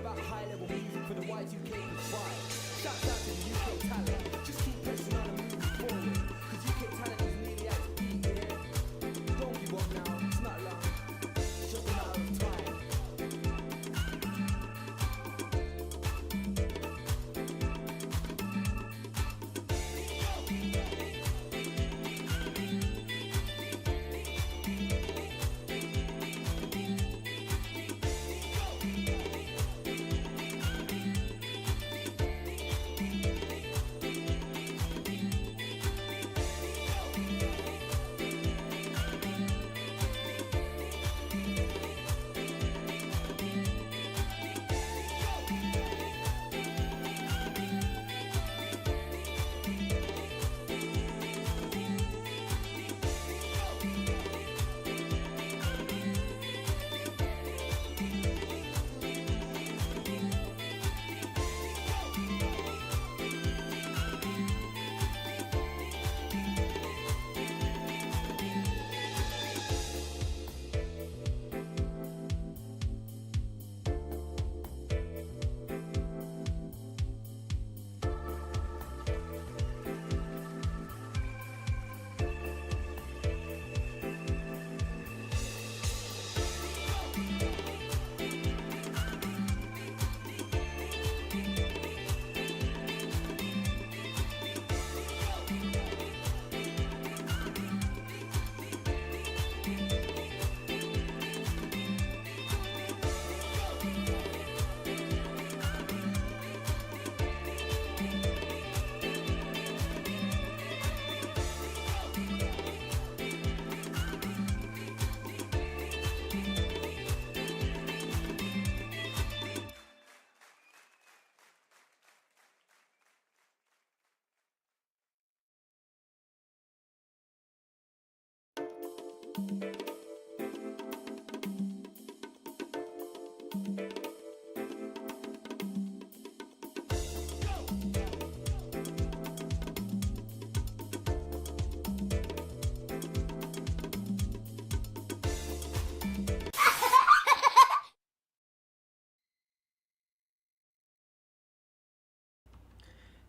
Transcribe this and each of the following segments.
about high-level music for the Y2K vibe. Shouts out to the UK talent. Just keep pressing on and moving forward. Cause UK talent is nearly at its peak, yeah? Don't give up now, it's not long. It's just a matter of time.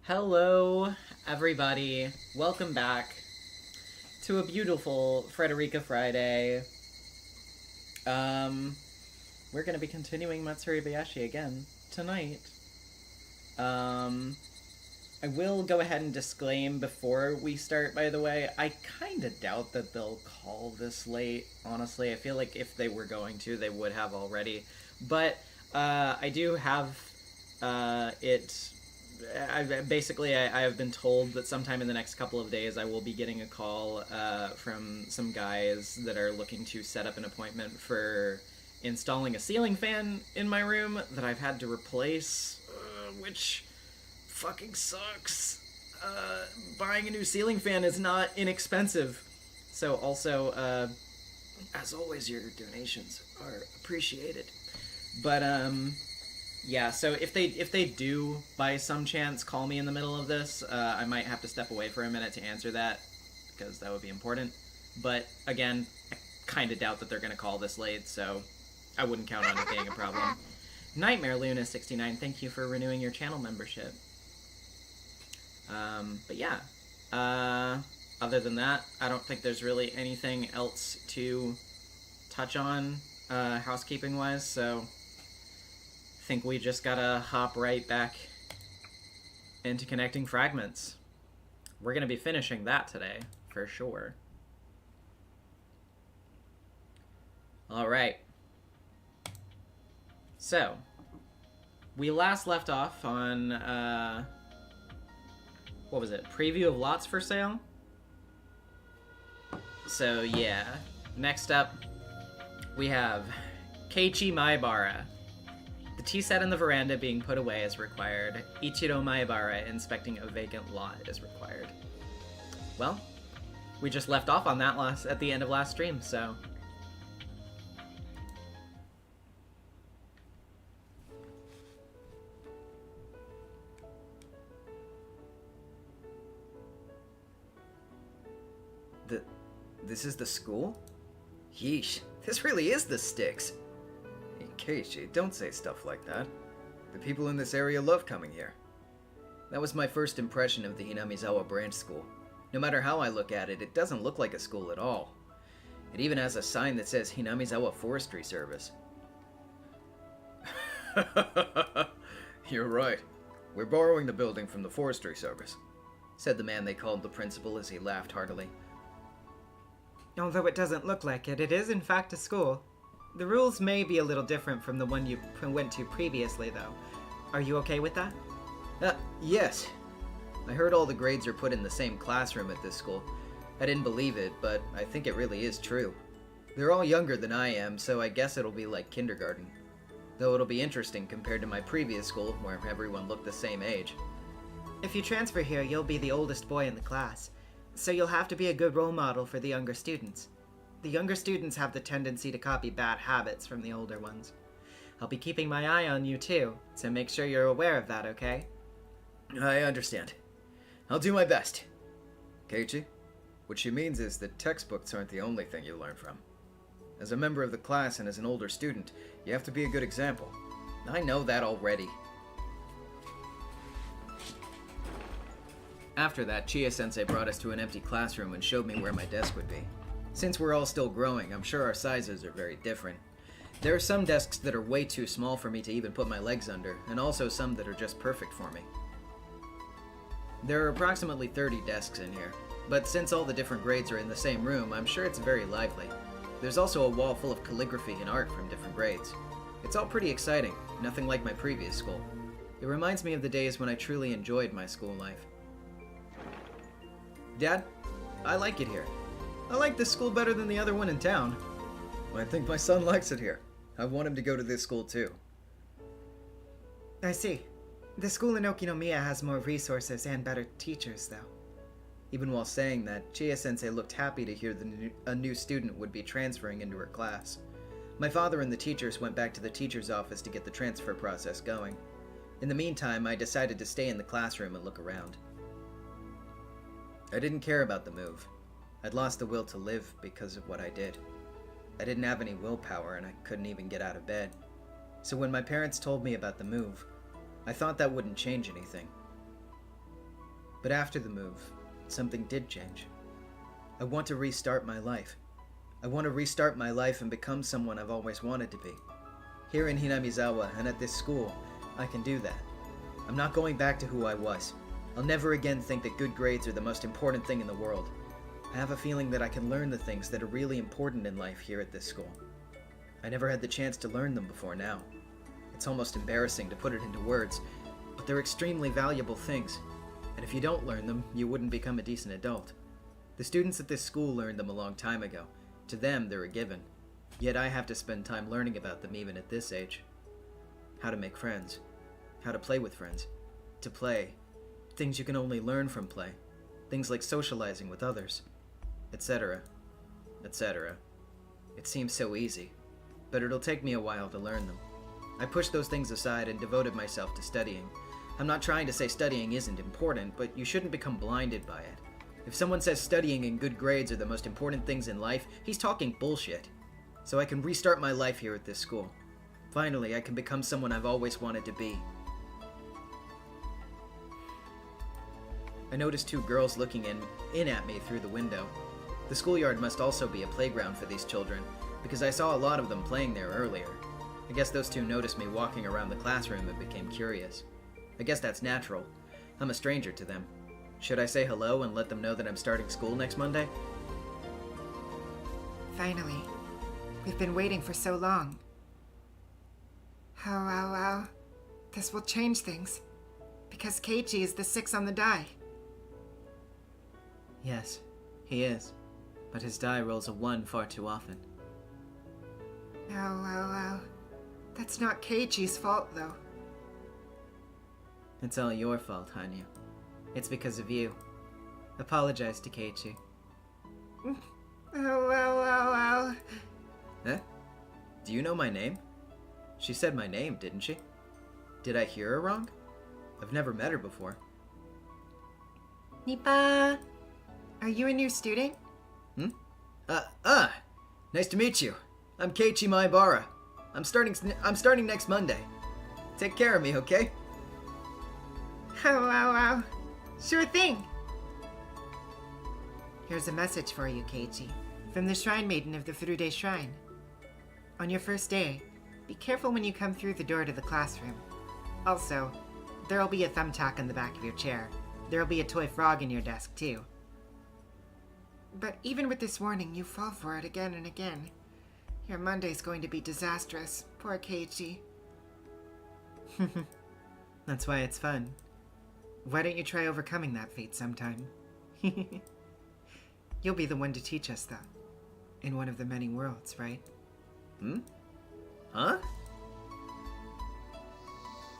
Hello, everybody. Welcome back to a beautiful Frederica Friday. We're gonna be continuing Matsuri Bayashi again tonight. I will go ahead and disclaim before we start, by the way, I kinda doubt that they'll call this late, honestly. I feel like if they were going to, they would have already. But, I do have, I have been told that sometime in the next couple of days I will be getting a call from some guys that are looking to set up an appointment for installing a ceiling fan in my room that I've had to replace, which fucking sucks. Buying a new ceiling fan is not inexpensive. So also, as always, your donations are appreciated. But, yeah, so if they do, by some chance, call me in the middle of this, I might have to step away for a minute to answer that, because that would be important. But, again, I kind of doubt that they're going to call this late, so I wouldn't count on it being a problem. Nightmare Luna 69, thank you for renewing your channel membership. But yeah, other than that, I don't think there's really anything else to touch on, housekeeping-wise, so I think we just gotta hop right back into connecting fragments. We're gonna be finishing that today, for sure. Alright. So, we last left off on, what was it? Preview of lots for sale? So, yeah. Next up, we have Keiichi Maebara. The tea set in the veranda being put away is required. Ichiro Maebara inspecting a vacant lot is required. Well, we just left off on that at the end of last stream, so... This is the school? Yeesh, this really is the sticks. Hey, Keiichi, don't say stuff like that. The people in this area love coming here. That was my first impression of the Hinamizawa branch school. No matter how I look at it, it doesn't look like a school at all. It even has a sign that says Hinamizawa Forestry Service. You're right. We're borrowing the building from the Forestry Service, said the man they called the principal as he laughed heartily. Although it doesn't look like it, it is in fact a school. The rules may be a little different from the one you went to previously, though. Are you okay with that? Yes. I heard all the grades are put in the same classroom at this school. I didn't believe it, but I think it really is true. They're all younger than I am, so I guess it'll be like kindergarten. Though it'll be interesting compared to my previous school, where everyone looked the same age. If you transfer here, you'll be the oldest boy in the class, so you'll have to be a good role model for the younger students. The younger students have the tendency to copy bad habits from the older ones. I'll be keeping my eye on you too, so make sure you're aware of that, okay? I understand. I'll do my best. Keiichi, what she means is that textbooks aren't the only thing you learn from. As a member of the class and as an older student, you have to be a good example. I know that already. After that, Chia-sensei brought us to an empty classroom and showed me where my desk would be. Since we're all still growing, I'm sure our sizes are very different. There are some desks that are way too small for me to even put my legs under, and also some that are just perfect for me. There are approximately 30 desks in here, but since all the different grades are in the same room, I'm sure it's very lively. There's also a wall full of calligraphy and art from different grades. It's all pretty exciting, nothing like my previous school. It reminds me of the days when I truly enjoyed my school life. Dad, I like it here. I like this school better than the other one in town. I think my son likes it here. I want him to go to this school too. I see. The school in Okinomiya has more resources and better teachers, though. Even while saying that, Chia-sensei looked happy to hear that a new student would be transferring into her class. My father and the teachers went back to the teacher's office to get the transfer process going. In the meantime, I decided to stay in the classroom and look around. I didn't care about the move. I'd lost the will to live because of what I did. I didn't have any willpower and I couldn't even get out of bed. So when my parents told me about the move, I thought that wouldn't change anything. But after the move, something did change. I want to restart my life. I want to restart my life and become someone I've always wanted to be. Here in Hinamizawa and at this school, I can do that. I'm not going back to who I was. I'll never again think that good grades are the most important thing in the world. I have a feeling that I can learn the things that are really important in life here at this school. I never had the chance to learn them before now. It's almost embarrassing to put it into words, but they're extremely valuable things. And if you don't learn them, you wouldn't become a decent adult. The students at this school learned them a long time ago. To them, they're a given. Yet I have to spend time learning about them even at this age. How to make friends. How to play with friends. To play. Things you can only learn from play. Things like socializing with others. Etc. Etc. It seems so easy, but it'll take me a while to learn them. I pushed those things aside and devoted myself to studying. I'm not trying to say studying isn't important, but you shouldn't become blinded by it. If someone says studying and good grades are the most important things in life, he's talking bullshit. So I can restart my life here at this school. Finally, I can become someone I've always wanted to be. I noticed two girls looking in at me through the window. The schoolyard must also be a playground for these children, because I saw a lot of them playing there earlier. I guess those two noticed me walking around the classroom and became curious. I guess that's natural. I'm a stranger to them. Should I say hello and let them know that I'm starting school next Monday? Finally. We've been waiting for so long. Oh. This will change things. Because Keiichi is the 6 on the die. Yes, he is. But his die rolls a 1 far too often. Oh. That's not Keiichi's fault, though. It's all your fault, Hanyu. It's because of you. Apologize to Keiichi. Oh. Eh? Do you know my name? She said my name, didn't she? Did I hear her wrong? I've never met her before. Nipa! Are you a new student? Nice to meet you. I'm Keiichi Maibara. I'm starting next Monday. Take care of me, okay? Oh, wow. Sure thing. Here's a message for you, Keiichi, from the Shrine Maiden of the Furude Shrine. On your first day, be careful when you come through the door to the classroom. Also, there'll be a thumbtack in the back of your chair. There'll be a toy frog in your desk, too. But even with this warning, you fall for it again and again. Your Monday's going to be disastrous. Poor Keiichi. That's why it's fun. Why don't you try overcoming that fate sometime? You'll be the one to teach us, though. In one of the many worlds, right? Huh?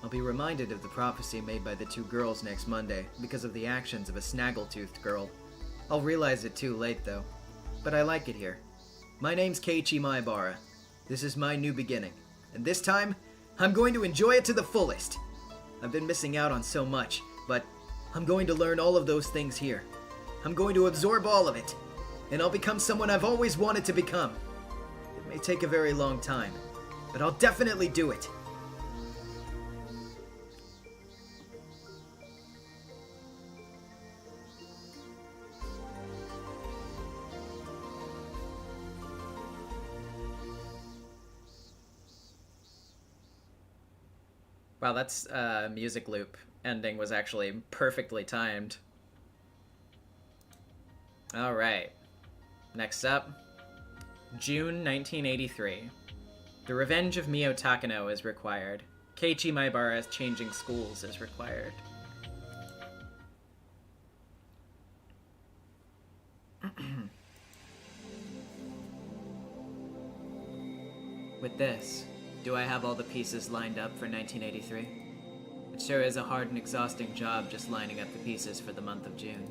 I'll be reminded of the prophecy made by the two girls next Monday because of the actions of a snaggle-toothed girl. I'll realize it too late, though. But I like it here. My name's Keiichi Maibara. This is my new beginning. And this time, I'm going to enjoy it to the fullest. I've been missing out on so much, but I'm going to learn all of those things here. I'm going to absorb all of it. And I'll become someone I've always wanted to become. It may take a very long time, but I'll definitely do it. Wow, that's music loop ending was actually perfectly timed. All right. Next up, June 1983. The revenge of Mio Takano is required. Keiichi Maibara's changing schools is required. With this, do I have all the pieces lined up for 1983? It sure is a hard and exhausting job just lining up the pieces for the month of June.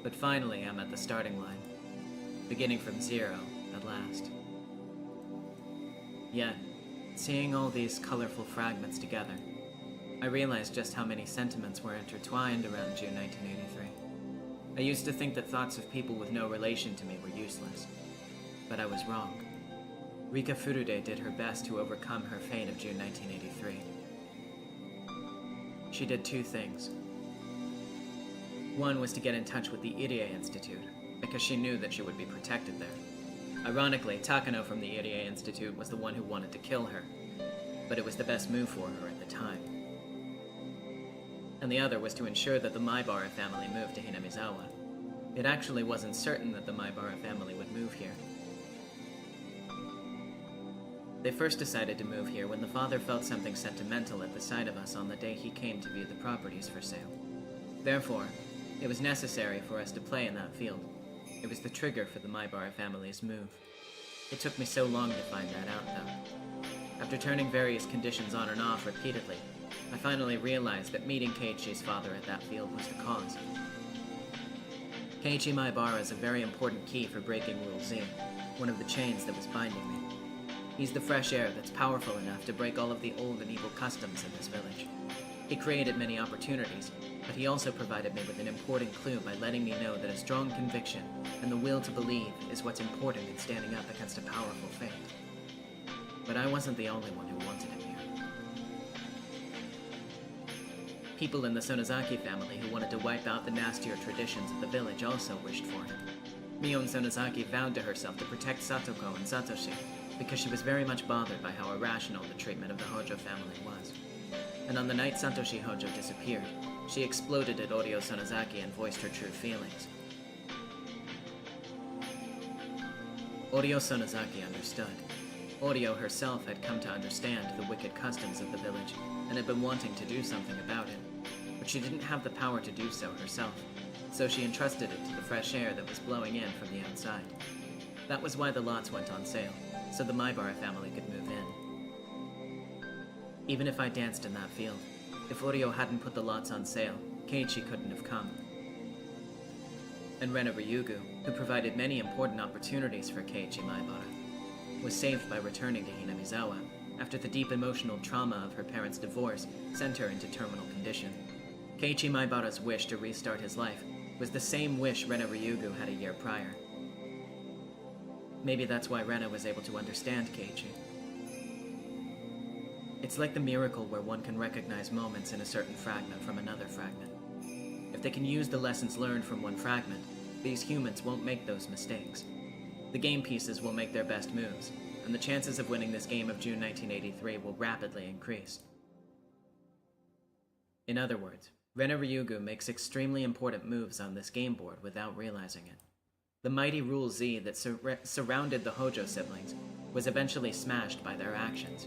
But finally, I'm at the starting line. Beginning from zero, at last. Yet, seeing all these colorful fragments together, I realized just how many sentiments were intertwined around June 1983. I used to think that thoughts of people with no relation to me were useless. But I was wrong. Rika Furude did her best to overcome her fate of June 1983. She did two things. One was to get in touch with the Irie Institute, because she knew that she would be protected there. Ironically, Takano from the Irie Institute was the one who wanted to kill her, but it was the best move for her at the time. And the other was to ensure that the Maibara family moved to Hinamizawa. It actually wasn't certain that the Maibara family would move here. They first decided to move here when the father felt something sentimental at the sight of us on the day he came to view the properties for sale. Therefore, it was necessary for us to play in that field. It was the trigger for the Maibara family's move. It took me so long to find that out, though. After turning various conditions on and off repeatedly, I finally realized that meeting Keiichi's father at that field was the cause. Keiichi Maibara is a very important key for breaking Rule Z, one of the chains that was binding me. He's the fresh air that's powerful enough to break all of the old and evil customs in this village. He created many opportunities, but he also provided me with an important clue by letting me know that a strong conviction and the will to believe is what's important in standing up against a powerful fate. But I wasn't the only one who wanted him here. People in the Sonozaki family who wanted to wipe out the nastier traditions of the village also wished for him. Mion Sonozaki vowed to herself to protect Satoko and Satoshi, because she was very much bothered by how irrational the treatment of the Hojo family was. And on the night Satoshi Hojo disappeared, she exploded at Oryo Sonozaki and voiced her true feelings. Oryo Sonozaki understood. Oryo herself had come to understand the wicked customs of the village, and had been wanting to do something about it. But she didn't have the power to do so herself, so she entrusted it to the fresh air that was blowing in from the outside. That was why the lots went on sale, so the Maibara family could move in. Even if I danced in that field, if Oryo hadn't put the lots on sale, Keiichi couldn't have come. And Rena Ryugu, who provided many important opportunities for Keiichi Maibara, was saved by returning to Hinamizawa after the deep emotional trauma of her parents' divorce sent her into terminal condition. Keiichi Maibara's wish to restart his life was the same wish Rena Ryugu had a year prior. Maybe that's why Rena was able to understand Keiichi. It It's like the miracle where one can recognize moments in a certain fragment from another fragment. If they can use the lessons learned from one fragment, these humans won't make those mistakes. The game pieces will make their best moves, and the chances of winning this game of June 1983 will rapidly increase. In other words, Rena Ryugu makes extremely important moves on this game board without realizing it. The mighty Rule Z that surrounded the Hojo siblings was eventually smashed by their actions.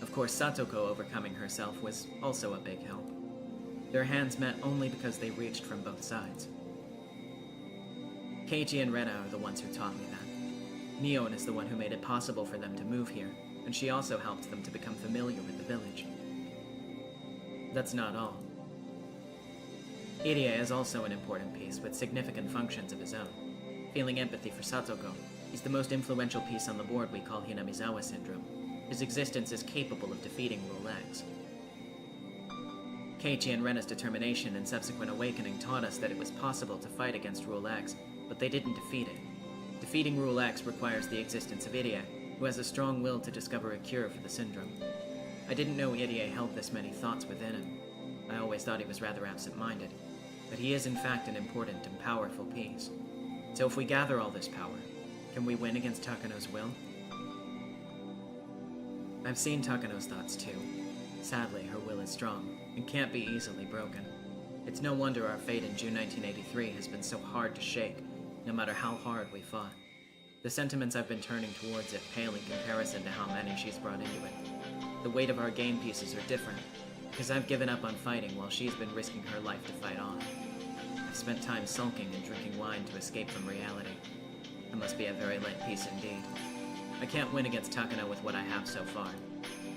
Of course, Satoko overcoming herself was also a big help. Their hands met only because they reached from both sides. Keiichi and Rena are the ones who taught me that. Mion is the one who made it possible for them to move here, and she also helped them to become familiar with the village. That's not all. Irie is also an important piece with significant functions of his own. Feeling empathy for Satoko, he's the most influential piece on the board we call Hinamizawa Syndrome. His existence is capable of defeating Rule X. Keiichi and Rena's determination and subsequent awakening taught us that it was possible to fight against Rule X, but they didn't defeat it. Defeating Rule X requires the existence of Irie, who has a strong will to discover a cure for the syndrome. I didn't know Irie held this many thoughts within him. I always thought he was rather absent-minded, but he is in fact an important and powerful piece. So if we gather all this power, can we win against Takano's will? I've seen Takano's thoughts too. Sadly, her will is strong, and can't be easily broken. It's no wonder our fate in June 1983 has been so hard to shake, no matter how hard we fought. The sentiments I've been turning towards it pale in comparison to how many she's brought into it. The weight of our game pieces are different, because I've given up on fighting while she's been risking her life to fight on. I've spent time sulking and drinking wine to escape from reality. I must be a very light piece indeed. I can't win against Takano with what I have so far.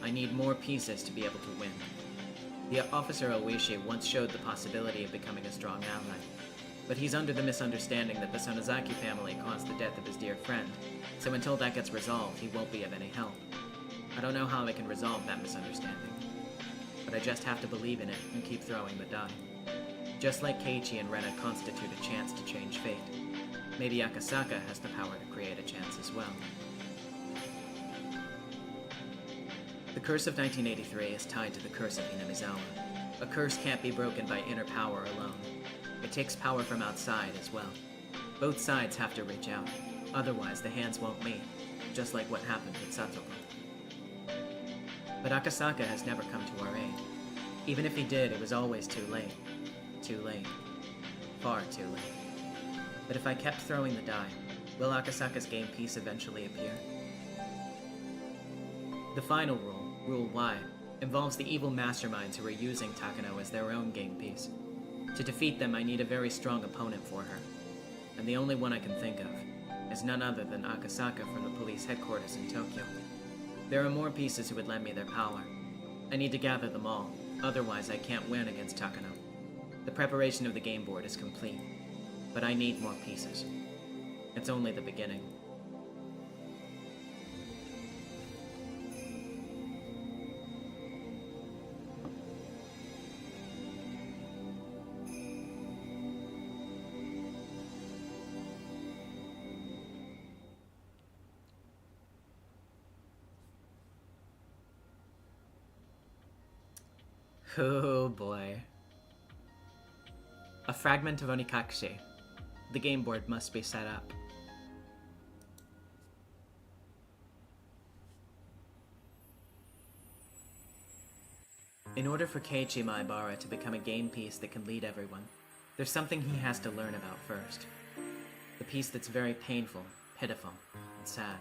I need more pieces to be able to win. The officer Oishi once showed the possibility of becoming a strong ally, but he's under the misunderstanding that the Sonozaki family caused the death of his dear friend, so until that gets resolved, he won't be of any help. I don't know how I can resolve that misunderstanding, but I just have to believe in it and keep throwing the die. Just like Keiichi and Rena constitute a chance to change fate, maybe Akasaka has the power to create a chance as well. The curse of 1983 is tied to the curse of Hinamizawa. A curse can't be broken by inner power alone. It takes power from outside as well. Both sides have to reach out, otherwise the hands won't meet, just like what happened with Satoko. But Akasaka has never come to our aid. Even if he did, it was always too late. Too late. Far too late. But if I kept throwing the die, will Akasaka's game piece eventually appear? The final rule, Rule Y, involves the evil masterminds who are using Takano as their own game piece. To defeat them, I need a very strong opponent for her, and the only one I can think of is none other than Akasaka from the police headquarters in Tokyo. There are more pieces who would lend me their power. I need to gather them all, otherwise I can't win against Takano. The preparation of the game board is complete, but I need more pieces. It's only the beginning. Oh boy. A fragment of Onikakushi. The game board must be set up. In order for Keiichi Maebara to become a game piece that can lead everyone, there's something he has to learn about first. The piece that's very painful, pitiful, and sad.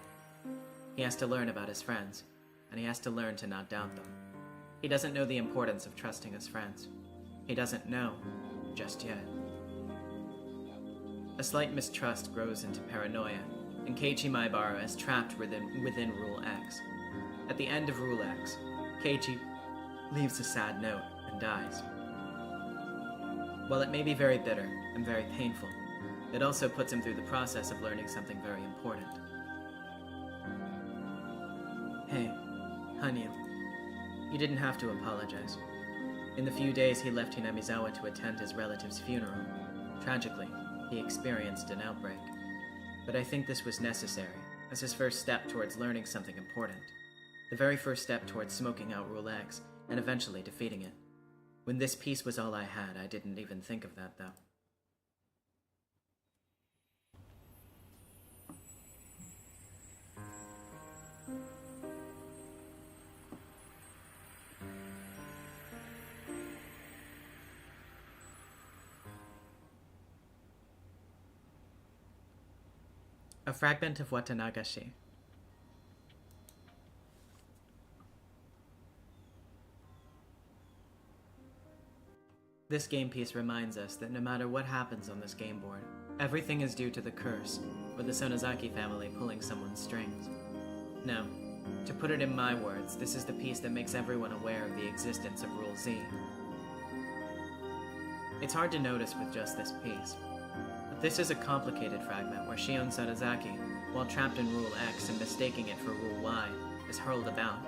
He has to learn about his friends, and he has to learn to not doubt them. He doesn't know the importance of trusting his friends. He doesn't know, just yet. A slight mistrust grows into paranoia, and Keiichi Maebara is trapped within Rule X. At the end of Rule X, Keiichi leaves a sad note and dies. While it may be very bitter and very painful, it also puts him through the process of learning something very important. Hey, Hanyu. You didn't have to apologize. In the few days he left Hinamizawa to attend his relative's funeral, tragically, he experienced an outbreak. But I think this was necessary, as his first step towards learning something important. The very first step towards smoking out Rule X, and eventually defeating it. When this piece was all I had, I didn't even think of that, though. A fragment of Watanagashi. This game piece reminds us that no matter what happens on this game board, everything is due to the curse, or the Sonozaki family pulling someone's strings. Now, to put it in my words, this is the piece that makes everyone aware of the existence of Rule Z. It's hard to notice with just this piece, but this is a complicated fragment where Shion Sonozaki, while trapped in Rule X and mistaking it for Rule Y, is hurled about,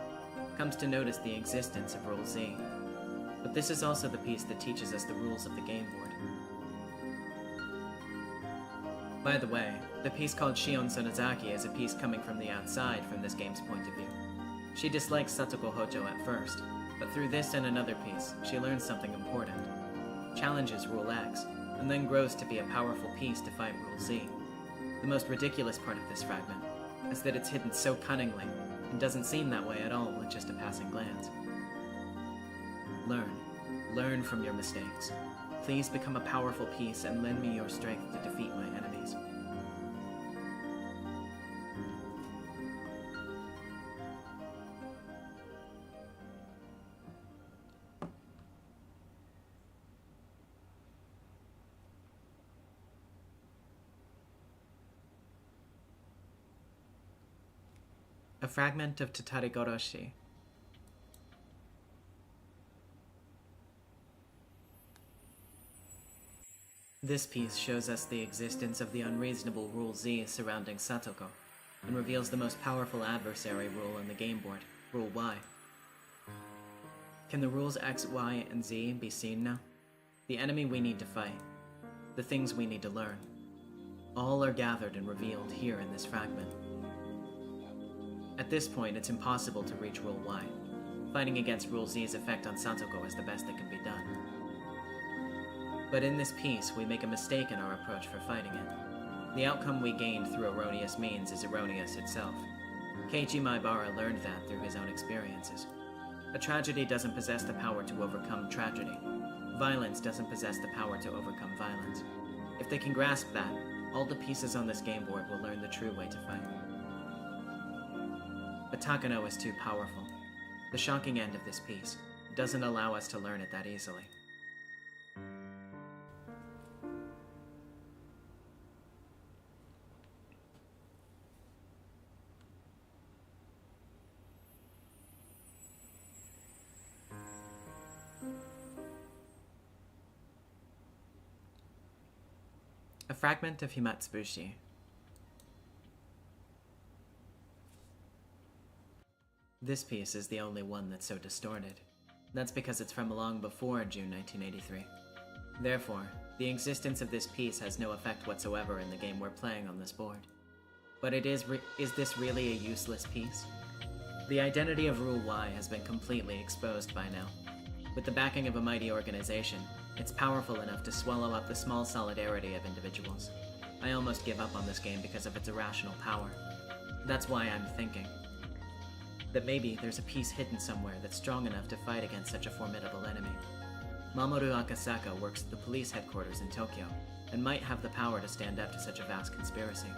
comes to notice the existence of Rule Z. But this is also the piece that teaches us the rules of the game board. By the way, the piece called Shion Sonozaki is a piece coming from the outside from this game's point of view. She dislikes Satoko Hojo at first, but through this and another piece, she learns something important, challenges Rule X, and then grows to be a powerful piece to fight Rule Z. The most ridiculous part of this fragment is that it's hidden so cunningly, and doesn't seem that way at all with just a passing glance. Learn from your mistakes. Please become a powerful piece and lend me your strength to defeat my enemies. A fragment of Tatarigoroshi. This piece shows us the existence of the unreasonable Rule Z surrounding Satoko, and reveals the most powerful adversary rule on the game board, Rule Y. Can the rules X, Y, and Z be seen now? The enemy we need to fight, the things we need to learn, all are gathered and revealed here in this fragment. At this point, it's impossible to reach Rule Y. Fighting against Rule Z's effect on Satoko is the best that can be done. But in this piece, we make a mistake in our approach for fighting it. The outcome we gained through erroneous means is erroneous itself. Keiichi Maibara learned that through his own experiences. A tragedy doesn't possess the power to overcome tragedy. Violence doesn't possess the power to overcome violence. If they can grasp that, all the pieces on this game board will learn the true way to fight. But Takano is too powerful. The shocking end of this piece doesn't allow us to learn it that easily. A fragment of Himatsubushi. This piece is the only one that's so distorted. That's because it's from long before June 1983. Therefore, the existence of this piece has no effect whatsoever in the game we're playing on this board. But is this really a useless piece? The identity of Rule Y has been completely exposed by now. With the backing of a mighty organization, it's powerful enough to swallow up the small solidarity of individuals. I almost give up on this game because of its irrational power. That's why I'm thinking that maybe there's a piece hidden somewhere that's strong enough to fight against such a formidable enemy. Mamoru Akasaka works at the police headquarters in Tokyo, and might have the power to stand up to such a vast conspiracy.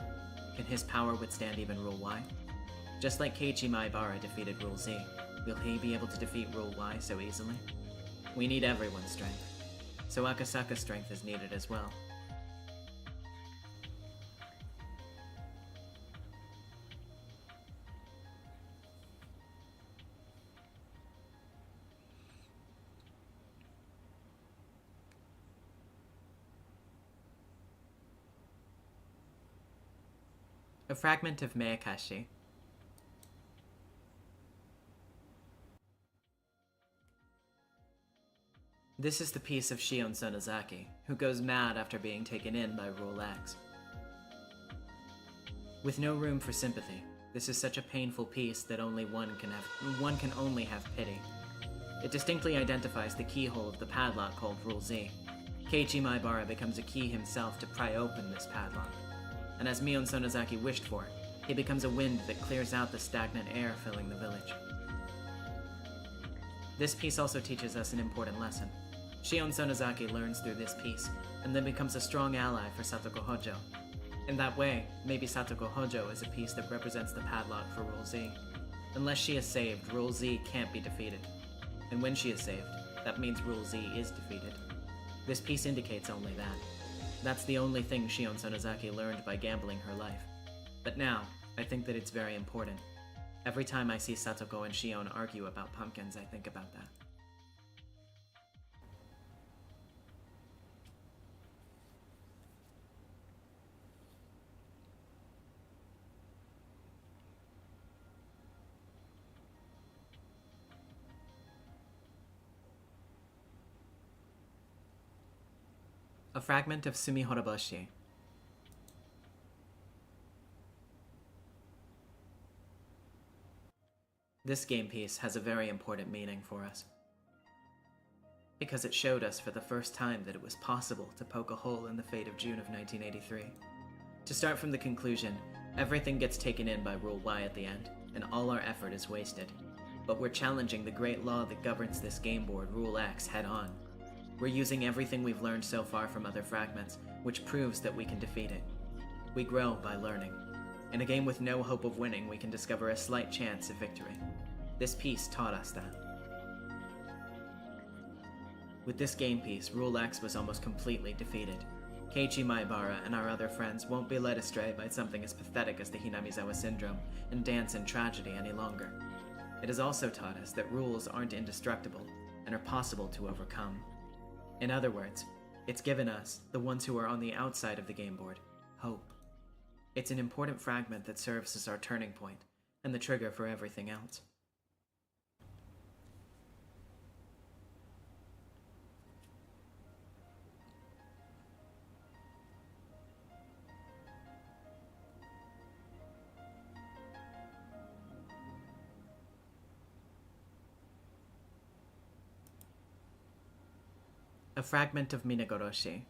Can his power withstand even Rule Y? Just like Keiichi Maibara defeated Rule Z, will he be able to defeat Rule Y so easily? We need everyone's strength, so Akasaka's strength is needed as well. A fragment of Meikashi. This is the piece of Shion Sonozaki, who goes mad after being taken in by Rule X. With no room for sympathy, This is such a painful piece that one can only have pity. It distinctly identifies the keyhole of the padlock called Rule Z. Keiichi Maibara becomes a key himself to pry open this padlock. And as Mion Sonozaki wished for, he becomes a wind that clears out the stagnant air filling the village. This piece also teaches us an important lesson. Shion Sonozaki learns through this piece, and then becomes a strong ally for Satoko Hojo. In that way, maybe Satoko Hojo is a piece that represents the padlock for Rule Z. Unless she is saved, Rule Z can't be defeated. And when she is saved, that means Rule Z is defeated. This piece indicates only that. That's the only thing Shion Sonozaki learned by gambling her life. But now, I think that it's very important. Every time I see Satoko and Shion argue about pumpkins, I think about that. A fragment of Sumihoroboshi. This game piece has a very important meaning for us, because it showed us for the first time that it was possible to poke a hole in the fate of June of 1983. To start from the conclusion, everything gets taken in by Rule Y at the end, and all our effort is wasted. But we're challenging the great law that governs this game board, Rule X, head on. We're using everything we've learned so far from other fragments, which proves that we can defeat it. We grow by learning. In a game with no hope of winning, we can discover a slight chance of victory. This piece taught us that. With this game piece, Rule X was almost completely defeated. Keiichi Maibara and our other friends won't be led astray by something as pathetic as the Hinamizawa syndrome and dance in tragedy any longer. It has also taught us that rules aren't indestructible and are possible to overcome. In other words, it's given us, the ones who are on the outside of the game board, hope. It's an important fragment that serves as our turning point, and the trigger for everything else. A fragment of Minagoroshi.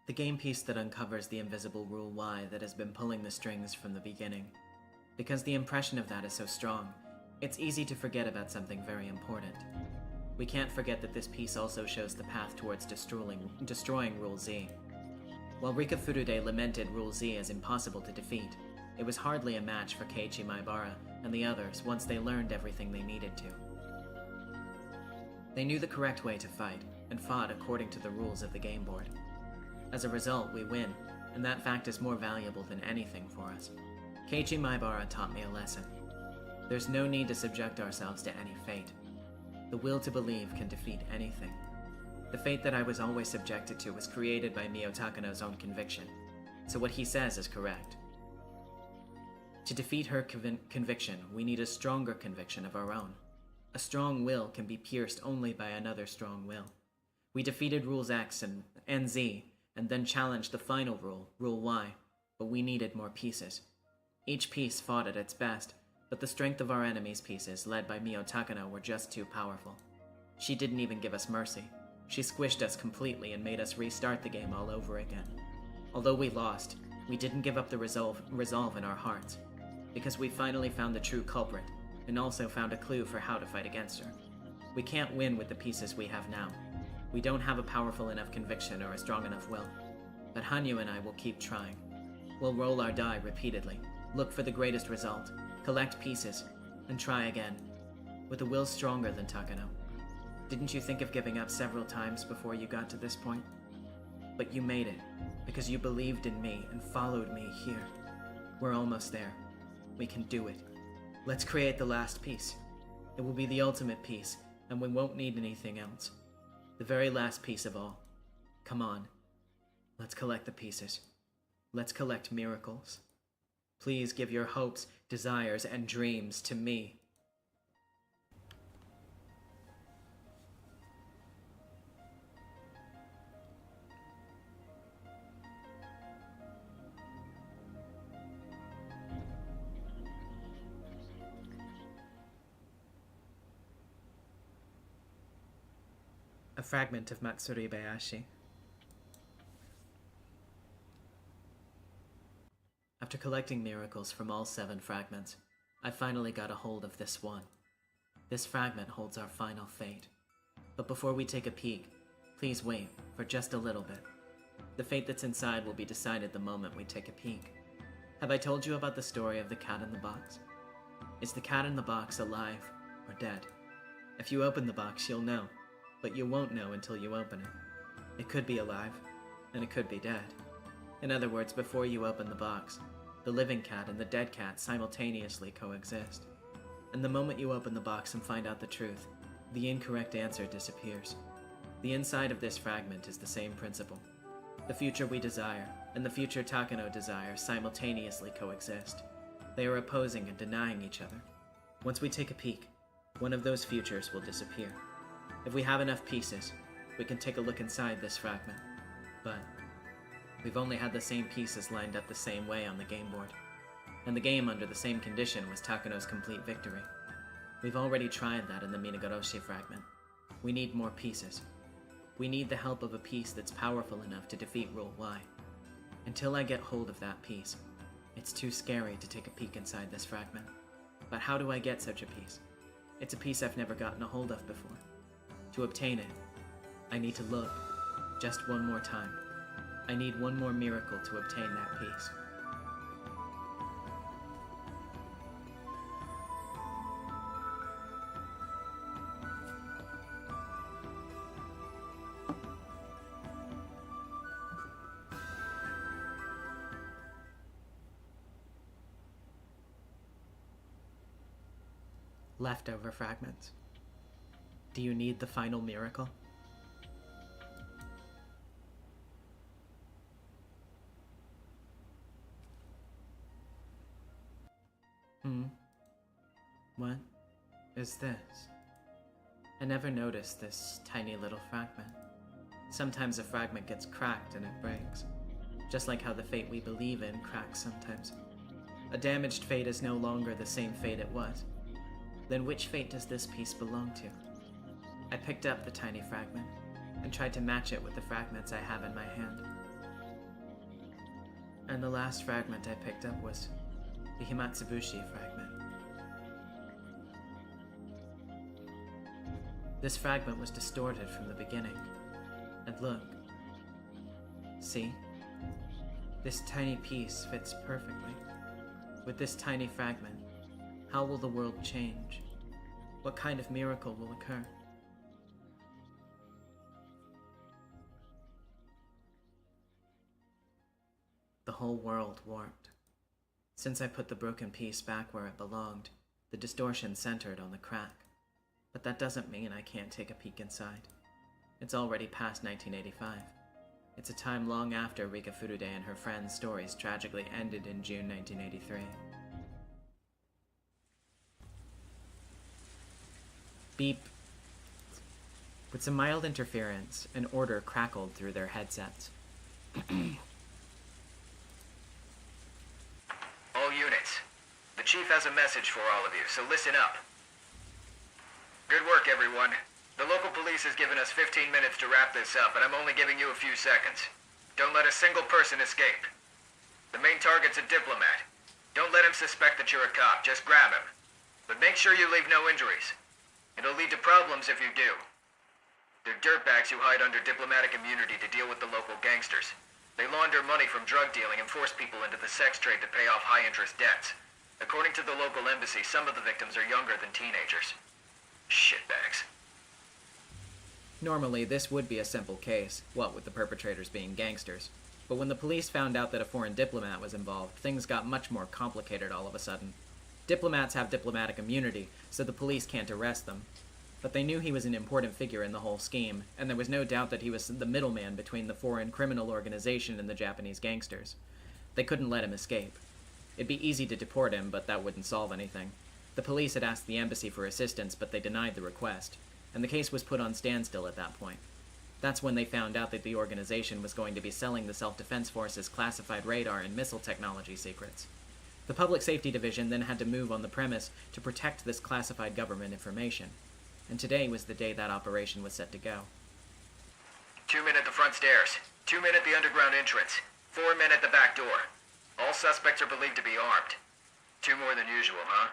The game piece that uncovers the invisible Rule Y that has been pulling the strings from the beginning. Because the impression of that is so strong, it's easy to forget about something very important. We can't forget that this piece also shows the path towards destroying Rule Z. While Rika Furude lamented Rule Z as impossible to defeat, it was hardly a match for Keiichi Maibara and the others once they learned everything they needed to. They knew the correct way to fight, and fought according to the rules of the game board. As a result, we win, and that fact is more valuable than anything for us. Keiichi Maibara taught me a lesson. There's no need to subject ourselves to any fate. The will to believe can defeat anything. The fate that I was always subjected to was created by Mio Takano's own conviction, so what he says is correct. To defeat her conviction, we need a stronger conviction of our own. A strong will can be pierced only by another strong will. We defeated Rules X and Z, and then challenged the final rule, Rule Y, but we needed more pieces. Each piece fought at its best, but the strength of our enemy's pieces, led by Mio Takano, were just too powerful. She didn't even give us mercy. She squished us completely and made us restart the game all over again. Although we lost, we didn't give up the resolve in our hearts, because we finally found the true culprit, and also found a clue for how to fight against her. We can't win with the pieces we have now. We don't have a powerful enough conviction or a strong enough will. But Hanyu and I will keep trying. We'll roll our die repeatedly, look for the greatest result, collect pieces, and try again, with a will stronger than Takano. Didn't you think of giving up several times before you got to this point? But you made it, because you believed in me and followed me here. We're almost there. We can do it. Let's create the last piece. It will be the ultimate piece, and we won't need anything else. The very last piece of all. Come on. Let's collect the pieces. Let's collect miracles. Please give your hopes, desires, and dreams to me. A fragment of NezumiVA. After collecting miracles from all 7 fragments, I finally got a hold of this one. This fragment holds our final fate. But before we take a peek, please wait for just a little bit. The fate that's inside will be decided the moment we take a peek. Have I told you about the story of the cat in the box? Is the cat in the box alive or dead? If you open the box, you'll know, but you won't know until you open it. It could be alive, and it could be dead. In other words, before you open the box, the living cat and the dead cat simultaneously coexist. And the moment you open the box and find out the truth, the incorrect answer disappears. The inside of this fragment is the same principle. The future we desire and the future Takano desire simultaneously coexist. They are opposing and denying each other. Once we take a peek, one of those futures will disappear. If we have enough pieces, we can take a look inside this fragment. But we've only had the same pieces lined up the same way on the game board. And the game under the same condition was Takano's complete victory. We've already tried that in the Minagoroshi fragment. We need more pieces. We need the help of a piece that's powerful enough to defeat Rule Y. Until I get hold of that piece, it's too scary to take a peek inside this fragment. But how do I get such a piece? It's a piece I've never gotten a hold of before. To obtain it, I need to look just one more time. I need one more miracle to obtain that piece. Leftover fragments. Do you need the final miracle? What is this? I never noticed this tiny little fragment. Sometimes a fragment gets cracked and it breaks. Just like how the fate we believe in cracks sometimes. A damaged fate is no longer the same fate it was. Then which fate does this piece belong to? I picked up the tiny fragment and tried to match it with the fragments I have in my hand. And the last fragment I picked up was the Himatsubushi fragment. This fragment was distorted from the beginning. And look. See? This tiny piece fits perfectly. With this tiny fragment, how will the world change? What kind of miracle will occur? The whole world warped. Since I put the broken piece back where it belonged, the distortion centered on the crack. But that doesn't mean I can't take a peek inside. It's already past 1985. It's a time long after Rika Furude and her friends' stories tragically ended in June 1983. Beep. With some mild interference, an order crackled through their headsets. All units. The Chief has a message for all of you, so listen up. Good work, everyone. The local police has given us 15 minutes to wrap this up, and I'm only giving you a few seconds. Don't let a single person escape. The main target's a diplomat. Don't let him suspect that you're a cop, just grab him. But make sure you leave no injuries. It'll lead to problems if you do. They're dirtbags who hide under diplomatic immunity to deal with the local gangsters. They launder money from drug dealing and force people into the sex trade to pay off high-interest debts. According to the local embassy, some of the victims are younger than teenagers. Shitbags. Normally, this would be a simple case, what with the perpetrators being gangsters. But when the police found out that a foreign diplomat was involved, things got much more complicated all of a sudden. Diplomats have diplomatic immunity, so the police can't arrest them. But they knew he was an important figure in the whole scheme, and there was no doubt that he was the middleman between the foreign criminal organization and the Japanese gangsters. They couldn't let him escape. It'd be easy to deport him, but that wouldn't solve anything. The police had asked the embassy for assistance, but they denied the request, and the case was put on standstill at that point. That's when they found out that the organization was going to be selling the Self-Defense Force's classified radar and missile technology secrets. The Public Safety Division then had to move on the premise to protect this classified government information, and today was the day that operation was set to go. downstairs. 2 men at the underground entrance. 4 men at the back door. All suspects are believed to be armed. 2 more than usual, huh?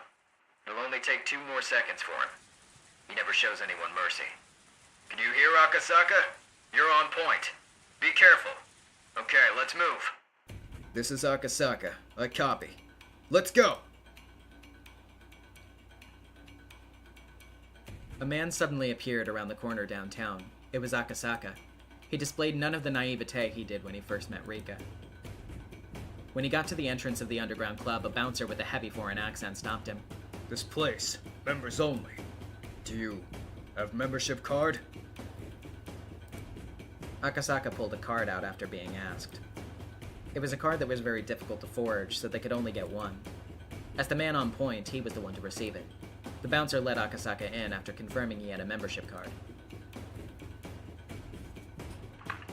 It'll only take 2 more seconds for him. He never shows anyone mercy. Can you hear, Akasaka? You're on point. Be careful. Okay, let's move. This is Akasaka. I copy. Let's go! A man suddenly appeared around the corner downtown. It was Akasaka. He displayed none of the naivete he did when he first met Rika. When he got to the entrance of the underground club, a bouncer with a heavy foreign accent stopped him. This place, members only. Do you have membership card? Akasaka pulled a card out after being asked. It was a card that was very difficult to forge, so they could only get one. As the man on point, he was the one to receive it. The bouncer let Akasaka in after confirming he had a membership card.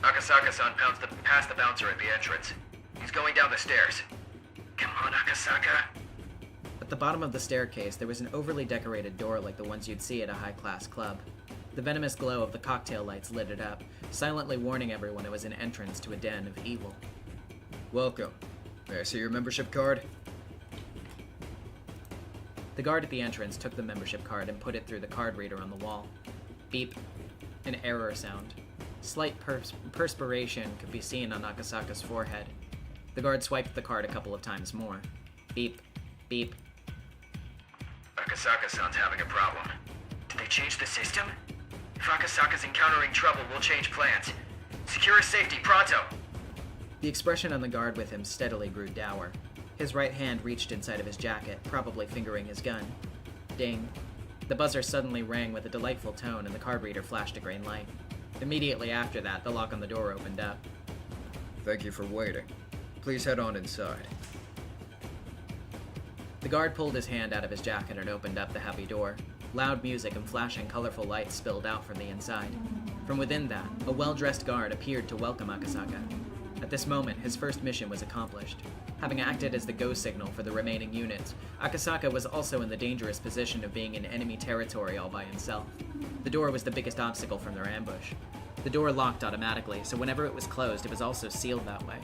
Akasaka-san past the bouncer at the entrance. He's going down the stairs. Come on, Akasaka. At the bottom of the staircase, there was an overly decorated door like the ones you'd see at a high-class club. The venomous glow of the cocktail lights lit it up, silently warning everyone it was an entrance to a den of evil. Welcome. May I see your membership card? The guard at the entrance took the membership card and put it through the card reader on the wall. Beep. An error sound. Slight perspiration could be seen on Akasaka's forehead. The guard swiped the card a couple of times more. Beep. Beep. Akasaka-san's having a problem. Did they change the system? If Akasaka's encountering trouble, we'll change plans. Secure his safety, pronto! The expression on the guard with him steadily grew dour. His right hand reached inside of his jacket, probably fingering his gun. Ding. The buzzer suddenly rang with a delightful tone and the card reader flashed a green light. Immediately after that, the lock on the door opened up. Thank you for waiting. Please head on inside. The guard pulled his hand out of his jacket and opened up the heavy door. Loud music and flashing colorful lights spilled out from the inside. From within that, a well-dressed guard appeared to welcome Akasaka. At this moment, his first mission was accomplished. Having acted as the go signal for the remaining units, Akasaka was also in the dangerous position of being in enemy territory all by himself. The door was the biggest obstacle from their ambush. The door locked automatically, so whenever it was closed, it was also sealed that way.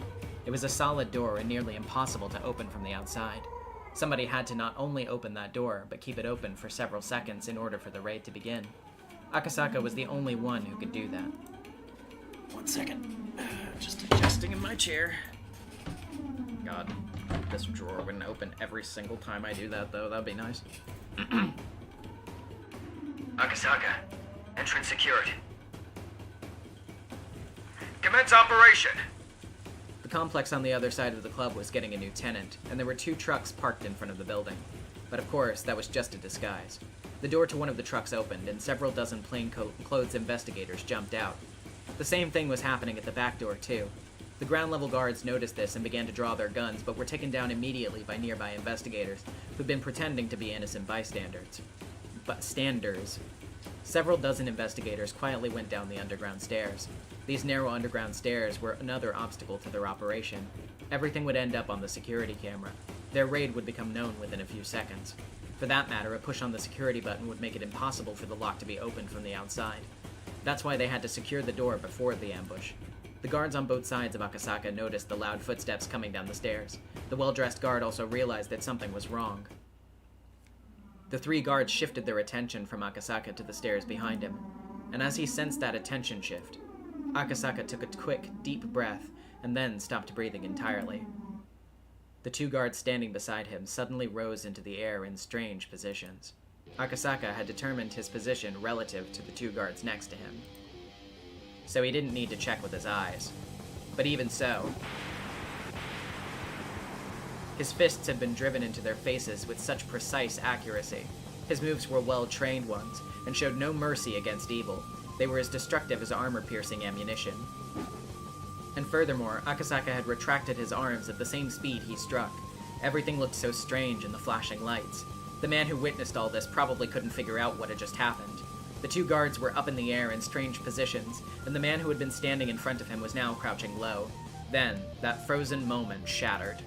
It was a solid door and nearly impossible to open from the outside. Somebody had to not only open that door, but keep it open for several seconds in order for the raid to begin. Akasaka was the only one who could do that. 1 second. Just adjusting in my chair. God, this drawer wouldn't open every single time I do that, though. That'd be nice. Akasaka, entrance secured. Commence operation! The complex on the other side of the club was getting a new tenant, and there were 2 trucks parked in front of the building. But of course, that was just a disguise. The door to one of the trucks opened, and several dozen plainclothes investigators jumped out. The same thing was happening at the back door, too. The ground-level guards noticed this and began to draw their guns, but were taken down immediately by nearby investigators, who'd been pretending to be innocent bystanders. Several dozen investigators quietly went down the underground stairs. These narrow underground stairs were another obstacle to their operation. Everything would end up on the security camera. Their raid would become known within a few seconds. For that matter, a push on the security button would make it impossible for the lock to be opened from the outside. That's why they had to secure the door before the ambush. The guards on both sides of Akasaka noticed the loud footsteps coming down the stairs. The well-dressed guard also realized that something was wrong. The 3 guards shifted their attention from Akasaka to the stairs behind him, and as he sensed that attention shift, Akasaka took a quick, deep breath and then stopped breathing entirely. The 2 guards standing beside him suddenly rose into the air in strange positions. Akasaka had determined his position relative to the 2 guards next to him, so he didn't need to check with his eyes. But even so, his fists had been driven into their faces with such precise accuracy. His moves were well-trained ones, and showed no mercy against evil. They were as destructive as armor-piercing ammunition. And furthermore, Akasaka had retracted his arms at the same speed he struck. Everything looked so strange in the flashing lights. The man who witnessed all this probably couldn't figure out what had just happened. The 2 guards were up in the air in strange positions, and the man who had been standing in front of him was now crouching low. Then, that frozen moment shattered.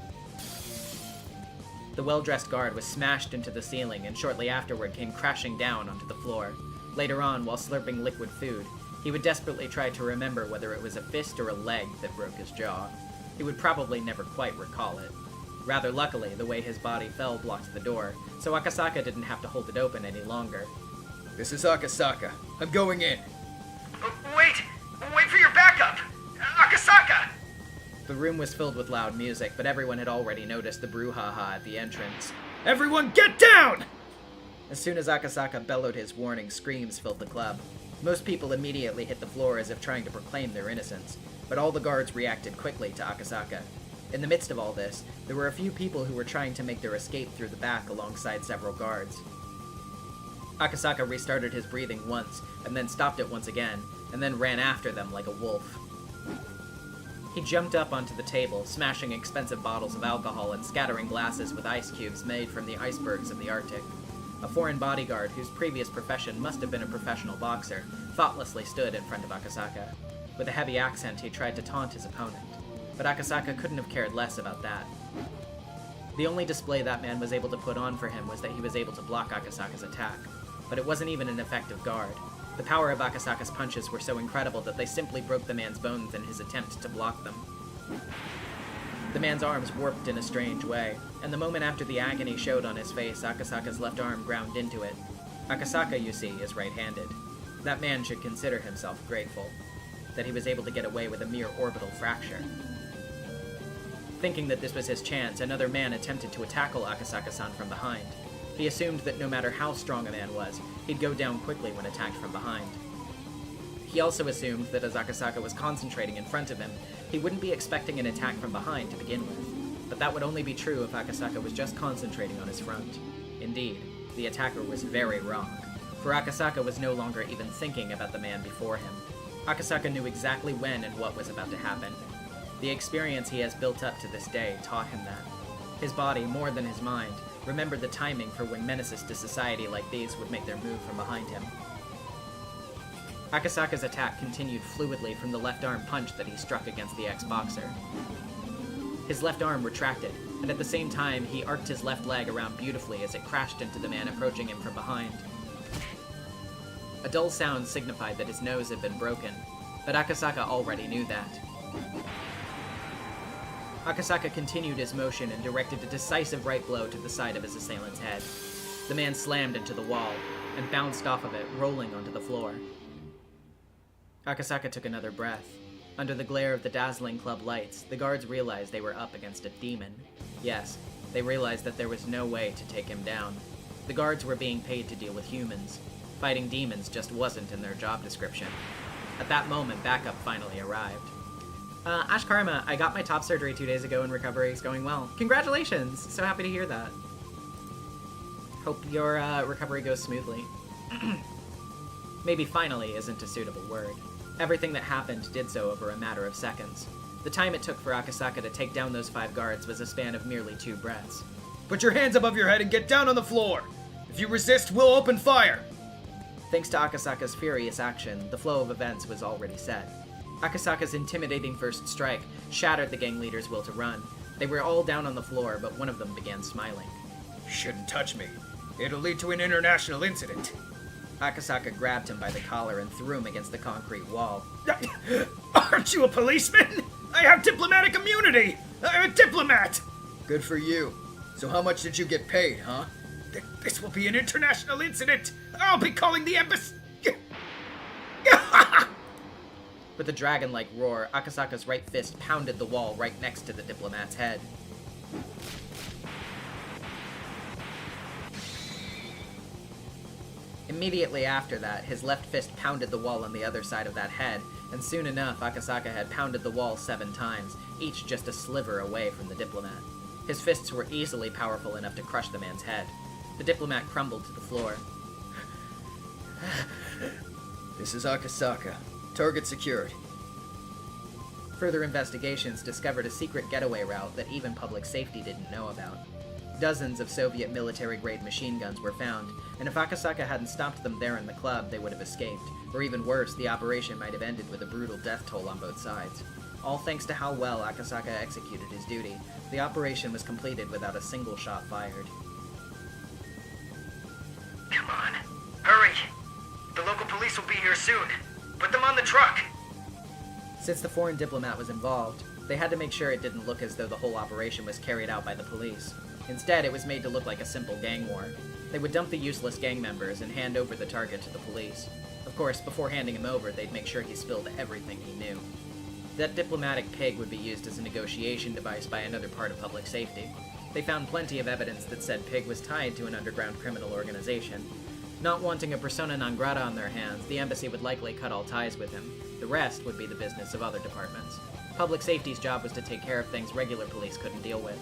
The well-dressed guard was smashed into the ceiling and shortly afterward came crashing down onto the floor. Later on, while slurping liquid food, He would desperately try to remember whether it was a fist or a leg that broke his jaw. He would probably never quite recall it. Rather luckily, the way his body fell blocked the door, so Akasaka didn't have to hold it open any longer. This is Akasaka. I'm going in. Wait! Wait for your backup! Akasaka! The room was filled with loud music, but everyone had already noticed the brouhaha at the entrance. Everyone get down! As soon as Akasaka bellowed his warning, screams filled the club. Most people immediately hit the floor as if trying to proclaim their innocence, but all the guards reacted quickly to Akasaka. In the midst of all this, there were a few people who were trying to make their escape through the back alongside several guards. Akasaka restarted his breathing once, and then stopped it once again, and then ran after them like a wolf. He jumped up onto the table, smashing expensive bottles of alcohol and scattering glasses with ice cubes made from the icebergs of the Arctic. A foreign bodyguard, whose previous profession must have been a professional boxer, thoughtlessly stood in front of Akasaka. With a heavy accent, he tried to taunt his opponent, but Akasaka couldn't have cared less about that. The only display that man was able to put on for him was that he was able to block Akasaka's attack, but it wasn't even an effective guard. The power of Akasaka's punches were so incredible that they simply broke the man's bones in his attempt to block them. The man's arms warped in a strange way, and the moment after the agony showed on his face, Akasaka's left arm ground into it. Akasaka, you see, is right-handed. That man should consider himself grateful that he was able to get away with a mere orbital fracture. Thinking that this was his chance, another man attempted to tackle Akasaka-san from behind. He assumed that no matter how strong a man was, he'd go down quickly when attacked from behind. He also assumed that as Akasaka was concentrating in front of him, he wouldn't be expecting an attack from behind to begin with. But that would only be true if Akasaka was just concentrating on his front. Indeed, the attacker was very wrong, for Akasaka was no longer even thinking about the man before him. Akasaka knew exactly when and what was about to happen. The experience he has built up to this day taught him that. His body, more than his mind, remembered the timing for when menaces to society like these would make their move from behind him. Akasaka's attack continued fluidly from the left arm punch that he struck against the ex-boxer. His left arm retracted, and at the same time he arced his left leg around beautifully as it crashed into the man approaching him from behind. A dull sound signified that his nose had been broken, but Akasaka already knew that. Akasaka continued his motion and directed a decisive right blow to the side of his assailant's head. The man slammed into the wall and bounced off of it, rolling onto the floor. Akasaka took another breath. Under the glare of the dazzling club lights, the guards realized they were up against a demon. Yes, they realized that there was no way to take him down. The guards were being paid to deal with humans. Fighting demons just wasn't in their job description. At that moment, backup finally arrived. Ash Karma, I got my top surgery 2 days ago and recovery is going well. Congratulations! So happy to hear that. Hope your recovery goes smoothly. Maybe finally isn't a suitable word. Everything that happened did so over a matter of seconds. The time it took for Akasaka to take down those 5 guards was a span of merely 2 breaths. Put your hands above your head and get down on the floor! If you resist, we'll open fire! Thanks to Akasaka's furious action, the flow of events was already set. Akasaka's intimidating first strike shattered the gang leader's will to run. They were all down on the floor, but one of them began smiling. Shouldn't touch me. It'll lead to an international incident. Akasaka grabbed him by the collar and threw him against the concrete wall. Aren't you a policeman? I have diplomatic immunity! I'm a diplomat! Good for you. So how much did you get paid, huh? This will be an international incident! I'll be calling the embassy! With a dragon-like roar, Akasaka's right fist pounded the wall right next to the diplomat's head. Immediately after that, his left fist pounded the wall on the other side of that head, and soon enough, Akasaka had pounded the wall 7 times, each just a sliver away from the diplomat. His fists were easily powerful enough to crush the man's head. The diplomat crumbled to the floor. This is Akasaka. Target secured. Further investigations discovered a secret getaway route that even public safety didn't know about. Dozens of Soviet military-grade machine guns were found, and if Akasaka hadn't stopped them there in the club, they would have escaped. Or even worse, the operation might have ended with a brutal death toll on both sides. All thanks to how well Akasaka executed his duty, the operation was completed without a single shot fired. Come on, hurry! The local police will be here soon. Put them on the truck! Since the foreign diplomat was involved, they had to make sure it didn't look as though the whole operation was carried out by the police. Instead, it was made to look like a simple gang war. They would dump the useless gang members and hand over the target to the police. Of course, before handing him over, they'd make sure he spilled everything he knew. That diplomatic pig would be used as a negotiation device by another part of public safety. They found plenty of evidence that said Pig was tied to an underground criminal organization. Not wanting a persona non grata on their hands, the embassy would likely cut all ties with him. The rest would be the business of other departments. Public safety's job was to take care of things regular police couldn't deal with.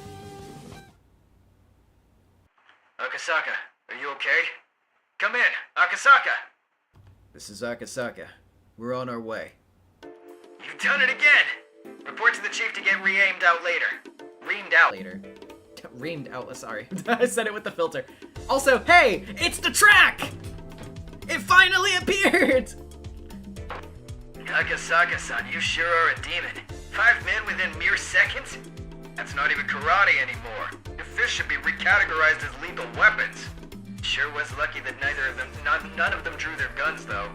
Akasaka, are you okay? Come in, Akasaka! This is Akasaka. We're on our way. You've done it again! Report to the chief to get re-aimed out later. Reamed out. Later. Reamed out, sorry. I said it with the filter. Also, hey! It's the track! It finally appeared! Akasaka-san, you sure are a demon. 5 men within mere seconds? That's not even karate anymore. Your fists should be recategorized as lethal weapons. Sure was lucky that none of them drew their guns, though.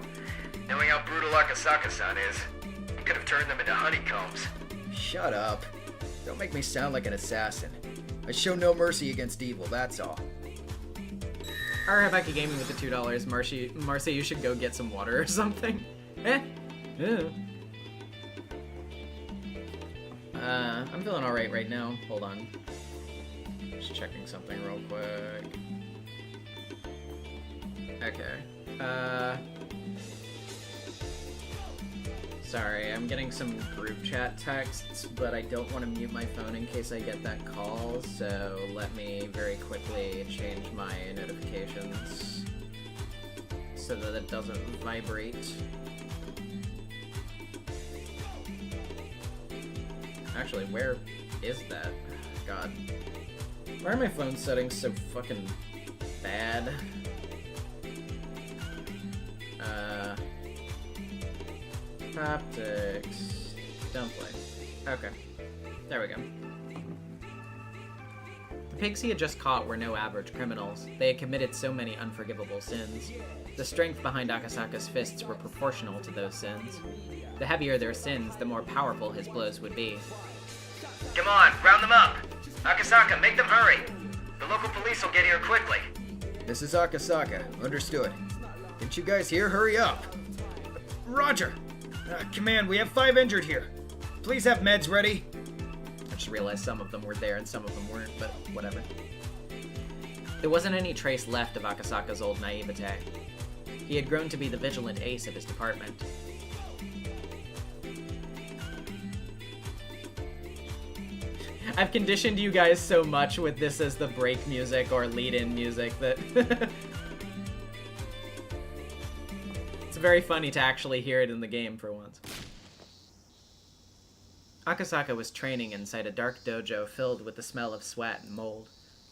Knowing how brutal Akasaka-san is, you could have turned them into honeycombs. Shut up. Don't make me sound like an assassin. I show no mercy against evil, that's all. Alright, Becky Gaming with the $2. Marcy, you should go get some water or something. I'm feeling alright right now. Hold on. Just checking something real quick. Okay. Sorry, I'm getting some group chat texts, but I don't want to mute my phone in case I get that call, so let me very quickly change my notifications so that it doesn't vibrate. Actually, where is that? God. Why are my phone settings so fucking bad? Haptics. Don't play. Okay. There we go. The pigs he had just caught were no average criminals. They had committed so many unforgivable sins. The strength behind Akasaka's fists were proportional to those sins. The heavier their sins, the more powerful his blows would be. Come on, round them up! Akasaka, make them hurry! The local police will get here quickly. This is Akasaka. Understood. Didn't you guys hear? Hurry up! Roger! Command, we have 5 injured here. Please have meds ready. I just realized some of them were there and some of them weren't, but whatever. There wasn't any trace left of Akasaka's old naivete. He had grown to be the vigilant ace of his department. I've conditioned you guys so much with this as the break music or lead-in music that it's very funny to actually hear it in the game for once. Akasaka was training inside a dark dojo filled with the smell of sweat and mold.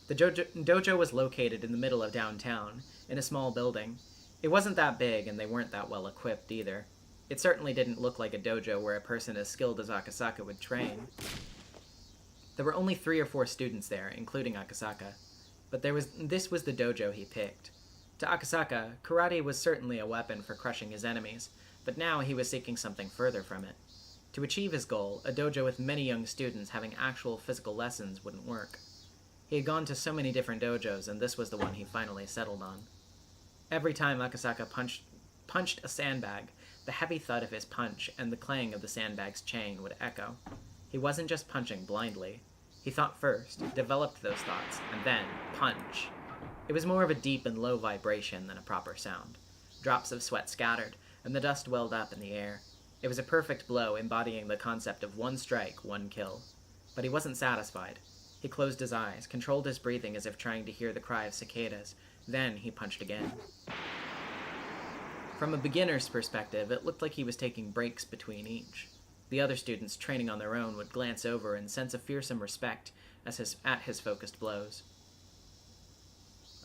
The dojo was located in the middle of downtown, in a small building. It wasn't that big, and they weren't that well equipped either. It certainly didn't look like a dojo where a person as skilled as Akasaka would train. There were only 3 or 4 students there, including Akasaka, but this was the dojo he picked. To Akasaka, karate was certainly a weapon for crushing his enemies, but now he was seeking something further from it. To achieve his goal, a dojo with many young students having actual physical lessons wouldn't work. He had gone to so many different dojos, and this was the one he finally settled on. Every time Akasaka punched a sandbag, the heavy thud of his punch and the clang of the sandbag's chain would echo. He wasn't just punching blindly. He thought first, developed those thoughts, and then punch. It was more of a deep and low vibration than a proper sound. Drops of sweat scattered, and the dust welled up in the air. It was a perfect blow embodying the concept of 1 strike, 1 kill. But he wasn't satisfied. He closed his eyes, controlled his breathing as if trying to hear the cry of cicadas. Then he punched again. From a beginner's perspective, it looked like he was taking breaks between each. The other students training on their own would glance over and sense a fearsome respect at his focused blows.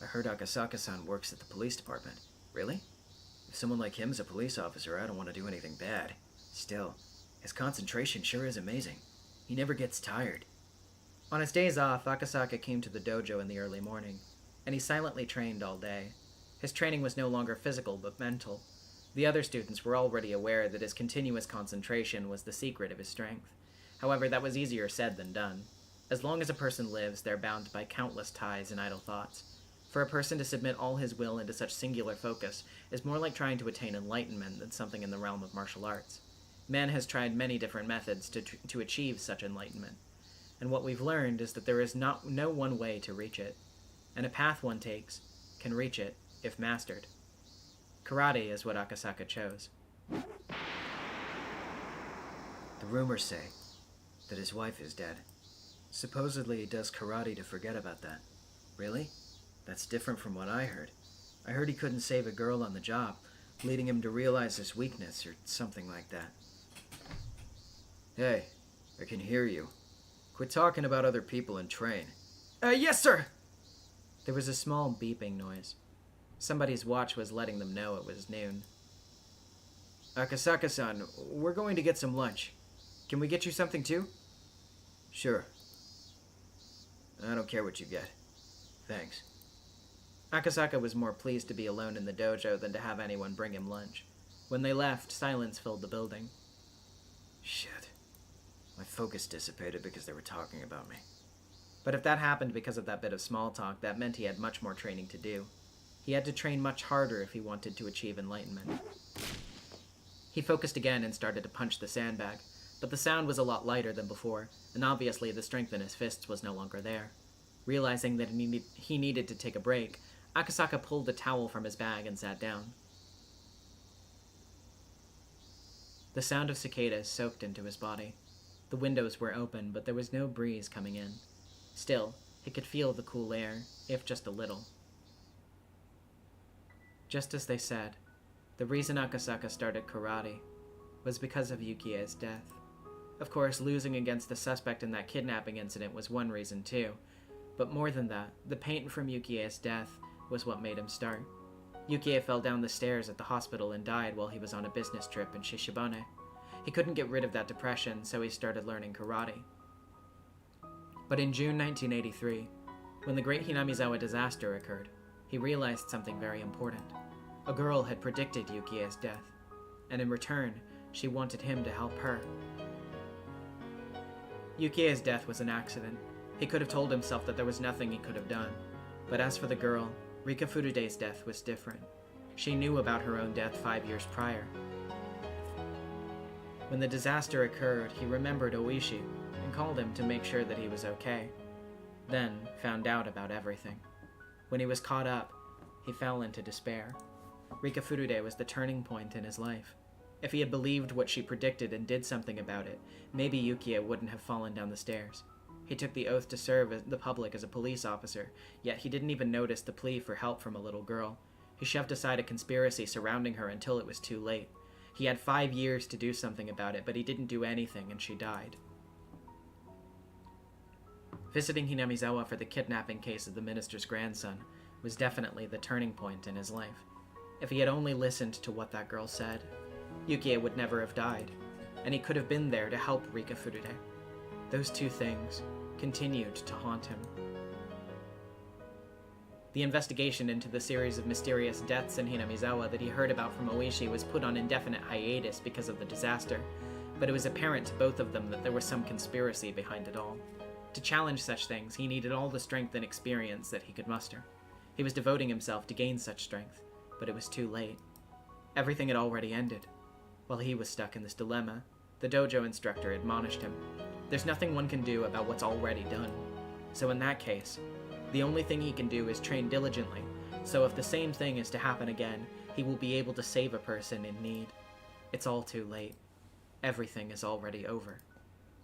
I heard Akasaka-san works at the police department. Really? If someone like him is a police officer, I don't want to do anything bad. Still, his concentration sure is amazing. He never gets tired. On his days off, Akasaka came to the dojo in the early morning, and he silently trained all day. His training was no longer physical, but mental. The other students were already aware that his continuous concentration was the secret of his strength. However, that was easier said than done. As long as a person lives, they're bound by countless ties and idle thoughts. For a person to submit all his will into such singular focus is more like trying to attain enlightenment than something in the realm of martial arts. Man has tried many different methods to achieve such enlightenment, and what we've learned is that there is no one way to reach it, and a path one takes can reach it if mastered. Karate is what Akasaka chose. The rumors say that his wife is dead. Supposedly he does karate to forget about that. Really? That's different from what I heard. I heard he couldn't save a girl on the job, leading him to realize his weakness or something like that. Hey, I can hear you. Quit talking about other people and train. Yes, sir! There was a small beeping noise. Somebody's watch was letting them know it was noon. Akasaka-san, we're going to get some lunch. Can we get you something too? Sure. I don't care what you get. Thanks. Akasaka was more pleased to be alone in the dojo than to have anyone bring him lunch. When they left, silence filled the building. Shit. My focus dissipated because they were talking about me. But if that happened because of that bit of small talk, that meant he had much more training to do. He had to train much harder if he wanted to achieve enlightenment. He focused again and started to punch the sandbag, but the sound was a lot lighter than before, and obviously the strength in his fists was no longer there. Realizing that he needed to take a break, Akasaka pulled a towel from his bag and sat down. The sound of cicadas soaked into his body. The windows were open, but there was no breeze coming in. Still, he could feel the cool air, if just a little. Just as they said, the reason Akasaka started karate was because of Yukie's death. Of course, losing against the suspect in that kidnapping incident was one reason too, but more than that, the pain from Yukie's death was what made him start. Yukie fell down the stairs at the hospital and died while he was on a business trip in Shishibane. He couldn't get rid of that depression, so he started learning karate. But in June 1983, when the Great Hinamizawa disaster occurred, he realized something very important. A girl had predicted Yukie's death, and in return, she wanted him to help her. Yukie's death was an accident. He could have told himself that there was nothing he could have done. But as for the girl, Rika Furude's death was different. She knew about her own death 5 years prior. When the disaster occurred, he remembered Oishi and called him to make sure that he was okay. Then found out about everything. When he was caught up, he fell into despair. Rika Furude was the turning point in his life. If he had believed what she predicted and did something about it, maybe Yukie wouldn't have fallen down the stairs. He took the oath to serve the public as a police officer, yet he didn't even notice the plea for help from a little girl. He shoved aside a conspiracy surrounding her until it was too late. He had 5 years to do something about it, but he didn't do anything and she died. Visiting Hinamizawa for the kidnapping case of the minister's grandson was definitely the turning point in his life. If he had only listened to what that girl said, Yukie would never have died, and he could have been there to help Rika Furude. Those two things continued to haunt him. The investigation into the series of mysterious deaths in Hinamizawa that he heard about from Oishi was put on indefinite hiatus because of the disaster, but it was apparent to both of them that there was some conspiracy behind it all. To challenge such things, he needed all the strength and experience that he could muster. He was devoting himself to gain such strength, but it was too late. Everything had already ended. While he was stuck in this dilemma, the dojo instructor admonished him. There's nothing one can do about what's already done. So in that case, the only thing he can do is train diligently, so if the same thing is to happen again, he will be able to save a person in need. It's all too late. Everything is already over.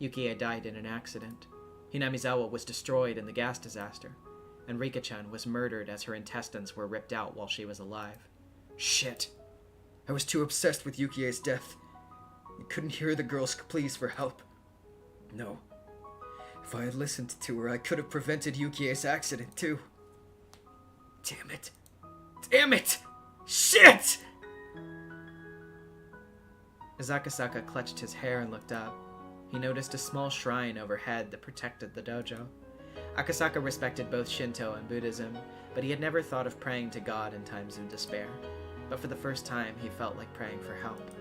Yukie died in an accident. Hinamizawa was destroyed in the gas disaster, and Rika-chan was murdered as her intestines were ripped out while she was alive. Shit. I was too obsessed with Yukie's death. I couldn't hear the girl's pleas for help. No. If I had listened to her, I could have prevented Yukie's accident, too. Damn it. Damn it! Shit! As Akasaka clutched his hair and looked up, he noticed a small shrine overhead that protected the dojo. Akasaka respected both Shinto and Buddhism, but he had never thought of praying to God in times of despair. but for the first time he felt like praying for help.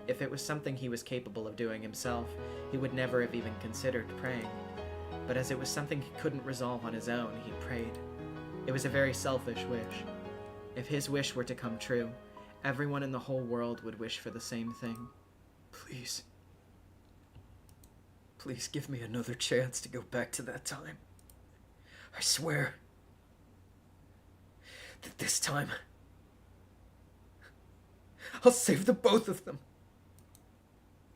If it was something he was capable of doing himself, he would never have even considered praying. But as it was something he couldn't resolve on his own, he prayed. It was a very selfish wish. If his wish were to come true, everyone in the whole world would wish for the same thing. Please. Please give me another chance to go back to that time. I swear that this time I'll save the both of them.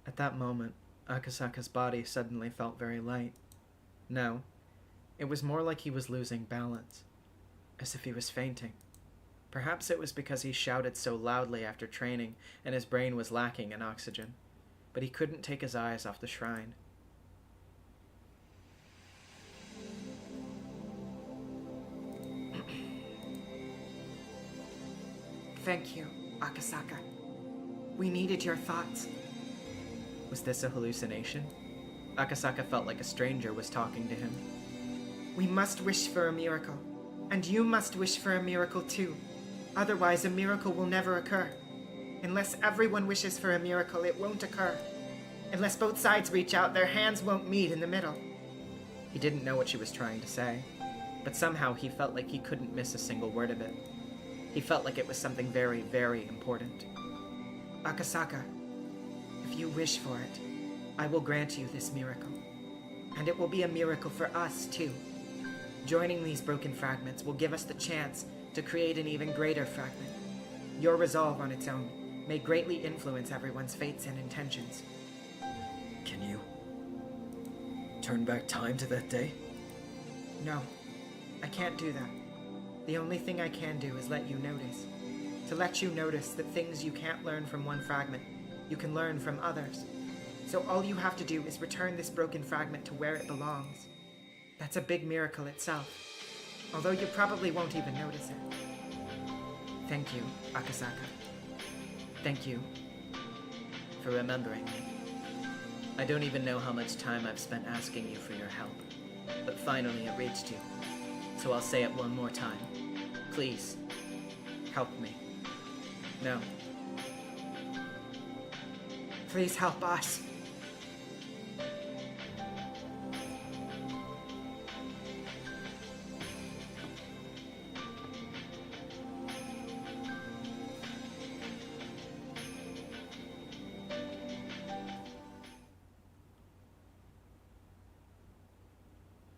At that moment, Akasaka's body suddenly felt very light. No, it was more like he was losing balance, as if he was fainting. Perhaps it was because he shouted so loudly after training and his brain was lacking in oxygen, but he couldn't take his eyes off the shrine. Thank you, Akasaka. We needed your thoughts. Was this a hallucination? Akasaka felt like a stranger was talking to him. We must wish for a miracle. And you must wish for a miracle too. Otherwise, a miracle will never occur. Unless everyone wishes for a miracle, it won't occur. Unless both sides reach out, their hands won't meet in the middle. He didn't know what she was trying to say, but somehow he felt like he couldn't miss a single word of it. He felt like it was something very, very important. Akasaka, if you wish for it, I will grant you this miracle. And it will be a miracle for us, too. Joining these broken fragments will give us the chance to create an even greater fragment. Your resolve on its own may greatly influence everyone's fates and intentions. Can you turn back time to that day? No, I can't do that. The only thing I can do is let you notice. To let you notice that things you can't learn from one fragment, you can learn from others. So all you have to do is return this broken fragment to where it belongs. That's a big miracle itself, although you probably won't even notice it. Thank you, Akasaka. Thank you. For remembering me. I don't even know how much time I've spent asking you for your help, but finally it reached you. So I'll say it one more time. Please, help me. No. Please help us.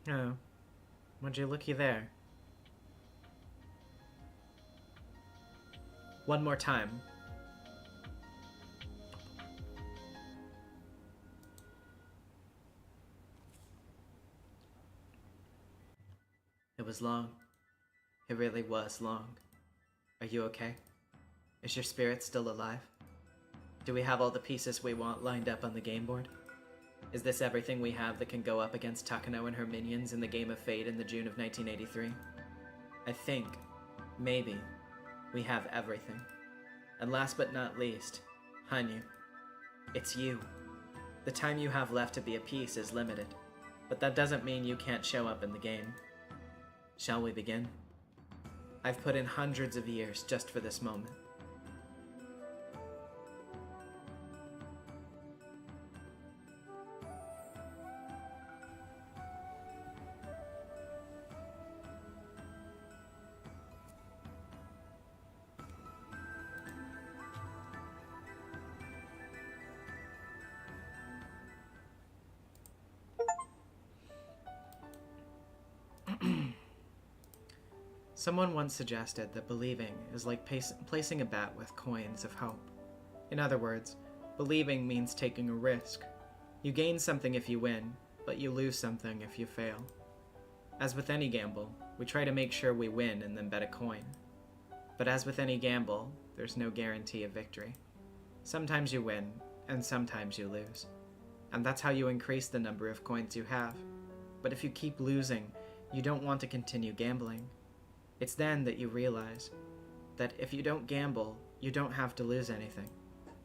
Oh. Would you looky there? One more time. It was long. It really was long. Are you okay? Is your spirit still alive? Do we have all the pieces we want lined up on the game board? Is this everything we have that can go up against Takano and her minions in the Game of Fate in the June of 1983? I think, maybe, we have everything. And last but not least, Hanyu. It's you. The time you have left to be a piece is limited, but that doesn't mean you can't show up in the game. Shall we begin? I've put in hundreds of years just for this moment. Someone once suggested that believing is like placing a bet with coins of hope. In other words, believing means taking a risk. You gain something if you win, but you lose something if you fail. As with any gamble, we try to make sure we win and then bet a coin. But as with any gamble, there's no guarantee of victory. Sometimes you win, and sometimes you lose. And that's how you increase the number of coins you have. But if you keep losing, you don't want to continue gambling. It's then that you realize that if you don't gamble, you don't have to lose anything.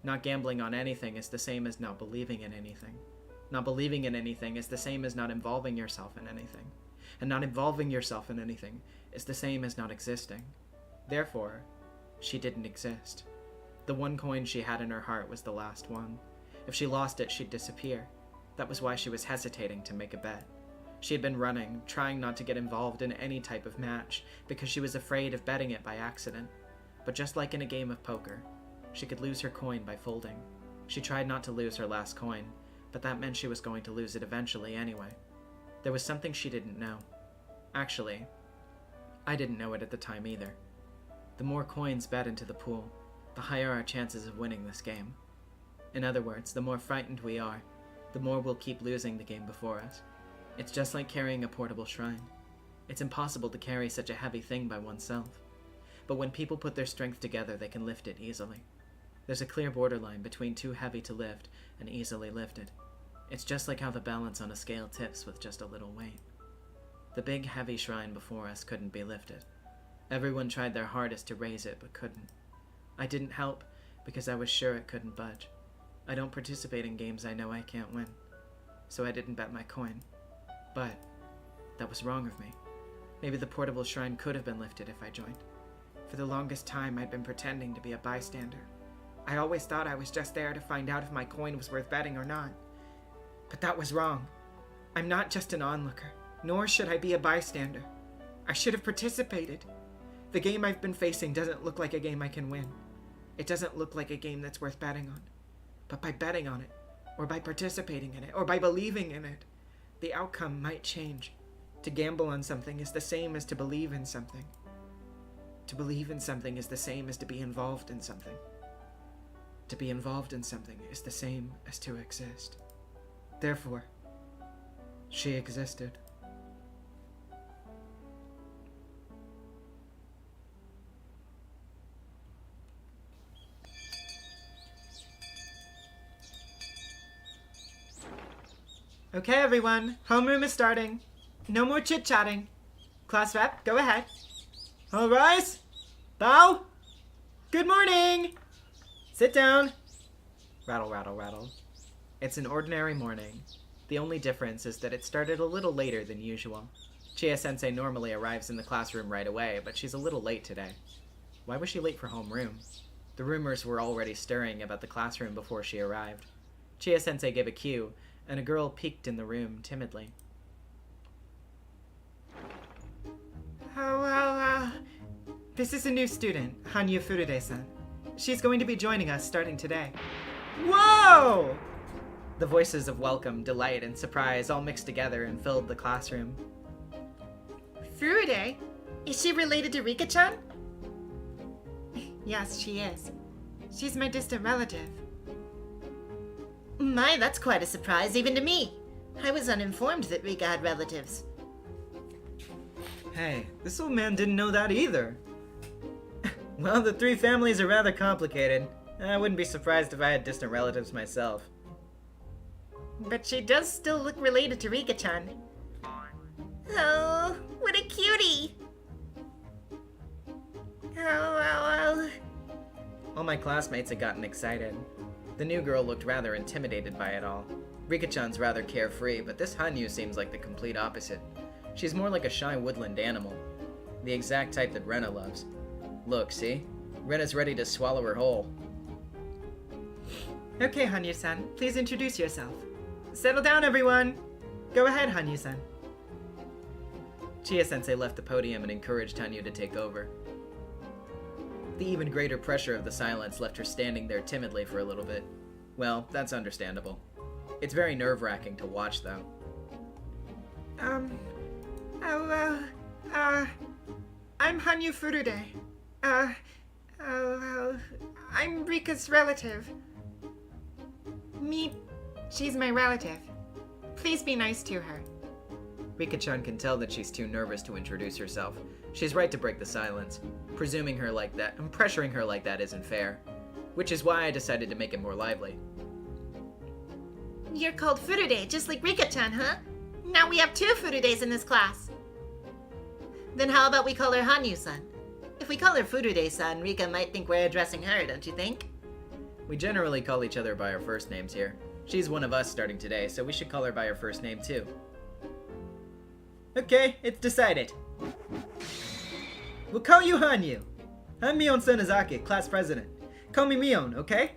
Not gambling on anything is the same as not believing in anything. Not believing in anything is the same as not involving yourself in anything. And not involving yourself in anything is the same as not existing. Therefore, She didn't exist. The one coin she had in her heart was the last one. If she lost it, she'd disappear. That was why she was hesitating to make a bet. She had been running, trying not to get involved in any type of match, because she was afraid of betting it by accident. But just like in a game of poker, she could lose her coin by folding. She tried not to lose her last coin, but that meant she was going to lose it eventually anyway. There was something she didn't know. Actually, I didn't know it at the time either. The more coins bet into the pool, the higher our chances of winning this game. In other words, the more frightened we are, the more we'll keep losing the game before us. It's just like carrying a portable shrine. It's impossible to carry such a heavy thing by oneself. But when people put their strength together, they can lift it easily. There's a clear borderline between too heavy to lift and easily lifted. It's just like how the balance on a scale tips with just a little weight. The big, heavy shrine before us couldn't be lifted. Everyone tried their hardest to raise it, but couldn't. I didn't help because I was sure it couldn't budge. I don't participate in games I know I can't win, so I didn't bet my coin. But that was wrong of me. Maybe the portable shrine could have been lifted if I joined. For the longest time, I'd been pretending to be a bystander. I always thought I was just there to find out if my coin was worth betting or not. But that was wrong. I'm not just an onlooker, nor should I be a bystander. I should have participated. The game I've been facing doesn't look like a game I can win. It doesn't look like a game that's worth betting on. But by betting on it, or by participating in it, or by believing in it, the outcome might change. To gamble on something is the same as to believe in something. To believe in something is the same as to be involved in something. To be involved in something is the same as to exist. Therefore, she existed. Okay, everyone. Homeroom is starting. No more chit-chatting. Class rep, go ahead. All rise. Bow. Good morning. Sit down. Rattle, rattle, rattle. It's an ordinary morning. The only difference is that it started a little later than usual. Chia-sensei normally arrives in the classroom right away, but she's a little late today. Why was she late for homeroom? The rumors were already stirring about the classroom before she arrived. Chia-sensei gave a cue, and a girl peeked in the room timidly. This is a new student, Hanyu Furude-san. She's going to be joining us starting today. Whoa! The voices of welcome, delight, and surprise all mixed together and filled the classroom. Furude? Is she related to Rika-chan? Yes, she is. She's my distant relative. My, that's quite a surprise, even to me. I was uninformed that Rika had relatives. Hey, this old man didn't know that either. Well, the three families are rather complicated. I wouldn't be surprised if I had distant relatives myself. But she does still look related to Rika-chan. Oh, what a cutie! Oh. All my classmates had gotten excited. The new girl looked rather intimidated by it all. Rika-chan's rather carefree, but this Hanyu seems like the complete opposite. She's more like a shy woodland animal. The exact type that Rena loves. Look, see? Rena's ready to swallow her whole. Okay, Hanyu-san, please introduce yourself. Settle down, everyone. Go ahead, Hanyu-san. Chia-sensei left the podium and encouraged Hanyu to take over. The even greater pressure of the silence left her standing there timidly for a little bit. Well, that's understandable. It's very nerve-wracking to watch, though. I'm Hanyu Furude. I'm Rika's relative. She's my relative. Please be nice to her. Rika-chan can tell that she's too nervous to introduce herself. She's right to break the silence. Presuming her like that and pressuring her like that isn't fair. Which is why I decided to make it more lively. You're called Furude, just like Rika-chan, huh? Now we have 2 Furudes in this class. Then how about we call her Hanyu-san? If we call her Furude-san, Rika might think we're addressing her, don't you think? We generally call each other by our first names here. She's one of us starting today, so we should call her by her first name too. Okay, it's decided. We'll call you Hanyu. I'm Mion Senazaki, class president. Call me Mion, okay?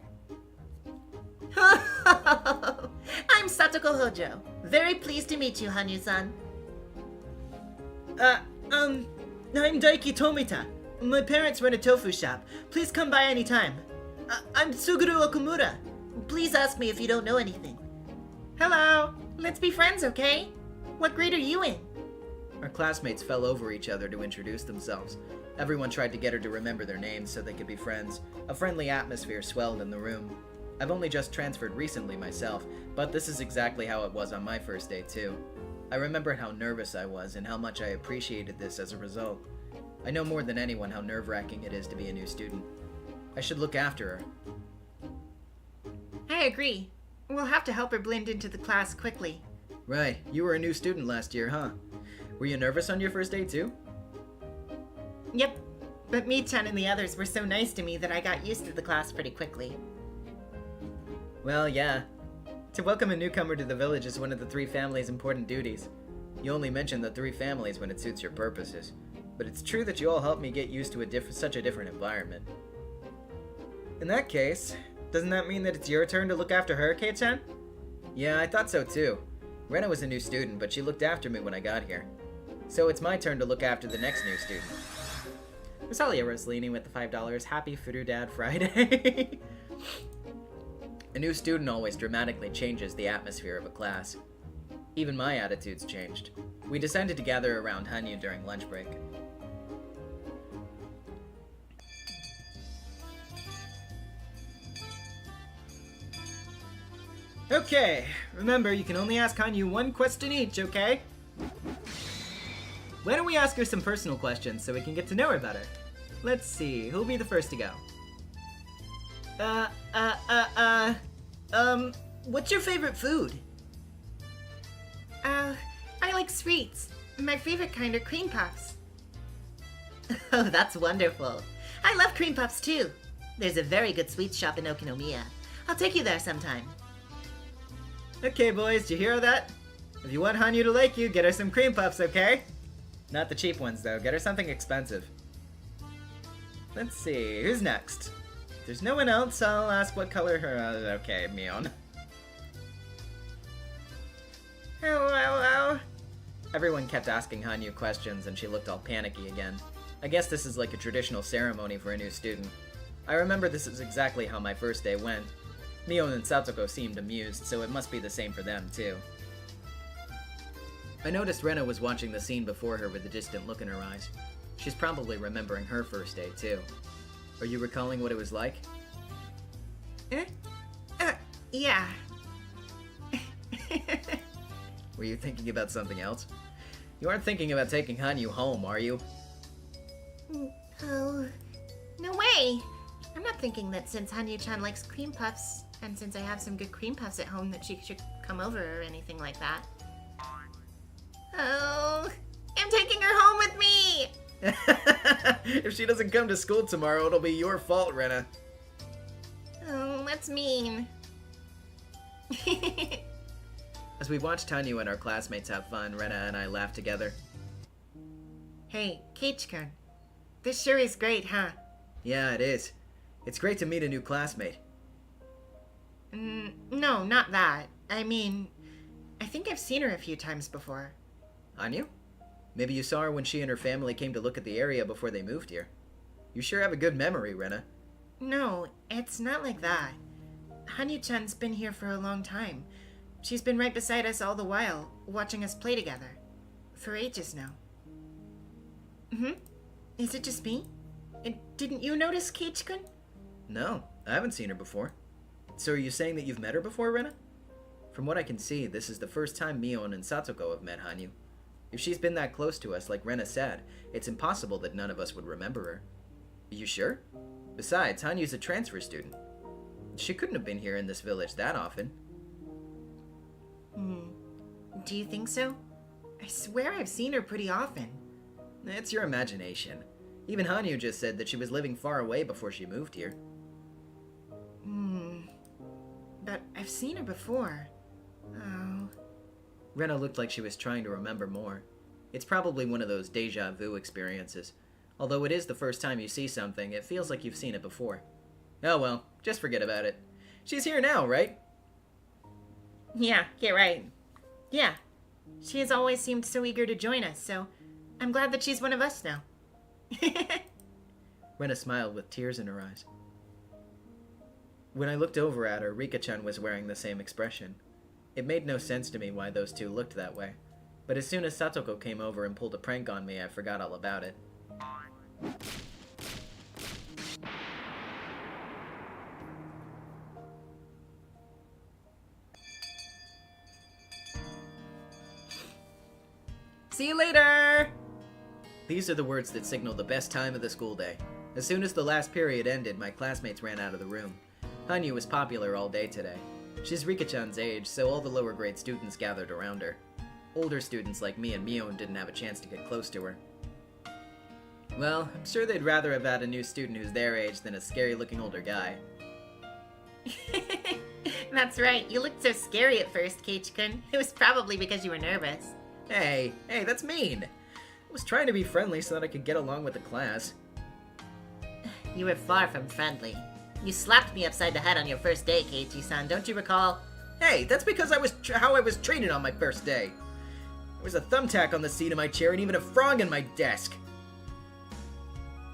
I'm Satoko Hojo. Very pleased to meet you, Hanyu-san. I'm Daiki Tomita. My parents run a tofu shop. Please come by anytime. I'm Suguru Okumura. Please ask me if you don't know anything. Hello. Let's be friends, okay? What grade are you in? Our classmates fell over each other to introduce themselves. Everyone tried to get her to remember their names so they could be friends. A friendly atmosphere swelled in the room. I've only just transferred recently myself, but this is exactly how it was on my first day too. I remember how nervous I was and how much I appreciated this as a result. I know more than anyone how nerve-wracking it is to be a new student. I should look after her. I agree. We'll have to help her blend into the class quickly. Right, you were a new student last year, huh? Were you nervous on your first day too? Yep. But Mi-chan and the others were so nice to me that I got used to the class pretty quickly. Well, yeah. To welcome a newcomer to the village is one of the 3 families' important duties. You only mention the 3 families when it suits your purposes. But it's true that you all helped me get used to such a different environment. In that case, doesn't that mean that it's your turn to look after her, Kei-chan? Yeah, I thought so too. Rena was a new student, but she looked after me when I got here. So it's my turn to look after the next new student. Rosalia Roslini with the $5. Happy Furu Dad Friday. A new student always dramatically changes the atmosphere of a class. Even my attitudes changed. We decided to gather around Hanyu during lunch break. Okay, remember you can only ask Hanyu 1 question each, okay? Why don't we ask her some personal questions so we can get to know her better? Let's see, who'll be the first to go? What's your favorite food? I like sweets. My favorite kind are cream puffs. Oh, that's wonderful. I love cream puffs too. There's a very good sweets shop in Okinomiya. I'll take you there sometime. Okay, boys, did you hear that? If you want Hanyu to like you, get her some cream puffs, okay? Not the cheap ones, though. Get her something expensive. Let's see, who's next? If there's no one else, I'll ask what color her... okay, Mion. Hello. Everyone kept asking Hanyu questions, and she looked all panicky again. I guess this is like a traditional ceremony for a new student. I remember this is exactly how my first day went. Mion and Satoko seemed amused, so it must be the same for them, too. I noticed Rena was watching the scene before her with a distant look in her eyes. She's probably remembering her first day, too. Are you recalling what it was like? Yeah. Were you thinking about something else? You aren't thinking about taking Hanyu home, are you? Oh, no way. I'm not thinking that since Hanyu-chan likes cream puffs, and since I have some good cream puffs at home, that she should come over or anything like that. Oh, I'm taking her home with me! If she doesn't come to school tomorrow, it'll be your fault, Rena. Oh, that's mean. As we watched Hanyu and our classmates have fun, Rena and I laughed together. Hey, Keiichi-kun. This sure is great, huh? Yeah, it is. It's great to meet a new classmate. No, not that. I mean, I think I've seen her a few times before. Hanyu? Maybe you saw her when she and her family came to look at the area before they moved here. You sure have a good memory, Rena. No, it's not like that. Hanyu-chan's been here for a long time. She's been right beside us all the while, watching us play together. For ages now. Is it just me? Didn't you notice Keiichi-kun? No, I haven't seen her before. So are you saying that you've met her before, Rena? From what I can see, this is the first time Mion and Satoko have met Hanyu. If she's been that close to us, like Rena said, it's impossible that none of us would remember her. Are you sure? Besides, Hanyu's a transfer student. She couldn't have been here in this village that often. Do you think so? I swear I've seen her pretty often. It's your imagination. Even Hanyu just said that she was living far away before she moved here. But I've seen her before. Oh. Rena looked like she was trying to remember more. It's probably one of those deja vu experiences. Although it is the first time you see something, it feels like you've seen it before. Oh well, just forget about it. She's here now, right? Yeah, you're right. Yeah. She has always seemed so eager to join us, so I'm glad that she's one of us now. Rena smiled with tears in her eyes. When I looked over at her, Rika-chan was wearing the same expression. It made no sense to me why those two looked that way. But as soon as Satoko came over and pulled a prank on me, I forgot all about it. See you later! These are the words that signal the best time of the school day. As soon as the last period ended, my classmates ran out of the room. Hanyu was popular all day today. She's Rika-chan's age, so all the lower grade students gathered around her. Older students like me and Mion didn't have a chance to get close to her. Well, I'm sure they'd rather have had a new student who's their age than a scary-looking older guy. That's right. You looked so scary at first, Keiichi-kun. It was probably because you were nervous. Hey, that's mean! I was trying to be friendly so that I could get along with the class. You were far from friendly. You slapped me upside the head on your first day, Keiichi-san, don't you recall? Hey, that's because I was how I was treated on my first day. There was a thumbtack on the seat of my chair and even a frog in my desk.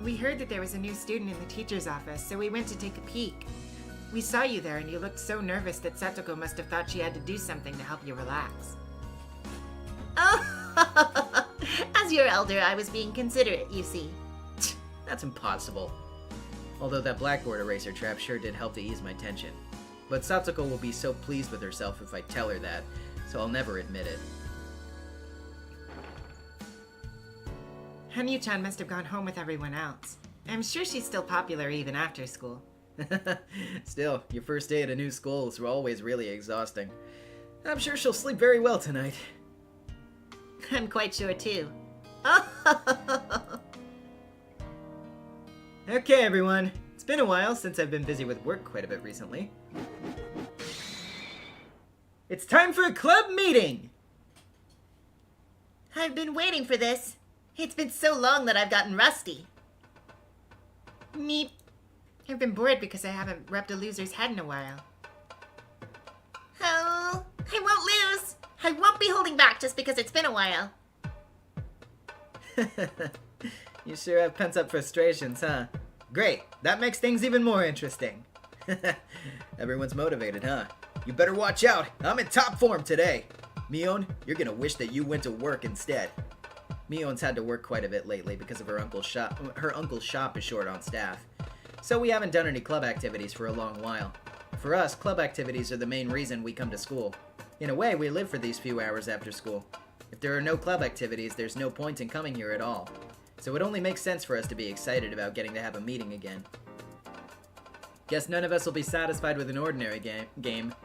We heard that there was a new student in the teacher's office, so we went to take a peek. We saw you there and you looked so nervous that Satoko must have thought she had to do something to help you relax. Oh! As your elder, I was being considerate, you see. That's impossible. Although that blackboard eraser trap sure did help to ease my tension. But Satsuko will be so pleased with herself if I tell her that, so I'll never admit it. Hanyu-chan must have gone home with everyone else. I'm sure she's still popular even after school. Still, your first day at a new school is always really exhausting. I'm sure she'll sleep very well tonight. I'm quite sure too. Okay, everyone. It's been a while since I've been busy with work quite a bit recently. It's time for a club meeting! I've been waiting for this. It's been so long that I've gotten rusty. Meep. I've been bored because I haven't rubbed a loser's head in a while. Oh, I won't lose. I won't be holding back just because it's been a while. You sure have pent-up frustrations, huh? Great, that makes things even more interesting. Everyone's motivated, huh? You better watch out, I'm in top form today. Mion, you're gonna wish that you went to work instead. Mion's had to work quite a bit lately because of her uncle's shop. Her uncle's shop is short on staff. So we haven't done any club activities for a long while. For us, club activities are the main reason we come to school. In a way, we live for these few hours after school. If there are no club activities, there's no point in coming here at all. So it only makes sense for us to be excited about getting to have a meeting again. Guess none of us will be satisfied with an ordinary game.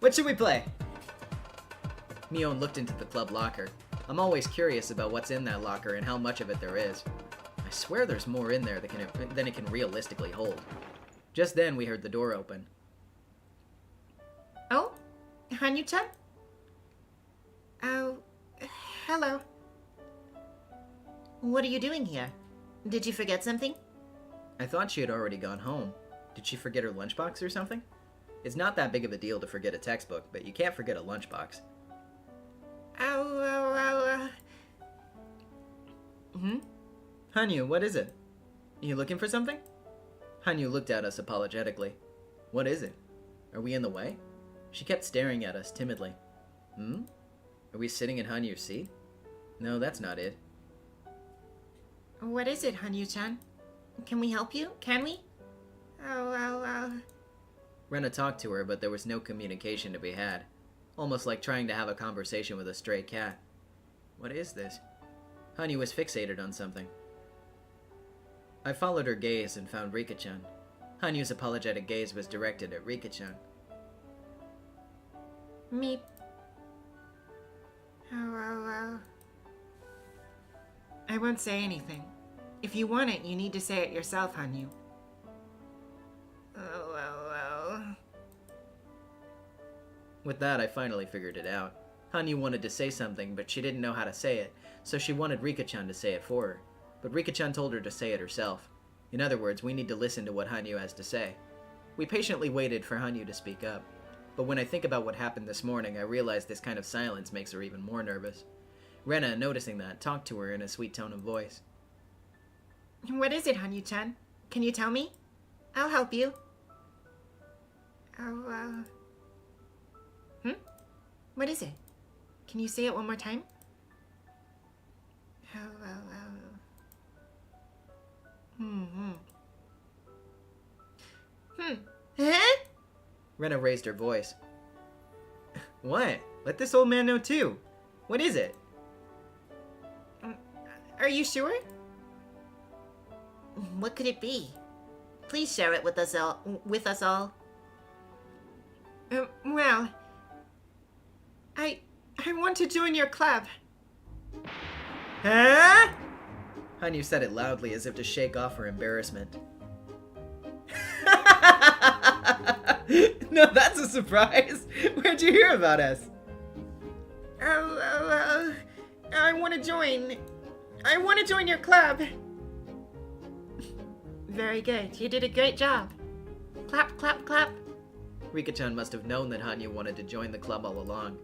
What should we play? Mion looked into the club locker. I'm always curious about what's in that locker and how much of it there is. I swear there's more in there than it can realistically hold. Just then, we heard the door open. Oh? Hanyu-chan? Oh, hello. What are you doing here? Did you forget something? I thought she had already gone home. Did she forget her lunchbox or something? It's not that big of a deal to forget a textbook, but you can't forget a lunchbox. Hanyu, what is it? Are you looking for something? Hanyu looked at us apologetically. What is it? Are we in the way? She kept staring at us timidly. Are we sitting in Hanyu's seat? No, that's not it. What is it, Hanyu-chan? Can we help you? Can we? Rena talked to her, but there was no communication to be had. Almost like trying to have a conversation with a stray cat. What is this? Hanyu was fixated on something. I followed her gaze and found Rika-chan. Hanyu's apologetic gaze was directed at Rika-chan. Meep. I won't say anything. If you want it, you need to say it yourself, Hanyu. With that, I finally figured it out. Hanyu wanted to say something, but she didn't know how to say it, so she wanted Rika-chan to say it for her. but Rika-chan told her to say it herself. In other words, we need to listen to what Hanyu has to say. We patiently waited for Hanyu to speak up, but when I think about what happened this morning, I realize this kind of silence makes her even more nervous. Rena, noticing that, talked to her in a sweet tone of voice. What is it, Hanyu-chan? Can you tell me? I'll help you. What is it? Can you say it one more time? Huh? Rena raised her voice. What? Let this old man know too. What is it? Are you sure? What could it be? Please share it with us all. Well, I want to join your club. Huh? Hanyu said it loudly as if to shake off her embarrassment. No, that's a surprise. Where'd you hear about us? I want to join. I want to join your club. Very good. You did a great job. Clap, clap, clap. Rika-chan must have known that Hanyu wanted to join the club all along.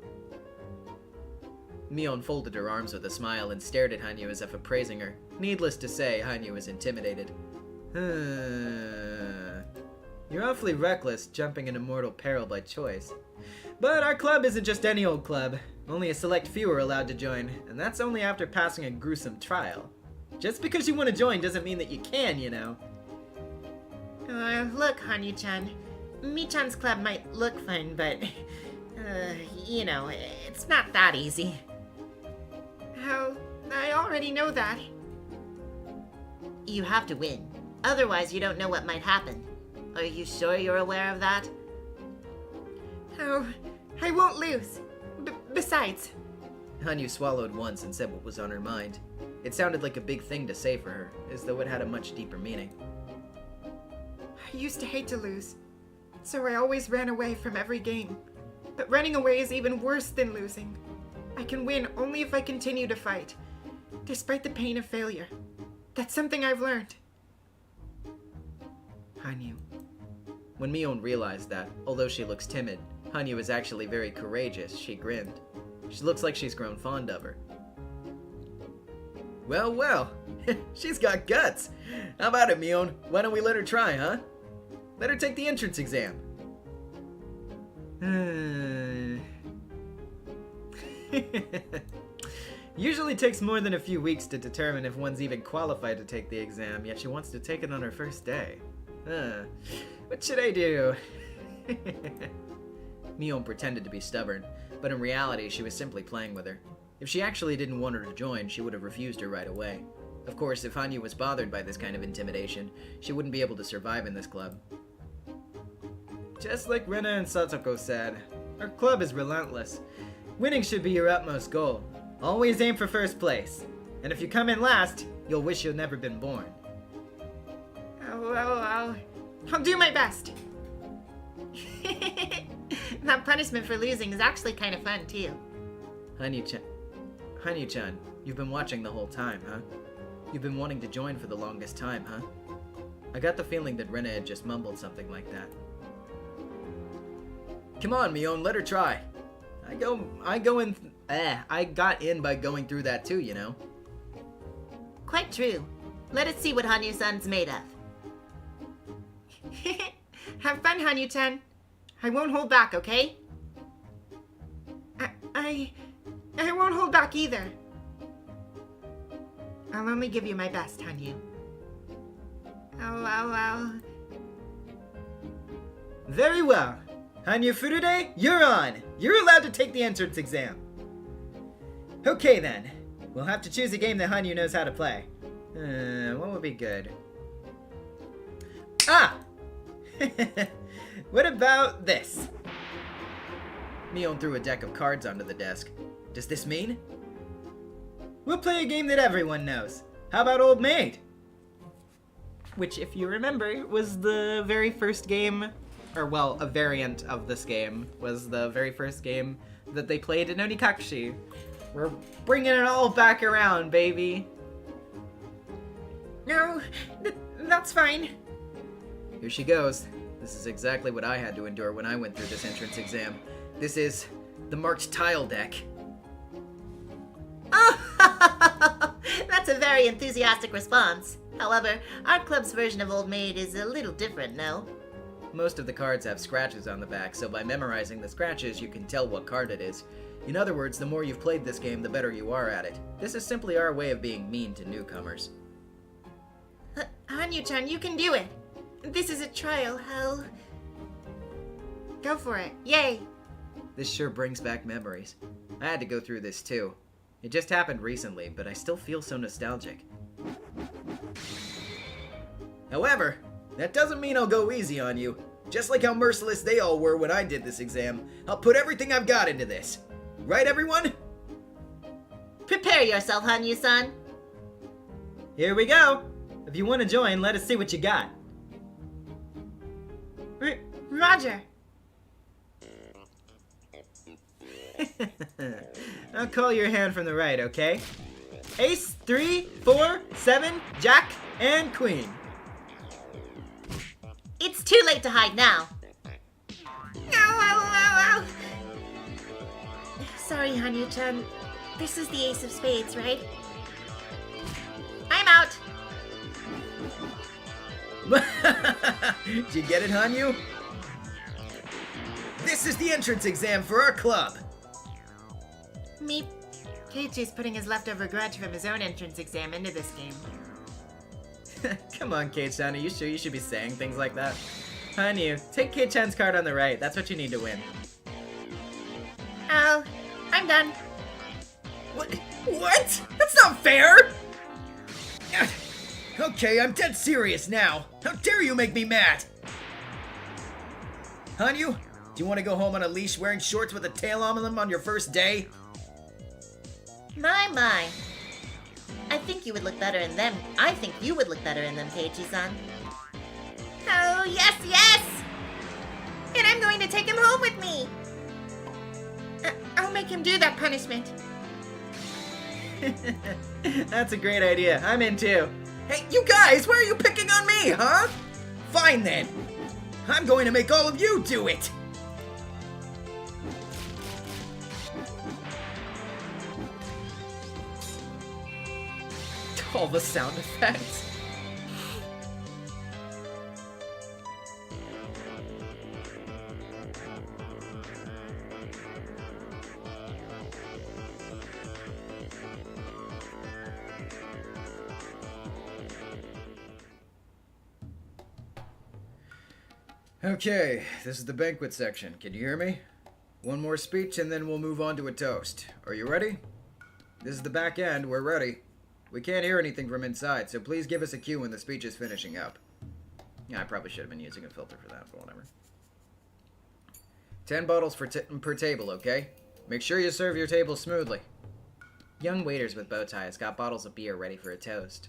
Mion folded her arms with a smile and stared at Hanyu as if appraising her. Needless to say, Hanyu was intimidated. You're awfully reckless, jumping into mortal peril by choice. But our club isn't just any old club. Only a select few are allowed to join, and that's only after passing a gruesome trial. Just because you want to join doesn't mean that you can, you know. Look, Hanyu-chan. Mi-chan's club might look fun, but, it's not that easy. I already know that. You have to win. Otherwise, you don't know what might happen. Are you sure you're aware of that? Oh, I won't lose. Besides, Hanyu swallowed once and said what was on her mind. It sounded like a big thing to say for her, as though it had a much deeper meaning. I used to hate to lose, so I always ran away from every game. But running away is even worse than losing. I can win only if I continue to fight, despite the pain of failure. That's something I've learned. Hanyu. When Mion realized that, although she looks timid, Hanyu is actually very courageous, she grinned. She looks like she's grown fond of her. Well, well, she's got guts. How about it, Mion? Why don't we let her try, huh? Let her take the entrance exam. Usually takes more than a few weeks to determine if one's even qualified to take the exam, yet she wants to take it on her first day. What should I do? Mion pretended to be stubborn, but in reality she was simply playing with her. If she actually didn't want her to join, she would have refused her right away. Of course, if Hanyu was bothered by this kind of intimidation, she wouldn't be able to survive in this club. Just like Rena and Satoko said, our club is relentless. Winning should be your utmost goal. Always aim for first place. And if you come in last, you'll wish you'd never been born. I'll do my best. That punishment for losing is actually kind of fun, too. Hanyu-chan, you've been watching the whole time, huh? You've been wanting to join for the longest time, huh? I got the feeling that Rena had just mumbled something like that. Come on, Mion, let her try. I got in by going through that too, you know. Quite true. Let us see what Hanyu-san's made of. Have fun, Hanyu-chan. I won't hold back, okay? I won't hold back either. I'll only give you my best, Hanyu. Very well. Hanyu Furude, you're on. You're allowed to take the entrance exam. Okay then. We'll have to choose a game that Hanyu knows how to play. What would be good? Ah! What about this? Mion threw a deck of cards onto the desk. Does this mean? We'll play a game that everyone knows. How about Old Maid? Which, if you remember, was the very first game, or well, a variant of this game, was the very first game that they played in Onikakushi. We're bringing it all back around, baby. No, that's fine. Here she goes. This is exactly what I had to endure when I went through this entrance exam. This is the marked tile deck. Oh, that's a very enthusiastic response. However, our club's version of Old Maid is a little different, no? Most of the cards have scratches on the back, so by memorizing the scratches, you can tell what card it is. In other words, the more you've played this game, the better you are at it. This is simply our way of being mean to newcomers. Hanyu-chan, you can do it. This is a trial, hell. Go for it. Yay! This sure brings back memories. I had to go through this too. It just happened recently, but I still feel so nostalgic. However, that doesn't mean I'll go easy on you. Just like how merciless they all were when I did this exam, I'll put everything I've got into this. Right, everyone? Prepare yourself, Hanyu-san. Here we go. If you want to join, let us see what you got. Roger. I'll call your hand from the right, okay? Ace, 3, 4, 7, Jack, and Queen. It's too late to hide now. Ow. Sorry, Hanyu-chan. This is the Ace of Spades, right? I'm out. Did you get it, Hanyu? This is the entrance exam for our club. Meep. Keiichi's putting his leftover grudge from his own entrance exam into this game. Come on, Kei-chan, are you sure you should be saying things like that? Hanyu, take Kei-chan's card on the right. That's what you need to win. Oh, I'm done. What? That's not fair! Okay, I'm dead serious now. How dare you make me mad? Hanyu, do you want to go home on a leash wearing shorts with a tail on them on your first day? My. I think you would look better in them. I think you would look better in them, Keiichi-san. Oh, yes! And I'm going to take him home with me. I'll make him do that punishment. That's a great idea. I'm in too. Hey, you guys, why are you picking on me, huh? Fine then. I'm going to make all of you do it. All the sound effects. Okay, this is the banquet section. Can you hear me? One more speech and then we'll move on to a toast. Are you ready? This is the back end. We're ready. We can't hear anything from inside, so please give us a cue when the speech is finishing up. Yeah, I probably should have been using a filter for that, but whatever. 10 bottles per table, okay? Make sure you serve your table smoothly. Young waiters with bow ties got bottles of beer ready for a toast.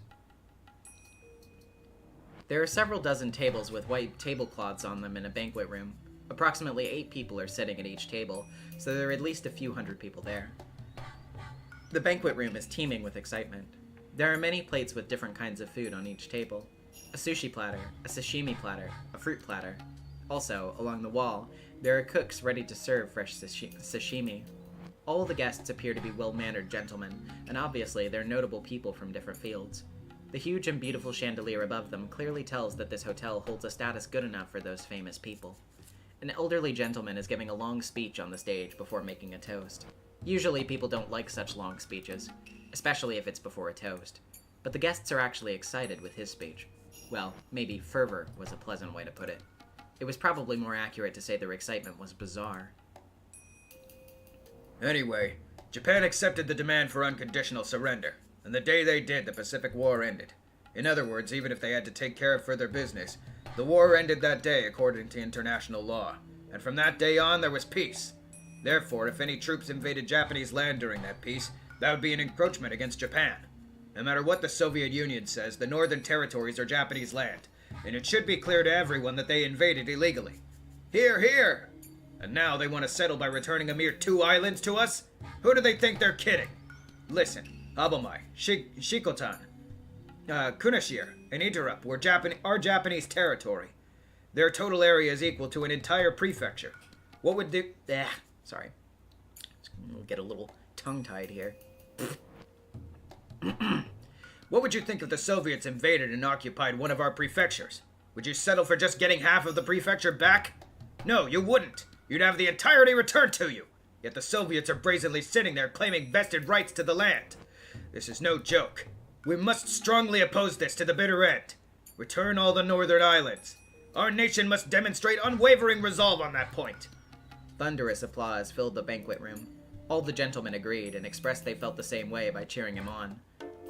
There are several dozen tables with white tablecloths on them in a banquet room. Approximately 8 people are sitting at each table, so there are at least a few hundred people there. The banquet room is teeming with excitement. There are many plates with different kinds of food on each table. A sushi platter, a sashimi platter, a fruit platter. Also, along the wall, there are cooks ready to serve fresh sashimi. All the guests appear to be well-mannered gentlemen, and obviously they're notable people from different fields. The huge and beautiful chandelier above them clearly tells that this hotel holds a status good enough for those famous people. An elderly gentleman is giving a long speech on the stage before making a toast. Usually people don't like such long speeches, especially if it's before a toast. But the guests are actually excited with his speech. Well, maybe fervor was a pleasant way to put it. It was probably more accurate to say their excitement was bizarre. Anyway, Japan accepted the demand for unconditional surrender, and the day they did, the Pacific War ended. In other words, even if they had to take care of further business, the war ended that day according to international law, and from that day on there was peace. Therefore, if any troops invaded Japanese land during that peace, that would be an encroachment against Japan. No matter what the Soviet Union says, the northern territories are Japanese land, and it should be clear to everyone that they invaded illegally. Hear, hear! And now they want to settle by returning a mere 2 islands to us? Who do they think they're kidding? Listen, Abomai, Shikotan. Kunashir and Interrupt were our Japanese territory. Their total area is equal to an entire prefecture. What would the... sorry. I'll get a little tongue-tied here. What would you think if the Soviets invaded and occupied one of our prefectures? Would you settle for just getting half of the prefecture back? No, you wouldn't. You'd have the entirety returned to you. Yet the Soviets are brazenly sitting there claiming vested rights to the land. This is no joke. We must strongly oppose this to the bitter end. Return all the northern islands. Our nation must demonstrate unwavering resolve on that point. Thunderous applause filled the banquet room. All the gentlemen agreed and expressed they felt the same way by cheering him on.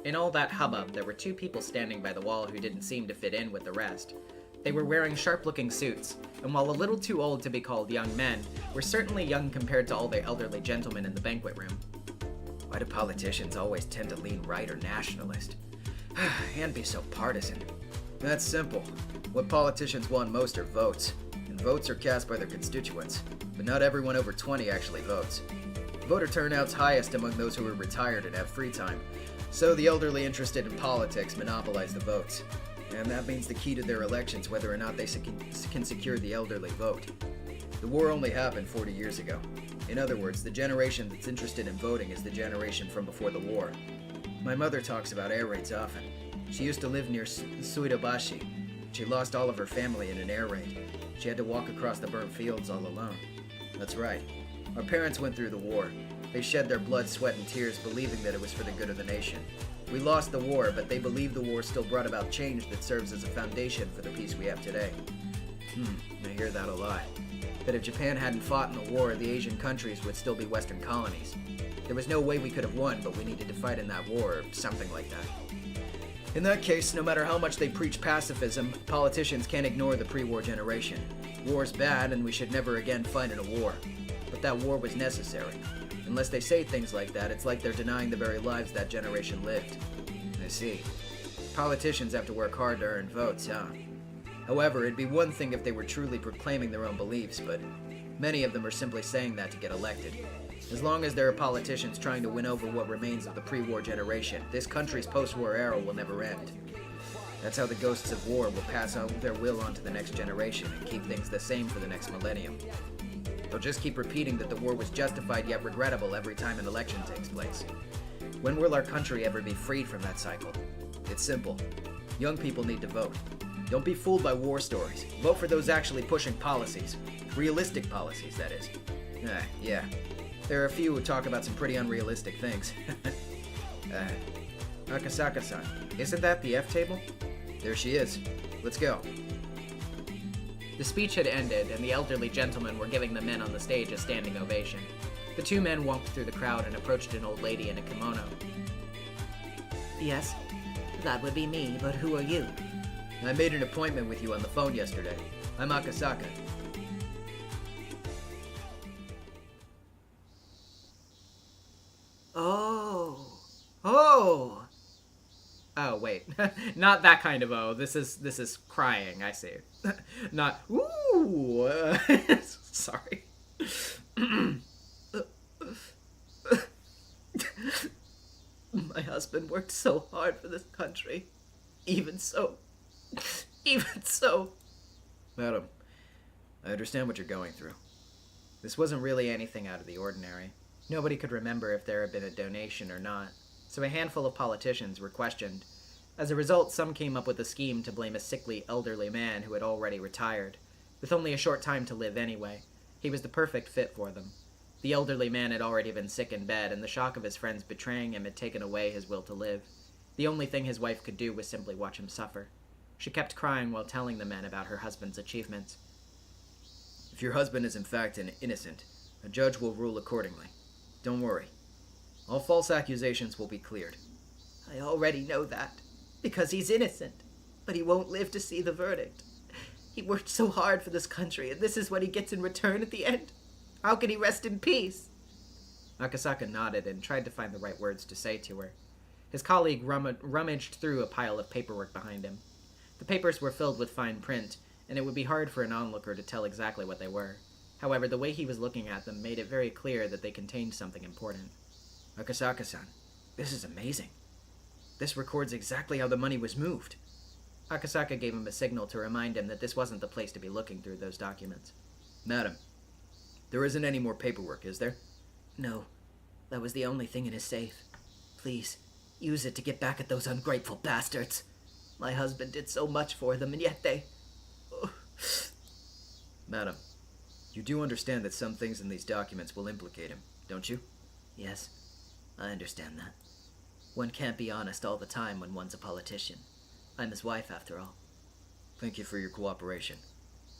In all that hubbub, there were two people standing by the wall who didn't seem to fit in with the rest. They were wearing sharp-looking suits, and while a little too old to be called young men, were certainly young compared to all the elderly gentlemen in the banquet room. Why do politicians always tend to lean right or nationalist? And be so partisan? That's simple. What politicians want most are votes, and votes are cast by their constituents, but not everyone over 20 actually votes. Voter turnout's highest among those who are retired and have free time, so the elderly interested in politics monopolize the votes. And that means the key to their elections whether or not they can secure the elderly vote. The war only happened 40 years ago. In other words, the generation that's interested in voting is the generation from before the war. My mother talks about air raids often. She used to live near Suidobashi. She lost all of her family in an air raid. She had to walk across the burnt fields all alone. That's right. Our parents went through the war. They shed their blood, sweat, and tears believing that it was for the good of the nation. We lost the war, but they believe the war still brought about change that serves as a foundation for the peace we have today. I hear that a lot. That if Japan hadn't fought in the war, the Asian countries would still be Western colonies. There was no way we could have won, but we needed to fight in that war, or something like that. In that case, no matter how much they preach pacifism, politicians can't ignore the pre-war generation. War's bad, and we should never again fight in a war. But that war was necessary. Unless they say things like that, it's like they're denying the very lives that generation lived. I see. Politicians have to work hard to earn votes, huh? However, it'd be one thing if they were truly proclaiming their own beliefs, but many of them are simply saying that to get elected. As long as there are politicians trying to win over what remains of the pre-war generation, this country's post-war era will never end. That's how the ghosts of war will pass on their will on to the next generation and keep things the same for the next millennium. They'll just keep repeating that the war was justified yet regrettable every time an election takes place. When will our country ever be freed from that cycle? It's simple. Young people need to vote. Don't be fooled by war stories. Vote for those actually pushing policies. Realistic policies, that is. Yeah. There are a few who talk about some pretty unrealistic things. Akasaka-san, isn't that the F table? There she is. Let's go. The speech had ended, and the elderly gentlemen were giving the men on the stage a standing ovation. The two men walked through the crowd and approached an old lady in a kimono. Yes, that would be me, but who are you? I made an appointment with you on the phone yesterday. I'm Akasaka. Oh, wait. Not that kind of oh. This is crying, I see. Not, ooh. Sorry. My husband worked so hard for this country. Even so. Madam, I understand what you're going through. This wasn't really anything out of the ordinary. Nobody could remember if there had been a donation or not, so a handful of politicians were questioned. As a result, some came up with a scheme to blame a sickly, elderly man who had already retired. With only a short time to live anyway, he was the perfect fit for them. The elderly man had already been sick in bed, and the shock of his friends betraying him had taken away his will to live. The only thing his wife could do was simply watch him suffer. She kept crying while telling the men about her husband's achievements. If your husband is in fact innocent, a judge will rule accordingly. Don't worry. All false accusations will be cleared. I already know that, because he's innocent, but he won't live to see the verdict. He worked so hard for this country, and this is what he gets in return at the end. How can he rest in peace? Akasaka nodded and tried to find the right words to say to her. His colleague rummaged through a pile of paperwork behind him. The papers were filled with fine print, and it would be hard for an onlooker to tell exactly what they were. However, the way he was looking at them made it very clear that they contained something important. Akasaka-san, this is amazing. This records exactly how the money was moved. Akasaka gave him a signal to remind him that this wasn't the place to be looking through those documents. Madam, there isn't any more paperwork, is there? No, that was the only thing in his safe. Please, use it to get back at those ungrateful bastards. My husband did so much for them, and yet they... Madam, you do understand that some things in these documents will implicate him, don't you? Yes, I understand that. One can't be honest all the time when one's a politician. I'm his wife, after all. Thank you for your cooperation.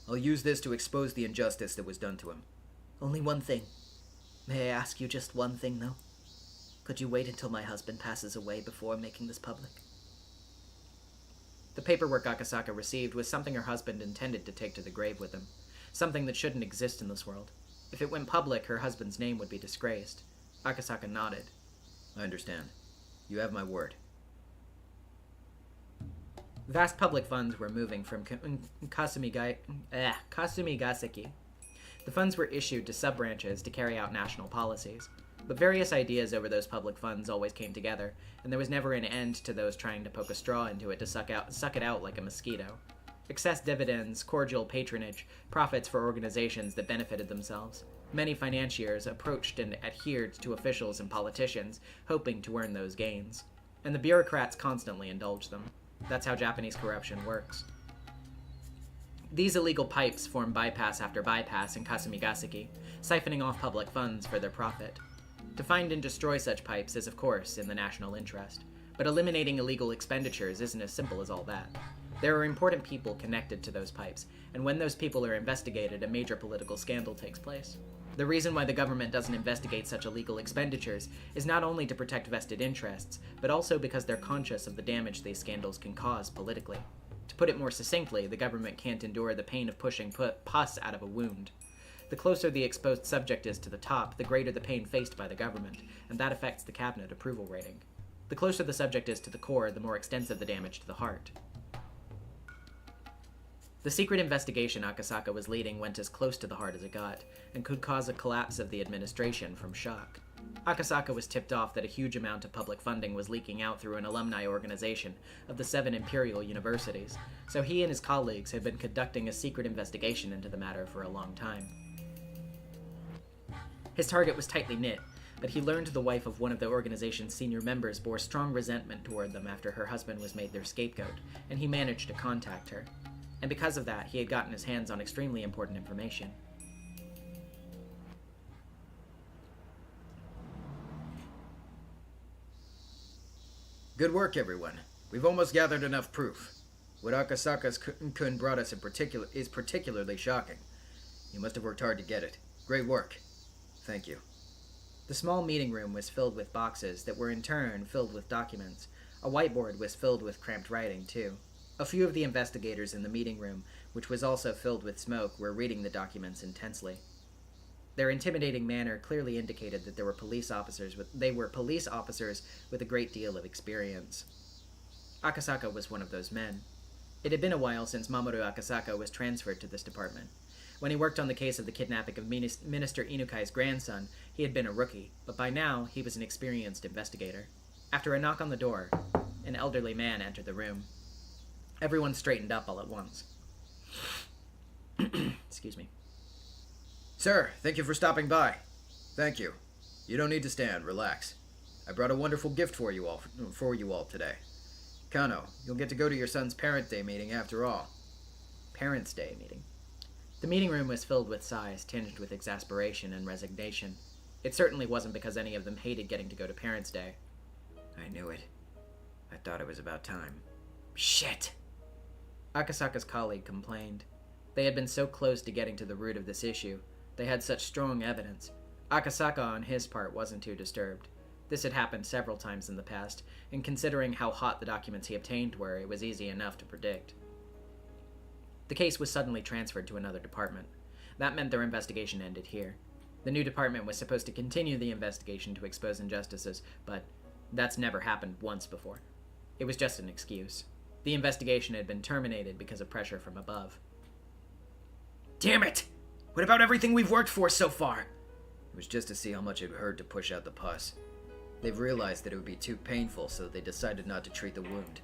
I'll use this to expose the injustice that was done to him. Only one thing. May I ask you just one thing, though? Could you wait until my husband passes away before making this public? The paperwork Akasaka received was something her husband intended to take to the grave with him. Something that shouldn't exist in this world. If it went public, her husband's name would be disgraced. Akasaka nodded. I understand. You have my word. Vast public funds were moving from Kasumigaseki. The funds were issued to sub-branches to carry out national policies. But various ideas over those public funds always came together, and there was never an end to those trying to poke a straw into it to suck it out like a mosquito. Excess dividends, cordial patronage, profits for organizations that benefited themselves. Many financiers approached and adhered to officials and politicians, hoping to earn those gains. And the bureaucrats constantly indulged them. That's how Japanese corruption works. These illegal pipes form bypass after bypass in Kasumigaseki, siphoning off public funds for their profit. To find and destroy such pipes is, of course, in the national interest, but eliminating illegal expenditures isn't as simple as all that. There are important people connected to those pipes, and when those people are investigated, a major political scandal takes place. The reason why the government doesn't investigate such illegal expenditures is not only to protect vested interests, but also because they're conscious of the damage these scandals can cause politically. To put it more succinctly, the government can't endure the pain of pushing pus out of a wound. The closer the exposed subject is to the top, the greater the pain faced by the government, and that affects the cabinet approval rating. The closer the subject is to the core, the more extensive the damage to the heart. The secret investigation Akasaka was leading went as close to the heart as it got, and could cause a collapse of the administration from shock. Akasaka was tipped off that a huge amount of public funding was leaking out through an alumni organization of the 7 imperial universities, so he and his colleagues had been conducting a secret investigation into the matter for a long time. His target was tightly knit, but he learned the wife of one of the organization's senior members bore strong resentment toward them after her husband was made their scapegoat, and he managed to contact her. And because of that, he had gotten his hands on extremely important information. Good work, everyone. We've almost gathered enough proof. What Akasaka's kun brought us is particularly shocking. You must have worked hard to get it. Great work. Thank you. The small meeting room was filled with boxes that were in turn filled with documents. A whiteboard was filled with cramped writing, too. A few of the investigators in the meeting room, which was also filled with smoke, were reading the documents intensely. Their intimidating manner clearly indicated that they were police officers with a great deal of experience. Akasaka was one of those men. It had been a while since Mamoru Akasaka was transferred to this department. When he worked on the case of the kidnapping of Minister Inukai's grandson, he had been a rookie, but by now he was an experienced investigator. After a knock on the door, an elderly man entered the room. Everyone straightened up all at once. Excuse me. Sir, thank you for stopping by. Thank you. You don't need to stand. Relax. I brought a wonderful gift for you all today. Kano, you'll get to go to your son's Parent Day meeting after all. Parents' Day meeting. The meeting room was filled with sighs tinged with exasperation and resignation. It certainly wasn't because any of them hated getting to go to Parents' Day. I knew it. I thought it was about time. Shit! Akasaka's colleague complained. They had been so close to getting to the root of this issue. They had such strong evidence. Akasaka, on his part, wasn't too disturbed. This had happened several times in the past, and considering how hot the documents he obtained were, it was easy enough to predict. The case was suddenly transferred to another department. That meant their investigation ended here. The new department was supposed to continue the investigation to expose injustices, but that's never happened once before. It was just an excuse. The investigation had been terminated because of pressure from above. Damn it! What about everything we've worked for so far? It was just to see how much it hurt to push out the pus. They've realized that it would be too painful, so they decided not to treat the wound.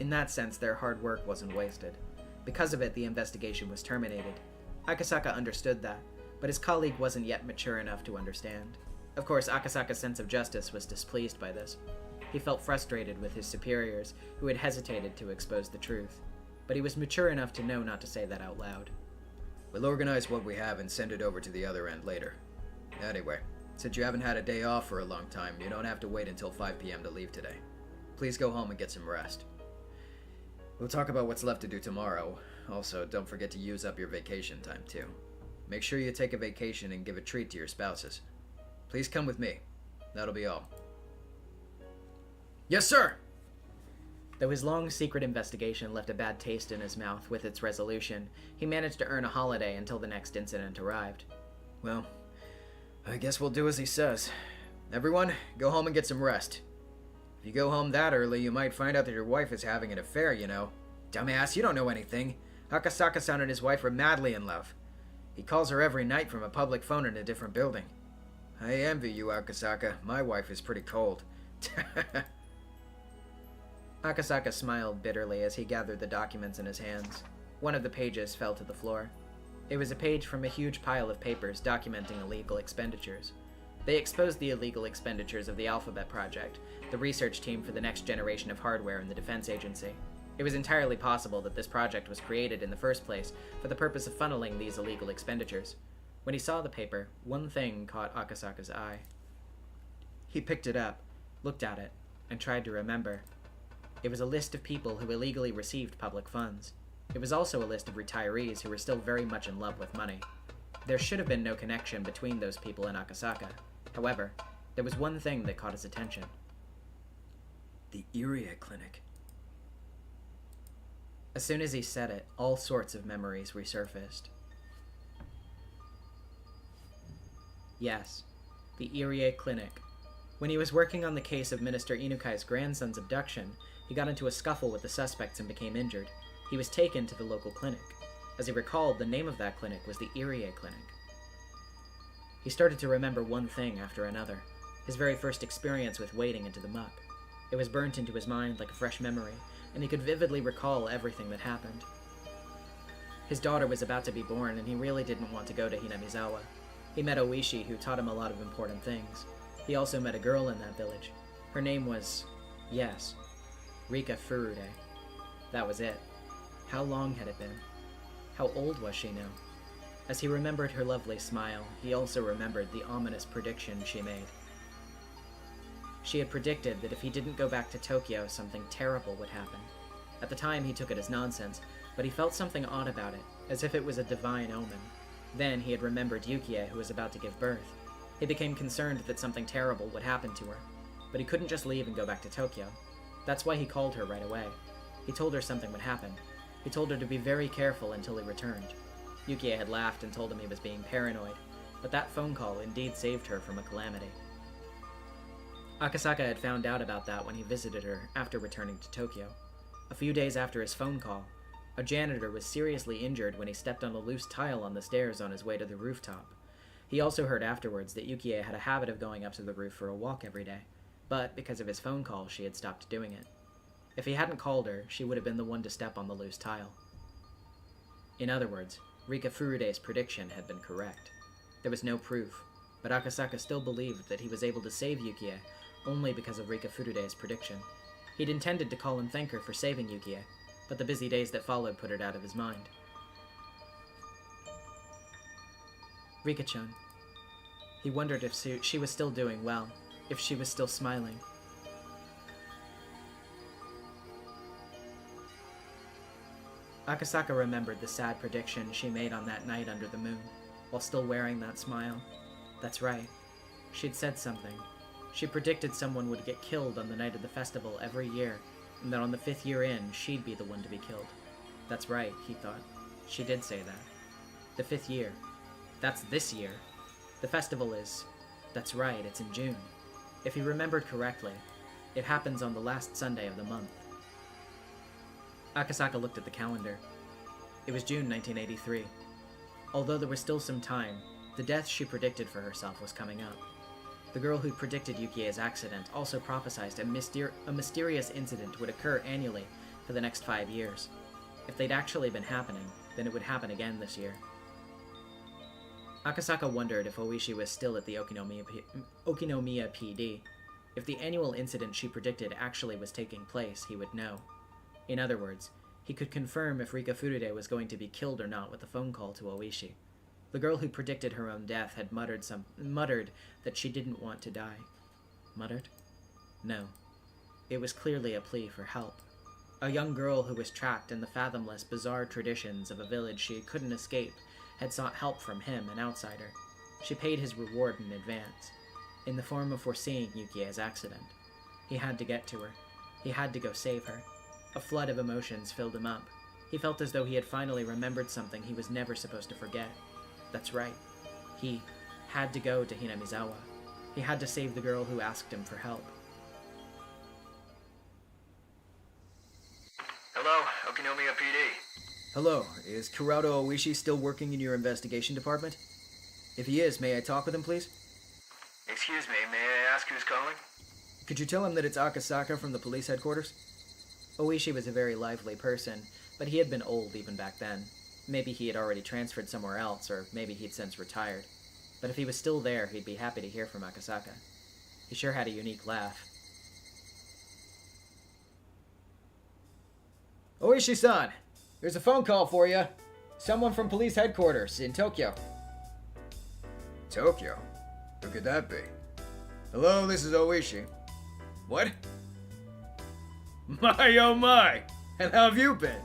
In that sense, their hard work wasn't wasted. Because of it, the investigation was terminated. Akasaka understood that, but his colleague wasn't yet mature enough to understand. Of course, Akasaka's sense of justice was displeased by this. He felt frustrated with his superiors, who had hesitated to expose the truth. But he was mature enough to know not to say that out loud. We'll organize what we have and send it over to the other end later. Anyway, since you haven't had a day off for a long time, you don't have to wait until 5 p.m. to leave today. Please go home and get some rest. We'll talk about what's left to do tomorrow. Also, don't forget to use up your vacation time, too. Make sure you take a vacation and give a treat to your spouses. Please come with me. That'll be all. Yes, sir! Though his long secret investigation left a bad taste in his mouth with its resolution, he managed to earn a holiday until the next incident arrived. Well, I guess we'll do as he says. Everyone, go home and get some rest. If you go home that early, you might find out that your wife is having an affair, you know. Dumbass, you don't know anything. Akasaka-san and his wife are madly in love. He calls her every night from a public phone in a different building. I envy you, Akasaka. My wife is pretty cold. Akasaka smiled bitterly as he gathered the documents in his hands. One of the pages fell to the floor. It was a page from a huge pile of papers documenting illegal expenditures. They exposed the illegal expenditures of the Alphabet Project, the research team for the next generation of hardware in the Defense Agency. It was entirely possible that this project was created in the first place for the purpose of funneling these illegal expenditures. When he saw the paper, one thing caught Akasaka's eye. He picked it up, looked at it, and tried to remember. It was a list of people who illegally received public funds. It was also a list of retirees who were still very much in love with money. There should have been no connection between those people and Akasaka. However, there was one thing that caught his attention. The Irie Clinic. As soon as he said it, all sorts of memories resurfaced. Yes, the Irie Clinic. When he was working on the case of Minister Inukai's grandson's abduction, he got into a scuffle with the suspects and became injured. He was taken to the local clinic. As he recalled, the name of that clinic was the Irie Clinic. He started to remember one thing after another. His very first experience with wading into the muck. It was burnt into his mind like a fresh memory, and he could vividly recall everything that happened. His daughter was about to be born, and he really didn't want to go to Hinamizawa. He met Oishi, who taught him a lot of important things. He also met a girl in that village. Her name was... yes, Rika Furude. That was it. How long had it been? How old was she now? As he remembered her lovely smile, he also remembered the ominous prediction she made. She had predicted that if he didn't go back to Tokyo, something terrible would happen. At the time, he took it as nonsense, but he felt something odd about it, as if it was a divine omen. Then he had remembered Yukie, who was about to give birth. He became concerned that something terrible would happen to her, but he couldn't just leave and go back to Tokyo. That's why he called her right away. He told her something would happen. He told her to be very careful until he returned. Yukie had laughed and told him he was being paranoid, but that phone call indeed saved her from a calamity. Akasaka had found out about that when he visited her after returning to Tokyo. A few days after his phone call, a janitor was seriously injured when he stepped on a loose tile on the stairs on his way to the rooftop. He also heard afterwards that Yukie had a habit of going up to the roof for a walk every day, but because of his phone call, she had stopped doing it. If he hadn't called her, she would have been the one to step on the loose tile. In other words, Rika Furude's prediction had been correct. There was no proof, but Akasaka still believed that he was able to save Yukie only because of Rika Furude's prediction. He'd intended to call and thank her for saving Yukie, but the busy days that followed put it out of his mind. Rika-chan. He wondered if she was still doing well, if she was still smiling. Akasaka remembered the sad prediction she made on that night under the moon, while still wearing that smile. That's right. She'd said something. She predicted someone would get killed on the night of the festival every year, and that on the 5th year in, she'd be the one to be killed. That's right, he thought. She did say that. The 5th year. That's this year. The festival is... that's right, it's in June. If he remembered correctly, it happens on the last Sunday of the month. Akasaka looked at the calendar. It was June 1983. Although there was still some time, the death she predicted for herself was coming up. The girl who predicted Yukie's accident also prophesied a mysterious incident would occur annually for the next 5 years. If they'd actually been happening, then it would happen again this year. Akasaka wondered if Oishi was still at the Okinomiya PD. If the annual incident she predicted actually was taking place, he would know. In other words, he could confirm if Rika Furude was going to be killed or not with a phone call to Oishi. The girl who predicted her own death had muttered that she didn't want to die. Muttered? No. It was clearly a plea for help. A young girl who was trapped in the fathomless, bizarre traditions of a village she couldn't escape had sought help from him, an outsider. She paid his reward in advance, in the form of foreseeing Yukie's accident. He had to get to her. He had to go save her. A flood of emotions filled him up. He felt as though he had finally remembered something he was never supposed to forget. That's right. He had to go to Hinamizawa. He had to save the girl who asked him for help. Hello, Okinomiya PD. Hello, is Kurado Oishi still working in your investigation department? If he is, may I talk with him, please? Excuse me, may I ask who's calling? Could you tell him that it's Akasaka from the police headquarters? Oishi was a very lively person, but he had been old even back then. Maybe he had already transferred somewhere else, or maybe he'd since retired. But if he was still there, he'd be happy to hear from Akasaka. He sure had a unique laugh. Oishi-san! There's a phone call for you. Someone from police headquarters in Tokyo. Tokyo? Who could that be? Hello, this is Oishi. What? My oh my! And how have you been?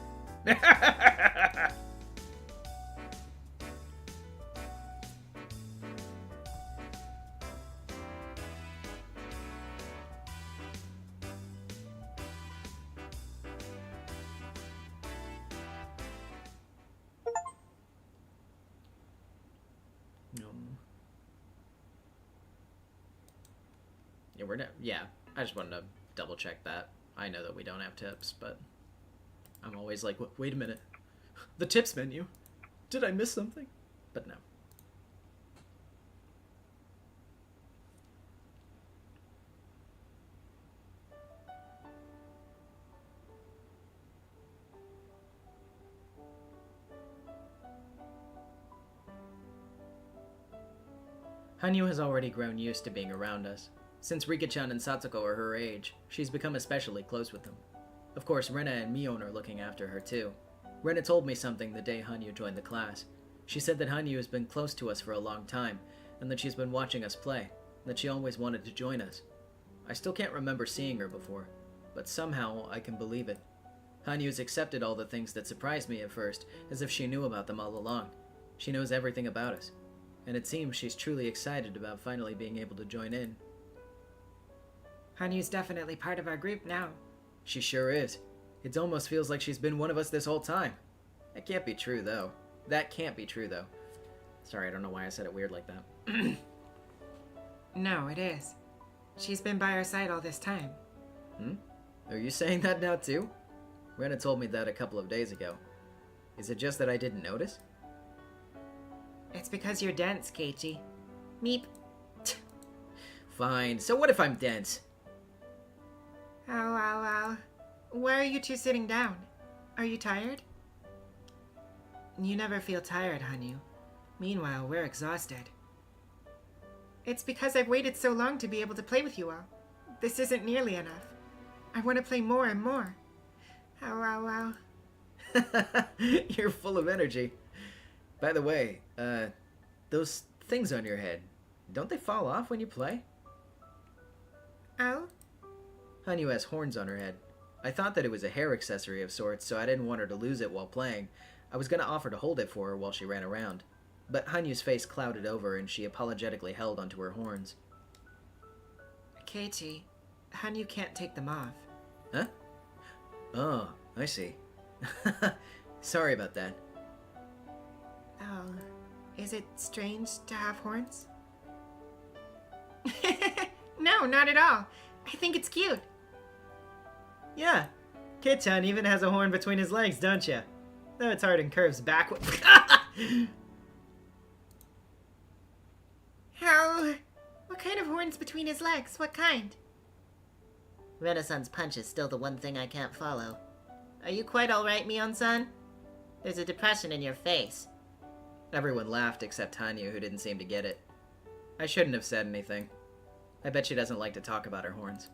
Yeah, I just wanted to double check that. I know that we don't have tips, but I'm always like, wait a minute. The tips menu? Did I miss something? But no. Hanyu has already grown used to being around us. Since Rika-chan and Satsuko are her age, she's become especially close with them. Of course, Rena and Mion are looking after her too. Rena told me something the day Hanyu joined the class. She said that Hanyu has been close to us for a long time, and that she's been watching us play, and that she always wanted to join us. I still can't remember seeing her before, but somehow I can believe it. Hanyu's accepted all the things that surprised me at first, as if she knew about them all along. She knows everything about us, and it seems she's truly excited about finally being able to join in. Hanyu's definitely part of our group now. She sure is. It almost feels like she's been one of us this whole time. That can't be true, though. Sorry, I don't know why I said it weird like that. No, it is. She's been by our side all this time. Are you saying that now, too? Rena told me that a couple of days ago. Is it just that I didn't notice? It's because you're dense, Keiichi. Meep. Fine, so what if I'm dense? Ow. Why are you two sitting down? Are you tired? You never feel tired, Hanyu. Meanwhile, we're exhausted. It's because I've waited so long to be able to play with you all. This isn't nearly enough. I want to play more and more. Ow. You're full of energy. By the way, those things on your head, don't they fall off when you play? Oh? Hanyu has horns on her head. I thought that it was a hair accessory of sorts, so I didn't want her to lose it while playing. I was going to offer to hold it for her while she ran around. But Hanyu's face clouded over and she apologetically held onto her horns. Keiichi, Hanyu can't take them off. Huh? Oh, I see. Sorry about that. Oh, is it strange to have horns? No, not at all. I think it's cute. Yeah, Kit-chan even has a horn between his legs, don't ya? Though it's hard and curves backward. How? What kind of horns between his legs. What kind? Renaissance Punch is still the one thing I can't follow. Are you quite alright, Mion-san? There's a depression in your face. Everyone laughed except Tanya, who didn't seem to get it. I shouldn't have said anything. I bet she doesn't like to talk about her horns.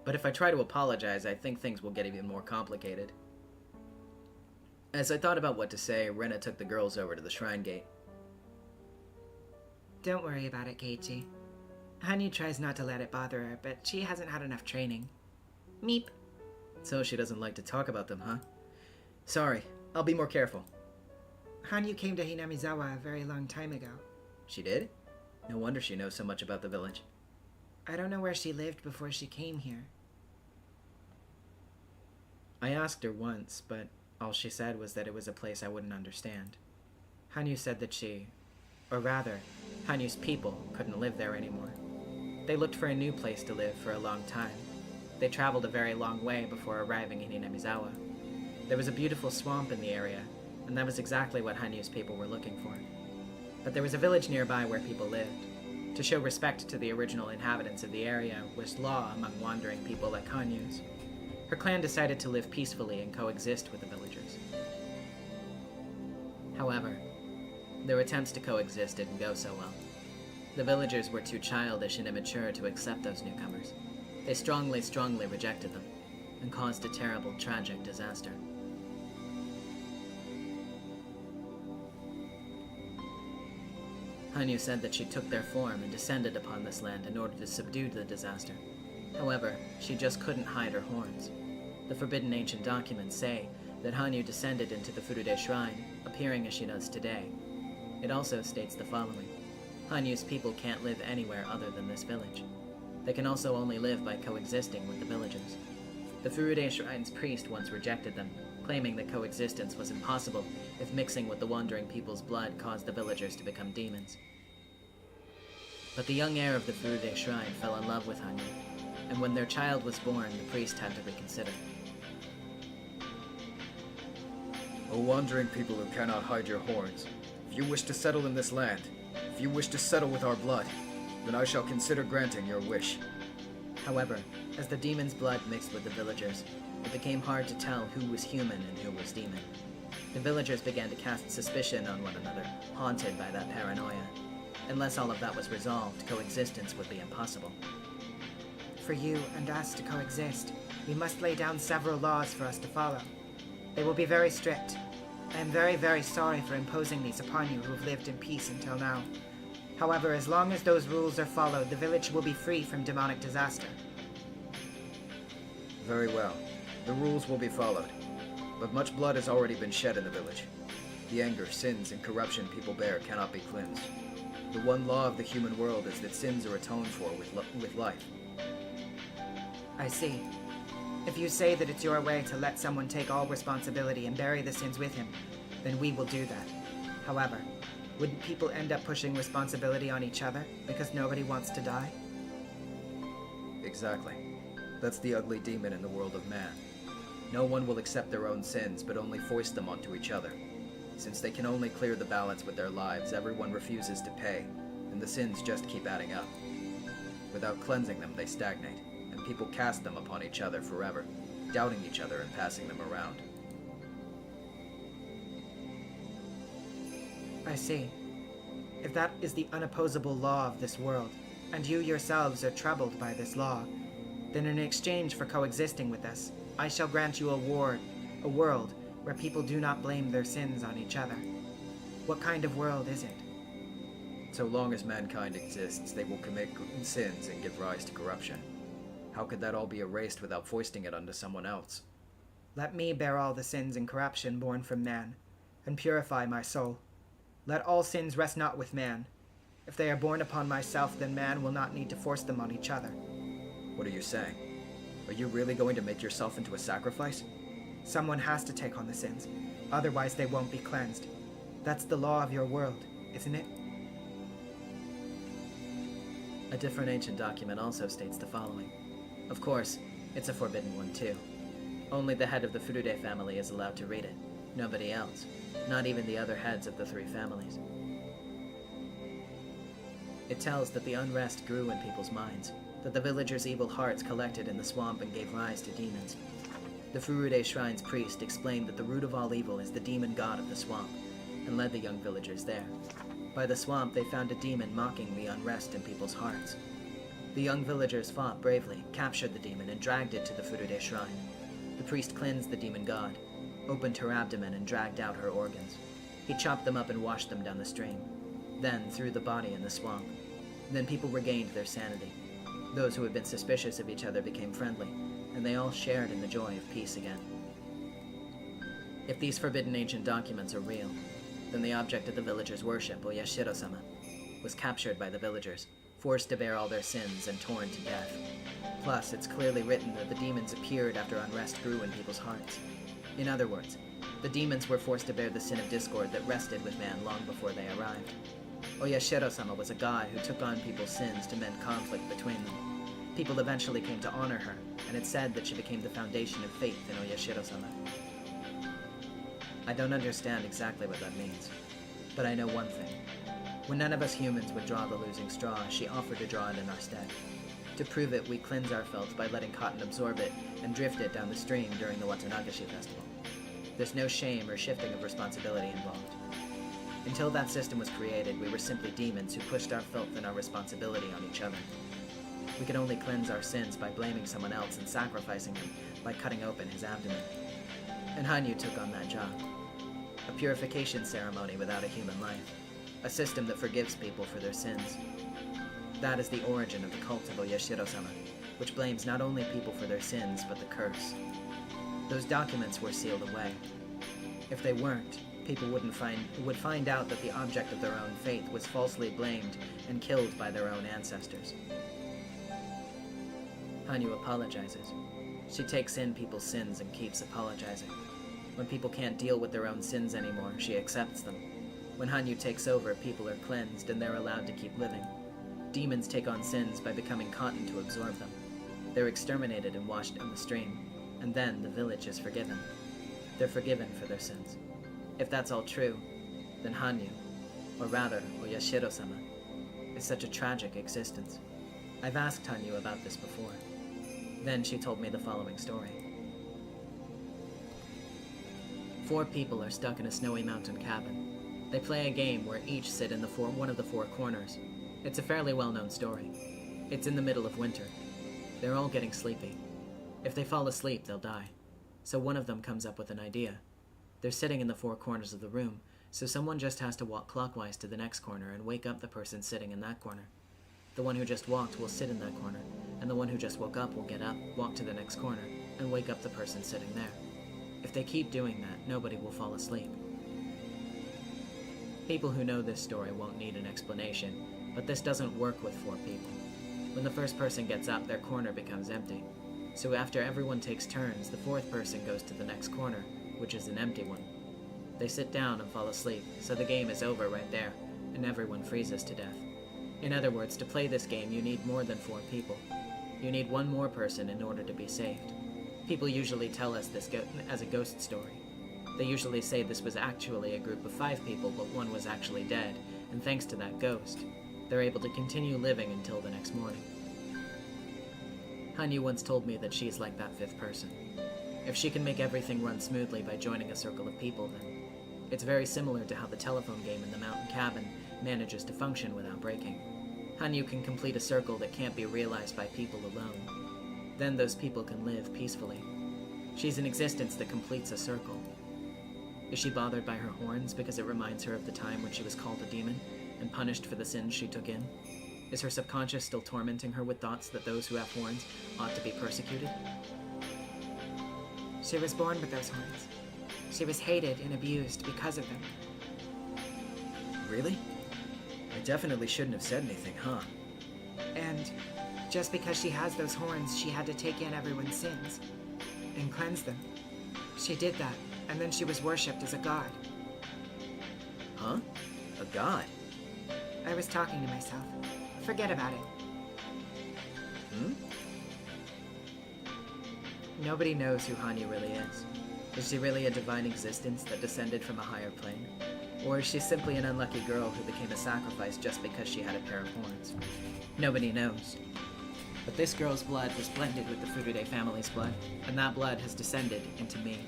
But if I try to apologize, I think things will get even more complicated. As I thought about what to say, Rena took the girls over to the shrine gate. Don't worry about it, Keiichi. Hanyu tries not to let it bother her, but she hasn't had enough training. Meep. So she doesn't like to talk about them, huh? Sorry, I'll be more careful. Hanyu came to Hinamizawa a very long time ago. She did? No wonder she knows so much about the village. I don't know where she lived before she came here. I asked her once, but all she said was that it was a place I wouldn't understand. Hanyu said that or rather, Hanyu's people couldn't live there anymore. They looked for a new place to live for a long time. They traveled a very long way before arriving in Hinamizawa. There was a beautiful swamp in the area, and that was exactly what Hanyu's people were looking for. But there was a village nearby where people lived. To show respect to the original inhabitants of the area was law among wandering people like Hanyu's. Her clan decided to live peacefully and coexist with the villagers. However, their attempts to coexist didn't go so well. The villagers were too childish and immature to accept those newcomers. They strongly rejected them, and caused a terrible, tragic disaster. Hanyu said that she took their form and descended upon this land in order to subdue the disaster. However, she just couldn't hide her horns. The forbidden ancient documents say that Hanyu descended into the Furude Shrine, appearing as she does today. It also states the following: Hanyu's people can't live anywhere other than this village. They can also only live by coexisting with the villagers. The Furude Shrine's priest once rejected them, claiming that coexistence was impossible if mixing with the wandering people's blood caused the villagers to become demons. But the young heir of the Furude Shrine fell in love with Hanyu, and when their child was born, the priest had to reconsider. O wandering people who cannot hide your horns, if you wish to settle in this land, if you wish to settle with our blood, then I shall consider granting your wish. However, as the demon's blood mixed with the villagers, it became hard to tell who was human and who was demon. The villagers began to cast suspicion on one another, haunted by that paranoia. Unless all of that was resolved, coexistence would be impossible. For you and us to coexist, we must lay down several laws for us to follow. They will be very strict. I am very, very sorry for imposing these upon you who have lived in peace until now. However, as long as those rules are followed, the village will be free from demonic disaster. Very well. The rules will be followed. But much blood has already been shed in the village. The anger, sins, and corruption people bear cannot be cleansed. The one law of the human world is that sins are atoned for with life. I see. If you say that it's your way to let someone take all responsibility and bury the sins with him, then we will do that. However, wouldn't people end up pushing responsibility on each other because nobody wants to die? Exactly. That's the ugly demon in the world of man. No one will accept their own sins, but only foist them onto each other. Since they can only clear the balance with their lives, everyone refuses to pay, and the sins just keep adding up. Without cleansing them, they stagnate, and people cast them upon each other forever, doubting each other and passing them around. I see. If that is the unopposable law of this world, and you yourselves are troubled by this law, then in exchange for coexisting with us, I shall grant you a world where people do not blame their sins on each other. What kind of world is it? So long as mankind exists, they will commit sins and give rise to corruption. How could that all be erased without foisting it onto someone else? Let me bear all the sins and corruption born from man, and purify my soul. Let all sins rest not with man. If they are born upon myself, then man will not need to force them on each other. What are you saying? Are you really going to make yourself into a sacrifice? Someone has to take on the sins, otherwise they won't be cleansed. That's the law of your world, isn't it? A different ancient document also states the following. Of course, it's a forbidden one too. Only the head of the Furude family is allowed to read it. Nobody else. Not even the other heads of the three families. It tells that the unrest grew in people's minds, that the villagers' evil hearts collected in the swamp and gave rise to demons. The Furude Shrine's priest explained that the root of all evil is the demon god of the swamp, and led the young villagers there. By the swamp, they found a demon mocking the unrest in people's hearts. The young villagers fought bravely, captured the demon, and dragged it to the Furude Shrine. The priest cleansed the demon god, opened her abdomen, and dragged out her organs. He chopped them up and washed them down the stream, then threw the body in the swamp. Then people regained their sanity. Those who had been suspicious of each other became friendly, and they all shared in the joy of peace again. If these forbidden ancient documents are real, then the object of the villagers' worship, Oyashiro-sama, was captured by the villagers, forced to bear all their sins, and torn to death. Plus, it's clearly written that the demons appeared after unrest grew in people's hearts. In other words, the demons were forced to bear the sin of discord that rested with man long before they arrived. Oyashiro-sama was a god who took on people's sins to mend conflict between them. People eventually came to honor her, and it's said that she became the foundation of faith in Oyashiro-sama. I don't understand exactly what that means, but I know one thing. When none of us humans would draw the losing straw, she offered to draw it in our stead. To prove it, we cleanse our filth by letting cotton absorb it and drift it down the stream during the Watanagashi festival. There's no shame or shifting of responsibility involved. Until that system was created, we were simply demons who pushed our filth and our responsibility on each other. We could only cleanse our sins by blaming someone else and sacrificing him by cutting open his abdomen. And Hanyu took on that job. A purification ceremony without a human life. A system that forgives people for their sins. That is the origin of the cult of Oyashiro-sama, which blames not only people for their sins, but the curse. Those documents were sealed away. If they weren't, people would find out that the object of their own faith was falsely blamed and killed by their own ancestors. Hanyu apologizes. She takes in people's sins and keeps apologizing. When people can't deal with their own sins anymore, she accepts them. When Hanyu takes over, people are cleansed and they're allowed to keep living. Demons take on sins by becoming cotton to absorb them. They're exterminated and washed down the stream, and then the village is forgiven. They're forgiven for their sins. If that's all true, then Hanyu, or rather, Oyashiro-sama, is such a tragic existence. I've asked Hanyu about this before. Then she told me the following story. 4 people are stuck in a snowy mountain cabin. They play a game where each sit in one of the 4 corners. It's a fairly well-known story. It's in the middle of winter. They're all getting sleepy. If they fall asleep, they'll die. So one of them comes up with an idea. They're sitting in the 4 corners of the room, so someone just has to walk clockwise to the next corner and wake up the person sitting in that corner. The one who just walked will sit in that corner, and the one who just woke up will get up, walk to the next corner, and wake up the person sitting there. If they keep doing that, nobody will fall asleep. People who know this story won't need an explanation, but this doesn't work with 4 people. When the first person gets up, their corner becomes empty. So after everyone takes turns, the 4th person goes to the next corner, which is an empty one. They sit down and fall asleep, so the game is over right there, and everyone freezes to death. In other words, to play this game, you need more than 4 people. You need one more person in order to be saved. People usually tell us this as a ghost story. They usually say this was actually a group of 5 people, but one was actually dead, and thanks to that ghost, they're able to continue living until the next morning. Hanyu once told me that she's like that 5th person. If she can make everything run smoothly by joining a circle of people, then it's very similar to how the telephone game in the mountain cabin manages to function without breaking. Hanyu can complete a circle that can't be realized by people alone. Then those people can live peacefully. She's an existence that completes a circle. Is she bothered by her horns because it reminds her of the time when she was called a demon and punished for the sins she took in? Is her subconscious still tormenting her with thoughts that those who have horns ought to be persecuted? She was born with those horns. She was hated and abused because of them. Really? I definitely shouldn't have said anything, huh? And just because she has those horns, she had to take in everyone's sins and cleanse them. She did that, and then she was worshipped as a god. Huh? A god? I was talking to myself. Forget about it. Nobody knows who Hanyu really is. Is she really a divine existence that descended from a higher plane? Or is she simply an unlucky girl who became a sacrifice just because she had a pair of horns? Nobody knows. But this girl's blood was blended with the Furude family's blood, and that blood has descended into me.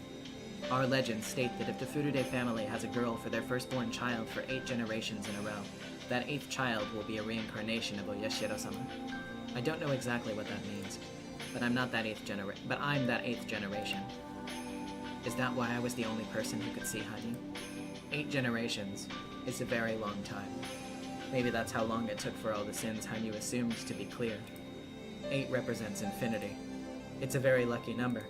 Our legends state that if the Furude family has a girl for their firstborn child for 8 generations in a row, that 8th child will be a reincarnation of Oyashiro-sama. I don't know exactly what that means, but I'm that 8th generation. Is that why I was the only person who could see Hanyu? 8 generations is a very long time. Maybe that's how long it took for all the sins Hanyu assumed to be cleared. 8 represents infinity. It's a very lucky number.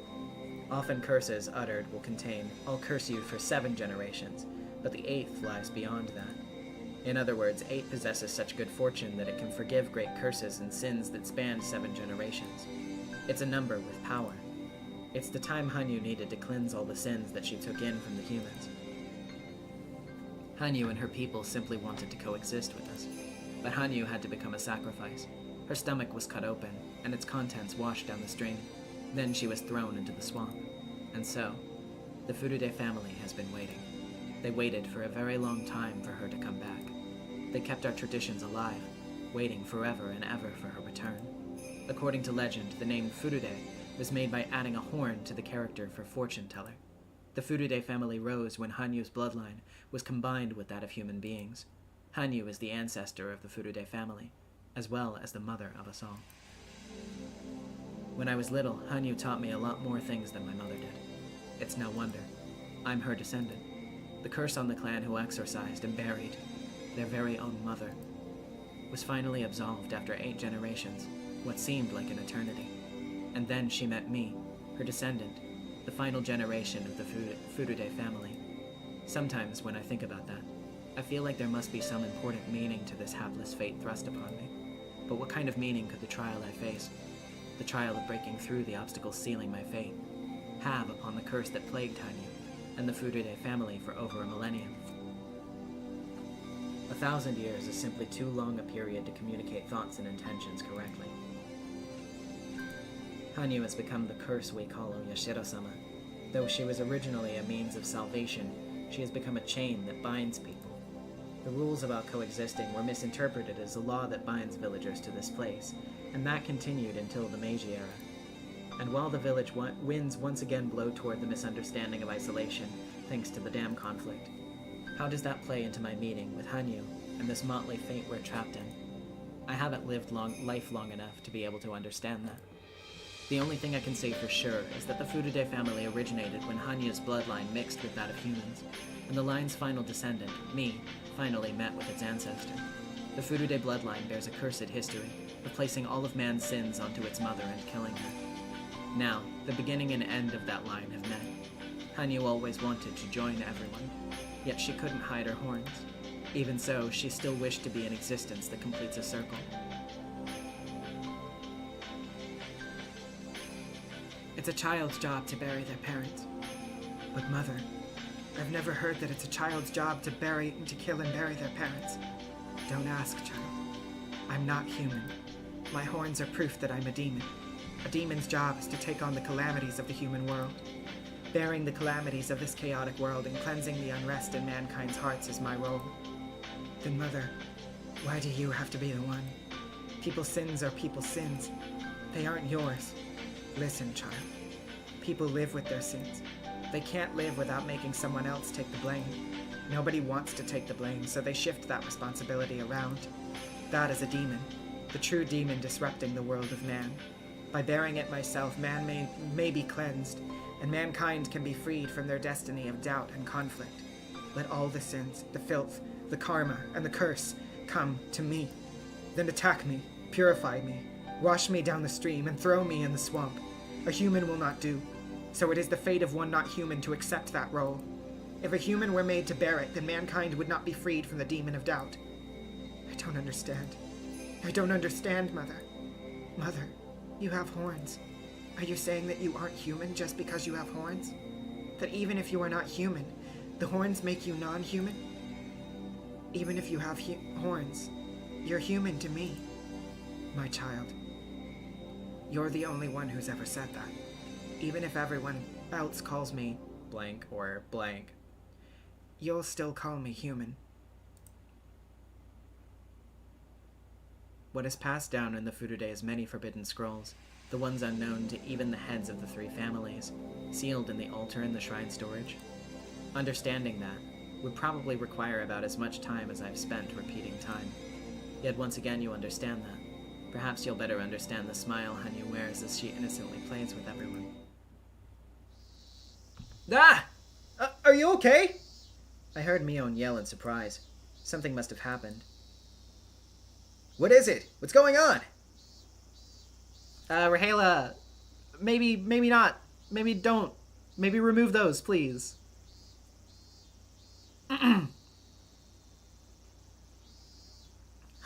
Often curses uttered will contain, "I'll curse you for 7 generations," but the 8th lies beyond that. In other words, 8 possesses such good fortune that it can forgive great curses and sins that span 7 generations. It's a number with power. It's the time Hanyu needed to cleanse all the sins that she took in from the humans. Hanyu and her people simply wanted to coexist with us, but Hanyu had to become a sacrifice. Her stomach was cut open, and its contents washed down the stream. Then she was thrown into the swamp. And so, the Furude family has been waiting. They waited for a very long time for her to come back. They kept our traditions alive, waiting forever and ever for her return. According to legend, the name Furude was made by adding a horn to the character for fortune teller. The Furude family rose when Hanyu's bloodline was combined with that of human beings. Hanyu is the ancestor of the Furude family, as well as the mother of us all. When I was little, Hanyu taught me a lot more things than my mother did. It's no wonder. I'm her descendant. The curse on the clan who exorcised and buried their very own mother was finally absolved after 8 generations, what seemed like an eternity. And then she met me, her descendant, the final generation of the Furude family. Sometimes when I think about that, I feel like there must be some important meaning to this hapless fate thrust upon me. But what kind of meaning could the trial I face, the trial of breaking through the obstacles sealing my fate, have upon the curse that plagued Hanyu and the Furude family for over a millennium? 1,000 years is simply too long a period to communicate thoughts and intentions correctly. Hanyu has become the curse we call Oyashiro-sama. Though she was originally a means of salvation, she has become a chain that binds people. The rules about coexisting were misinterpreted as a law that binds villagers to this place, and that continued until the Meiji era. And while the village winds once again blow toward the misunderstanding of isolation, thanks to the dam conflict, how does that play into my meeting with Hanyu and this motley fate we're trapped in? I haven't lived life long enough to be able to understand that. The only thing I can say for sure is that the Furude family originated when Hanyu's bloodline mixed with that of humans, and the line's final descendant, me, finally met with its ancestor. The Furude bloodline bears a cursed history of placing all of man's sins onto its mother and killing her. Now, the beginning and end of that line have met. Hanyu always wanted to join everyone, yet she couldn't hide her horns. Even so, she still wished to be an existence that completes a circle. It's a child's job to bury their parents. But Mother, I've never heard that it's a child's job to kill and bury their parents. Don't ask, child. I'm not human. My horns are proof that I'm a demon. A demon's job is to take on the calamities of the human world. Bearing the calamities of this chaotic world and cleansing the unrest in mankind's hearts is my role. Then, Mother, why do you have to be the one? People's sins are people's sins. They aren't yours. Listen, child. People live with their sins. They can't live without making someone else take the blame. Nobody wants to take the blame, so they shift that responsibility around. That is a demon, the true demon disrupting the world of man. By bearing it myself, man may be cleansed, and mankind can be freed from their destiny of doubt and conflict. Let all the sins, the filth, the karma, and the curse come to me. Then attack me, purify me, wash me down the stream, and throw me in the swamp. A human will not do, so it is the fate of one not human to accept that role. If a human were made to bear it, then mankind would not be freed from the demon of doubt. I don't understand. I don't understand, Mother. Mother, you have horns. Are you saying that you aren't human just because you have horns? That even if you are not human, the horns make you non-human? Even if you have horns, you're human to me. My child, you're the only one who's ever said that. Even if everyone else calls me blank or blank. you'll still call me human. What is passed down in the Furude is many forbidden scrolls, the ones unknown to even the heads of the 3 families, sealed in the altar in the shrine storage. Understanding that would probably require about as much time as I've spent repeating time. Yet once again you understand that. Perhaps you'll better understand the smile Hanyu wears as she innocently plays with everyone. Ah! Are you okay? I heard Mion yell in surprise. Something must have happened. What is it? What's going on? Rahela, maybe not. Maybe don't. Maybe remove those, please.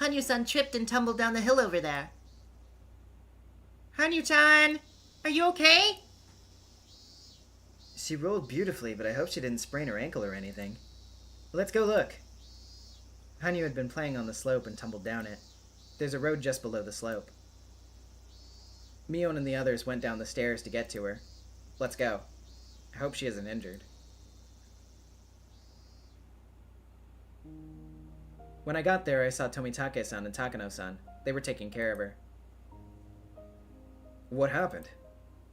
Hanyu-san tripped and tumbled down the hill over there. Hanyu-chan, are you okay? She rolled beautifully, but I hope she didn't sprain her ankle or anything. Let's go look. Hanyu had been playing on the slope and tumbled down it. There's a road just below the slope. Mion and the others went down the stairs to get to her. Let's go. I hope she isn't injured. When I got there, I saw Tomitake-san and Takano-san. They were taking care of her. What happened?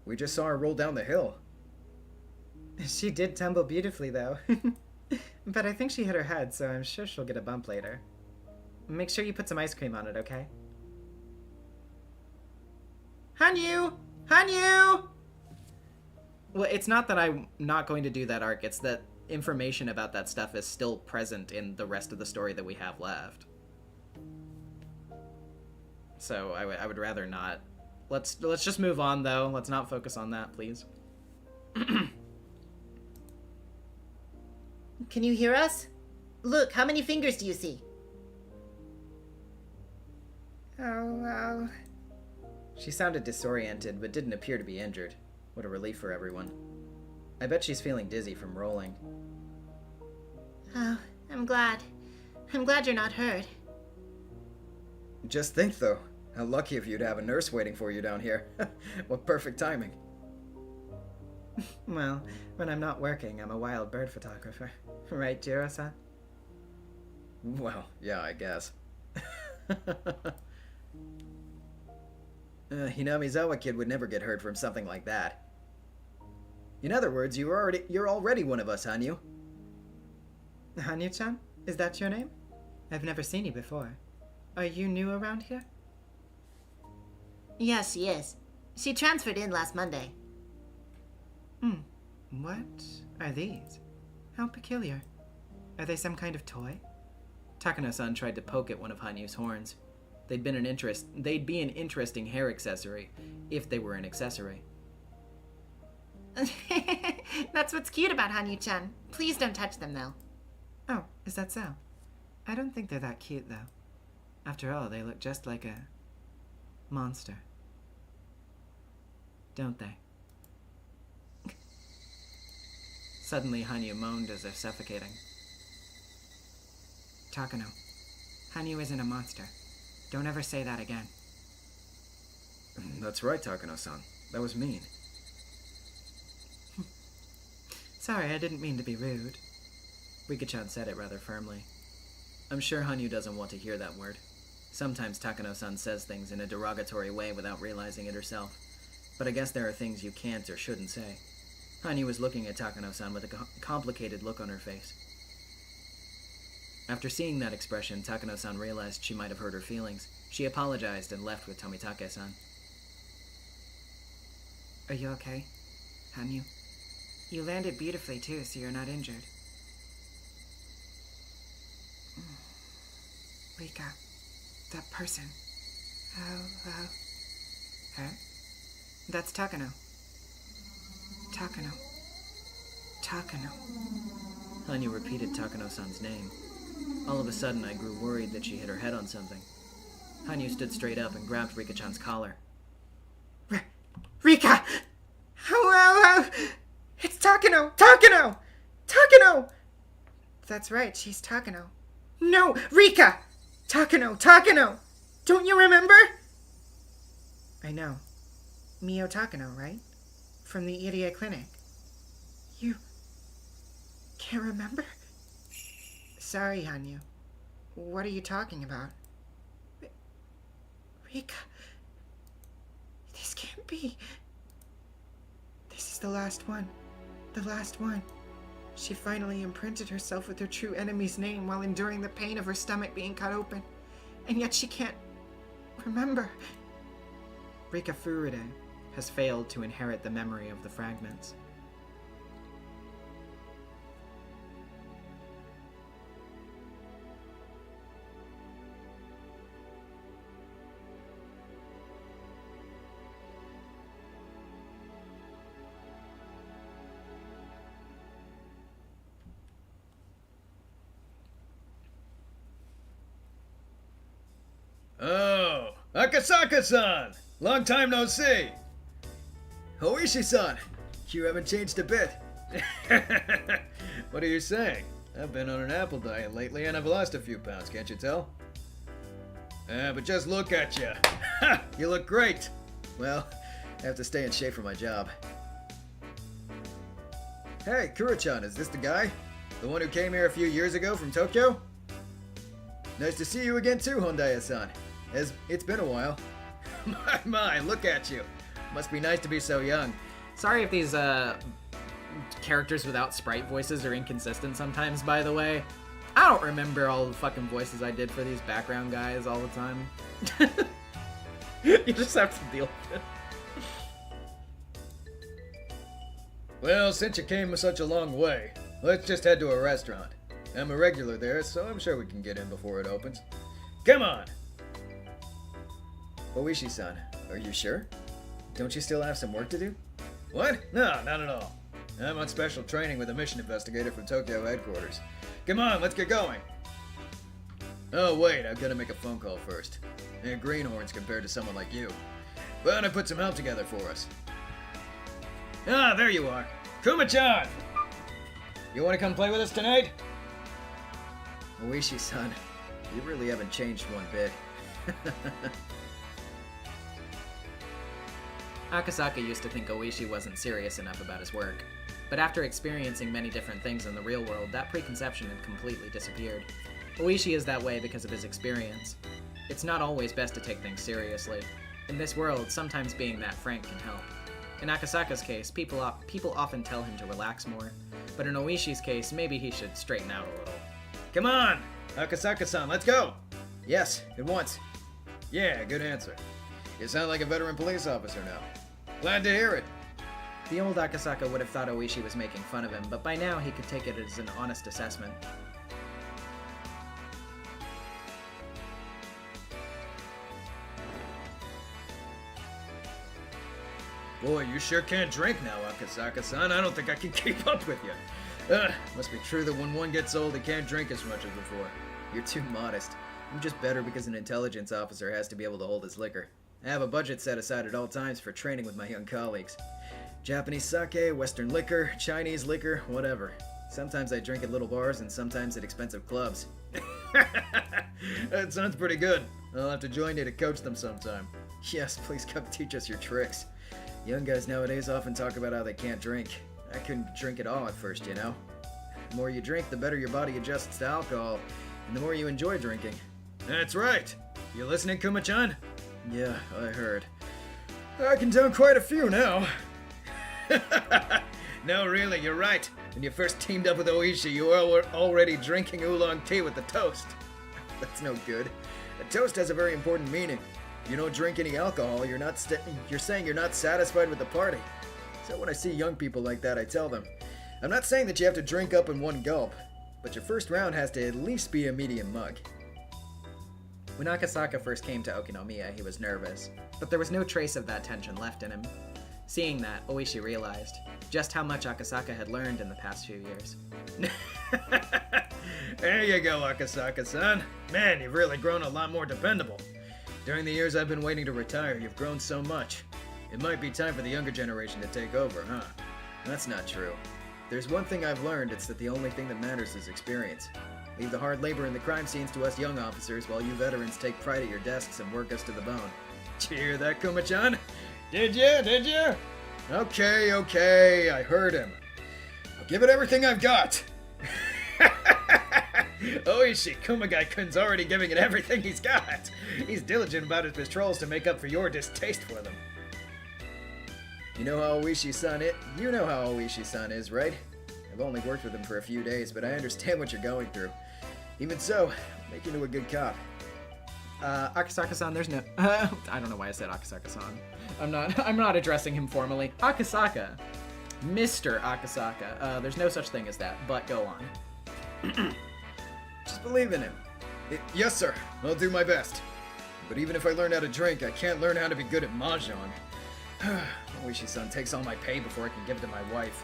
We just saw her roll down the hill. She did tumble beautifully, though. But I think she hit her head, so I'm sure she'll get a bump later. Make sure you put some ice cream on it, okay? Hanyu! Hanyu! Well, it's not that I'm not going to do that arc, it's that information about that stuff is still present in the rest of the story that we have left. So I would rather not. Let's just move on, though. Let's not focus on that, please. Can you hear us? Look, how many fingers do you see? Oh. She sounded disoriented, but didn't appear to be injured. What a relief for everyone. I bet she's feeling dizzy from rolling. Oh, I'm glad. I'm glad you're not hurt. Just think, though, how lucky of you to have a nurse waiting for you down here. What perfect timing. Well, when I'm not working, I'm a wild bird photographer. Right, Jiro-san? Well, yeah, I guess. Hinamizawa kid would never get hurt from something like that. In other words, you're already one of us, Hanyu. Hanyu-chan? Is that your name? I've never seen you before. Are you new around here? Yes, she is. She transferred in last Monday. What are these? How peculiar. Are they some kind of toy? Takano-san tried to poke at one of Hanyu's horns. They'd be an interesting hair accessory, if they were an accessory. That's what's cute about Hanyu-chan. Please don't touch them, though. Oh, is that so? I don't think they're that cute, though. After all, they look just like a monster. Don't they? Suddenly, Hanyu moaned as if suffocating. Takano, Hanyu isn't a monster. Don't ever say that again. That's right, Takano-san. That was mean. Sorry, I didn't mean to be rude. Rika-chan said it rather firmly. I'm sure Hanyu doesn't want to hear that word. Sometimes Takano-san says things in a derogatory way without realizing it herself. But I guess there are things you can't or shouldn't say. Hanyu was looking at Takano-san with a complicated look on her face. After seeing that expression, Takano-san realized she might have hurt her feelings. She apologized and left with Tomitake-san. Are you okay, Hanyu? You landed beautifully, too, so you're not injured. Rika, that person. Her? That's Takano. Takano. Hanyu repeated Takano-san's name. All of a sudden, I grew worried that she hit her head on something. Hanyu stood straight up and grabbed Rika-chan's collar. Rika! How? It's Takano! Takano! That's right, she's Takano. No, Rika! Takano! Don't you remember? I know. Mio Takano, right? From the Irie Clinic. You can't remember? Sorry, Hanyu. What are you talking about? Rika. This can't be. This is the last one. The last one. She finally imprinted herself with her true enemy's name while enduring the pain of her stomach being cut open. And yet she can't remember. Rika Furude has failed to inherit the memory of the fragments. Oh, Akasaka-san! Long time no see! Oishi-san, you haven't changed a bit. What are you saying? I've been on an apple diet lately and I've lost a few pounds, can't you tell? But just look at you. You look great! Well, I have to stay in shape for my job. Hey, Kuro-chan, is this the guy? The one who came here a few years ago from Tokyo? Nice to see you again too, Hondaya-san. It's been a while. My, look at you. Must be nice to be so young. Sorry if these characters without sprite voices are inconsistent sometimes, by the way. I don't remember all the fucking voices I did for these background guys all the time. You just have to deal with it. Well, since you came such a long way, let's just head to a restaurant. I'm a regular there, so I'm sure we can get in before it opens. Come on! Oishi-san, are you sure? Don't you still have some work to do? What? No, not at all. I'm on special training with a mission investigator from Tokyo headquarters. Come on, let's get going. Oh, wait, I've got to make a phone call first. They're greenhorns compared to someone like you. But I put some help together for us. Ah, there you are. Kuma-chan! You want to come play with us tonight? Oishi-san, you really haven't changed one bit. Akasaka used to think Oishi wasn't serious enough about his work, but after experiencing many different things in the real world, that preconception had completely disappeared. Oishi is that way because of his experience. It's not always best to take things seriously. In this world, sometimes being that frank can help. In Akasaka's case, people often tell him to relax more, but in Oishi's case, maybe he should straighten out a little. Come on! Akasaka-san, let's go! Yes, at once. Yeah, good answer. You sound like a veteran police officer now. Glad to hear it. The old Akasaka would have thought Oishi was making fun of him, but by now he could take it as an honest assessment. Boy, you sure can't drink now, Akasaka-san. I don't think I can keep up with you. Must be true that when one gets old, he can't drink as much as before. You're too modest. I'm just better because an intelligence officer has to be able to hold his liquor. I have a budget set aside at all times for training with my young colleagues. Japanese sake, Western liquor, Chinese liquor, whatever. Sometimes I drink at little bars and sometimes at expensive clubs. That sounds pretty good. I'll have to join you to coach them sometime. Yes, please come teach us your tricks. Young guys nowadays often talk about how they can't drink. I couldn't drink at all at first, you know. The more you drink, the better your body adjusts to alcohol, and the more you enjoy drinking. That's right. You listening, Kuma-chan? Yeah, I heard. I can down quite a few now. No, really, you're right. When you first teamed up with Oishi, you were already drinking oolong tea with the toast. That's no good. A toast has a very important meaning. If you don't drink any alcohol, you're saying you're not satisfied with the party. So when I see young people like that, I tell them, I'm not saying that you have to drink up in one gulp, but your first round has to at least be a medium mug. When Akasaka first came to Okinomiya, he was nervous, but there was no trace of that tension left in him. Seeing that, Oishi realized just how much Akasaka had learned in the past few years. There you go, Akasaka-san. Man, you've really grown a lot more dependable. During the years I've been waiting to retire, you've grown so much. It might be time for the younger generation to take over, huh? That's not true. There's one thing I've learned, it's that the only thing that matters is experience. Leave the hard labor in the crime scenes to us young officers, while you veterans take pride at your desks and work us to the bone. Did you hear that, Kuma-chan? Did you? Okay, I heard him. I'll give it everything I've got. Oishi, Kumagai-kun's already giving it everything he's got. He's diligent about his patrols to make up for your distaste for them. You know how Oishi-san is, right? I've only worked with him for a few days, but I understand what you're going through. Even so, make you into a good cop. Akasaka-san, there's no... I don't know why I said Akasaka-san. I'm not addressing him formally. Akasaka. Mr. Akasaka. There's no such thing as that, but go on. Just believe in him. Yes, sir. I'll do my best. But even if I learn how to drink, I can't learn how to be good at mahjong. Oishi-san takes all my pay before I can give it to my wife.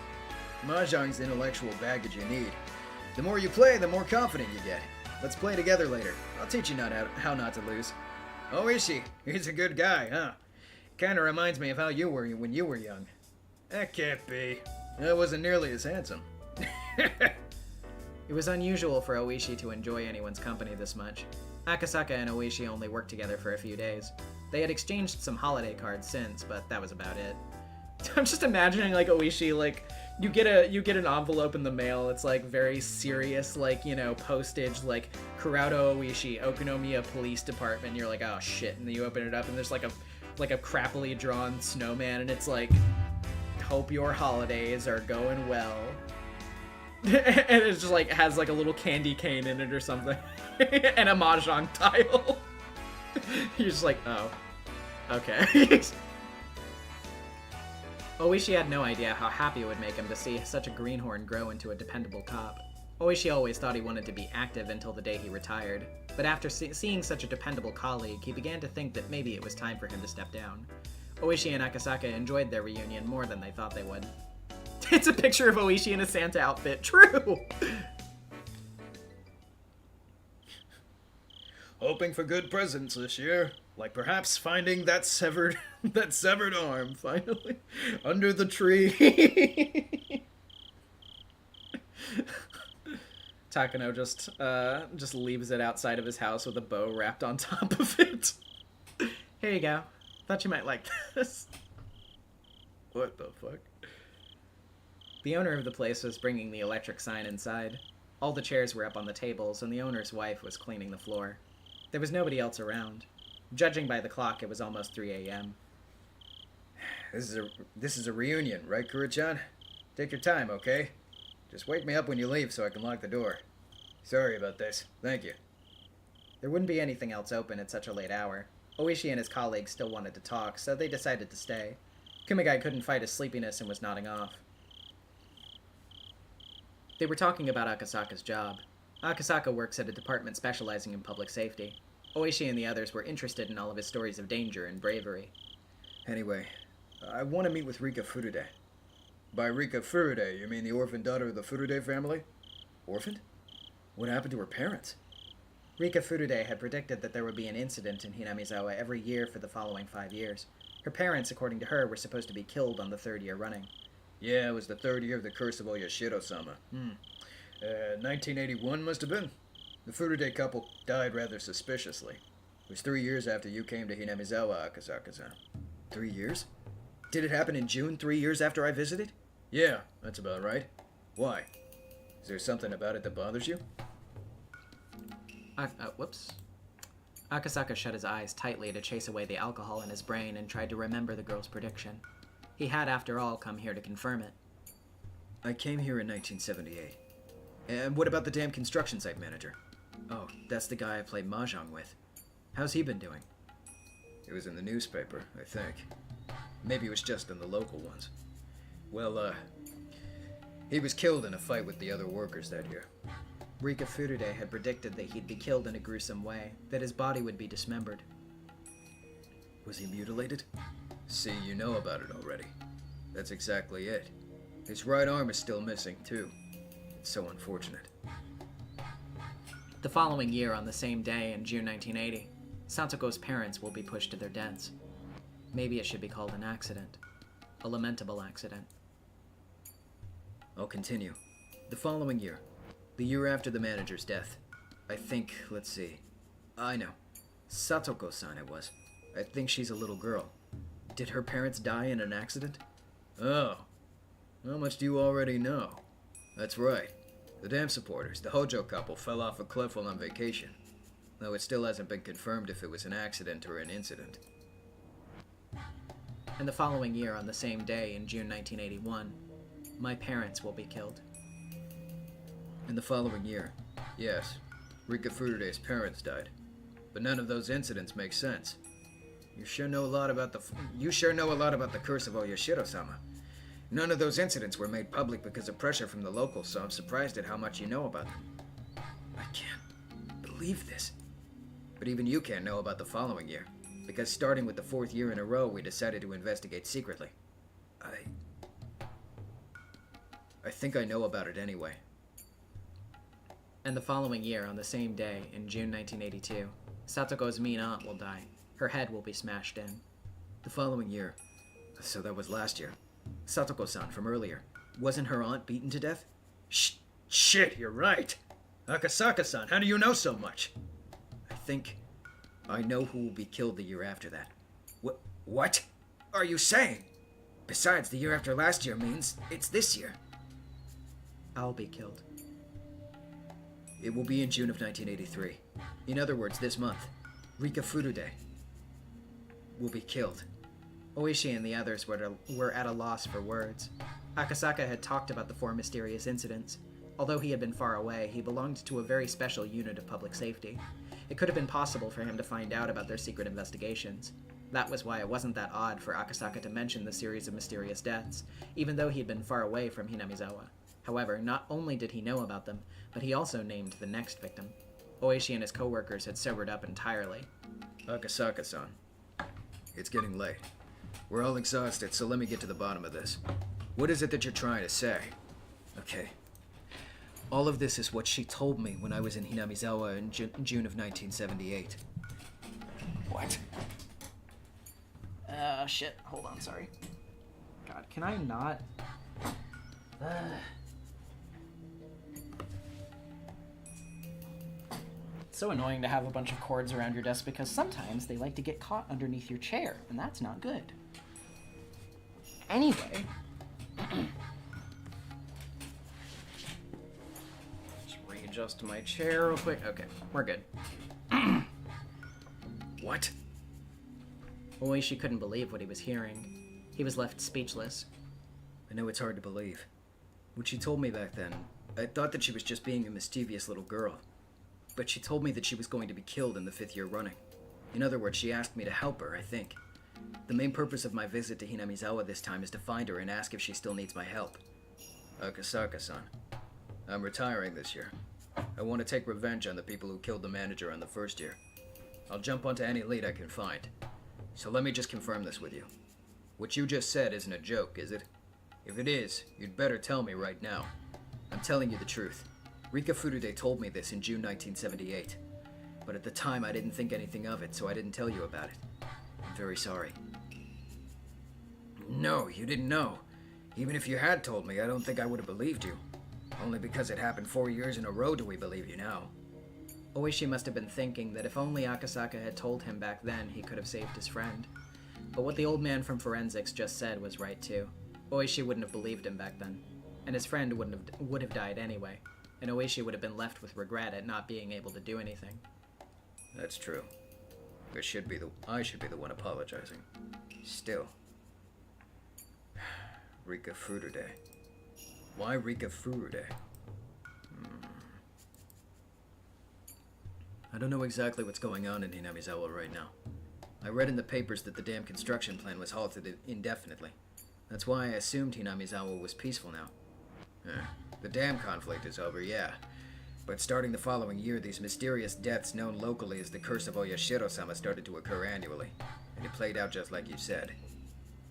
Mahjong's the intellectual baggage you need. The more you play, the more confident you get. Let's play together later. I'll teach you how not to lose. Oishi, he's a good guy, huh? Kinda reminds me of how you were when you were young. That can't be. I wasn't nearly as handsome. It was unusual for Oishi to enjoy anyone's company this much. Akasaka and Oishi only worked together for a few days. They had exchanged some holiday cards since, but that was about it. I'm just imagining, like, Oishi, like, you get an envelope in the mail. It's like very serious, like, you know, postage, like Kurado Oishi, Okonomiya Police Department. And you're like, oh shit, and then you open it up and there's like a crappily drawn snowman, and it's like, hope your holidays are going well. And it just like has like a little candy cane in it or something, and a mahjong tile. You're just like, oh, okay. Oishi had no idea how happy it would make him to see such a greenhorn grow into a dependable cop. Oishi always thought he wanted to be active until the day he retired, but after seeing such a dependable colleague, he began to think that maybe it was time for him to step down. Oishi and Akasaka enjoyed their reunion more than they thought they would. It's a picture of Oishi in a Santa outfit. True! Hoping for good presents this year. Like perhaps finding that severed arm, finally. Under the tree. Takano just leaves it outside of his house with a bow wrapped on top of it. Here you go. Thought you might like this. What the fuck? The owner of the place was bringing the electric sign inside. All the chairs were up on the tables, and the owner's wife was cleaning the floor. There was nobody else around. Judging by the clock, it was almost 3 a.m. This is a reunion, right, Kuro-chan? Take your time, okay? Just wake me up when you leave so I can lock the door. Sorry about this. Thank you. There wouldn't be anything else open at such a late hour. Oishi and his colleagues still wanted to talk, so they decided to stay. Kumagai couldn't fight his sleepiness and was nodding off. They were talking about Akasaka's job. Akasaka works at a department specializing in public safety. Oishi and the others were interested in all of his stories of danger and bravery. Anyway, I want to meet with Rika Furude. By Rika Furude, you mean the orphan daughter of the Furude family? Orphaned? What happened to her parents? Rika Furude had predicted that there would be an incident in Hinamizawa every year for the following 5 years. Her parents, according to her, were supposed to be killed on the 3rd year running. Yeah, it was the 3rd year of the curse of Oyashiro-sama. 1981 must have been. The Furude couple died rather suspiciously. It was 3 years after you came to Hinamizawa, Akasaka-san. 3 years? Did it happen in June 3 years after I visited? Yeah, that's about right. Why? Is there something about it that bothers you? Whoops. Akasaka shut his eyes tightly to chase away the alcohol in his brain and tried to remember the girl's prediction. He had, after all, come here to confirm it. I came here in 1978. And what about the damn construction site manager? Oh, that's the guy I played mahjong with. How's he been doing? It was in the newspaper, I think. Maybe it was just in the local ones. Well, he was killed in a fight with the other workers that year. Rika Furude had predicted that he'd be killed in a gruesome way, that his body would be dismembered. Was he mutilated? See, you know about it already. That's exactly it. His right arm is still missing, too. It's so unfortunate. The following year, on the same day in June 1980, Satoko's parents will be pushed to their deaths. Maybe it should be called an accident. A lamentable accident. I'll continue. The following year. The year after the manager's death. I think, let's see. I know. Satoko-san it was. I think she's a little girl. Did her parents die in an accident? Oh. How much do you already know? That's right. The dam supporters, the Hojo couple, fell off a cliff while on vacation. Though it still hasn't been confirmed if it was an accident or an incident. And the following year, on the same day, in June 1981, my parents will be killed. In the following year, yes, Rika Furude's parents died. But none of those incidents make sense. You sure know a lot about the curse of Oyashiro-sama. None of those incidents were made public because of pressure from the locals, so I'm surprised at how much you know about them. I can't believe this. But even you can't know about the following year, because starting with the 4th year in a row, we decided to investigate secretly. I think I know about it anyway. And the following year, on the same day, in June 1982, Satoko's mean aunt will die. Her head will be smashed in. The following year, so that was last year. Satoko-san from earlier. Wasn't her aunt beaten to death? Shit, you're right. Akasaka-san, how do you know so much? I think I know who will be killed the year after that. What are you saying? Besides, the year after last year means it's this year. I'll be killed. It will be in June of 1983. In other words, this month. Rika Furude will be killed. Oishi and the others were at a loss for words. Akasaka had talked about the 4 mysterious incidents. Although he had been far away, he belonged to a very special unit of public safety. It could have been possible for him to find out about their secret investigations. That was why it wasn't that odd for Akasaka to mention the series of mysterious deaths, even though he had been far away from Hinamizawa. However, not only did he know about them, but he also named the next victim. Oishi and his co-workers had sobered up entirely. Akasaka-san, it's getting late. We're all exhausted, so let me get to the bottom of this. What is it that you're trying to say? Okay. All of this is what she told me when I was in Hinamizawa in June of 1978. What? Shit. Hold on, sorry. God, can I not? It's so annoying to have a bunch of cords around your desk because sometimes they like to get caught underneath your chair, and that's not good. Anyway. Just readjust my chair real quick. Okay, we're good. What? Oishi couldn't believe what he was hearing. He was left speechless. I know it's hard to believe. When she told me back then, I thought that she was just being a mischievous little girl. But she told me that she was going to be killed in the 5th year running. In other words, she asked me to help her, I think. The main purpose of my visit to Hinamizawa this time is to find her and ask if she still needs my help. Akasaka-san, I'm retiring this year. I want to take revenge on the people who killed the manager on the 1st year. I'll jump onto any lead I can find. So let me just confirm this with you. What you just said isn't a joke, is it? If it is, you'd better tell me right now. I'm telling you the truth. Rika Furude told me this in June 1978. But at the time I didn't think anything of it, so I didn't tell you about it. I'm very sorry. No, you didn't know. Even if you had told me, I don't think I would have believed you. Only because it happened 4 years in a row do we believe you now. Oishi must have been thinking that if only Akasaka had told him back then, he could have saved his friend. But what the old man from forensics just said was right too. Oishi wouldn't have believed him back then, and his friend would have died anyway, and Oishi would have been left with regret at not being able to do anything. That's true. I should be the one apologizing. Still. Rika Furude. Why Rika Furude? I don't know exactly what's going on in Hinamizawa right now. I read in the papers that the dam construction plan was halted indefinitely. That's why I assumed Hinamizawa was peaceful now. The dam conflict is over, yeah. But starting the following year, these mysterious deaths known locally as the curse of Oyashiro-sama started to occur annually. And it played out just like you said.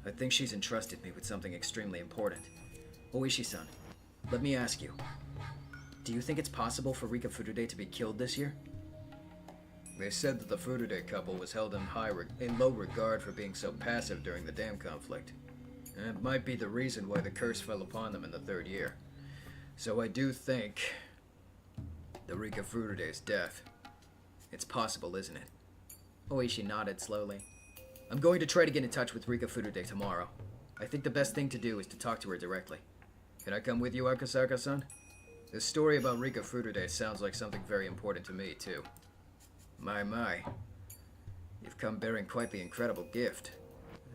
I think she's entrusted me with something extremely important. Oishi-san, let me ask you. Do you think it's possible for Rika Furude to be killed this year? They said that the Furude couple was held in low regard for being so passive during the dam conflict. And it might be the reason why the curse fell upon them in the 3rd year. So I do think the Rika Furude's death. It's possible, isn't it? Oishi nodded slowly. I'm going to try to get in touch with Rika Furude tomorrow. I think the best thing to do is to talk to her directly. Can I come with you, Akasaka-san? This story about Rika Furude sounds like something very important to me, too. My. You've come bearing quite the incredible gift.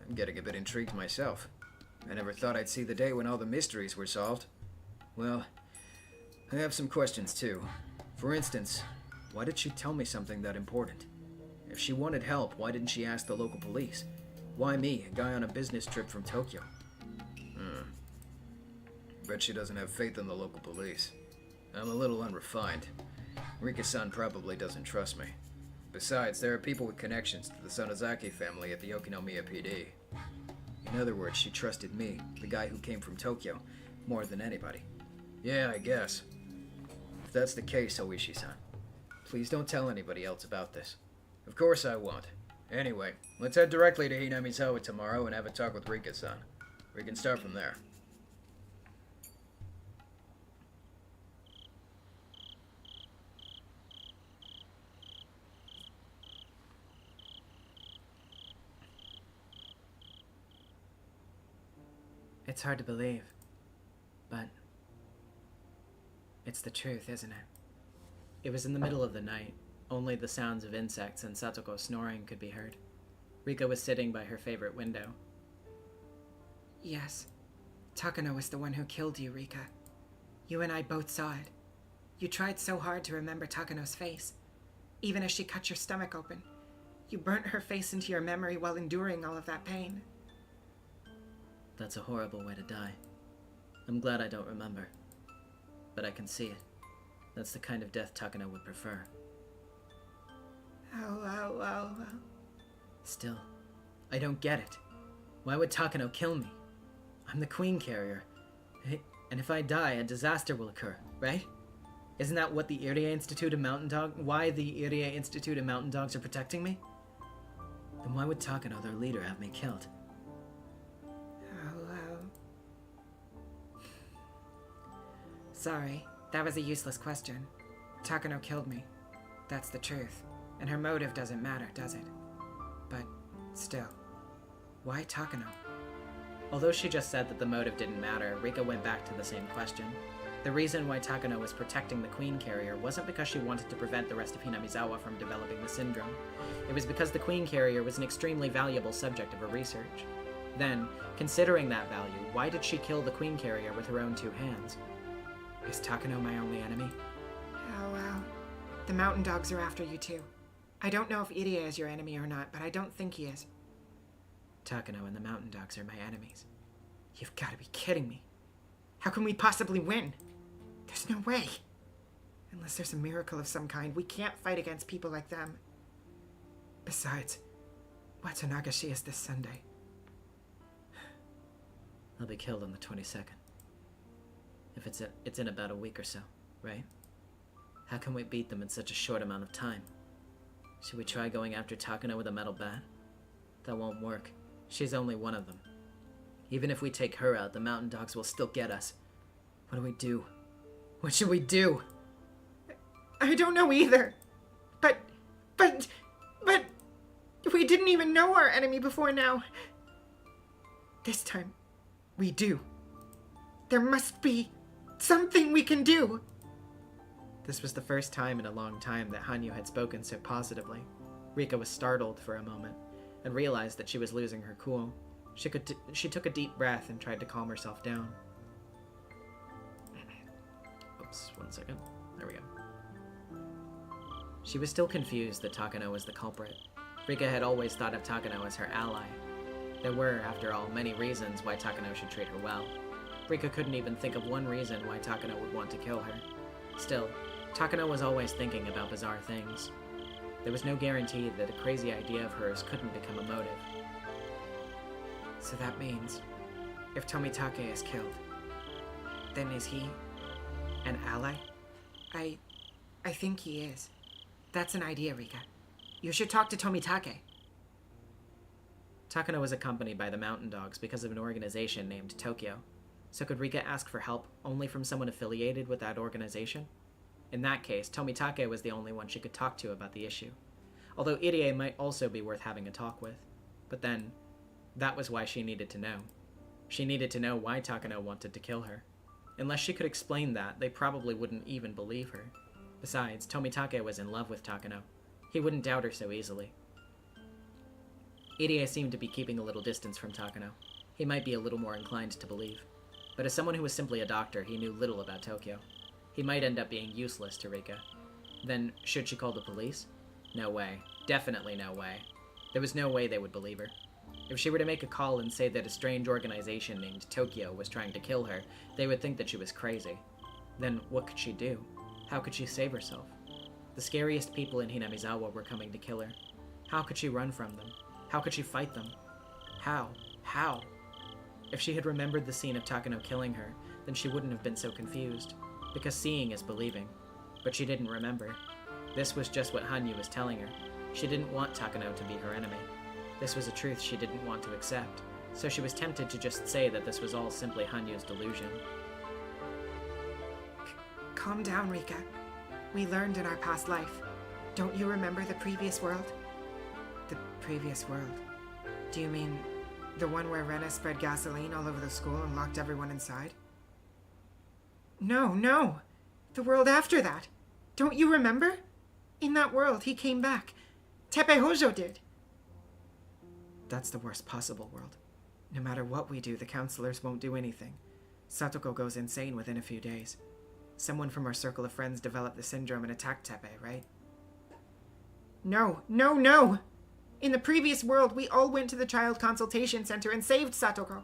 I'm getting a bit intrigued myself. I never thought I'd see the day when all the mysteries were solved. Well, I have some questions, too. For instance, why did she tell me something that important? If she wanted help, why didn't she ask the local police? Why me, a guy on a business trip from Tokyo? Bet she doesn't have faith in the local police. I'm a little unrefined. Rika-san probably doesn't trust me. Besides, there are people with connections to the Sonozaki family at the Okinomiya PD. In other words, she trusted me, the guy who came from Tokyo, more than anybody. Yeah, I guess. If that's the case, Oishi-san, please don't tell anybody else about this. Of course I won't. Anyway, let's head directly to Hinamizawa tomorrow and have a talk with Rika-san. We can start from there. It's hard to believe, but it's the truth, isn't it? It was in the middle of the night. Only the sounds of insects and Satoko snoring could be heard. Rika was sitting by her favorite window. Yes. Takano was the one who killed you, Rika. You and I both saw it. You tried so hard to remember Takano's face. Even as she cut your stomach open. You burnt her face into your memory while enduring all of that pain. That's a horrible way to die. I'm glad I don't remember. But I can see it. That's the kind of death Takano would prefer. Oh. Still, I don't get it. Why would Takano kill me? I'm the Queen Carrier. And if I die, a disaster will occur, right? Isn't that what the Irie Institute of Mountain Dog... Why the Irie Institute of Mountain Dogs are protecting me? Then why would Takano, their leader, have me killed? Sorry, that was a useless question. Takano killed me. That's the truth. And her motive doesn't matter, does it? But, still, why Takano? Although she just said that the motive didn't matter, Rika went back to the same question. The reason why Takano was protecting the Queen Carrier wasn't because she wanted to prevent the rest of Hinamizawa from developing the syndrome. It was because the Queen Carrier was an extremely valuable subject of her research. Then, considering that value, why did she kill the Queen Carrier with her own two hands? Is Takano my only enemy? The mountain dogs are after you too. I don't know if Irie is your enemy or not, but I don't think he is. Takano and the mountain dogs are my enemies. You've got to be kidding me. How can we possibly win? There's no way. Unless there's a miracle of some kind, we can't fight against people like them. Besides, Watsunagashi is this Sunday. I'll be killed on the 22nd. If it's in about a week or so, right? How can we beat them in such a short amount of time? Should we try going after Takano with a metal bat? That won't work. She's only one of them. Even if we take her out, the mountain dogs will still get us. What do we do? What should we do? I don't know either. But we didn't even know our enemy before now. This time, we do. There must be something we can do. This was the first time in a long time that Hanyu had spoken so positively. Rika was startled for a moment and realized that she was losing her cool. She took a deep breath and tried to calm herself down. Oops, 1 second. There we go. She was still confused that Takano was the culprit. Rika had always thought of Takano as her ally. There were, after all, many reasons why Takano should treat her well. Rika couldn't even think of one reason why Takano would want to kill her. Still, Takano was always thinking about bizarre things. There was no guarantee that a crazy idea of hers couldn't become a motive. So that means, if Tomitake is killed, then is he an ally? I think he is. That's an idea, Rika. You should talk to Tomitake. Takano was accompanied by the mountain dogs because of an organization named Tokyo. So could Rika ask for help only from someone affiliated with that organization? In that case, Tomitake was the only one she could talk to about the issue. Although Irie might also be worth having a talk with. But then, that was why she needed to know. She needed to know why Takano wanted to kill her. Unless she could explain that, they probably wouldn't even believe her. Besides, Tomitake was in love with Takano. He wouldn't doubt her so easily. Irie seemed to be keeping a little distance from Takano. He might be a little more inclined to believe. But as someone who was simply a doctor, he knew little about Tokyo. He might end up being useless to Rika. Then, should she call the police? No way. Definitely no way. There was no way they would believe her. If she were to make a call and say that a strange organization named Tokyo was trying to kill her, they would think that she was crazy. Then what could she do? How could she save herself? The scariest people in Hinamizawa were coming to kill her. How could she run from them? How could she fight them? How? How? If she had remembered the scene of Takano killing her, then she wouldn't have been so confused, because seeing is believing. But she didn't remember. This was just what Hanyu was telling her. She didn't want Takano to be her enemy. This was a truth she didn't want to accept, so she was tempted to just say that this was all simply Hanyu's delusion. Calm down, Rika. We learned in our past life. Don't you remember the previous world? The previous world? Do you mean the one where Rena spread gasoline all over the school and locked everyone inside? No. The world after that. Don't you remember? In that world, he came back. Teppei Hojo did. That's the worst possible world. No matter what we do, the counselors won't do anything. Satoko goes insane within a few days. Someone from our circle of friends developed the syndrome and attacked Teppei, right? No. In the previous world, we all went to the child consultation center and saved Satoko.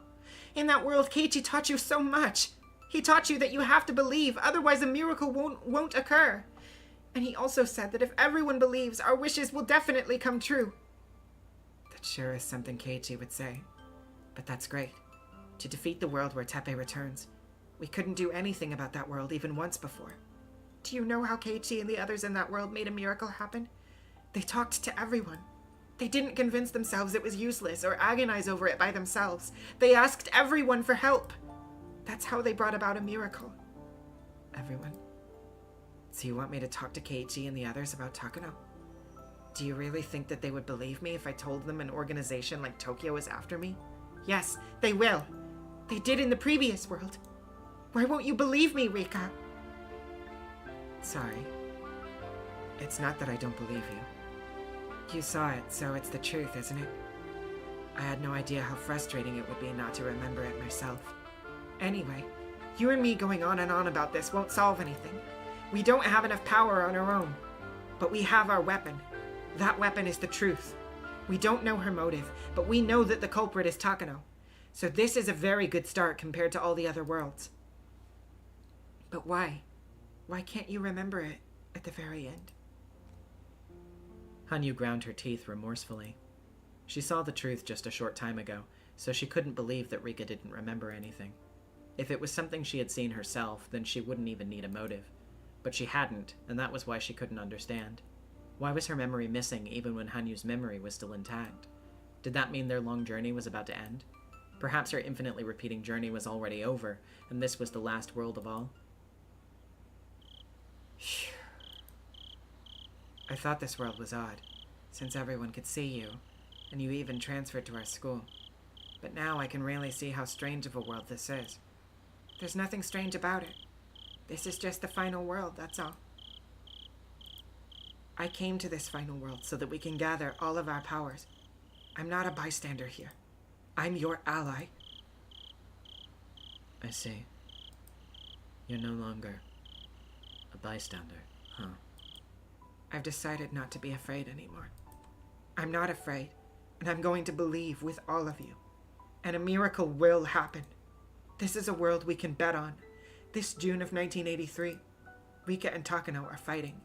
In that world, Keiichi taught you so much. He taught you that you have to believe, otherwise a miracle won't occur. And he also said that if everyone believes, our wishes will definitely come true. That sure is something Keiichi would say. But that's great. To defeat the world where Teppei returns. We couldn't do anything about that world even once before. Do you know how Keiichi and the others in that world made a miracle happen? They talked to everyone. They didn't convince themselves it was useless or agonize over it by themselves. They asked everyone for help. That's how they brought about a miracle. Everyone. So you want me to talk to Keiichi and the others about Takano? Do you really think that they would believe me if I told them an organization like Tokyo is after me? Yes, they will. They did in the previous world. Why won't you believe me, Rika? Sorry. It's not that I don't believe you. You saw it, so it's the truth, isn't it? I had no idea how frustrating it would be not to remember it myself. Anyway, you and me going on and on about this won't solve anything. We don't have enough power on our own. But we have our weapon. That weapon is the truth. We don't know her motive, but we know that the culprit is Takano. So this is a very good start compared to all the other worlds. But why? Why can't you remember it at the very end? Hanyu ground her teeth remorsefully. She saw the truth just a short time ago, so she couldn't believe that Rika didn't remember anything. If it was something she had seen herself, then she wouldn't even need a motive. But she hadn't, and that was why she couldn't understand. Why was her memory missing even when Hanyu's memory was still intact? Did that mean their long journey was about to end? Perhaps her infinitely repeating journey was already over, and this was the last world of all? I thought this world was odd, since everyone could see you, and you even transferred to our school. But now I can really see how strange of a world this is. There's nothing strange about it. This is just the final world, that's all. I came to this final world so that we can gather all of our powers. I'm not a bystander here. I'm your ally. I see. You're no longer a bystander, huh? I've decided not to be afraid anymore. I'm not afraid, and I'm going to believe with all of you. And a miracle will happen. This is a world we can bet on. This June of 1983, Rika and Takano are fighting.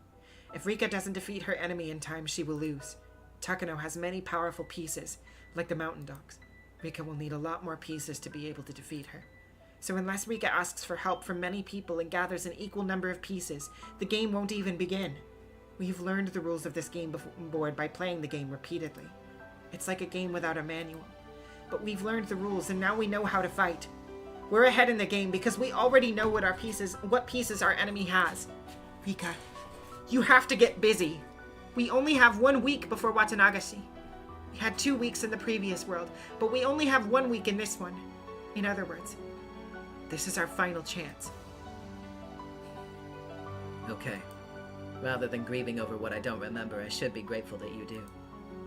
If Rika doesn't defeat her enemy in time, she will lose. Takano has many powerful pieces, like the mountain dogs. Rika will need a lot more pieces to be able to defeat her. So unless Rika asks for help from many people and gathers an equal number of pieces, the game won't even begin. We've learned the rules of this game board by playing the game repeatedly. It's like a game without a manual. But we've learned the rules and now we know how to fight. We're ahead in the game because we already know what pieces our enemy has. Rika, you have to get busy. We only have 1 week before Watanagashi. We had 2 weeks in the previous world, but we only have 1 week in this one. In other words, this is our final chance. Okay. Rather than grieving over what I don't remember, I should be grateful that you do.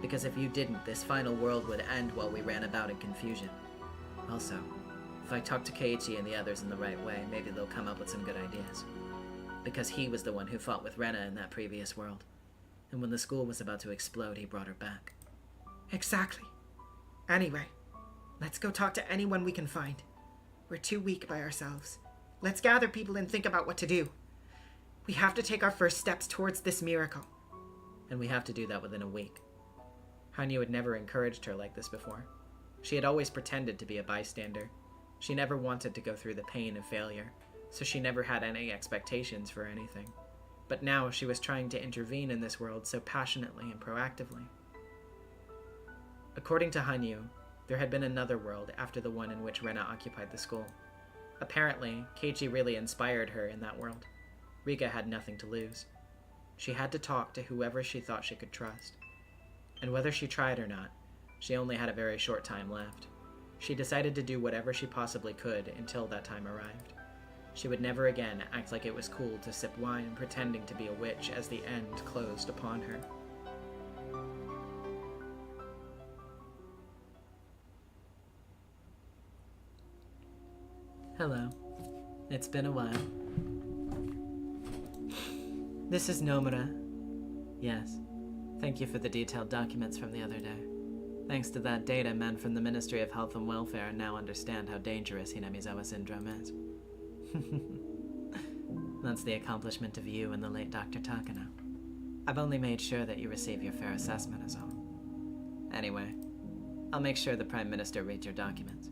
Because if you didn't, this final world would end while we ran about in confusion. Also, if I talk to Keiichi and the others in the right way, maybe they'll come up with some good ideas. Because he was the one who fought with Rena in that previous world. And when the school was about to explode, he brought her back. Exactly. Anyway, let's go talk to anyone we can find. We're too weak by ourselves. Let's gather people and think about what to do. We have to take our first steps towards this miracle. And we have to do that within a week. Hanyu had never encouraged her like this before. She had always pretended to be a bystander. She never wanted to go through the pain of failure, so she never had any expectations for anything. But now she was trying to intervene in this world so passionately and proactively. According to Hanyu, there had been another world after the one in which Rena occupied the school. Apparently, Keiichi really inspired her in that world. Rika had nothing to lose. She had to talk to whoever she thought she could trust. And whether she tried or not, she only had a very short time left. She decided to do whatever she possibly could until that time arrived. She would never again act like it was cool to sip wine pretending to be a witch as the end closed upon her. Hello. It's been a while. This is Nomura. Yes. Thank you for the detailed documents from the other day. Thanks to that data, men from the Ministry of Health and Welfare now understand how dangerous Hinamizawa syndrome is. That's the accomplishment of you and the late Dr. Takano. I've only made sure that you receive your fair assessment is all. Anyway, I'll make sure the Prime Minister reads your documents.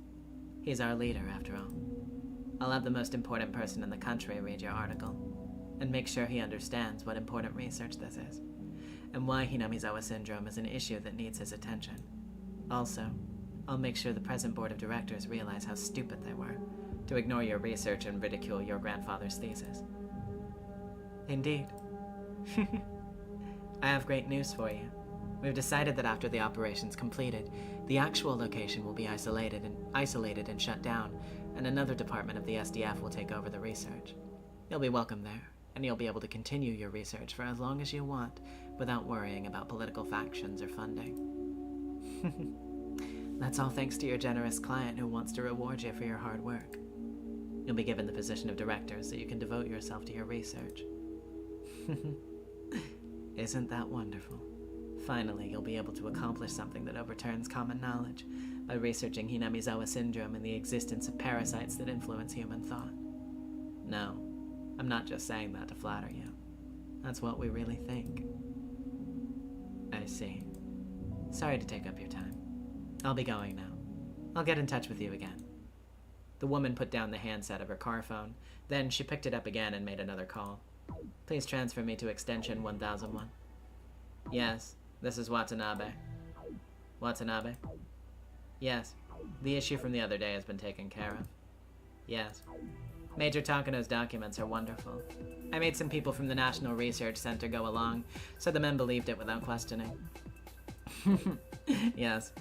He's our leader, after all. I'll have the most important person in the country read your article, and make sure he understands what important research this is, and why Hinamizawa syndrome is an issue that needs his attention. Also, I'll make sure the present board of directors realize how stupid they were to ignore your research and ridicule your grandfather's thesis. Indeed. I have great news for you. We've decided that after the operation's completed, the actual location will be isolated and shut down, and another department of the SDF will take over the research. You'll be welcome there, and you'll be able to continue your research for as long as you want, without worrying about political factions or funding. That's all thanks to your generous client who wants to reward you for your hard work. You'll be given the position of director so you can devote yourself to your research. Isn't that wonderful? Finally, you'll be able to accomplish something that overturns common knowledge by researching Hinamizawa syndrome and the existence of parasites that influence human thought. No, I'm not just saying that to flatter you. That's what we really think. I see. Sorry to take up your time. I'll be going now. I'll get in touch with you again. The woman put down the handset of her car phone. Then she picked it up again and made another call. Please transfer me to extension 1001. Yes, this is Watanabe. Watanabe? Yes, the issue from the other day has been taken care of. Yes. Major Takano's documents are wonderful. I made some people from the National Research Center go along, so the men believed it without questioning. Yes,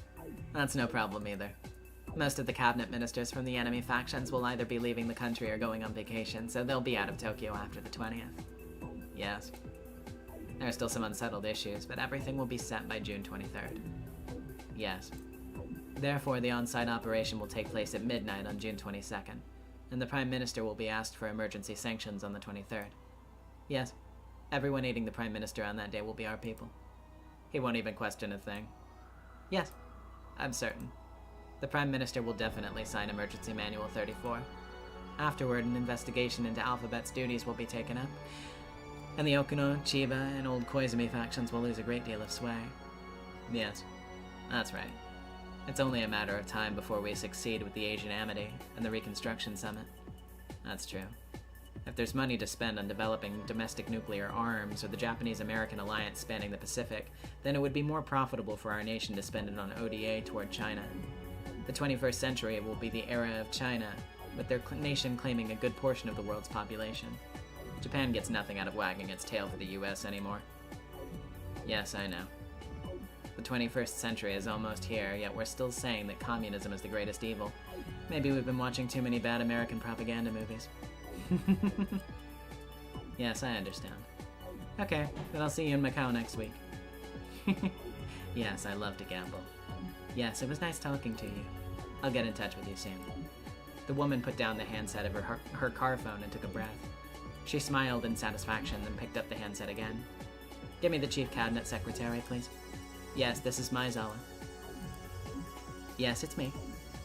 that's no problem either. Most of the cabinet ministers from the enemy factions will either be leaving the country or going on vacation, so they'll be out of Tokyo after the 20th. Yes. There are still some unsettled issues, but everything will be set by June 23rd. Yes. Therefore, the on-site operation will take place at midnight on June 22nd, and the Prime Minister will be asked for emergency sanctions on the 23rd. Yes. Everyone aiding the Prime Minister on that day will be our people. He won't even question a thing. Yes. I'm certain. The Prime Minister will definitely sign Emergency Manual 34. Afterward, an investigation into Alphabet's duties will be taken up, and the Okuno, Chiba, and Old Koizumi factions will lose a great deal of sway. Yes, that's right. It's only a matter of time before we succeed with the Asian Amity and the Reconstruction Summit. That's true. If there's money to spend on developing domestic nuclear arms or the Japanese-American alliance spanning the Pacific, then it would be more profitable for our nation to spend it on ODA toward China. The 21st century will be the era of China, with their nation claiming a good portion of the world's population. Japan gets nothing out of wagging its tail for the US anymore. Yes, I know. The 21st century is almost here, yet we're still saying that communism is the greatest evil. Maybe we've been watching too many bad American propaganda movies. Yes, I understand. Okay, then I'll see you in Macau next week. Yes, I love to gamble. Yes, it was nice talking to you. I'll get in touch with you soon. The woman put down the handset of her car phone and took a breath. She smiled in satisfaction, then picked up the handset again. Give me the chief cabinet secretary, please. Yes, this is Maizawa. Yes, it's me,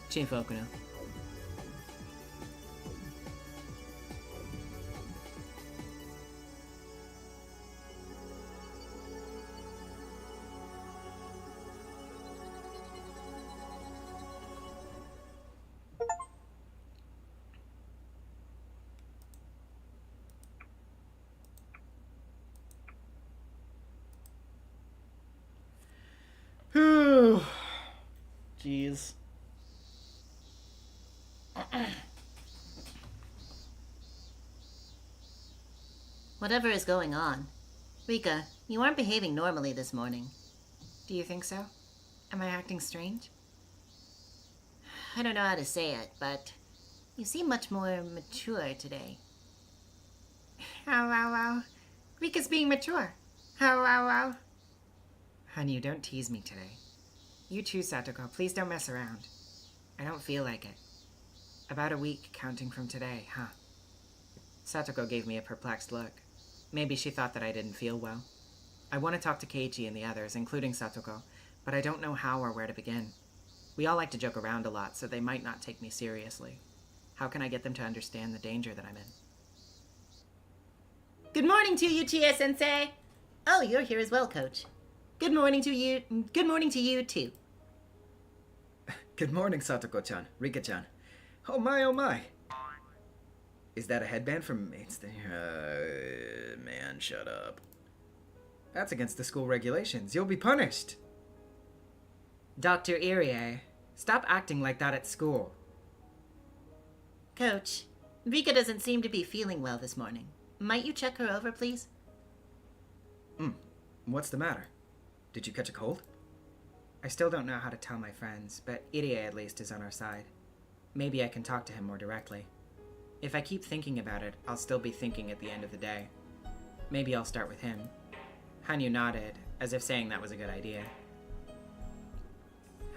Chief Okuno. Jeez. Whatever is going on. Rika, you aren't behaving normally this morning. Do you think so? Am I acting strange? I don't know how to say it, but you seem much more mature today. Ow. Rika's being mature. Ow. Honey, don't tease me today. You too, Satoko. Please don't mess around. I don't feel like it. About a week counting from today, huh? Satoko gave me a perplexed look. Maybe she thought that I didn't feel well. I want to talk to Keiichi and the others, including Satoko, but I don't know how or where to begin. We all like to joke around a lot, so they might not take me seriously. How can I get them to understand the danger that I'm in? Good morning to you, Chie-sensei! Oh, you're here as well, Coach. Good morning to you. Good morning to you, too. Good morning, Satoko-chan, Rika-chan. Oh my. Is that a headband from Mates? Man, shut up. That's against the school regulations. You'll be punished. Dr. Irie, stop acting like that at school. Coach, Rika doesn't seem to be feeling well this morning. Might you check her over, please? What's the matter? Did you catch a cold? I still don't know how to tell my friends, but Irie at least is on our side. Maybe I can talk to him more directly. If I keep thinking about it, I'll still be thinking at the end of the day. Maybe I'll start with him. Hanyu nodded, as if saying that was a good idea.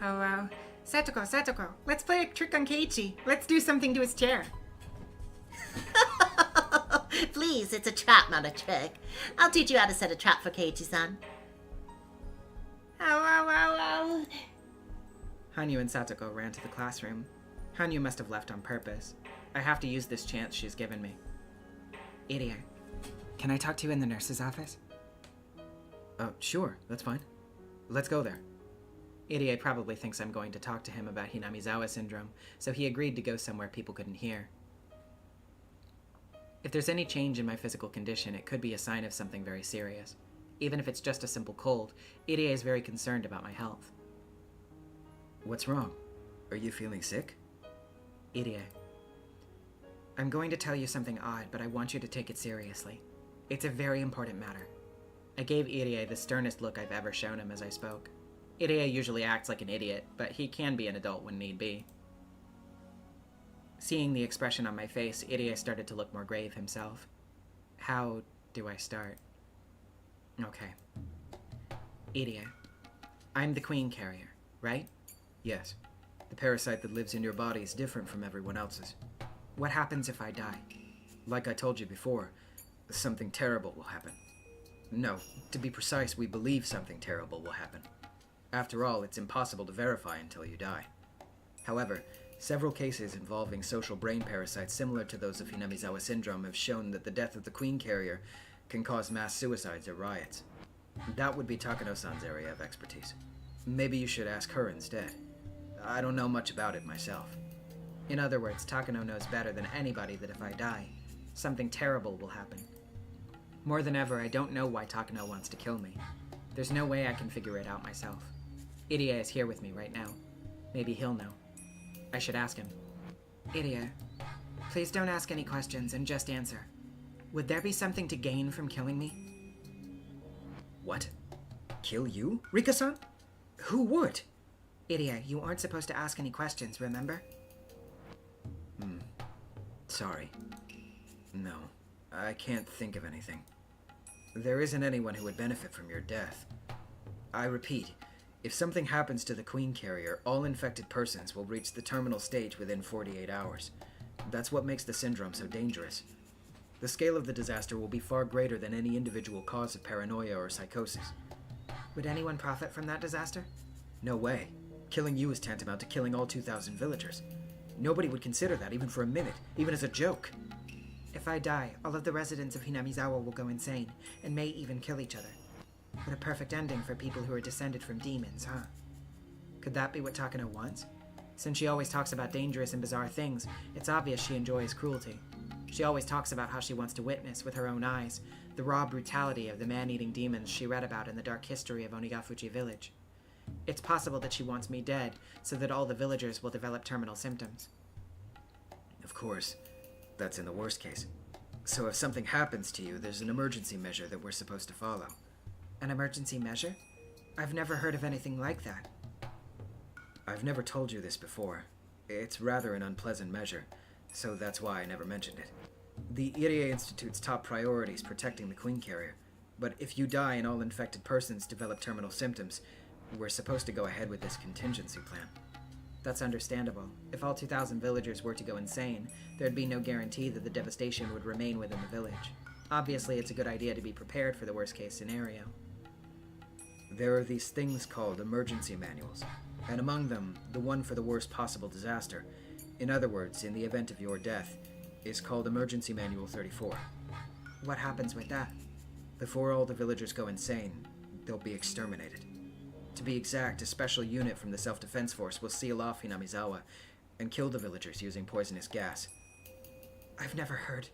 Oh, Satoko, let's play a trick on Keiichi. Let's do something to his chair. Please, it's a trap, not a trick. I'll teach you how to set a trap for Keiichi-san. Ow. Hanyu and Satoko ran to the classroom. Hanyu must have left on purpose. I have to use this chance she's given me. Irie, can I talk to you in the nurse's office? Sure, that's fine. Let's go there. Irie probably thinks I'm going to talk to him about Hinamizawa syndrome, so he agreed to go somewhere people couldn't hear. If there's any change in my physical condition, it could be a sign of something very serious. Even if it's just a simple cold, Irie is very concerned about my health. What's wrong? Are you feeling sick? Irie, I'm going to tell you something odd, but I want you to take it seriously. It's a very important matter. I gave Irie the sternest look I've ever shown him as I spoke. Irie usually acts like an idiot, but he can be an adult when need be. Seeing the expression on my face, Irie started to look more grave himself. How do I start? Okay. Irie, I'm the queen carrier, right? Yes. The parasite that lives in your body is different from everyone else's. What happens if I die? Like I told you before, something terrible will happen. No, to be precise, we believe something terrible will happen. After all, it's impossible to verify until you die. However, several cases involving social brain parasites similar to those of Hinamizawa syndrome have shown that the death of the queen carrier can cause mass suicides or riots. That would be Takano-san's area of expertise. Maybe you should ask her instead. I don't know much about it myself. In other words, Takano knows better than anybody that if I die, something terrible will happen. More than ever, I don't know why Takano wants to kill me. There's no way I can figure it out myself. Irie is here with me right now. Maybe he'll know. I should ask him. Irie, please don't ask any questions and just answer. Would there be something to gain from killing me? What? Kill you? Rika-san? Who would? Irie, you aren't supposed to ask any questions, remember? Sorry. No. I can't think of anything. There isn't anyone who would benefit from your death. I repeat, if something happens to the Queen Carrier, all infected persons will reach the terminal stage within 48 hours. That's what makes the syndrome so dangerous. The scale of the disaster will be far greater than any individual cause of paranoia or psychosis. Would anyone profit from that disaster? No way. Killing you is tantamount to killing all 2,000 villagers. Nobody would consider that even for a minute, even as a joke. If I die, all of the residents of Hinamizawa will go insane, and may even kill each other. What a perfect ending for people who are descended from demons, huh? Could that be what Takano wants? Since she always talks about dangerous and bizarre things, it's obvious she enjoys cruelty. She always talks about how she wants to witness, with her own eyes, the raw brutality of the man-eating demons she read about in the dark history of Onigafuchi village. It's possible that she wants me dead, so that all the villagers will develop terminal symptoms. Of course, that's in the worst case. So if something happens to you, there's an emergency measure that we're supposed to follow. An emergency measure? I've never heard of anything like that. I've never told you this before. It's rather an unpleasant measure, so that's why I never mentioned it. The Irie Institute's top priority is protecting the Queen Carrier, but if you die and all infected persons develop terminal symptoms, we're supposed to go ahead with this contingency plan. That's understandable. If all 2,000 villagers were to go insane, there'd be no guarantee that the devastation would remain within the village. Obviously, it's a good idea to be prepared for the worst-case scenario. There are these things called emergency manuals, and among them, the one for the worst possible disaster, in other words, in the event of your death, is called Emergency Manual 34. What happens with that? Before all the villagers go insane, they'll be exterminated. To be exact, a special unit from the Self-Defense Force will seal off Hinamizawa and kill the villagers using poisonous gas. I've never heard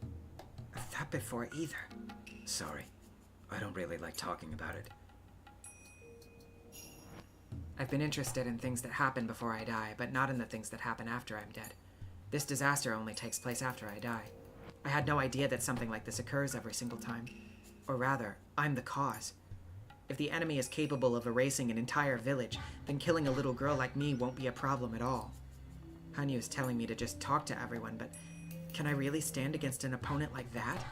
of that before either. Sorry, I don't really like talking about it. I've been interested in things that happen before I die, but not in the things that happen after I'm dead. This disaster only takes place after I die. I had no idea that something like this occurs every single time. Or rather, I'm the cause. If the enemy is capable of erasing an entire village, then killing a little girl like me won't be a problem at all. Hanyu is telling me to just talk to everyone, but can I really stand against an opponent like that?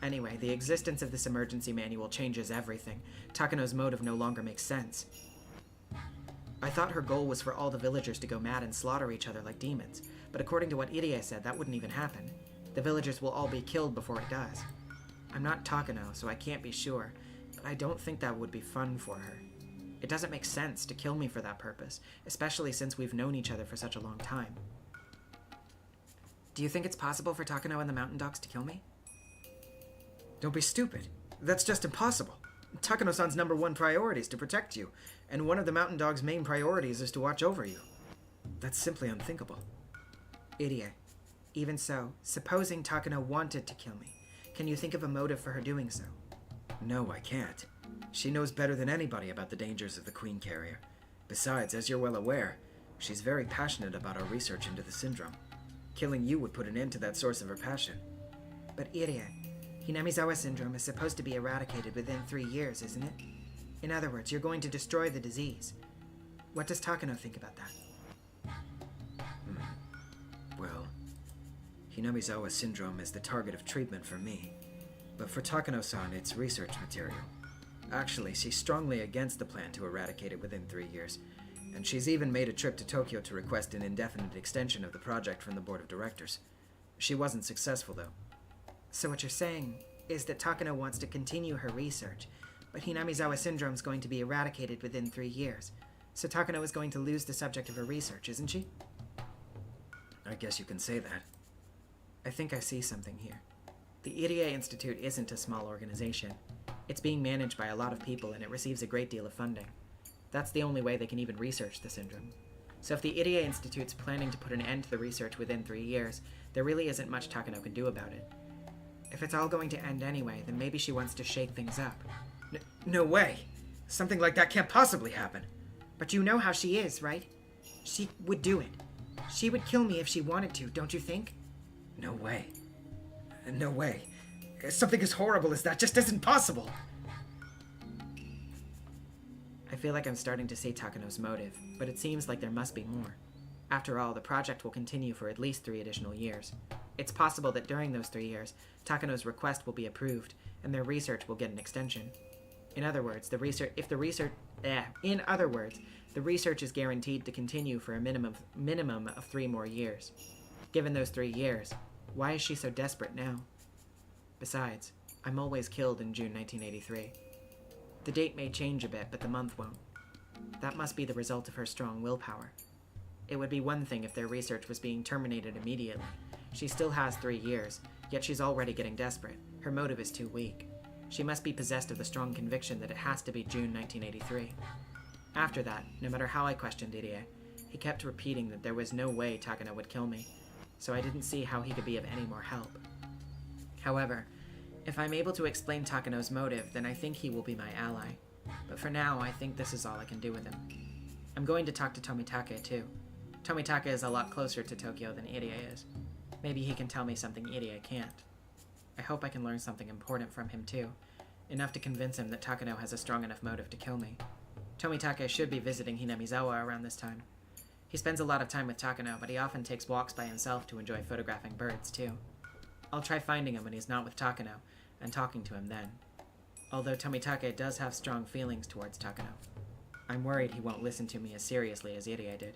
Anyway, the existence of this emergency manual changes everything. Takano's motive no longer makes sense. I thought her goal was for all the villagers to go mad and slaughter each other like demons, but according to what Irie said, that wouldn't even happen. The villagers will all be killed before it does. I'm not Takano, so I can't be sure, but I don't think that would be fun for her. It doesn't make sense to kill me for that purpose, especially since we've known each other for such a long time. Do you think it's possible for Takano and the Mountain Dogs to kill me? Don't be stupid. That's just impossible. Takano-san's #1 priority is to protect you, and one of the Mountain Dog's main priorities is to watch over you. That's simply unthinkable. Irie. Even so, supposing Takano wanted to kill me, can you think of a motive for her doing so? No, I can't. She knows better than anybody about the dangers of the Queen Carrier. Besides, as you're well aware, she's very passionate about our research into the syndrome. Killing you would put an end to that source of her passion. But Irie, Hinamizawa syndrome is supposed to be eradicated within 3 years, isn't it? In other words, you're going to destroy the disease. What does Takano think about that? Well, Hinamizawa syndrome is the target of treatment for me, but for Takano-san, it's research material. Actually, she's strongly against the plan to eradicate it within 3 years, and she's even made a trip to Tokyo to request an indefinite extension of the project from the board of directors. She wasn't successful, though. So what you're saying is that Takano wants to continue her research, but Hinamizawa syndrome is going to be eradicated within 3 years. So Takano is going to lose the subject of her research, isn't she? I guess you can say that. I think I see something here. The Irie Institute isn't a small organization. It's being managed by a lot of people, and it receives a great deal of funding. That's the only way they can even research the syndrome. So if the Irie Institute's planning to put an end to the research within 3 years, there really isn't much Takano can do about it. If it's all going to end anyway, then maybe she wants to shake things up. No way! Something like that can't possibly happen! But you know how she is, right? She would do it. She would kill me if she wanted to, don't you think? No way. No way. Something as horrible as that just isn't possible! I feel like I'm starting to see Takano's motive, but it seems like there must be more. After all, the project will continue for at least 3 additional years. It's possible that during those 3 years, Takano's request will be approved, and their research will get an extension. In other words, the research is guaranteed to continue for a minimum of 3 more years. Given those 3 years, why is she so desperate now? Besides, I'm always killed in June 1983. The date may change a bit, but the month won't. That must be the result of her strong willpower. It would be one thing if their research was being terminated immediately. She still has 3 years, yet she's already getting desperate. Her motive is too weak. She must be possessed of the strong conviction that it has to be June 1983. After that, no matter how I questioned Irie, he kept repeating that there was no way Takano would kill me, so I didn't see how he could be of any more help. However, if I'm able to explain Takano's motive, then I think he will be my ally. But for now, I think this is all I can do with him. I'm going to talk to Tomitake too. Tomitake is a lot closer to Tokyo than Irie is. Maybe he can tell me something Irie can't. I hope I can learn something important from him too, enough to convince him that Takano has a strong enough motive to kill me. Tomitake should be visiting Hinamizawa around this time. He spends a lot of time with Takano, but he often takes walks by himself to enjoy photographing birds too. I'll try finding him when he's not with Takano, and talking to him then. Although Tomitake does have strong feelings towards Takano, I'm worried he won't listen to me as seriously as Irie did.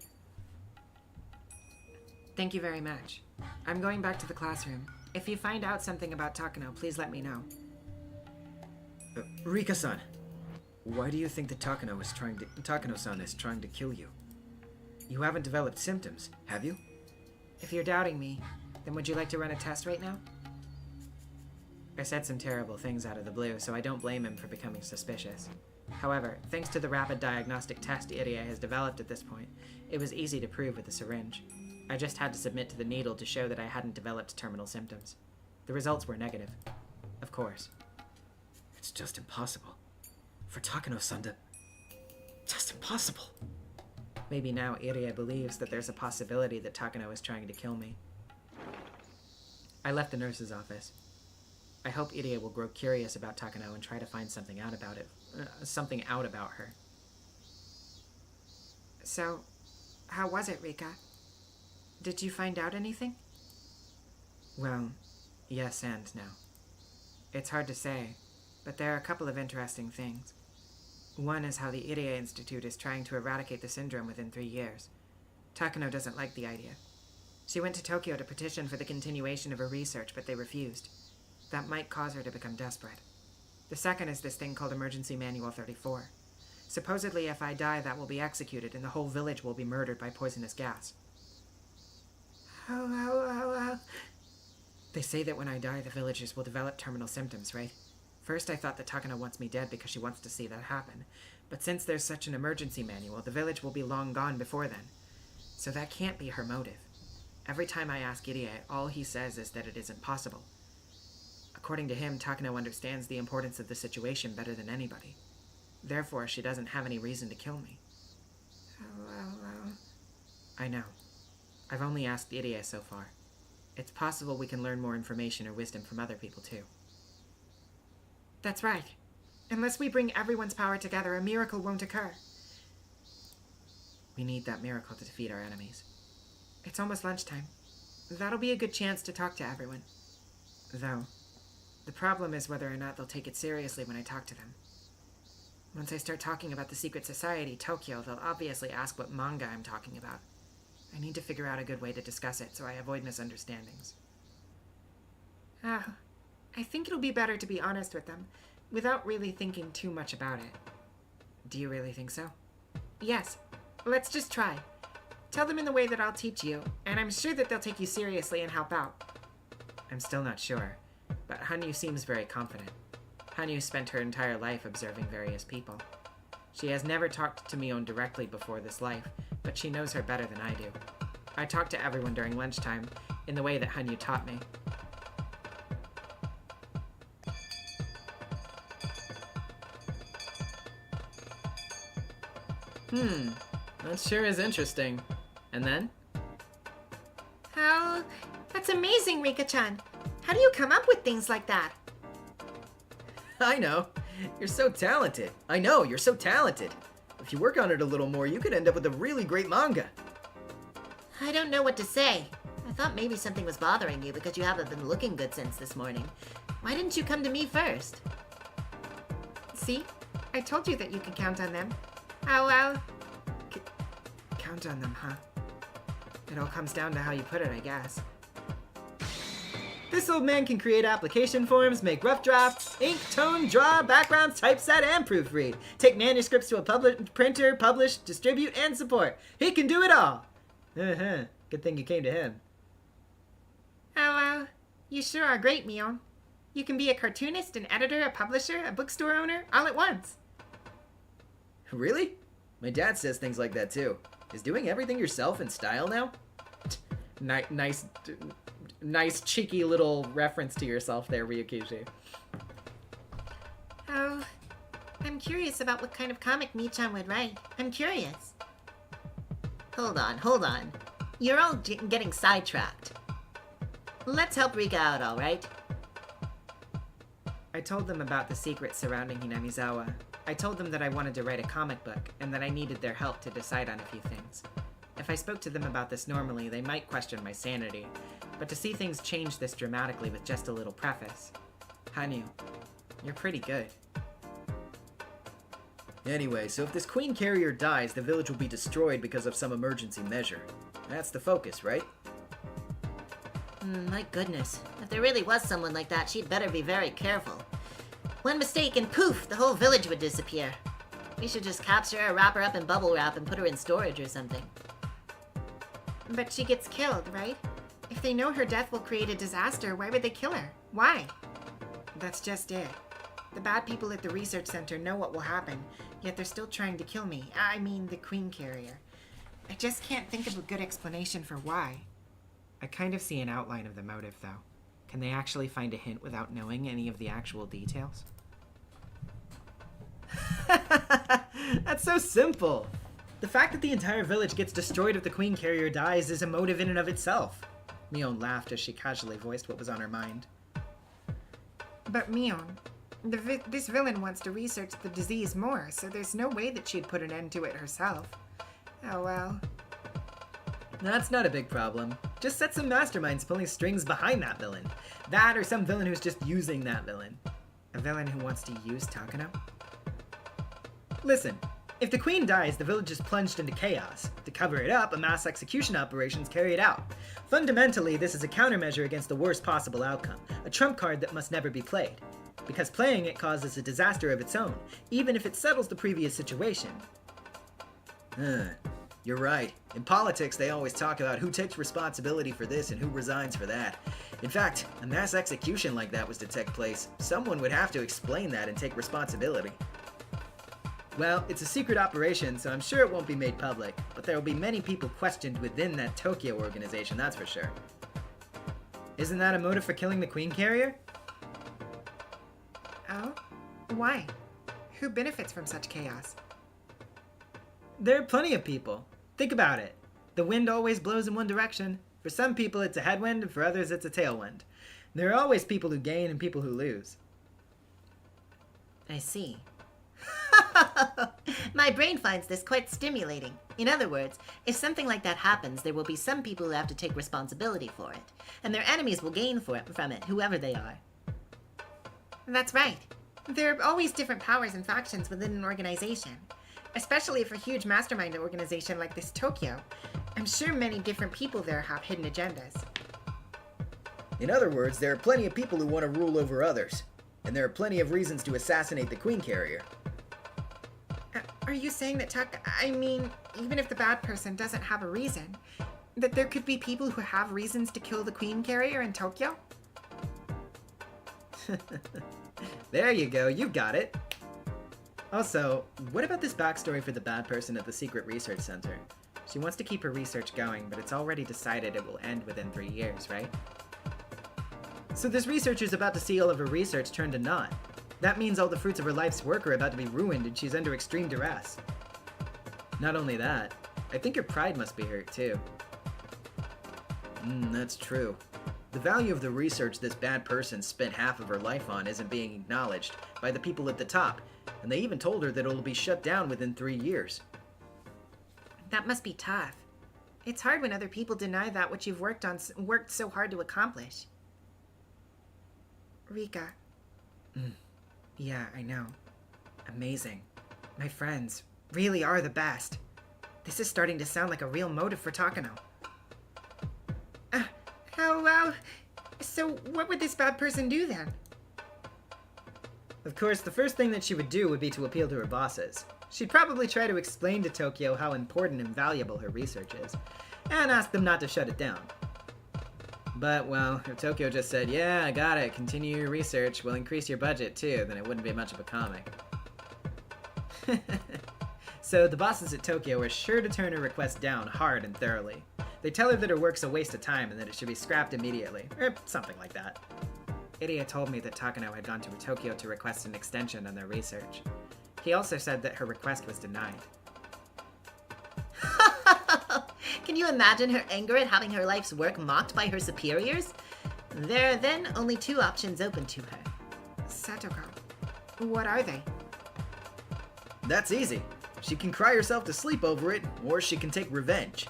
Thank you very much. I'm going back to the classroom. If you find out something about Takano, please let me know. Rika-san, why do you think that Takano-san is trying to kill you? You haven't developed symptoms, have you? If you're doubting me, then would you like to run a test right now? I said some terrible things out of the blue, so I don't blame him for becoming suspicious. However, thanks to the rapid diagnostic test Irie has developed at this point, it was easy to prove with the syringe. I just had to submit to the needle to show that I hadn't developed terminal symptoms. The results were negative. Of course. It's just impossible. For Takano-san to... Just impossible. Maybe now Irie believes that there's a possibility that Takano is trying to kill me. I left the nurse's office. I hope Irie will grow curious about Takano and try to find something out about her. So, how was it, Rika? Did you find out anything? Well, yes and no. It's hard to say, but there are a couple of interesting things. One is how the Irie Institute is trying to eradicate the syndrome within 3 years. Takano doesn't like the idea. She went to Tokyo to petition for the continuation of her research, but they refused. That might cause her to become desperate. The second is this thing called Emergency Manual 34. Supposedly, if I die, that will be executed, and the whole village will be murdered by poisonous gas. They say that when I die, the villagers will develop terminal symptoms, right? First, I thought that Takano wants me dead because she wants to see that happen. But since there's such an emergency manual, the village will be long gone before then. So that can't be her motive. Every time I ask Irie, all he says is that it isn't possible. According to him, Takano understands the importance of the situation better than anybody. Therefore, she doesn't have any reason to kill me. I know. I've only asked Irie so far. It's possible we can learn more information or wisdom from other people, too. That's right. Unless we bring everyone's power together, a miracle won't occur. We need that miracle to defeat our enemies. It's almost lunchtime. That'll be a good chance to talk to everyone. Though, the problem is whether or not they'll take it seriously when I talk to them. Once I start talking about the secret society, Tokyo, they'll obviously ask what manga I'm talking about. I need to figure out a good way to discuss it so I avoid misunderstandings. I think it'll be better to be honest with them, without really thinking too much about it. Do you really think so? Yes. Let's just try. Tell them in the way that I'll teach you, and I'm sure that they'll take you seriously and help out. I'm still not sure, but Hanyu seems very confident. Hanyu spent her entire life observing various people. She has never talked to Mion directly before this life, but she knows her better than I do. I talk to everyone during lunchtime, in the way that Hanyu taught me. That sure is interesting. And then? That's amazing, Rika-chan. How do you come up with things like that? I know. You're so talented. I know, you're so talented. If you work on it a little more, you could end up with a really great manga. I don't know what to say. I thought maybe something was bothering you because you haven't been looking good since this morning. Why didn't you come to me first? See? I told you that you could count on them. Oh well. Count on them, huh? It all comes down to how you put it, I guess. This old man can create application forms, make rough drafts, ink, tone, draw, backgrounds, typeset, and proofread. Take manuscripts to a printer, publish, distribute, and support. He can do it all. Uh-huh. Good thing you came to him. Oh well. You sure are great, Mion. You can be a cartoonist, an editor, a publisher, a bookstore owner, all at once. Really? My dad says things like that too. Is doing everything yourself in style now? Nice cheeky little reference to yourself there, Ryukishi. Oh, I'm curious about what kind of comic Mi-chan would write. I'm curious. Hold on. You're all getting sidetracked. Let's help Rika out, alright? I told them about the secrets surrounding Hinamizawa. I told them that I wanted to write a comic book, and that I needed their help to decide on a few things. If I spoke to them about this normally, they might question my sanity, but to see things change this dramatically with just a little preface. Hanyu, you're pretty good. Anyway, so if this queen carrier dies, the village will be destroyed because of some emergency measure. That's the focus, right? My goodness. If there really was someone like that, she'd better be very careful. One mistake and poof, the whole village would disappear. We should just capture her, wrap her up in bubble wrap, and put her in storage or something. But she gets killed, right? If they know her death will create a disaster, why would they kill her? Why? That's just it. The bad people at the research center know what will happen, yet they're still trying to kill me. I mean, the queen carrier. I just can't think of a good explanation for why. I kind of see an outline of the motive, though. Can they actually find a hint without knowing any of the actual details? That's so simple! The fact that the entire village gets destroyed if the queen carrier dies is a motive in and of itself. Mion laughed as she casually voiced what was on her mind. But Mion, this villain wants to research the disease more, so there's no way that she'd put an end to it herself. Oh well. That's not a big problem. Just set some masterminds pulling strings behind that villain. That or some villain who's just using that villain. A villain who wants to use Takano? Listen, if the queen dies, the village is plunged into chaos. To cover it up, a mass execution operation is carried out. Fundamentally, this is a countermeasure against the worst possible outcome, a trump card that must never be played. Because playing it causes a disaster of its own, even if it settles the previous situation. You're right. In politics, they always talk about who takes responsibility for this and who resigns for that. In fact, a mass execution like that was to take place, someone would have to explain that and take responsibility. Well, it's a secret operation, so I'm sure it won't be made public, but there will be many people questioned within that Tokyo organization, that's for sure. Isn't that a motive for killing the queen carrier? Oh? Why? Who benefits from such chaos? There are plenty of people. Think about it. The wind always blows in one direction. For some people it's a headwind, and for others it's a tailwind. There are always people who gain and people who lose. I see. My brain finds this quite stimulating. In other words, if something like that happens, there will be some people who have to take responsibility for it, and their enemies will gain from it, whoever they are. That's right. There are always different powers and factions within an organization. Especially for a huge mastermind organization like this Tokyo. I'm sure many different people there have hidden agendas. In other words, there are plenty of people who want to rule over others. And there are plenty of reasons to assassinate the queen carrier. Are you saying that even if the bad person doesn't have a reason, that there could be people who have reasons to kill the queen carrier in Tokyo? There you go, you got it. Also, what about this backstory for the bad person at the secret research center? She wants to keep her research going, but it's already decided it will end within 3 years, right? So this researcher's about to see all of her research turn to naught. That means all the fruits of her life's work are about to be ruined and she's under extreme duress. Not only that, I think her pride must be hurt too. That's true. The value of the research this bad person spent half of her life on isn't being acknowledged by the people at the top, and they even told her that it'll be shut down within 3 years. That must be tough. It's hard when other people deny that which you've worked so hard to accomplish. Rika. Yeah, I know. Amazing. My friends really are the best. This is starting to sound like a real motive for Takano. So what would this bad person do then? Of course, the first thing that she would do would be to appeal to her bosses. She'd probably try to explain to Tokyo how important and valuable her research is, and ask them not to shut it down. But, well, if Tokyo just said, yeah, I got it, continue your research, we'll increase your budget too, then it wouldn't be much of a comic. So the bosses at Tokyo are sure to turn her request down hard and thoroughly. They tell her that her work's a waste of time and that it should be scrapped immediately, or something like that. Idia told me that Takano had gone to Tokyo to request an extension on their research. He also said that her request was denied. Can you imagine her anger at having her life's work mocked by her superiors? There are then only two options open to her. Satoko. What are they? That's easy. She can cry herself to sleep over it, or she can take revenge.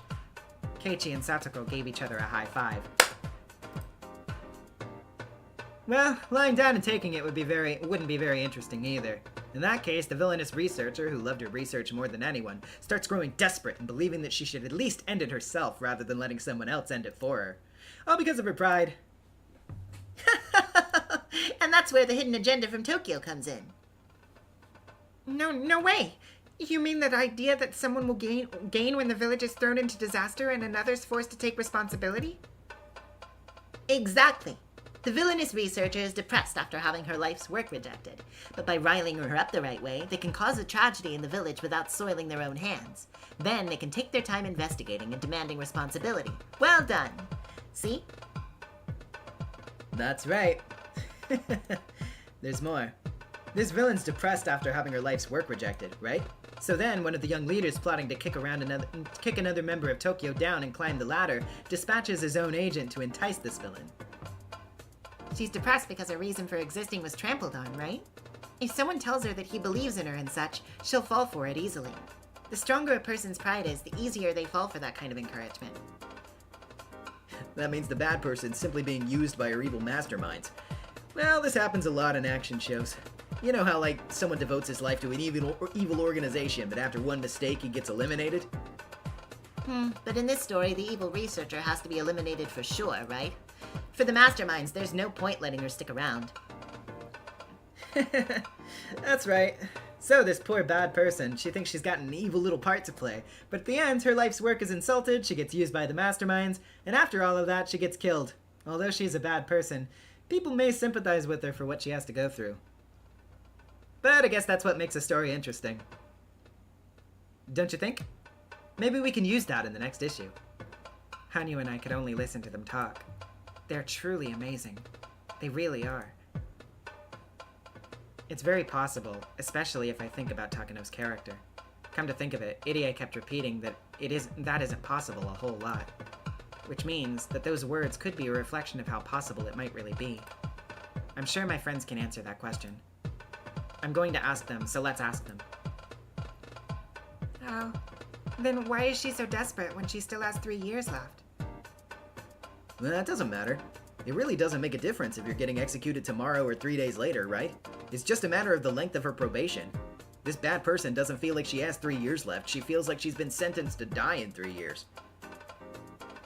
Keiichi and Satoko gave each other a high five. Well, lying down and taking it wouldn't be very interesting either. In that case, the villainous researcher, who loved her research more than anyone, starts growing desperate and believing that she should at least end it herself rather than letting someone else end it for her. All because of her pride. And that's where the hidden agenda from Tokyo comes in. No way! You mean that idea that someone will gain when the village is thrown into disaster and another's forced to take responsibility? Exactly. The villainous researcher is depressed after having her life's work rejected, but by riling her up the right way, they can cause a tragedy in the village without soiling their own hands. Then they can take their time investigating and demanding responsibility. Well done. See? That's right. There's more. This villain's depressed after having her life's work rejected, right? So then, one of the young leaders plotting to kick another member of Tokyo down and climb the ladder dispatches his own agent to entice this villain. She's depressed because her reason for existing was trampled on, right? If someone tells her that he believes in her and such, she'll fall for it easily. The stronger a person's pride is, the easier they fall for that kind of encouragement. That means the bad person's simply being used by her evil masterminds. Well, this happens a lot in action shows. You know how, like, someone devotes his life to an evil organization, but after one mistake he gets eliminated? But in this story, the evil researcher has to be eliminated for sure, right? For the masterminds, there's no point letting her stick around. That's right. So this poor bad person, she thinks she's got an evil little part to play, but at the end, her life's work is insulted, she gets used by the masterminds, and after all of that, she gets killed. Although she's a bad person, people may sympathize with her for what she has to go through. But I guess that's what makes a story interesting. Don't you think? Maybe we can use that in the next issue. Hanyu and I could only listen to them talk. They're truly amazing. They really are. It's very possible, especially if I think about Takano's character. Come to think of it, Irie kept repeating that that isn't possible a whole lot. Which means that those words could be a reflection of how possible it might really be. I'm sure my friends can answer that question. I'm going to ask them, so let's ask them. Oh, then why is she so desperate when she still has 3 years left? Well, that doesn't matter. It really doesn't make a difference if you're getting executed tomorrow or 3 days later, right? It's just a matter of the length of her probation. This bad person doesn't feel like she has 3 years left. She feels like she's been sentenced to die in 3 years.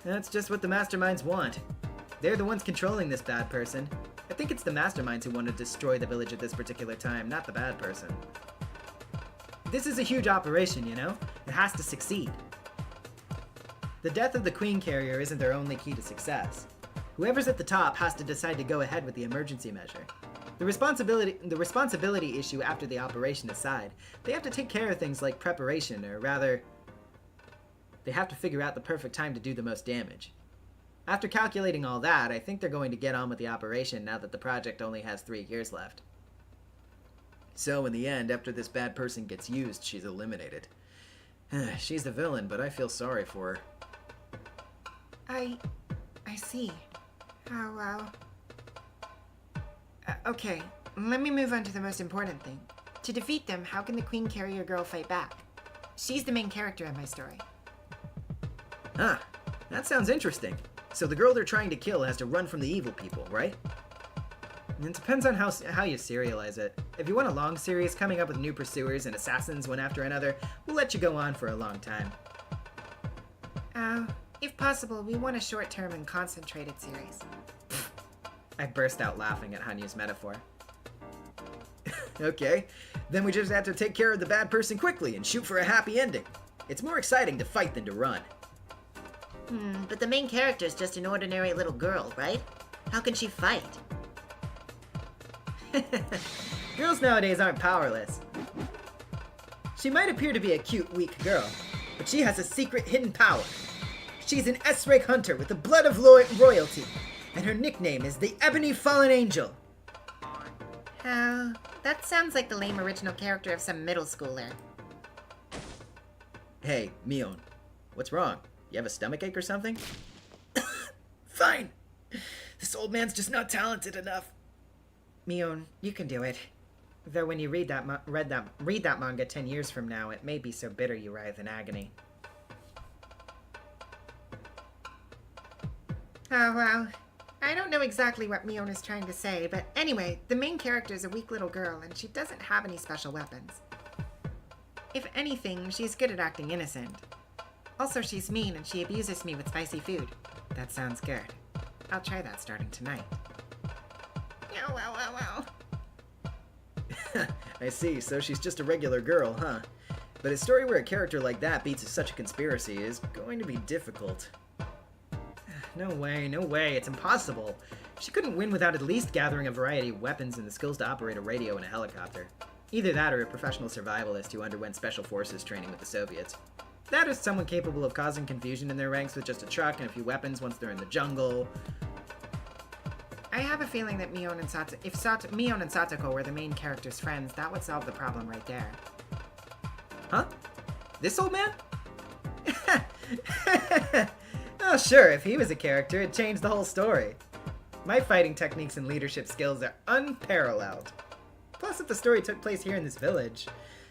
That's just what the masterminds want. They're the ones controlling this bad person. I think it's the masterminds who want to destroy the village at this particular time, not the bad person. This is a huge operation, you know? It has to succeed. The death of the Queen Carrier isn't their only key to success. Whoever's at the top has to decide to go ahead with the emergency measure. The responsibility issue after the operation aside, they have to take care of things like preparation, or rather, they have to figure out the perfect time to do the most damage. After calculating all that, I think they're going to get on with the operation now that the project only has 3 years left. So in the end, after this bad person gets used, she's eliminated. She's the villain, but I feel sorry for her. I see. How, okay, let me move on to the most important thing. To defeat them, how can the Queen Carrier girl fight back? She's the main character in my story. Huh. That sounds interesting. So the girl they're trying to kill has to run from the evil people, right? It depends on how you serialize it. If you want a long series coming up with new pursuers and assassins one after another, we'll let you go on for a long time. If possible, we want a short-term and concentrated series. I burst out laughing at Hanyu's metaphor. Okay, then we just have to take care of the bad person quickly and shoot for a happy ending. It's more exciting to fight than to run. But the main character's just an ordinary little girl, right? How can she fight? Girls nowadays aren't powerless. She might appear to be a cute, weak girl, but she has a secret hidden power. She's an S-rank hunter with the blood of royalty, and her nickname is the Ebony Fallen Angel. That sounds like the lame original character of some middle schooler. Hey, Mion, what's wrong? You have a stomachache or something? Fine. This old man's just not talented enough. Mion, you can do it. Though when you read that manga 10 years from now, it may be so bitter you writhe in agony. Oh, well, I don't know exactly what Mion is trying to say, but anyway, the main character is a weak little girl, and she doesn't have any special weapons. If anything, she's good at acting innocent. Also, she's mean, and she abuses me with spicy food. That sounds good. I'll try that starting tonight. I see, so she's just a regular girl, huh? But a story where a character like that beats such a conspiracy is going to be difficult. No way, it's impossible. She couldn't win without at least gathering a variety of weapons and the skills to operate a radio and a helicopter. Either that or a professional survivalist who underwent special forces training with the Soviets. That or someone capable of causing confusion in their ranks with just a truck and a few weapons once they're in the jungle. I have a feeling that Mion and Satoko were the main character's friends, that would solve the problem right there. Huh? This old man? Oh, sure, if he was a character, it'd change the whole story. My fighting techniques and leadership skills are unparalleled. Plus, if the story took place here in this village,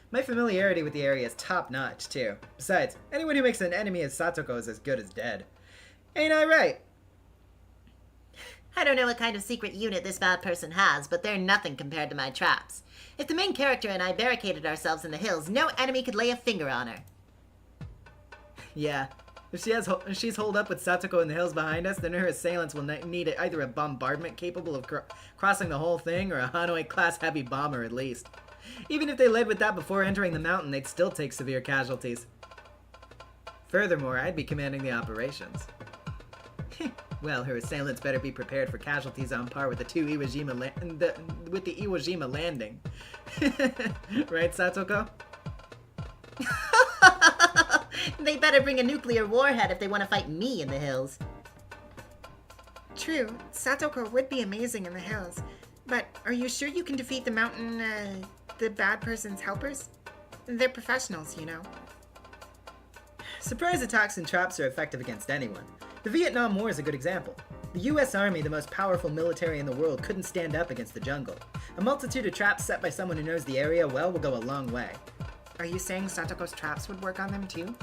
my familiarity with the area is top-notch, too. Besides, anyone who makes an enemy of Satoko is as good as dead. Ain't I right? I don't know what kind of secret unit this bad person has, but they're nothing compared to my traps. If the main character and I barricaded ourselves in the hills, no enemy could lay a finger on her. Yeah. If she's holed up with Satoko in the hills behind us, then her assailants will need either a bombardment capable of crossing the whole thing or a Hanoi-class heavy bomber at least. Even if they led with that before entering the mountain, they'd still take severe casualties. Furthermore, I'd be commanding the operations. Well, her assailants better be prepared for casualties on par with the Iwo Jima landing. Right, Satoko? They better bring a nuclear warhead if they want to fight me in the hills. True, Satoko would be amazing in the hills, but are you sure you can defeat the bad person's helpers? They're professionals, you know. Surprise attacks and traps are effective against anyone. The Vietnam War is a good example. The US Army, the most powerful military in the world, couldn't stand up against the jungle. A multitude of traps set by someone who knows the area well will go a long way. Are you saying Satoko's traps would work on them too?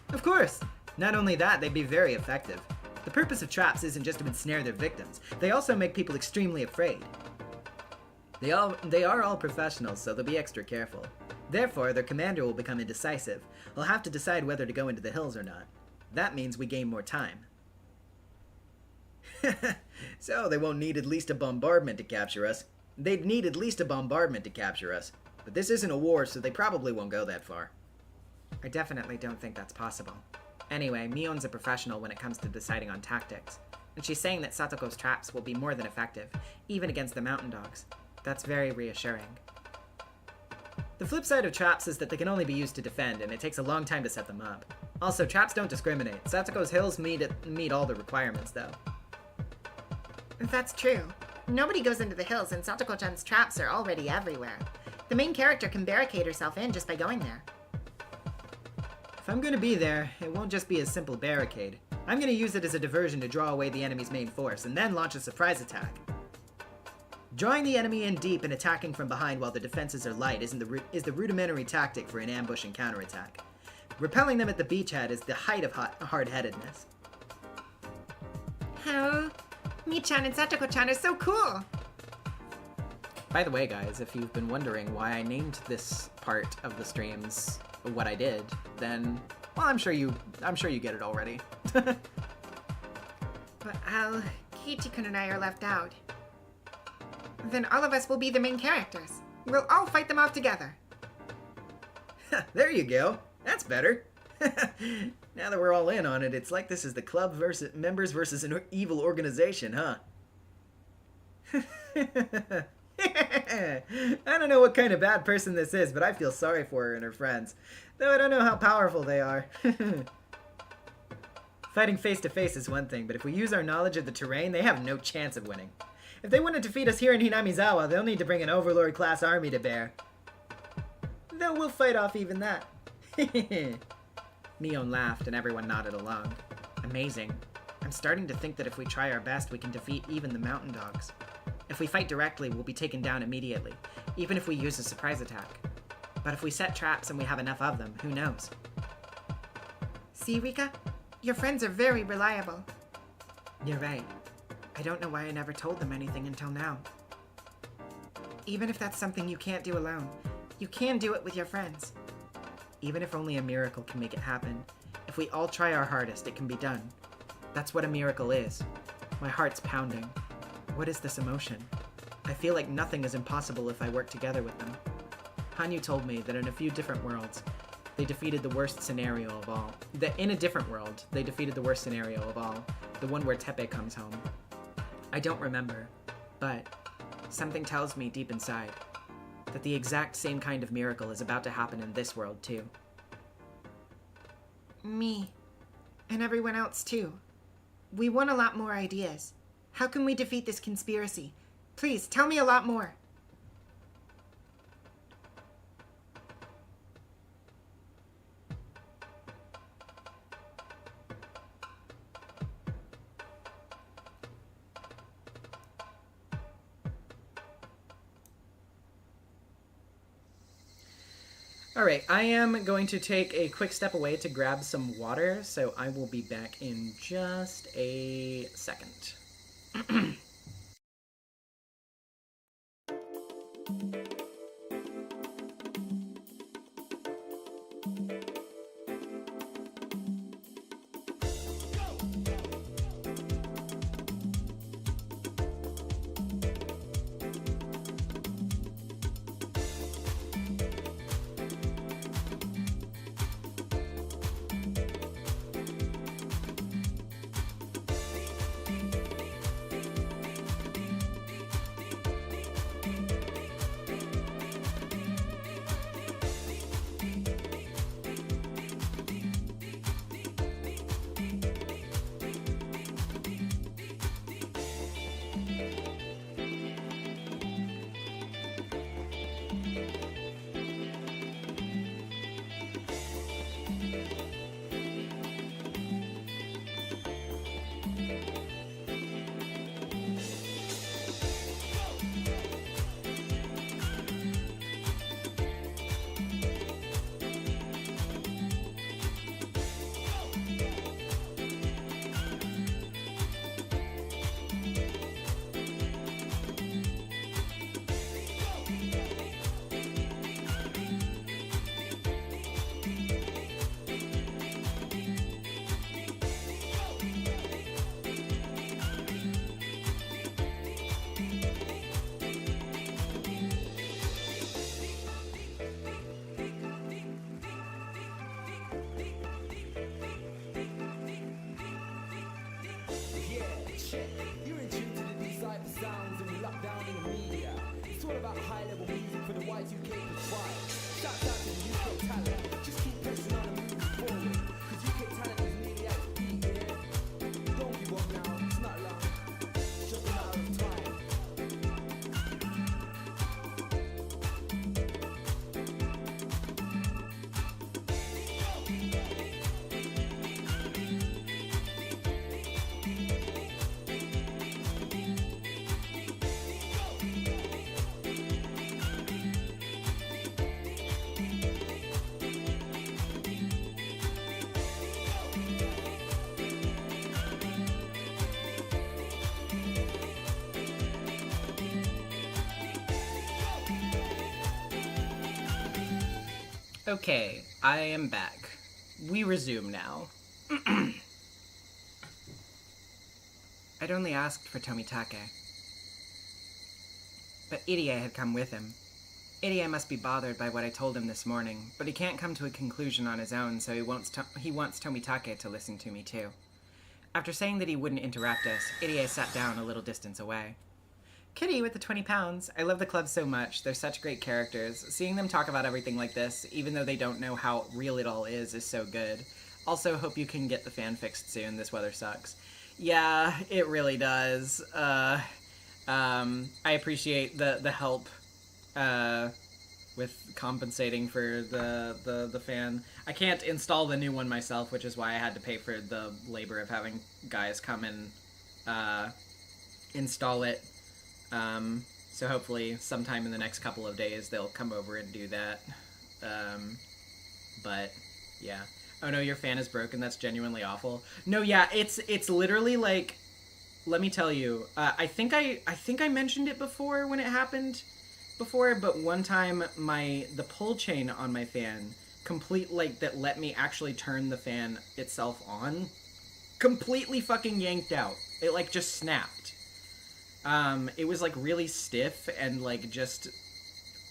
Of course! Not only that, they'd be very effective. The purpose of traps isn't just to ensnare their victims. They also make people extremely afraid. They are all professionals, so they'll be extra careful. Therefore, their commander will become indecisive. He'll have to decide whether to go into the hills or not. That means we gain more time. So they won't need at least a bombardment to capture us. They'd need at least a bombardment to capture us. But this isn't a war, so they probably won't go that far. I definitely don't think that's possible. Anyway, Mion's a professional when it comes to deciding on tactics. And she's saying that Satoko's traps will be more than effective, even against the mountain dogs. That's very reassuring. The flip side of traps is that they can only be used to defend, and it takes a long time to set them up. Also, traps don't discriminate. Satoko's hills meet all the requirements, though. That's true. Nobody goes into the hills, and Satoko-chan's traps are already everywhere. The main character can barricade herself in just by going there. If I'm going to be there, it won't just be a simple barricade. I'm going to use it as a diversion to draw away the enemy's main force, and then launch a surprise attack. Drawing the enemy in deep and attacking from behind while the defenses are light is the rudimentary tactic for an ambush and counterattack. Repelling them at the beachhead is the height of hard-headedness. Oh, Mi-chan and Satoko-chan are so cool! By the way, guys, if you've been wondering why I named this part of the streams what I did, then, well, I'm sure you get it already. But Al, Keiichi-kun and I are left out. Then all of us will be the main characters. We'll all fight them off together. There you go. That's better. Now that we're all in on it, it's like this is the club versus members versus an evil organization, huh? I don't know what kind of bad person this is, but I feel sorry for her and her friends. Though I don't know how powerful they are. Fighting face to face is one thing, but if we use our knowledge of the terrain, they have no chance of winning. If they want to defeat us here in Hinamizawa, they'll need to bring an Overlord-class army to bear. Though we'll fight off even that. Neon laughed and everyone nodded along. Amazing. I'm starting to think that if we try our best, we can defeat even the mountain dogs. If we fight directly, we'll be taken down immediately, even if we use a surprise attack. But if we set traps and we have enough of them, who knows? See, Rika? Your friends are very reliable. You're right. I don't know why I never told them anything until now. Even if that's something you can't do alone, you can do it with your friends. Even if only a miracle can make it happen, if we all try our hardest, it can be done. That's what a miracle is. My heart's pounding. What is this emotion? I feel like nothing is impossible if I work together with them. Hanyu told me that in a few different worlds, they defeated the worst scenario of all. That in a different world, they defeated the worst scenario of all, the one where Teppei comes home. I don't remember, but something tells me deep inside that the exact same kind of miracle is about to happen in this world too. Me. And everyone else too. We want a lot more ideas. How can we defeat this conspiracy? Please, tell me a lot more. Alright, I am going to take a quick step away to grab some water, so I will be back in just a second. You're in tune to the new cyber sounds and we lock down in the media. It's all about high-level music for the Y2K vibe. Shout out to the UK talent. Just keep pressing on and moving forward. Cause UK talent is nearly at its peak, yeah? Don't give up now, it's not long. It's just a matter of time. Okay, I am back. We resume now. I'd only asked for Tomitake. But Irie had come with him. Irie must be bothered by what I told him this morning, but he can't come to a conclusion on his own, so he wants Tomitake to listen to me too. After saying that he wouldn't interrupt us, Irie sat down a little distance away. Kitty with the 20 pounds. I love the club so much. They're such great characters. Seeing them talk about everything like this, even though they don't know how real it all is so good. Also, hope you can get the fan fixed soon. This weather sucks. Yeah, it really does. I appreciate the help with compensating for the fan. I can't install the new one myself, which is why I had to pay for the labor of having guys come and install it. So hopefully sometime in the next couple of days they'll come over and do that. But yeah. Oh no, your fan is broken. That's genuinely awful. No, yeah, it's literally like, let me tell you. I think I mentioned it before when it happened before, but one time the pull chain on my fan that let me actually turn the fan itself on completely fucking yanked out. It like just snapped. It was like really stiff and like just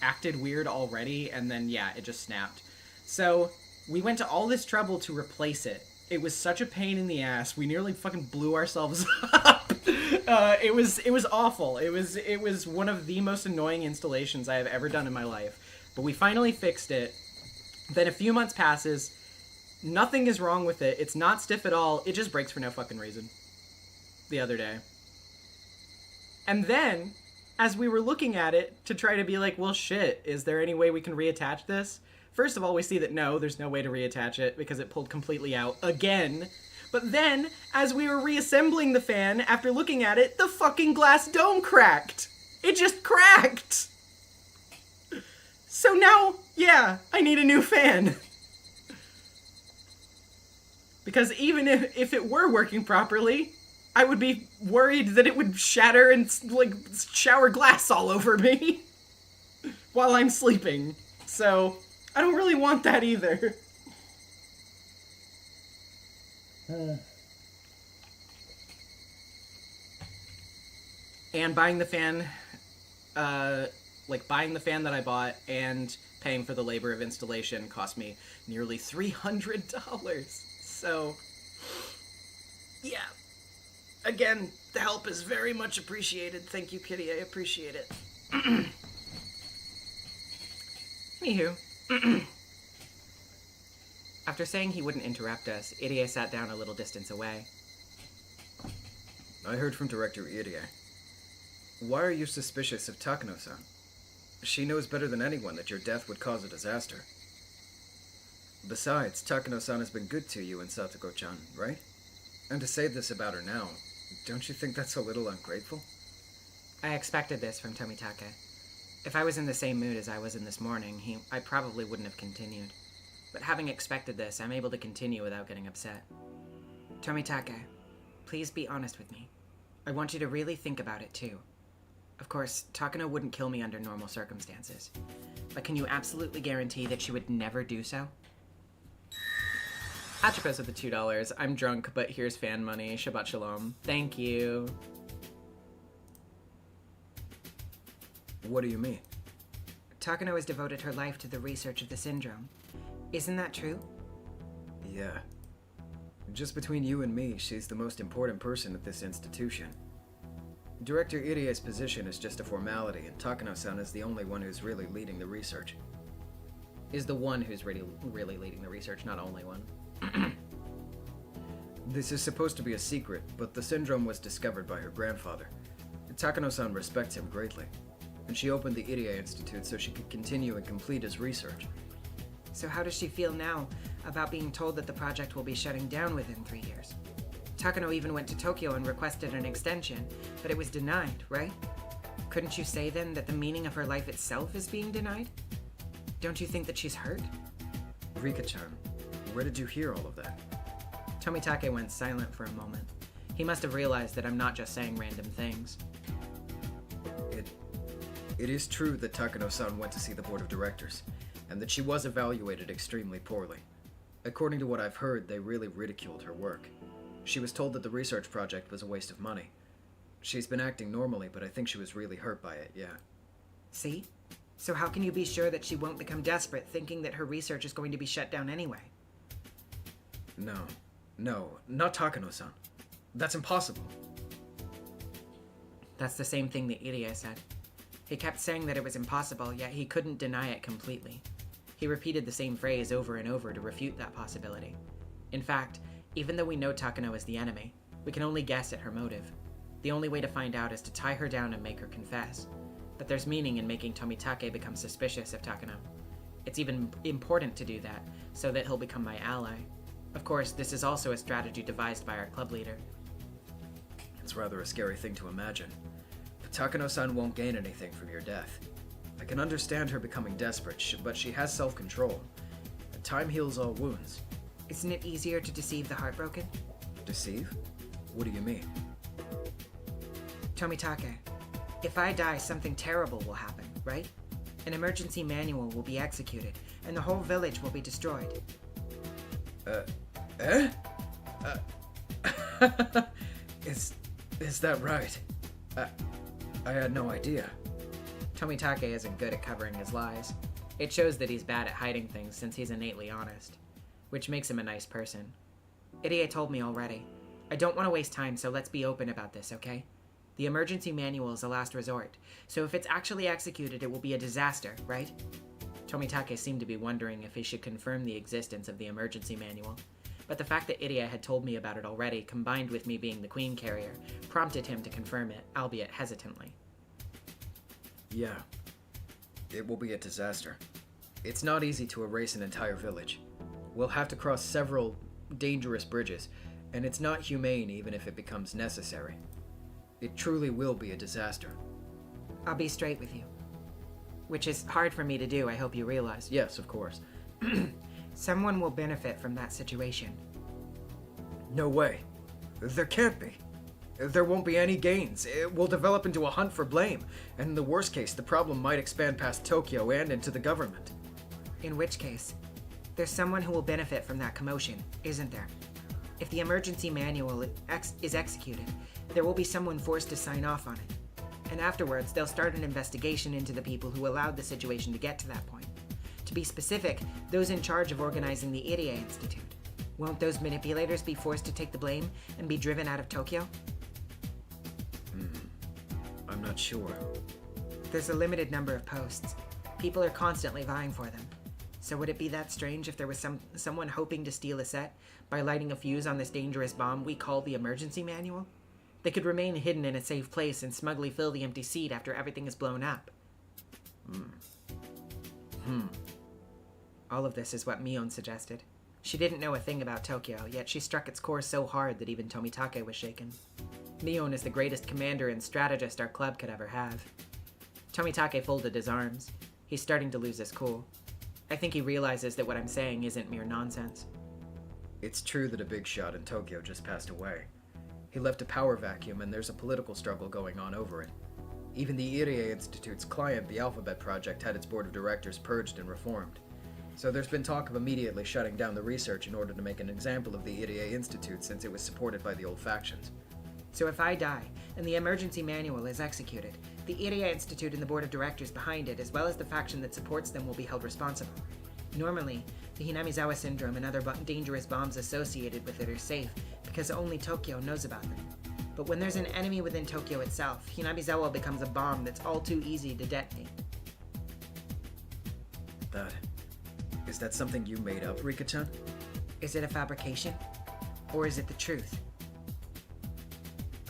acted weird already, and then yeah, it just snapped. So we went to all this trouble to replace it. It was such a pain in the ass. We nearly fucking blew ourselves up. It was awful. It was one of the most annoying installations I have ever done in my life. But we finally fixed it. Then a few months passes. Nothing is wrong with it. It's not stiff at all. It just breaks for no fucking reason. The other day. And then, as we were looking at it to try to be like, well, shit, is there any way we can reattach this? First of all, we see that no, there's no way to reattach it because it pulled completely out again. But then, as we were reassembling the fan, after looking at it, the fucking glass dome cracked. It just cracked. So now, yeah, I need a new fan. Because even if it were working properly, I would be worried that it would shatter and, like, shower glass all over me while I'm sleeping. So I don't really want that either. And buying the fan, buying the fan that I bought and paying for the labor of installation cost me nearly $300. So, yeah. Again, the help is very much appreciated. Thank you, Kitty. I appreciate it. Anywho. After saying he wouldn't interrupt us, Irie sat down a little distance away. I heard from Director Irie. Why are you suspicious of Takano-san? She knows better than anyone that your death would cause a disaster. Besides, Takano-san has been good to you and Satoko-chan, right? And to say this about her now, don't you think that's a little ungrateful? I expected this from Tomitake. If I was in the same mood as I was in this morning, I probably wouldn't have continued. But having expected this, I'm able to continue without getting upset. Tomitake, please be honest with me. I want you to really think about it too. Of course, Takano wouldn't kill me under normal circumstances. But can you absolutely guarantee that she would never do so? Atropos with the $2. I'm drunk, but here's fan money. Shabbat shalom. Thank you. What do you mean? Takano has devoted her life to the research of the syndrome. Isn't that true? Yeah. Just between you and me, she's the most important person at this institution. Director Irie's position is just a formality, and Takano-san is the only one who's really leading the research. Is the one who's really leading the research, not only one. This is supposed to be a secret, but the syndrome was discovered by her grandfather. Takano-san respects him greatly, and she opened the Irie Institute so she could continue and complete his research. So how does she feel now about being told that the project will be shutting down within 3 years? Takano even went to Tokyo and requested an extension, but it was denied, right? Couldn't you say then that the meaning of her life itself is being denied? Don't you think that she's hurt? Rika-chan, where did you hear all of that? Tomitake went silent for a moment. He must have realized that I'm not just saying random things. It is true that Takano-san went to see the board of directors, and that she was evaluated extremely poorly. According to what I've heard, they really ridiculed her work. She was told that the research project was a waste of money. She's been acting normally, but I think she was really hurt by it, yeah. See? So how can you be sure that she won't become desperate, thinking that her research is going to be shut down anyway? No, not Takano-san. That's impossible. That's the same thing that Irie said. He kept saying that it was impossible, yet he couldn't deny it completely. He repeated the same phrase over and over to refute that possibility. In fact, even though we know Takano is the enemy, we can only guess at her motive. The only way to find out is to tie her down and make her confess. But there's meaning in making Tomitake become suspicious of Takano. It's even important to do that, so that he'll become my ally. Of course, this is also a strategy devised by our club leader. It's rather a scary thing to imagine. But Takano-san won't gain anything from your death. I can understand her becoming desperate, but she has self-control. Time heals all wounds. Isn't it easier to deceive the heartbroken? Deceive? What do you mean? Tomitake, if I die, something terrible will happen, right? An emergency manual will be executed, and the whole village will be destroyed. Is that right? I had no idea. Tomitake isn't good at covering his lies. It shows that he's bad at hiding things since he's innately honest, which makes him a nice person. Irie told me already. I don't want to waste time, so let's be open about this, okay? The emergency manual is a last resort, so if it's actually executed, it will be a disaster, right? Tomitake seemed to be wondering if he should confirm the existence of the emergency manual, but the fact that Irie had told me about it already, combined with me being the queen carrier, prompted him to confirm it, albeit hesitantly. Yeah. It will be a disaster. It's not easy to erase an entire village. We'll have to cross several dangerous bridges, and it's not humane even if it becomes necessary. It truly will be a disaster. I'll be straight with you. Which is hard for me to do, I hope you realize. Yes, of course. Someone will benefit from that situation. No way. There can't be. There won't be any gains. It will develop into a hunt for blame, and in the worst case, the problem might expand past Tokyo and into the government. In which case, there's someone who will benefit from that commotion, isn't there? If the emergency manual is executed, there will be someone forced to sign off on it. And afterwards, they'll start an investigation into the people who allowed the situation to get to that point. To be specific, those in charge of organizing the Irie Institute. Won't those manipulators be forced to take the blame and be driven out of Tokyo? I'm not sure. There's a limited number of posts. People are constantly vying for them. So would it be that strange if there was someone hoping to steal a set by lighting a fuse on this dangerous bomb we call the emergency manual? They could remain hidden in a safe place and smugly fill the empty seat after everything is blown up. All of this is what Mion suggested. She didn't know a thing about Tokyo, yet she struck its core so hard that even Tomitake was shaken. Mion is the greatest commander and strategist our club could ever have. Tomitake folded his arms. He's starting to lose his cool. I think he realizes that what I'm saying isn't mere nonsense. It's true that a big shot in Tokyo just passed away. He left a power vacuum, and there's a political struggle going on over it. Even the Irie Institute's client, the Alphabet Project, had its board of directors purged and reformed. So there's been talk of immediately shutting down the research in order to make an example of the Irie Institute since it was supported by the old factions. So if I die, and the emergency manual is executed, the Irie Institute and the board of directors behind it, as well as the faction that supports them, will be held responsible. Normally, the Hinamizawa syndrome and other dangerous bombs associated with it are safe, because only Tokyo knows about them. But when there's an enemy within Tokyo itself, Hinamizawa becomes a bomb that's all too easy to detonate. Is that something you made up, Rika-chan? Is it a fabrication? Or is it the truth?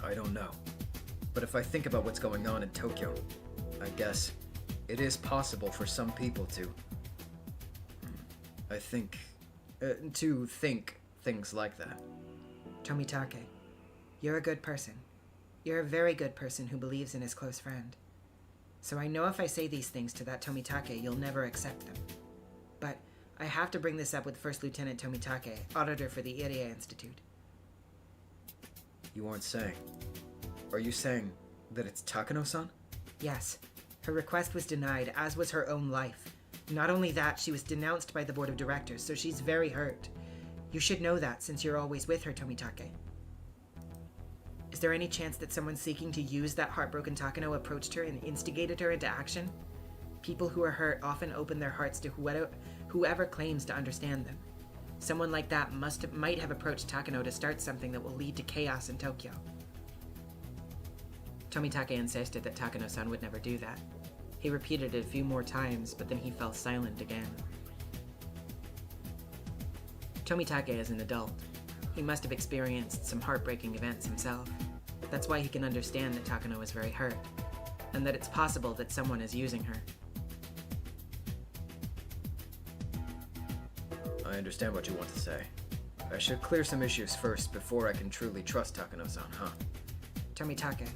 I don't know. But if I think about what's going on in Tokyo, I guess it is possible for some people to think things like that. Tomitake, you're a good person. You're a very good person who believes in his close friend. So I know if I say these things to that Tomitake, you'll never accept them. But I have to bring this up with First Lieutenant Tomitake, auditor for the Irie Institute. You aren't saying. Are you saying that it's Takano-san? Yes. Her request was denied, as was her own life. Not only that, she was denounced by the board of directors, so she's very hurt. You should know that since you're always with her, Tomitake. Is there any chance that someone seeking to use that heartbroken Takano approached her and instigated her into action? People who are hurt often open their hearts to whoever claims to understand them. Someone like that might have approached Takano to start something that will lead to chaos in Tokyo. Tomitake insisted that Takano-san would never do that. He repeated it a few more times, but then he fell silent again. Tomitake is an adult. He must have experienced some heartbreaking events himself. That's why he can understand that Takano is very hurt, and that it's possible that someone is using her. I understand what you want to say. I should clear some issues first before I can truly trust Takano-san, huh? Tomitake,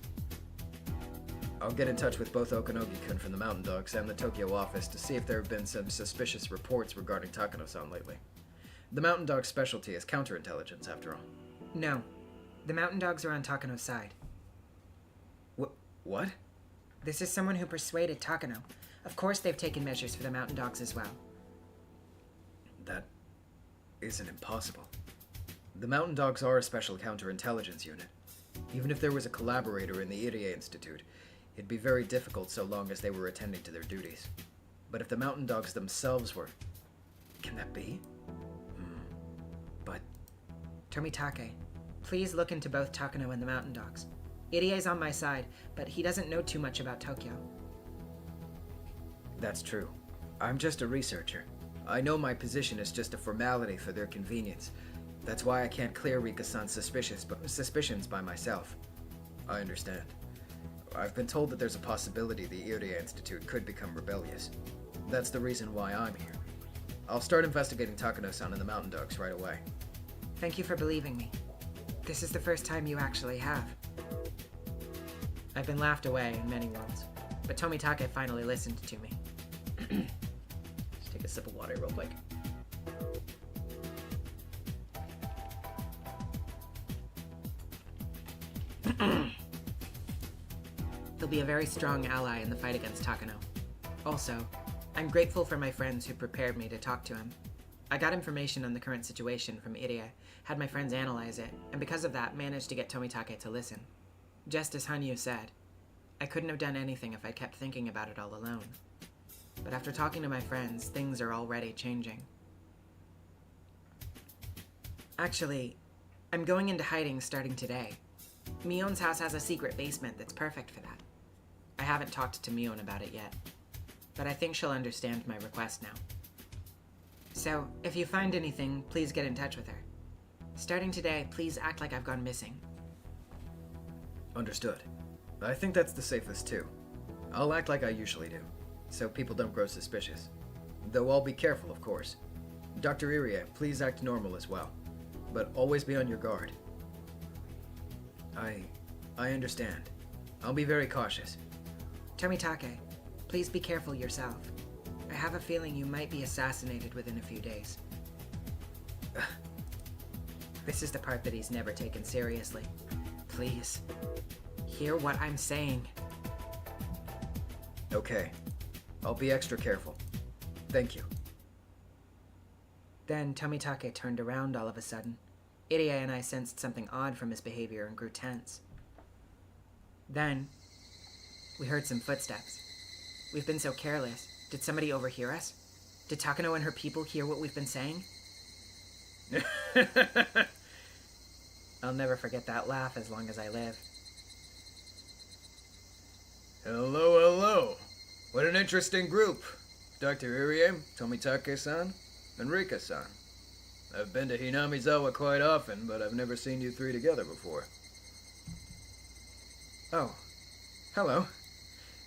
I'll get in touch with both Okanogi-kun from the Mountain Dogs and the Tokyo office to see if there have been some suspicious reports regarding Takano-san lately. The Mountain Dogs' specialty is counterintelligence, after all. no. The Mountain Dogs are on Takano's side. What? This is someone who persuaded Takano. Of course they've taken measures for the Mountain Dogs as well. That isn't impossible. The Mountain Dogs are a special counterintelligence unit. Even if there was a collaborator in the Irie Institute, it'd be very difficult so long as they were attending to their duties. But if the Mountain Dogs themselves were... Can that be? But... Tomitake, please look into both Takano and the Mountain Dogs. Irie's on my side, but he doesn't know too much about Tokyo. That's true. I'm just a researcher. I know my position is just a formality for their convenience. That's why I can't clear Rika-san's suspicions by myself. I understand. I've been told that there's a possibility the Irie Institute could become rebellious. That's the reason why I'm here. I'll start investigating Takano-san and the Mountain Dogs right away. Thank you for believing me. This is the first time you actually have. I've been laughed away in many worlds, but Tomitake finally listened to me. Just take a sip of water real quick. He'll be a very strong ally in the fight against Takano. Also, I'm grateful for my friends who prepared me to talk to him. I got information on the current situation from Irie, had my friends analyze it, and because of that, managed to get Tomitake to listen. Just as Hanyu said, I couldn't have done anything if I kept thinking about it all alone. But after talking to my friends, things are already changing. Actually, I'm going into hiding starting today. Mion's house has a secret basement that's perfect for that. I haven't talked to Mion about it yet, but I think she'll understand my request now. So, if you find anything, please get in touch with her. Starting today, please act like I've gone missing. Understood. I think that's the safest too. I'll act like I usually do, so people don't grow suspicious. Though I'll be careful, of course. Dr. Irie, please act normal as well, but always be on your guard. I understand. I'll be very cautious. Tomitake, please be careful yourself. I have a feeling you might be assassinated within a few days. This is the part that he's never taken seriously. Please, hear what I'm saying. Okay. I'll be extra careful. Thank you. Then Tomitake turned around all of a sudden. Irie and I sensed something odd from his behavior and grew tense. Then, we heard some footsteps. We've been so careless. Did somebody overhear us? Did Takano and her people hear what we've been saying? I'll never forget that laugh as long as I live. Hello. What an interesting group. Dr. Irie, Tomitake-san, and Rika-san. I've been to Hinamizawa quite often, but I've never seen you three together before. Oh. Hello.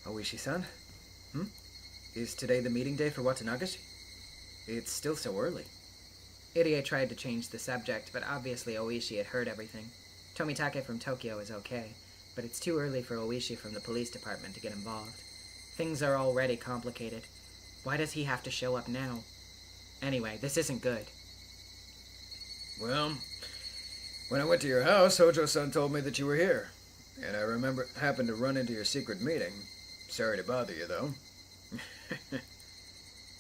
Oishi-san? Is today the meeting day for Watanagashi? It's still so early. Irie tried to change the subject, but obviously Oishi had heard everything. Tomitake from Tokyo is okay, but it's too early for Oishi from the police department to get involved. Things are already complicated. Why does he have to show up now? Anyway, this isn't good. Well, when I went to your house, Hojo-san told me that you were here. And I happened to run into your secret meeting. Sorry to bother you, though.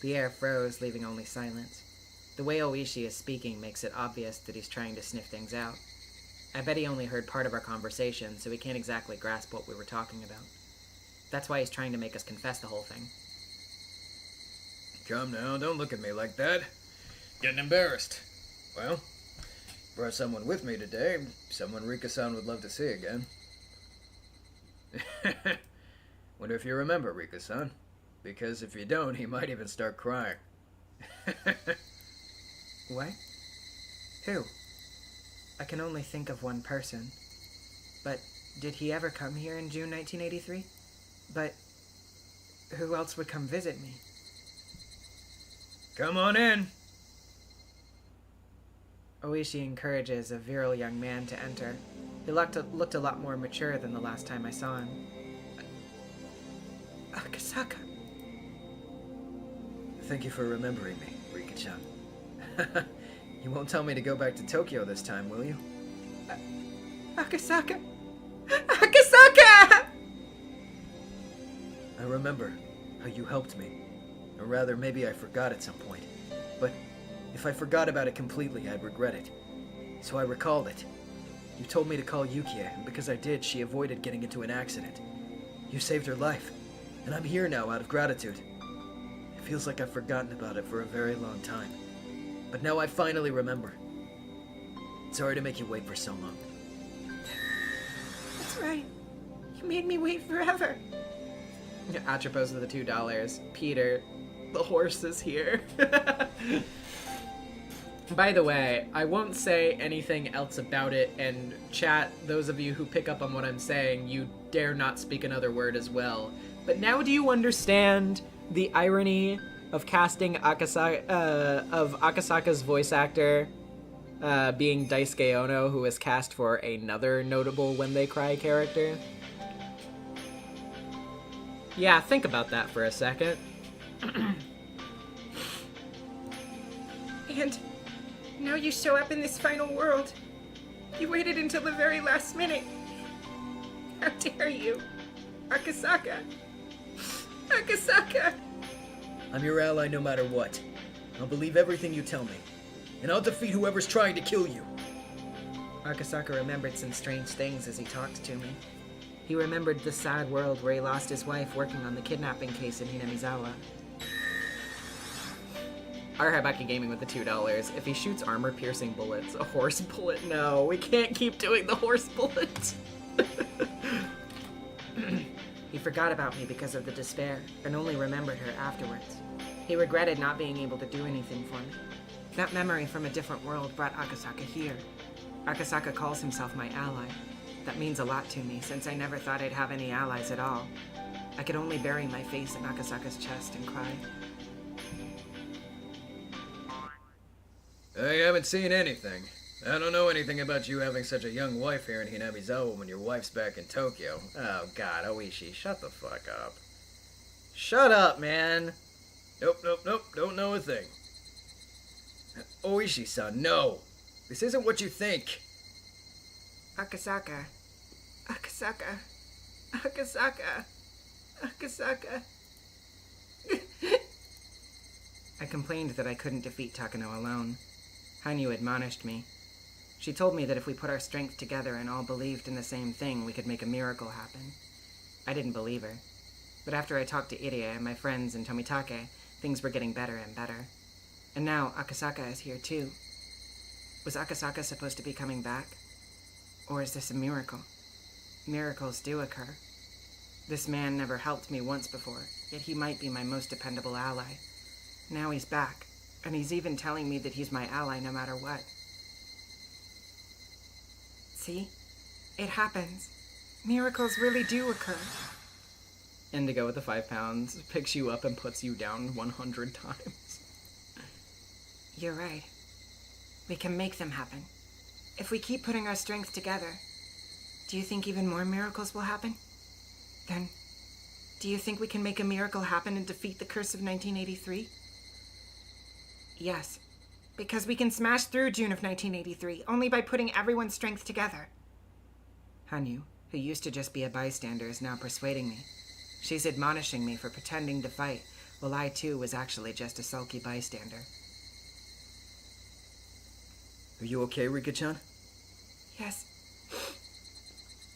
The air froze, leaving only silence. The way Oishi is speaking makes it obvious that he's trying to sniff things out. I bet he only heard part of our conversation, so he can't exactly grasp what we were talking about. That's why he's trying to make us confess the whole thing. Come now, don't look at me like that. Getting embarrassed. Well, brought someone with me today. Someone Rika-san would love to see again. Wonder if you remember Rika-san. Because if you don't, he might even start crying. What? Who? I can only think of one person. But did he ever come here in June 1983? But who else would come visit me? Come on in. Oishi encourages a virile young man to enter. He looked a lot more mature than the last time I saw him. Akasaka. Thank you for remembering me, Rika-chan. You won't tell me to go back to Tokyo this time, will you? Akasaka! Akasaka! I remember how you helped me. Or rather, maybe I forgot at some point. But if I forgot about it completely, I'd regret it. So I recalled it. You told me to call Yukie, and because I did, she avoided getting into an accident. You saved her life, and I'm here now out of gratitude. It feels like I've forgotten about it for a very long time. But now I finally remember. Sorry to make you wait for so long. That's right. You made me wait forever. Atropos of the $2. Peter, the horse is here. By the way, I won't say anything else about it, and chat, those of you who pick up on what I'm saying, you dare not speak another word as well. But now do you understand the irony of casting Akasaka's voice actor being Daisuke Ono, who was cast for another notable When They Cry character? Yeah, think about that for a second. And now you show up in this final world. You waited until the very last minute. How dare you? Akasaka. Akasaka. I'm your ally no matter what. I'll believe everything you tell me. And I'll defeat whoever's trying to kill you. Akasaka remembered some strange things as he talked to me. He remembered the sad world where he lost his wife working on the kidnapping case in Hinamizawa. Habaki Gaming with the $2. If he shoots armor-piercing bullets, a horse bullet? No, we can't keep doing the horse bullets. He forgot about me because of the despair, and only remembered her afterwards. He regretted not being able to do anything for me. That memory from a different world brought Akasaka here. Akasaka calls himself my ally. That means a lot to me, since I never thought I'd have any allies at all. I could only bury my face in Akasaka's chest and cry. I haven't seen anything. I don't know anything about you having such a young wife here in Hinamizawa when your wife's back in Tokyo. Oh god, Oishi, shut the fuck up. Shut up, man! Nope, don't know a thing. Oishi-san, no! This isn't what you think. Akasaka. Akasaka. Akasaka. Akasaka. I complained that I couldn't defeat Takano alone. Hanyu admonished me. She told me that if we put our strength together and all believed in the same thing, we could make a miracle happen. I didn't believe her. But after I talked to Irie and my friends in Tomitake, things were getting better and better. And now Akasaka is here too. Was Akasaka supposed to be coming back? Or is this a miracle? Miracles do occur. This man never helped me once before, yet he might be my most dependable ally. Now he's back, and he's even telling me that he's my ally no matter what. See? It happens. Miracles really do occur. Indigo with the 5 pounds picks you up and puts you down 100 times. You're right. We can make them happen. If we keep putting our strength together, do you think even more miracles will happen? Then, do you think we can make a miracle happen and defeat the curse of 1983? Yes, because we can smash through June of 1983 only by putting everyone's strength together. Hanyu, who used to just be a bystander, is now persuading me. She's admonishing me for pretending to fight, Well, I too was actually just a sulky bystander. Are you okay, Rika-chan? Yes.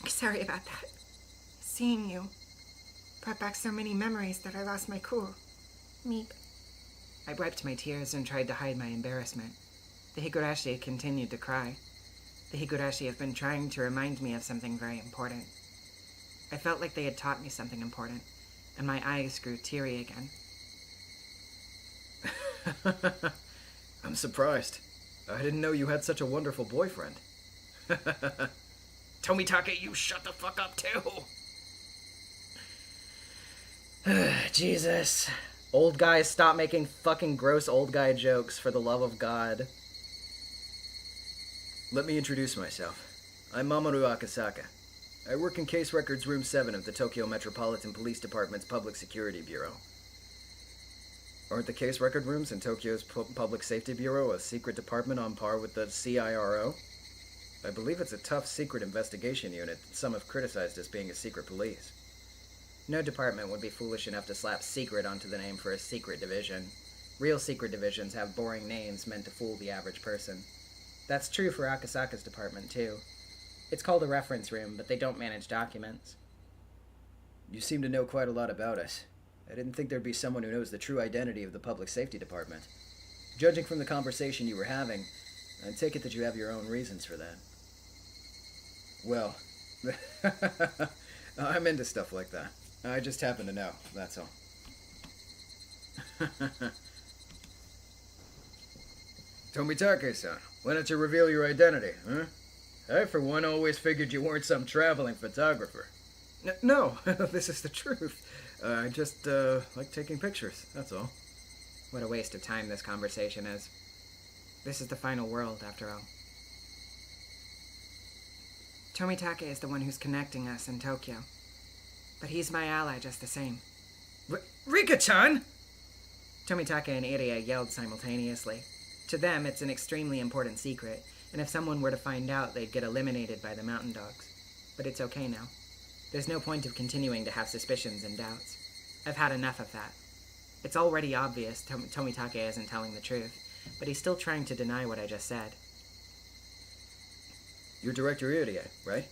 Sorry about that. Seeing you brought back so many memories that I lost my cool. Meep. I wiped my tears and tried to hide my embarrassment. The Higurashi continued to cry. The Higurashi have been trying to remind me of something very important. I felt like they had taught me something important, and my eyes grew teary again. I'm surprised. I didn't know you had such a wonderful boyfriend. Tomitake, you shut the fuck up too! Jesus. Old guys, stop making fucking gross old guy jokes, for the love of God. Let me introduce myself. I'm Mamoru Akasaka. I work in Case Records Room 7 of the Tokyo Metropolitan Police Department's Public Security Bureau. Aren't the case record rooms in Tokyo's Public Safety Bureau a secret department on par with the CIRO? I believe it's a tough secret investigation unit that some have criticized as being a secret police. No department would be foolish enough to slap secret onto the name for a secret division. Real secret divisions have boring names meant to fool the average person. That's true for Akasaka's department, too. It's called a reference room, but they don't manage documents. You seem to know quite a lot about us. I didn't think there'd be someone who knows the true identity of the Public Safety Department. Judging from the conversation you were having, I take it that you have your own reasons for that. Well, I'm into stuff like that. I just happen to know, that's all. Tomitake-san, why don't you reveal your identity, huh? I, for one, always figured you weren't some traveling photographer. No, this is the truth. I just, like taking pictures, that's all. What a waste of time this conversation is. This is the final world, after all. Tomitake is the one who's connecting us in Tokyo. But he's my ally just the same. Rika-chan! Tomitake and Irie yelled simultaneously. To them, it's an extremely important secret, and if someone were to find out, they'd get eliminated by the mountain dogs. But it's okay now. There's no point of continuing to have suspicions and doubts. I've had enough of that. It's already obvious Tomitake isn't telling the truth, but he's still trying to deny what I just said. You're Director Irie, right?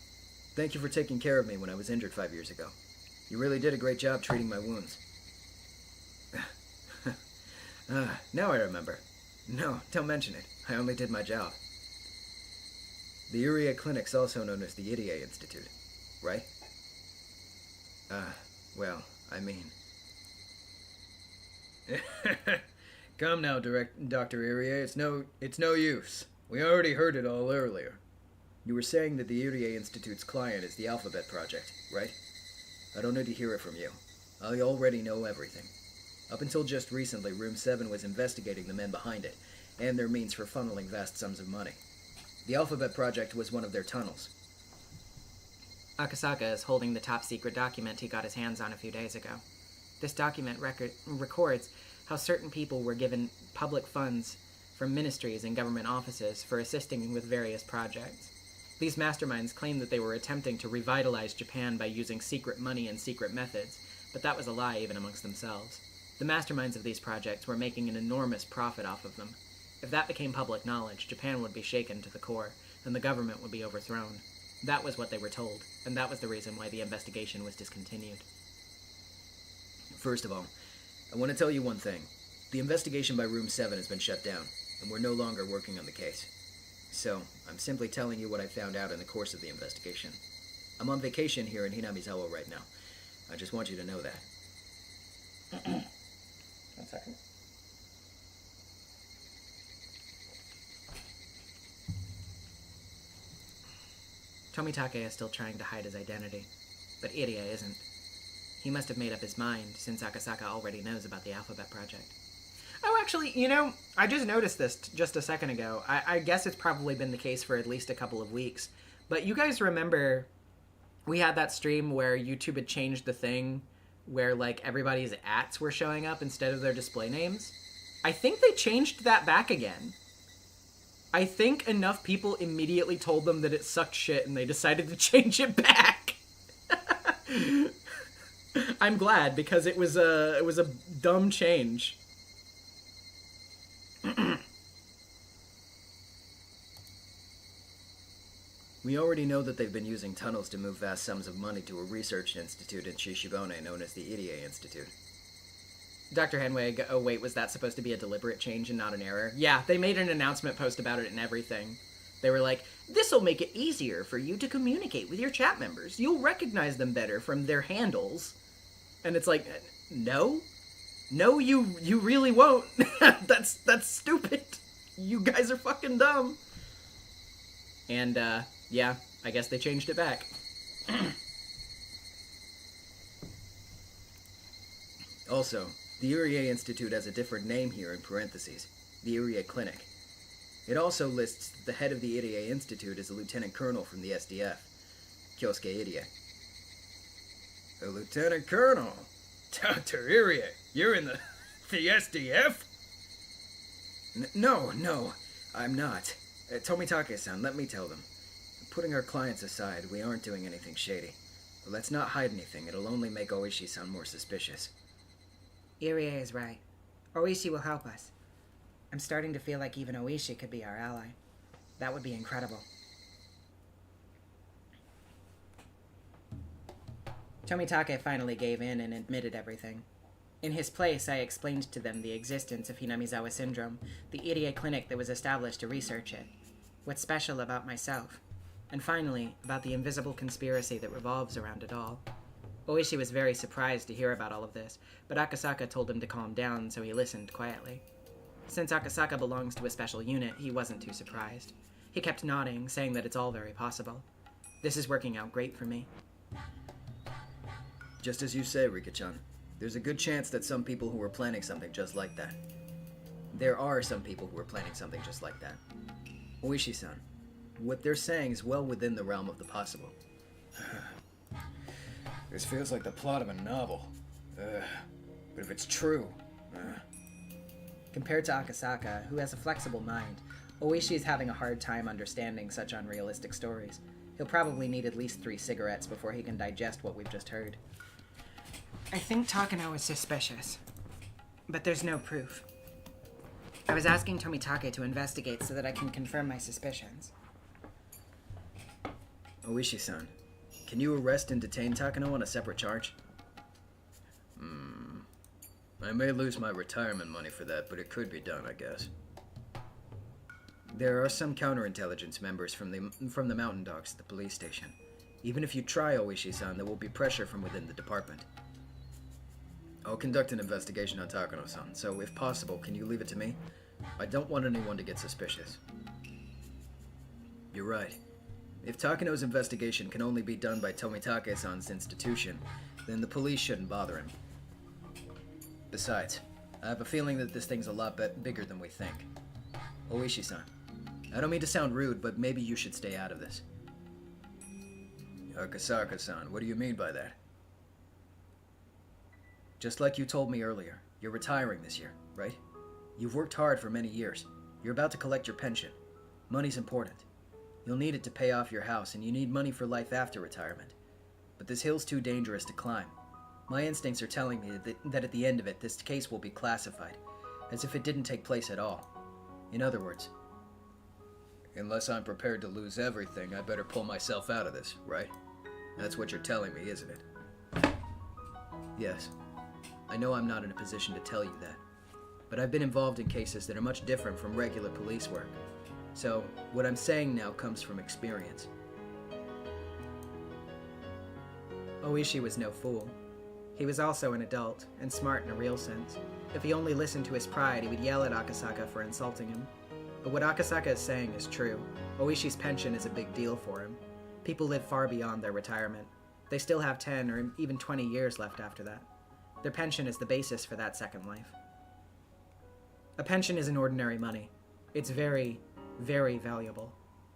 Thank you for taking care of me when I was injured 5 years ago. You really did a great job treating my wounds. Now I remember. No, don't mention it. I only did my job. The Irie Clinic's also known as the Irie Institute, right? Well, I mean... Come now, Dr. Irie, it's no use. We already heard it all earlier. You were saying that the Irie Institute's client is the Alphabet Project, right? I don't need to hear it from you. I already know everything. Up until just recently, Room 7 was investigating the men behind it, and their means for funneling vast sums of money. The Alphabet Project was one of their tunnels. Akasaka is holding the top-secret document he got his hands on a few days ago. This document records how certain people were given public funds from ministries and government offices for assisting with various projects. These masterminds claimed that they were attempting to revitalize Japan by using secret money and secret methods, but that was a lie even amongst themselves. The masterminds of these projects were making an enormous profit off of them. If that became public knowledge, Japan would be shaken to the core, and the government would be overthrown. That was what they were told, and that was the reason why the investigation was discontinued. First of all, I want to tell you one thing. The investigation by Room 7 has been shut down, and we're no longer working on the case. So, I'm simply telling you what I found out in the course of the investigation. I'm on vacation here in Hinamizawa right now. I just want you to know that. 1 second. Tomitake is still trying to hide his identity, but Irie isn't. He must have made up his mind, since Akasaka already knows about the Alphabet Project. Oh, actually, I just noticed this just a second ago. I guess it's probably been the case for at least a couple of weeks. But you guys remember we had that stream where YouTube had changed the thing where, everybody's ats were showing up instead of their display names? I think they changed that back again. I think enough people immediately told them that it sucked shit and they decided to change it back. I'm glad, because it was a dumb change. We already know that they've been using tunnels to move vast sums of money to a research institute in Shishibone known as the Irie Institute. Dr. Henwig, oh wait, was that supposed to be a deliberate change and not an error? Yeah, they made an announcement post about it and everything. They were like, this'll make it easier for you to communicate with your chat members. You'll recognize them better from their handles. And it's like, no? No, you really won't. That's stupid. You guys are fucking dumb. And, yeah, I guess they changed it back. Also, the Irie Institute has a different name here in parentheses, the Irie Clinic. It also lists that the head of the Irie Institute is a lieutenant colonel from the SDF, Kyosuke Irie. A lieutenant colonel? Dr. Irie, you're in the SDF? No, I'm not. Tomitake-san, let me tell them. Putting our clients aside, we aren't doing anything shady. But let's not hide anything, it'll only make Oishi-san more suspicious. Irie is right. Oishi will help us. I'm starting to feel like even Oishi could be our ally. That would be incredible. Tomitake finally gave in and admitted everything. In his place, I explained to them the existence of Hinamizawa syndrome, the Irie clinic that was established to research it. What's special about myself. And finally, about the invisible conspiracy that revolves around it all. Oishi was very surprised to hear about all of this, but Akasaka told him to calm down, so he listened quietly. Since Akasaka belongs to a special unit, he wasn't too surprised. He kept nodding, saying that it's all very possible. This is working out great for me. Just as you say, Rika-chan. There's a good chance that some people who are planning something just like that. There are some people who are planning something just like that. Oishi-san, what they're saying is well within the realm of the possible. This feels like the plot of a novel. But if it's true... Compared to Akasaka, who has a flexible mind, Oishi is having a hard time understanding such unrealistic stories. He'll probably need at least 3 cigarettes before he can digest what we've just heard. I think Takano is suspicious, but there's no proof. I was asking Tomitake to investigate so that I can confirm my suspicions. Oishi-san, can you arrest and detain Takano on a separate charge? I may lose my retirement money for that, but it could be done, I guess. There are some counterintelligence members from the Mountain Dogs at the police station. Even if you try, Oishi-san, there will be pressure from within the department. I'll conduct an investigation on Takano-san, so if possible, can you leave it to me? I don't want anyone to get suspicious. You're right. If Takano's investigation can only be done by Tomitake-san's institution, then the police shouldn't bother him. Besides, I have a feeling that this thing's a lot bigger than we think. Oishi-san, I don't mean to sound rude, but maybe you should stay out of this. Akasaka-san, what do you mean by that? Just like you told me earlier, you're retiring this year, right? You've worked hard for many years. You're about to collect your pension. Money's important. You'll need it to pay off your house, and you need money for life after retirement. But this hill's too dangerous to climb. My instincts are telling me that at the end of it, this case will be classified, as if it didn't take place at all. In other words, unless I'm prepared to lose everything, I better pull myself out of this, right? That's what you're telling me, isn't it? Yes. I know I'm not in a position to tell you that, but I've been involved in cases that are much different from regular police work. So, what I'm saying now comes from experience. Oishi was no fool. He was also an adult, and smart in a real sense. If he only listened to his pride, he would yell at Akasaka for insulting him. But what Akasaka is saying is true. Oishi's pension is a big deal for him. People live far beyond their retirement. They still have 10 or even 20 years left after that. Their pension is the basis for that second life. A pension isn't ordinary money. It's very, very valuable.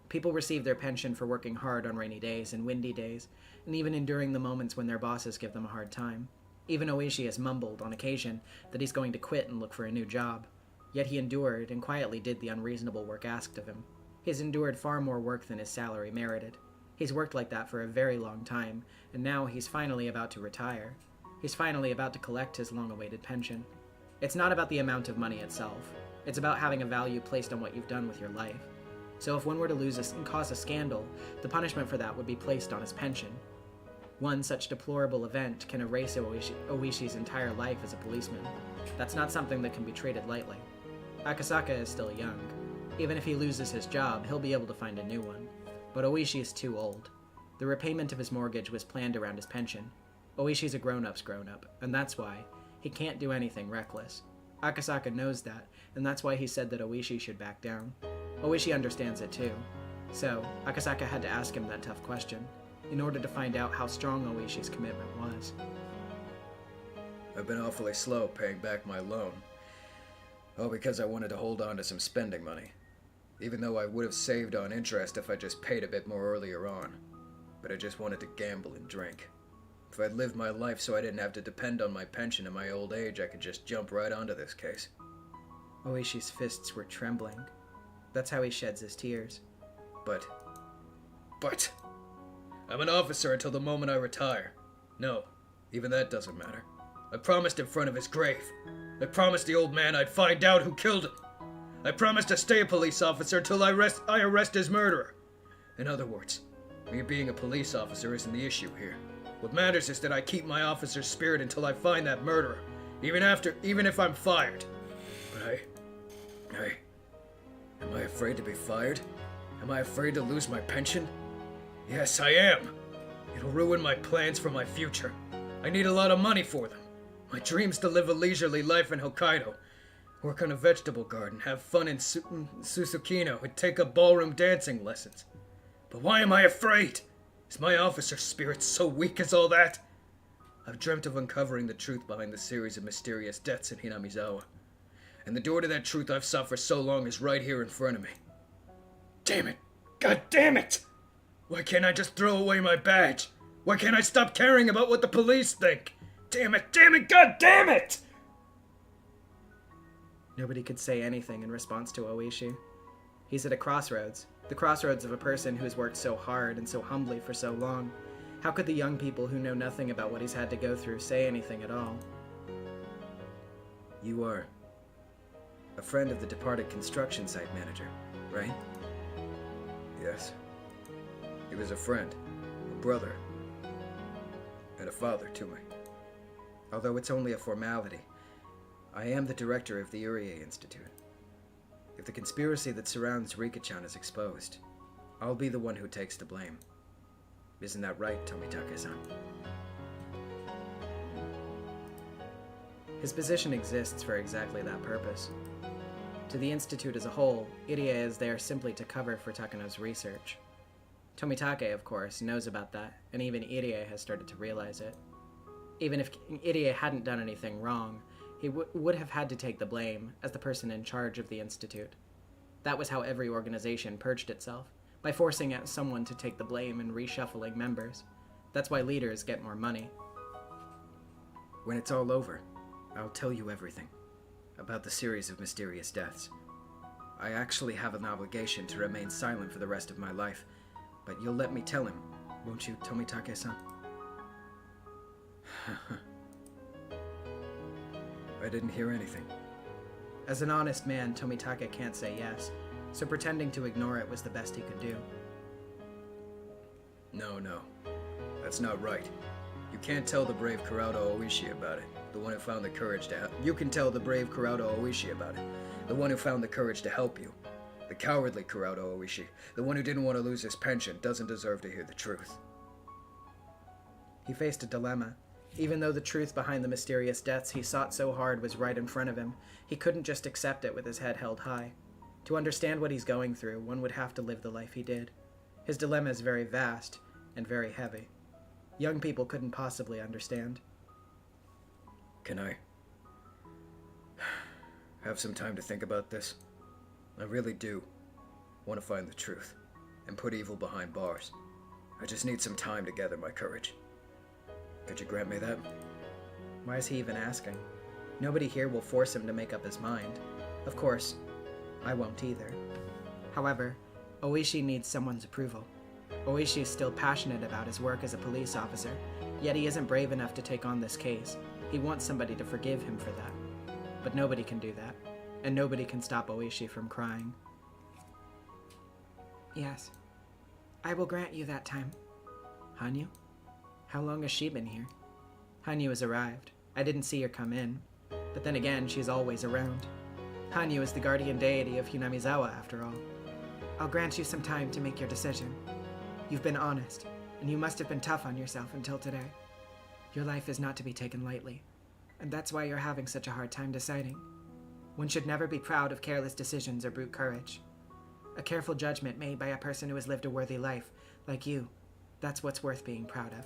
People receive their pension for working hard on rainy days and windy days, and even enduring the moments when their bosses give them a hard time. Even Oishi has mumbled, on occasion, that he's going to quit and look for a new job. Yet he endured and quietly did the unreasonable work asked of him. He's endured far more work than his salary merited. He's worked like that for a very long time, and now he's finally about to retire. He's finally about to collect his long-awaited pension. It's not about the amount of money itself. It's about having a value placed on what you've done with your life. So if one were to lose and cause a scandal, the punishment for that would be placed on his pension. One such deplorable event can erase Oishi's entire life as a policeman. That's not something that can be treated lightly. Akasaka is still young. Even if he loses his job, he'll be able to find a new one. But Oishi is too old. The repayment of his mortgage was planned around his pension. Oishi's a grown-up's grown-up, and that's why he can't do anything reckless. Akasaka knows that, and that's why he said that Oishi should back down. Oishi understands it too. So, Akasaka had to ask him that tough question, in order to find out how strong Oishi's commitment was. I've been awfully slow paying back my loan. All because I wanted to hold on to some spending money. Even though I would have saved on interest if I just paid a bit more earlier on. But I just wanted to gamble and drink. If I'd lived my life so I didn't have to depend on my pension in my old age, I could just jump right onto this case. Oishi's fists were trembling. That's how he sheds his tears. But... I'm an officer until the moment I retire. No, even that doesn't matter. I promised in front of his grave. I promised the old man I'd find out who killed him. I promised to stay a police officer until I arrest his murderer. In other words, me being a police officer isn't the issue here. What matters is that I keep my officer's spirit until I find that murderer, even if I'm fired. But am I afraid to be fired? Am I afraid to lose my pension? Yes, I am. It'll ruin my plans for my future. I need a lot of money for them. My dream's to live a leisurely life in Hokkaido, work on a vegetable garden, have fun in Susukino, and take up ballroom dancing lessons. But why am I afraid? Is my officer's spirit so weak as all that? I've dreamt of uncovering the truth behind the series of mysterious deaths in Hinamizawa. And the door to that truth I've sought for so long is right here in front of me. Damn it! God damn it! Why can't I just throw away my badge? Why can't I stop caring about what the police think? Damn it, God damn it! Nobody could say anything in response to Oishi. He's at a crossroads. The crossroads of a person who's worked so hard and so humbly for so long. How could the young people who know nothing about what he's had to go through say anything at all? You are a friend of the departed construction site manager, right? Yes. He was a friend, a brother, and a father to me. Although it's only a formality, I am the director of the Urie Institute. If the conspiracy that surrounds Rika-chan is exposed, I'll be the one who takes the blame. Isn't that right, Tomitake-san? his position exists for exactly that purpose. To the Institute as a whole, Irie is there simply to cover for Takano's research. Tomitake, of course, knows about that, and even Irie has started to realize it. Even if Irie hadn't done anything wrong, he would have had to take the blame as the person in charge of the Institute. That was how every organization purged itself, by forcing out someone to take the blame and reshuffling members. That's why leaders get more money. When it's all over, I'll tell you everything about the series of mysterious deaths. I actually have an obligation to remain silent for the rest of my life, but you'll let me tell him, won't you, Tomitake-san? I didn't hear anything. As an honest man, Tomitake can't say yes, so pretending to ignore it was the best he could do. No, that's not right. You can't tell the brave Kuraudo Oishi about it, the one who found the courage to help. You can tell the brave Kuraudo Oishi about it, the one who found the courage to help you. The cowardly Kuraudo Oishi, the one who didn't want to lose his pension, doesn't deserve to hear the truth. He faced a dilemma. Even though the truth behind the mysterious deaths he sought so hard was right in front of him, he couldn't just accept it with his head held high. To understand what he's going through, one would have to live the life he did. His dilemma is very vast and very heavy. Young people couldn't possibly understand. Can I have some time to think about this? I really do want to find the truth and put evil behind bars. I just need some time to gather my courage. Could you grant me that? Why is he even asking? Nobody here will force him to make up his mind. Of course, I won't either. However, Oishi needs someone's approval. Oishi is still passionate about his work as a police officer, Yet he isn't brave enough to take on this case. He wants somebody to forgive him for that. But nobody can do that, and nobody can stop Oishi from crying. Yes. I will grant you that time. Hanyu? How long has she been here? Hanyu has arrived. I didn't see her come in. But then again, she's always around. Hanyu is the guardian deity of Hinamizawa, after all. I'll grant you some time to make your decision. You've been honest, and you must have been tough on yourself until today. Your life is not to be taken lightly, and that's why you're having such a hard time deciding. One should never be proud of careless decisions or brute courage. A careful judgment made by a person who has lived a worthy life, like you, that's what's worth being proud of.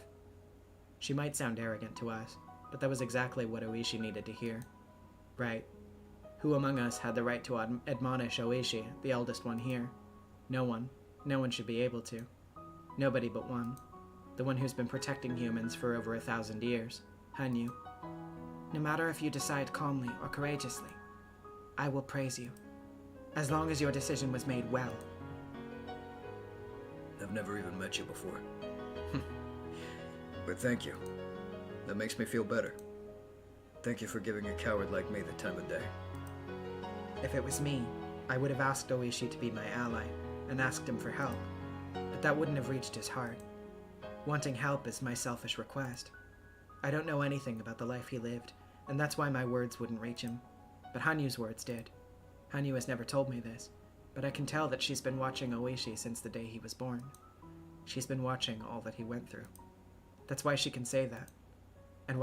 She might sound arrogant to us, but that was exactly what Oishi needed to hear. Right. Who among us had the right to admonish Oishi, the eldest one here? No one. No one should be able to. Nobody but one. The one who's been protecting humans for over 1,000 years. Hanyu. No matter if you decide calmly or courageously, I will praise you, as long as your decision was made well. I've never even met you before. But thank you. That makes me feel better. Thank you for giving a coward like me the time of day. If it was me, I would have asked Oishi to be my ally, and asked him for help. But that wouldn't have reached his heart. Wanting help is my selfish request. I don't know anything about the life he lived, and that's why my words wouldn't reach him. But Hanyu's words did. Hanyu has never told me this, but I can tell that she's been watching Oishi since the day he was born. She's been watching all that he went through. That's why she can say that. And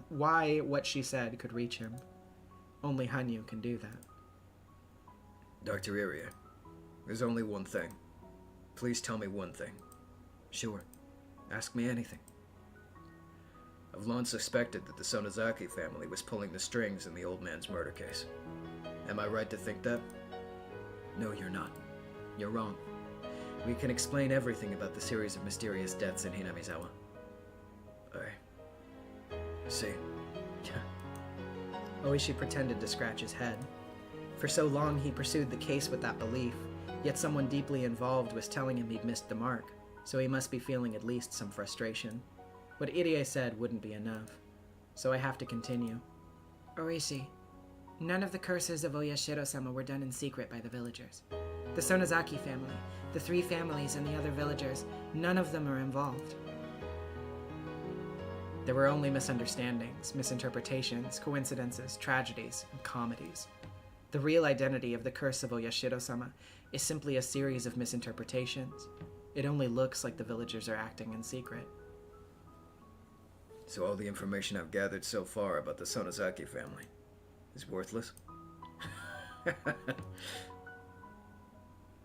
why what she said could reach him. Only Hanyu can do that. Dr. Irie, there's only one thing. Please tell me one thing. Sure. Ask me anything. I've long suspected that the Sonozaki family was pulling the strings in the old man's murder case. Am I right to think that? No, you're not. You're wrong. We can explain everything about the series of mysterious deaths in Hinamizawa. I see. Oishi pretended to scratch his head. For so long he pursued the case with that belief, yet someone deeply involved was telling him he'd missed the mark, so he must be feeling at least some frustration. What Irie said wouldn't be enough, so I have to continue. Oishi, none of the curses of Oyashiro-sama were done in secret by the villagers. The Sonozaki family, the 3 families, and the other villagers, none of them are involved. There were only misunderstandings, misinterpretations, coincidences, tragedies, and comedies. The real identity of the curse of Oyashiro-sama is simply a series of misinterpretations. It only looks like the villagers are acting in secret. So all the information I've gathered so far about the Sonozaki family is worthless? The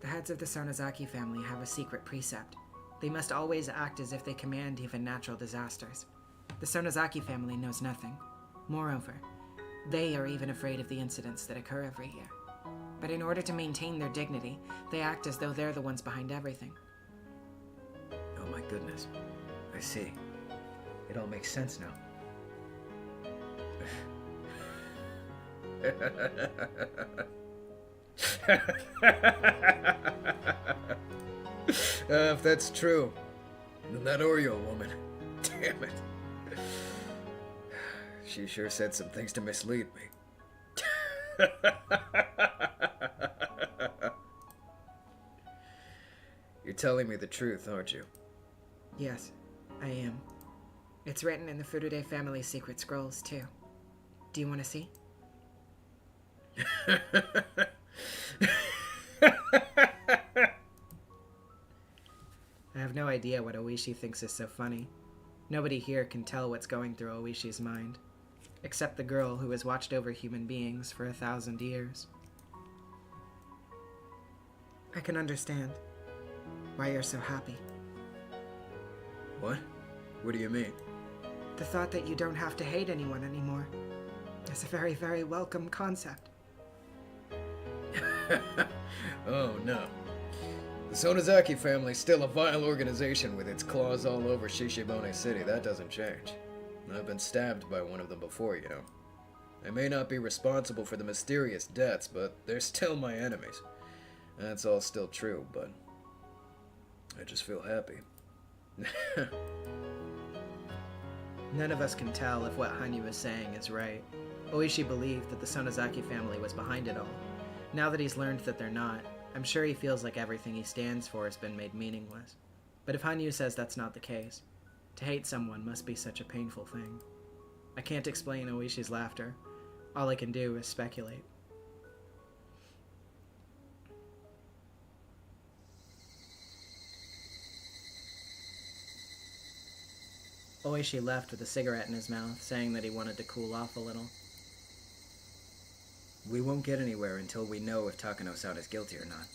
heads of the Sonozaki family have a secret precept. They must always act as if they command even natural disasters. The Sonozaki family knows nothing. Moreover, they are even afraid of the incidents that occur every year. But in order to maintain their dignity, they act as though they're the ones behind everything. Oh my goodness. I see. It all makes sense now. If that's true, then that Oreo woman, damn it. She sure said some things to mislead me. You're telling me the truth, aren't you? Yes, I am. It's written in the Furude family secret scrolls, too. Do you want to see? I have no idea what Oishi thinks is so funny. Nobody here can tell what's going through Oishi's mind, except the girl who has watched over human beings for 1,000 years. I can understand why you're so happy. What? What do you mean? The thought that you don't have to hate anyone anymore is a very, very welcome concept. Oh no. The Sonozaki family's still a vile organization with its claws all over Shishibone City. That doesn't change. I've been stabbed by one of them before, you know. They may not be responsible for the mysterious deaths, but they're still my enemies. That's all still true, but I just feel happy. None of us can tell if what Hanyu is saying is right. Oishi believed that the Sonozaki family was behind it all. Now that he's learned that they're not, I'm sure he feels like everything he stands for has been made meaningless. But if Hanyu says that's not the case, to hate someone must be such a painful thing. I can't explain Oishi's laughter. All I can do is speculate. Oishi left with a cigarette in his mouth, saying that he wanted to cool off a little. We won't get anywhere until we know if Takano-san is guilty or not.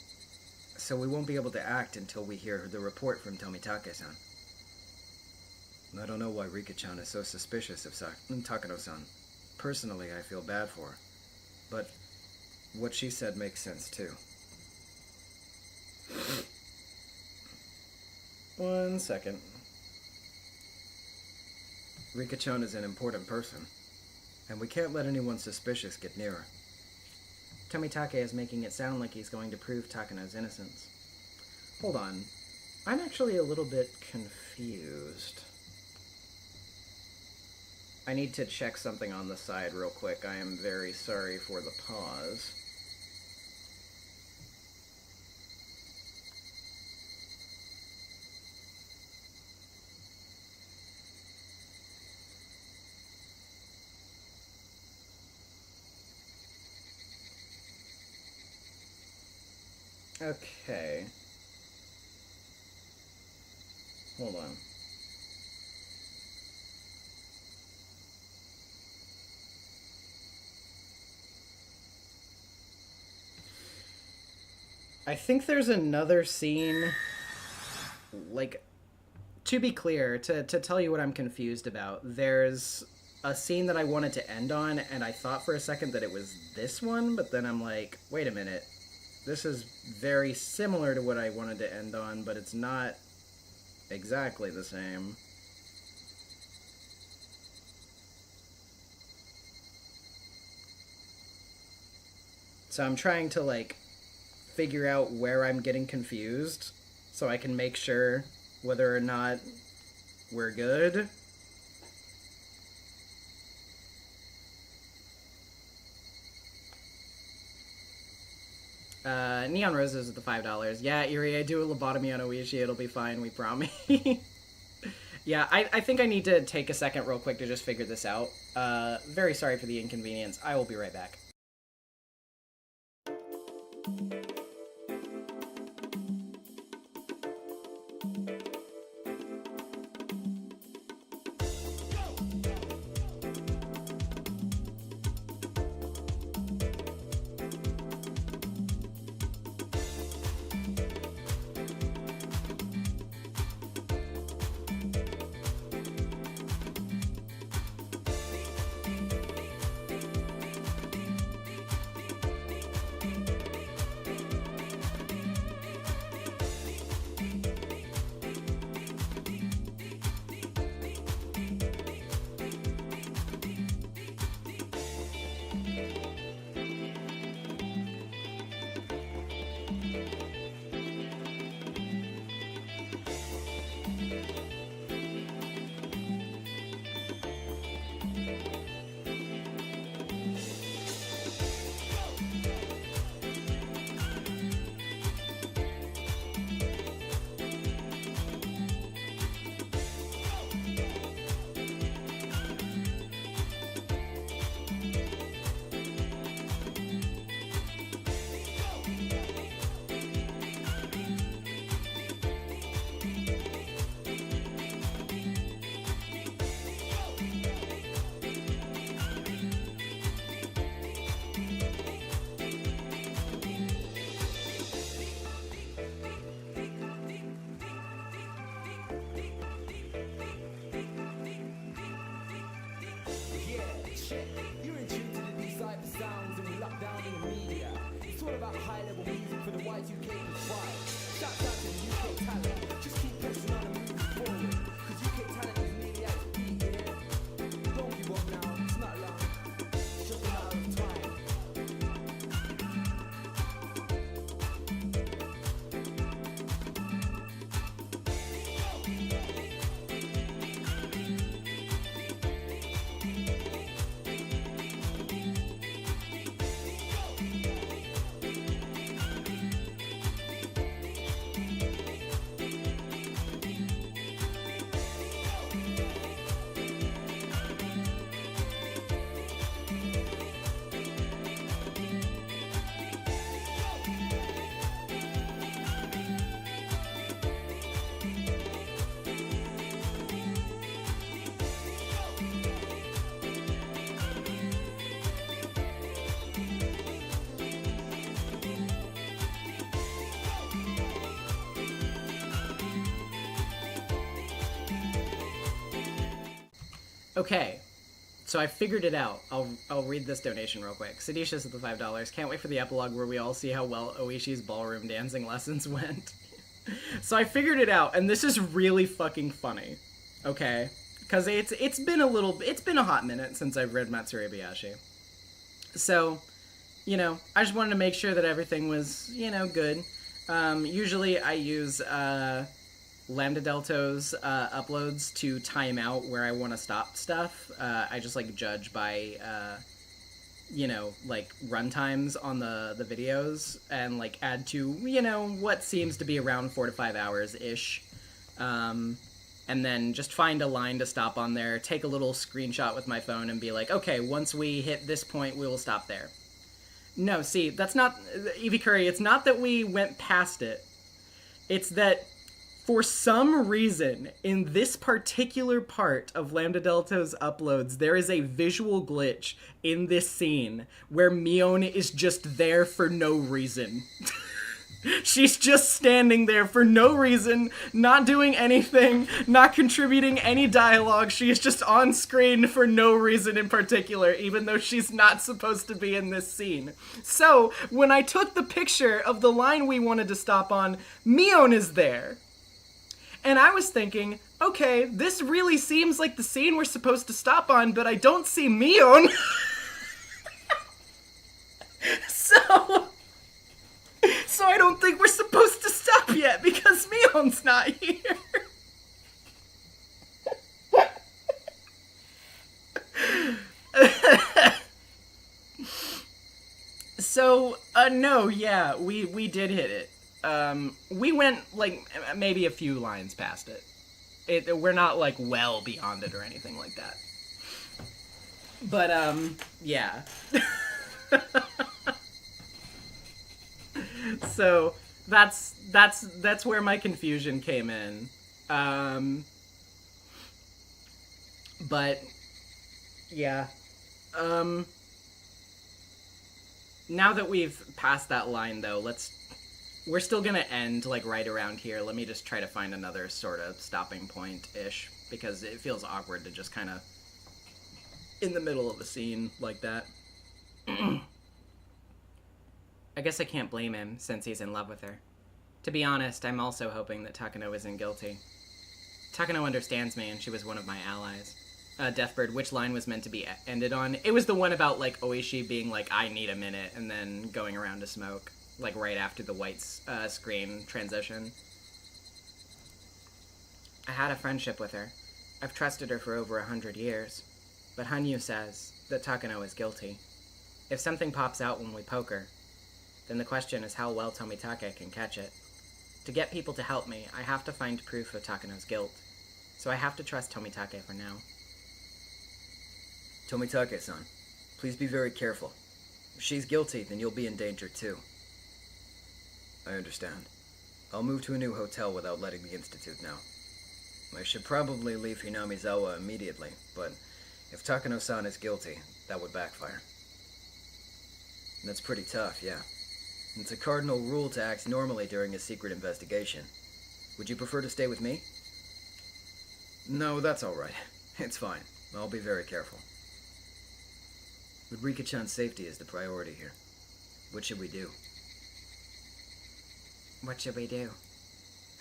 So we won't be able to act until we hear the report from Tomitake-san. I don't know why Rika-chan is so suspicious of Takano-san. Personally, I feel bad for her. But what she said makes sense, too. 1 second. Rika-chan is an important person, and we can't let anyone suspicious get near her. Tomitake is making it sound like he's going to prove Takano's innocence. Hold on. I'm actually a little bit confused. I need to check something on the side real quick. I am very sorry for the pause. Okay. Hold on. I think there's another scene, like, to be clear, to tell you what I'm confused about, there's a scene that I wanted to end on, and I thought for a second that it was this one, but then I'm like, wait a minute. This is very similar to what I wanted to end on, but it's not exactly the same. So I'm trying to, like, figure out where I'm getting confused so I can make sure whether or not we're good. Neon Roses is the $5. Yeah, Iri, I do a lobotomy on Oishi. It'll be fine, we promise. Yeah, I think I need to take a second real quick to just figure this out. Very sorry for the inconvenience. I will be right back. You're in tune to the D-Cypher sounds and we lock down in the media. It's all about high-level music for the Y2K vibe. Shout out to the UK talent. Just keep pressing on and moving forward. Cause UK talent is nearly at its peak, yeah? Don't give up now, it's not long. It's just a matter of time. Okay, so I figured it out. I'll read this donation real quick. Seditious at the $5. Can't wait for the epilogue where we all see how well Oishi's ballroom dancing lessons went. So I figured it out, and this is really fucking funny. Okay? Because it's been a hot minute since I've read Matsurebayashi. So, you know, I just wanted to make sure that everything was, you know, good. Usually I use Lambda Delto's uploads to time out where I want to stop stuff. I just, like, judge by, you know, like, run times on the videos and, like, add to, you know, what seems to be around 4 to 5 hours-ish. And then just find a line to stop on there, take a little screenshot with my phone and be like, okay, once we hit this point, we will stop there. No, see, that's not, Evie Curry, it's not that we went past it. It's that for some reason, in this particular part of Lambda Delta's uploads, there is a visual glitch in this scene where Mion is just there for no reason. She's just standing there for no reason, not doing anything, not contributing any dialogue. She is just on screen for no reason in particular, even though she's not supposed to be in this scene. So, when I took the picture of the line we wanted to stop on, Mion is there. And I was thinking, okay, this really seems like the scene we're supposed to stop on, but I don't see Mion. So I don't think we're supposed to stop yet because Mion's not here. So, no, yeah, we did hit it. We went, like, maybe a few lines past it. We're not, like, well beyond it or anything like that. But, yeah. So that's where my confusion came in. But yeah. Now that we've passed that line though, we're still gonna end like right around here. Let me just try to find another sort of stopping point-ish, because it feels awkward to just kind of in the middle of a scene like that. I guess I can't blame him, since he's in love with her. To be honest, I'm also hoping that Takano isn't guilty. Takano understands me, and she was one of my allies. Deathbird, which line was meant to be ended on? It was the one about, like, Oishi being like, I need a minute, and then going around to smoke, like, right after the white screen transition. I had a friendship with her. I've trusted her for over 100 years. But Hanyu says that Takano is guilty. If something pops out when we poke her, then the question is how well Tomitake can catch it. To get people to help me, I have to find proof of Takano's guilt. So I have to trust Tomitake for now. Tomitake-san, please be very careful. If she's guilty, then you'll be in danger too. I understand. I'll move to a new hotel without letting the Institute know. I should probably leave Hinamizawa immediately, but if Takano-san is guilty, that would backfire. That's pretty tough, yeah. It's a cardinal rule to act normally during a secret investigation. Would you prefer to stay with me? No, that's all right. It's fine. I'll be very careful. But Rika-chan's safety is the priority here. What should we do? What should we do?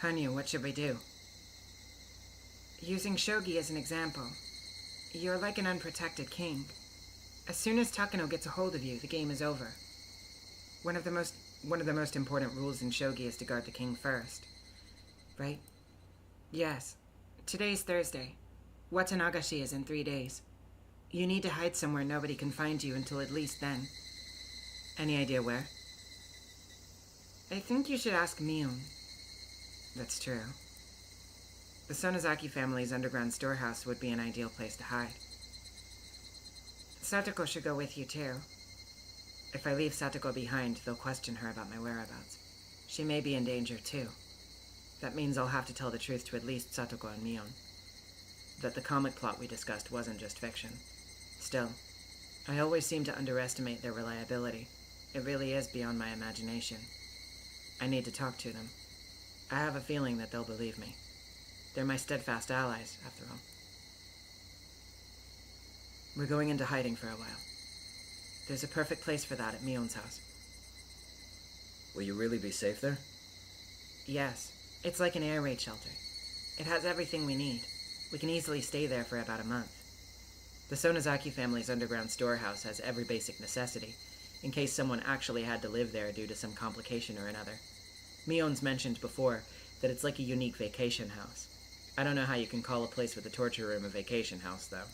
Hanyu, what should we do? Using shogi as an example, you're like an unprotected king. As soon as Takano gets a hold of you, the game is over. One of the most important rules in shogi is to guard the king first. Right? Yes. Today's Thursday. Watanagashi is in 3 days. You need to hide somewhere nobody can find you until at least then. Any idea where? I think you should ask Mion. That's true. The Sonozaki family's underground storehouse would be an ideal place to hide. Satoko should go with you too. If I leave Satoko behind, they'll question her about my whereabouts. She may be in danger too. That means I'll have to tell the truth to at least Satoko and Mion. That the comic plot we discussed wasn't just fiction. Still, I always seem to underestimate their reliability. It really is beyond my imagination. I need to talk to them. I have a feeling that they'll believe me. They're my steadfast allies, after all. We're going into hiding for a while. There's a perfect place for that at Mion's house. Will you really be safe there? Yes, it's like an air raid shelter. It has everything we need. We can easily stay there for about a month. The Sonozaki family's underground storehouse has every basic necessity, in case someone actually had to live there due to some complication or another. Mion's mentioned before that it's like a unique vacation house. I don't know how you can call a place with a torture room a vacation house, though.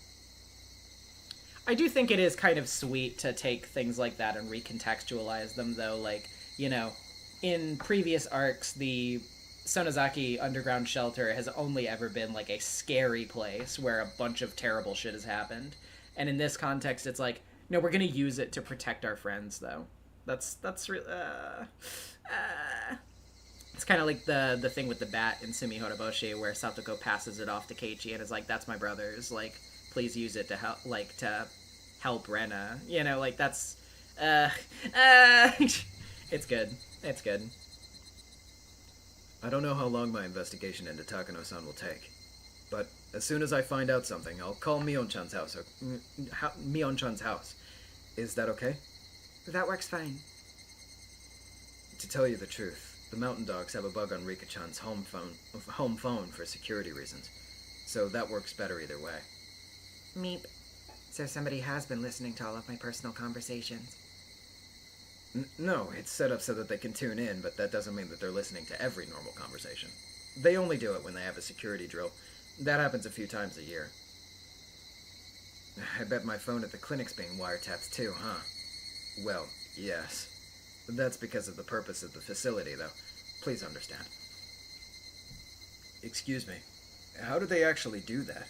I do think it is kind of sweet to take things like that and recontextualize them, though. Like, you know, in previous arcs, the Sonozaki underground shelter has only ever been like a scary place where a bunch of terrible shit has happened. And in this context, it's like, no, we're gonna use it to protect our friends, though. That's really... It's kind of like the thing with the bat in Sumi Horoboshi, where Satoko passes it off to Keiichi and is like, that's my brother's, like, please use it to help Rena. You know, like, that's... It's good. It's good. I don't know how long my investigation into Takano-san will take, but as soon as I find out something, I'll call Mion-chan's house. Mion-chan's house. Is that okay? That works fine. To tell you the truth, the Mountain Dogs have a bug on Rika-chan's home phone for security reasons, so that works better either way. Meep. So somebody has been listening to all of my personal conversations. No, it's set up so that they can tune in, but that doesn't mean that they're listening to every normal conversation. They only do it when they have a security drill. That happens a few times a year. I bet my phone at the clinic's being wiretapped too, huh? Well, yes. That's because of the purpose of the facility, though. Please understand. Excuse me. How do they actually do that?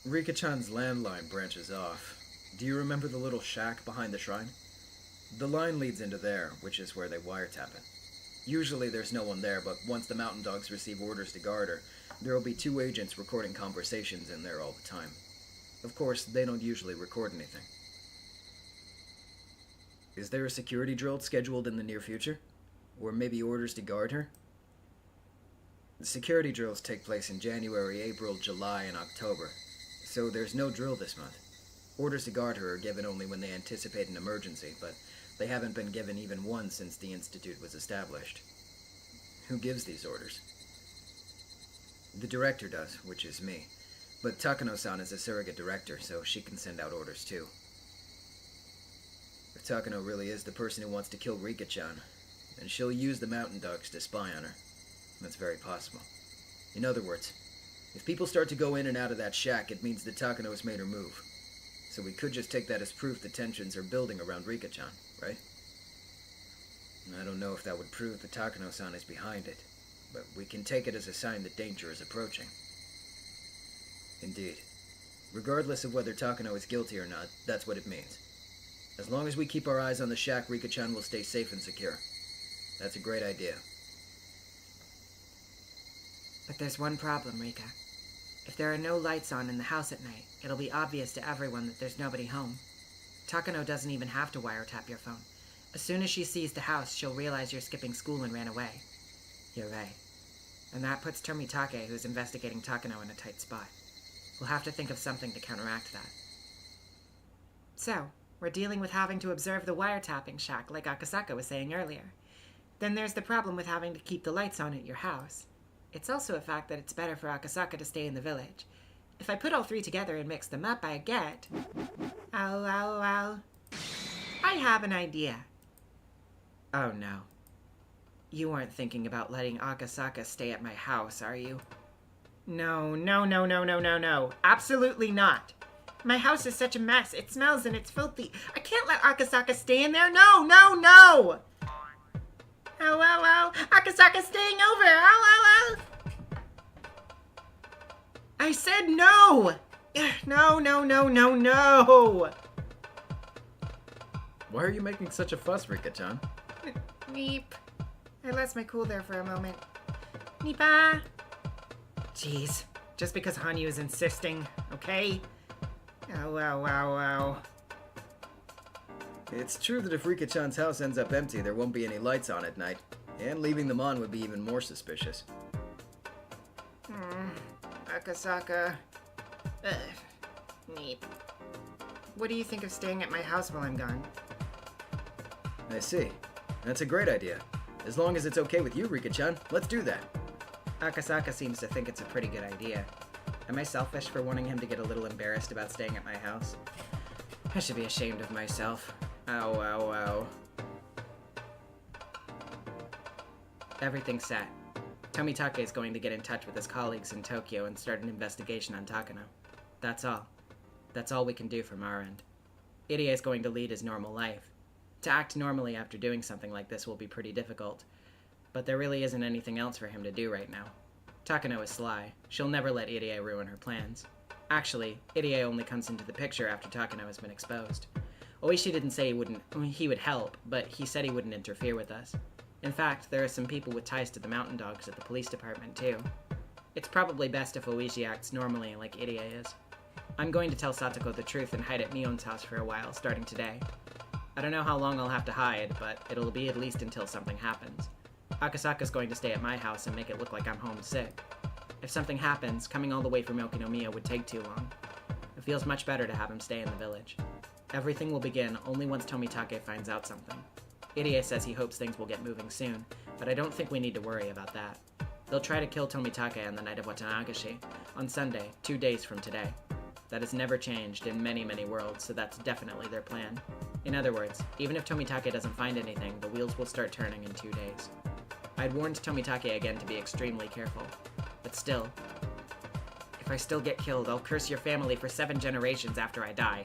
Rika-chan's landline branches off. Do you remember the little shack behind the shrine? The line leads into there, which is where they wiretap it. Usually there's no one there, but once the Mountain Dogs receive orders to guard her, there will be 2 agents recording conversations in there all the time. Of course, they don't usually record anything. Is there a security drill scheduled in the near future? Or maybe orders to guard her? The security drills take place in January, April, July, and October, so there's no drill this month. Orders to guard her are given only when they anticipate an emergency, but they haven't been given even one since the Institute was established. Who gives these orders? The director does, which is me. But Takano-san is a surrogate director, so she can send out orders too. If Takano really is the person who wants to kill Rika-chan, then she'll use the Mountain Dogs to spy on her. That's very possible. In other words, if people start to go in and out of that shack, it means that Takano has made her move. So we could just take that as proof the tensions are building around Rika-chan, right? And I don't know if that would prove that Takano-san is behind it, but we can take it as a sign that danger is approaching. Indeed. Regardless of whether Takano is guilty or not, that's what it means. As long as we keep our eyes on the shack, Rika-chan will stay safe and secure. That's a great idea. But there's one problem, Rika. If there are no lights on in the house at night, it'll be obvious to everyone that there's nobody home. Takano doesn't even have to wiretap your phone. As soon as she sees the house, she'll realize you're skipping school and ran away. You're right. And that puts Tomitake, who's investigating Takano, in a tight spot. We'll have to think of something to counteract that. So, we're dealing with having to observe the wiretapping shack, like Akasaka was saying earlier. Then there's the problem with having to keep the lights on at your house. It's also a fact that it's better for Akasaka to stay in the village. If I put all 3 together and mix them up, I get... Ow, ow, ow. I have an idea. Oh no. You aren't thinking about letting Akasaka stay at my house, are you? No. Absolutely not. My house is such a mess. It smells and it's filthy. I can't let Akasaka stay in there. No! Ow, ow, ow. Akasaka's staying over. Ow, ow, ow. I said no! No. Why are you making such a fuss, Rika-chan? Meep. I lost my cool there for a moment. Meepa. Jeez. Just because Hanyu is insisting, okay? Ow. It's true that if Rika-chan's house ends up empty, there won't be any lights on at night, and leaving them on would be even more suspicious. Akasaka. Neat. What do you think of staying at my house while I'm gone? I see. That's a great idea. As long as it's okay with you, Rika-chan, let's do that. Akasaka seems to think it's a pretty good idea. Am I selfish for wanting him to get a little embarrassed about staying at my house? I should be ashamed of myself. Ow, ow, ow. Everything's set. Tomitake is going to get in touch with his colleagues in Tokyo and start an investigation on Takano. That's all. That's all we can do from our end. Irie is going to lead his normal life. To act normally after doing something like this will be pretty difficult, but there really isn't anything else for him to do right now. Takano is sly. She'll never let Irie ruin her plans. Actually, Irie only comes into the picture after Takano has been exposed. Oishi didn't say he would help, but he said he wouldn't interfere with us. In fact, there are some people with ties to the mountain dogs at the police department, too. It's probably best if Oishi acts normally like Irie is. I'm going to tell Satoko the truth and hide at Mion's house for a while, starting today. I don't know how long I'll have to hide, but it'll be at least until something happens. Akasaka's going to stay at my house and make it look like I'm homesick. If something happens, coming all the way from Okinomiya would take too long. It feels much better to have him stay in the village. Everything will begin only once Tomitake finds out something. Irie says he hopes things will get moving soon, but I don't think we need to worry about that. They'll try to kill Tomitake on the night of Watanagashi, on Sunday, 2 days from today. That has never changed in many, many worlds, so that's definitely their plan. In other words, even if Tomitake doesn't find anything, the wheels will start turning in 2 days. I'd warned Tomitake again to be extremely careful, but still, if I still get killed, I'll curse your family for 7 generations after I die.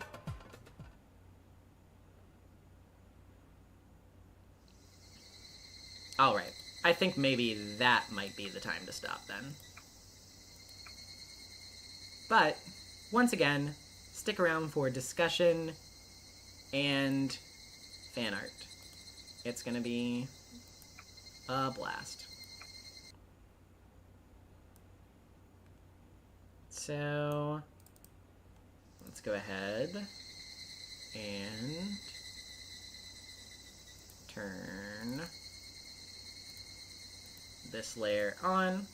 Alright, I think maybe that might be the time to stop then. But, once again, stick around for discussion and fan art. It's gonna be a blast. So, let's go ahead and turn this layer on.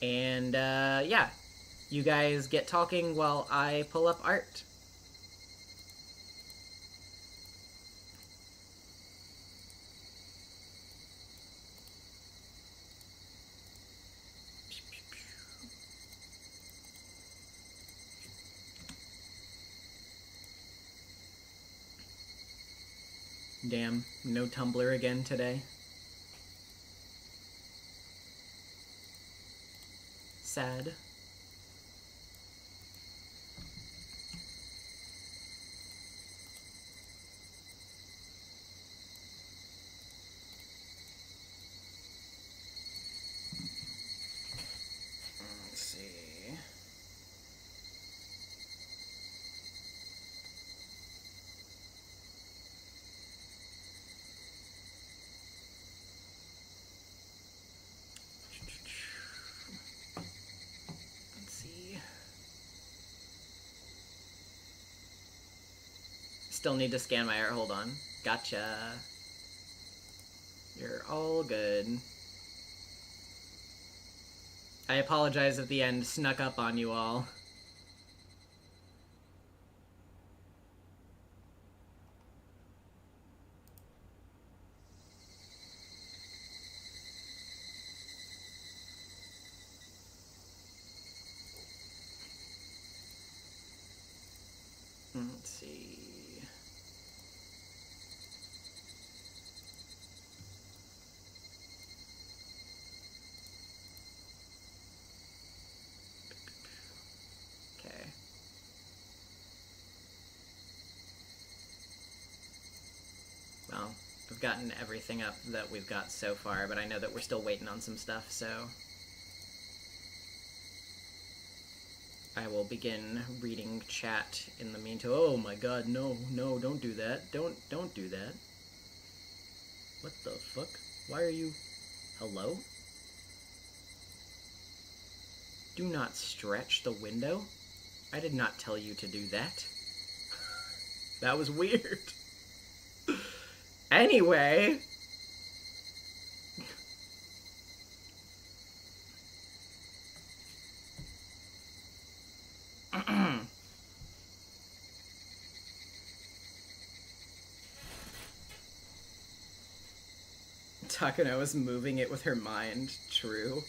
And, yeah. You guys get talking while I pull up art. Damn, no Tumblr again today. Sad. Let's see. Let's see. Still need to scan my art. Hold on. Gotcha. You're all good. I apologize if the end snuck up on you all. Let's see. Okay. Well, I've gotten everything up that we've got so far, but I know that we're still waiting on some stuff, so I will begin reading chat in the meantime. Oh my god, no, no, don't do that. Don't do that. What the fuck? Why are you... Hello? Do not stretch the window. I did not tell you to do that. That was weird. Anyway... Takano is moving it with her mind true.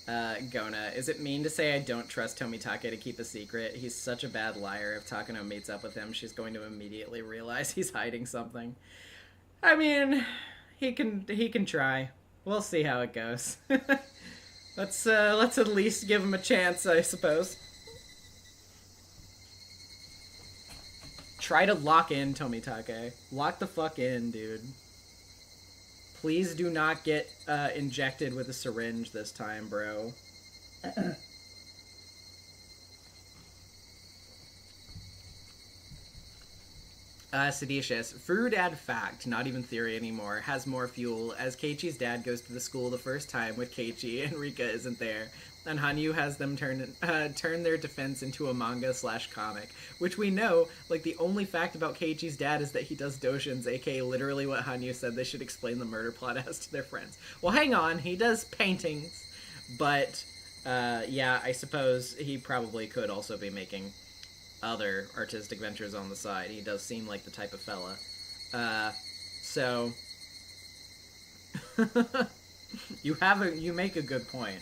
Gona, is it mean to say I don't trust Tomitake to keep a secret? He's such a bad liar. If Takano meets up with him, she's going to immediately realize he's hiding something. I mean, he can try. We'll see how it goes. Let's at least give him a chance, I suppose. Try to lock in, Tomitake. Lock the fuck in, dude. Please do not get injected with a syringe this time, bro. Seditious. Furudad fact, not even theory anymore, has more fuel, as Keiichi's dad goes to the school the first time with Keiichi and Rika isn't there, and Hanyu has them turn their defense into a manga/comic, which we know, like, the only fact about Keiichi's dad is that he does doujins, aka literally what Hanyu said they should explain the murder plot as to their friends. Well, hang on, he does paintings, but, yeah, I suppose he probably could also be making other artistic ventures on the side. He does seem like the type of fella. So you make a good point.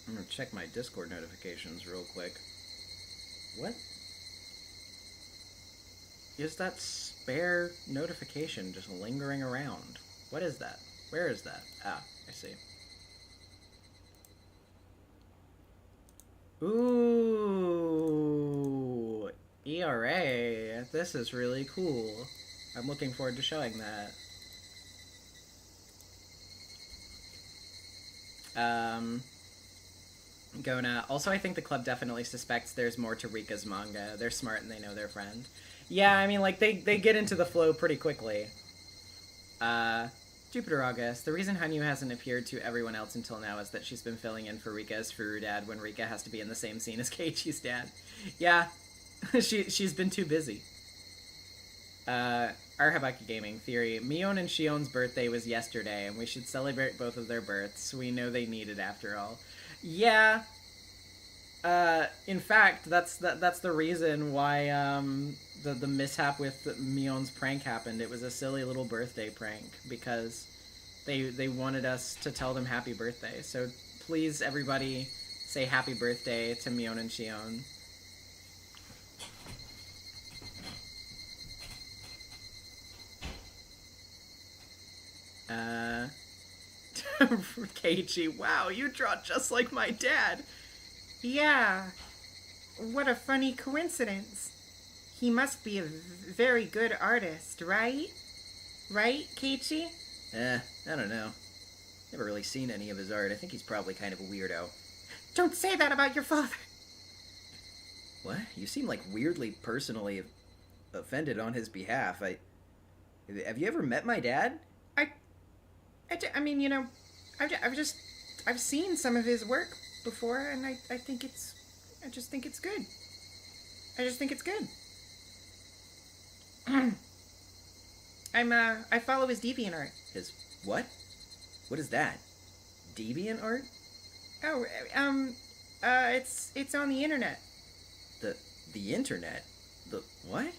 I'm gonna check my Discord notifications real quick. What is that spare notification just lingering around? What is that? Where is that? Ah, I see. Ooh, ERA. This is really cool. I'm looking forward to showing that. Gona. Also, I think the club definitely suspects there's more to Rika's manga. They're smart and they know their friend. Yeah, I mean, like, they get into the flow pretty quickly. Jupiter August. The reason Hanyu hasn't appeared to everyone else until now is that she's been filling in for Rika as Furudad when Rika has to be in the same scene as Keiichi's dad. Yeah, she's been too busy. Arhabaki Gaming Theory. Mion and Shion's birthday was yesterday, and we should celebrate both of their births. We know they need it after all. Yeah. In fact, that's the reason why the mishap with Mion's prank happened. It was a silly little birthday prank because they wanted us to tell them happy birthday. So please, everybody, say happy birthday to Mion and Shion. Keiichi, wow, you draw just like my dad. Yeah. What a funny coincidence. He must be a very good artist, right? Right, Keiichi? I don't know. Never really seen any of his art. I think he's probably kind of a weirdo. Don't say that about your father. What? You seem like weirdly personally offended on his behalf. Have you ever met my dad? I mean, you know, I've seen some of his work before, and I just think it's good. I just think it's good. I follow his deviant art. His what? What is that? Deviant art? Oh, it's on the internet. The internet? The what?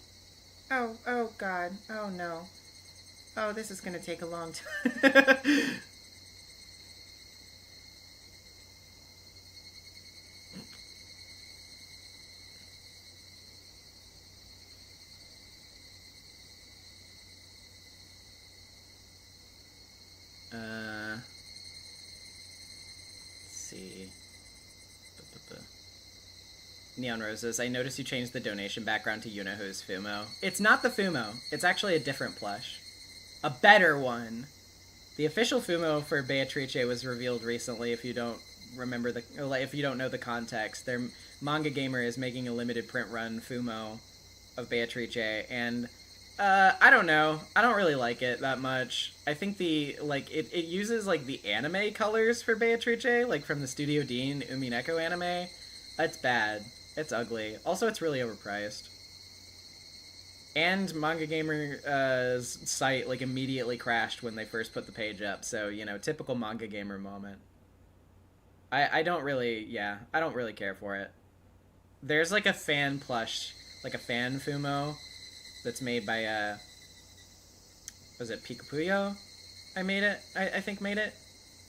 Oh God. Oh no. Oh, this is gonna take a long time. Let's see. Neon Roses, I noticed you changed the donation background to Yunahu's Fumo. It's not the Fumo. It's actually a different plush. A better one. The official Fumo for Beatrice was revealed recently. If you don't remember if you don't know the context, their Manga Gamer is making a limited print run Fumo of Beatrice, and I don't know. I don't really like it that much. I think it uses like the anime colors for Beatrice, like from the Studio Dean Umineko anime. It's bad. It's ugly. Also, it's really overpriced. And Manga Gamer's site, like, immediately crashed when they first put the page up. So, you know, typical Manga Gamer moment. I don't really care for it. There's, like, a fan plush, like a fan Fumo that's made by, was it Pikapuyo? I think made it.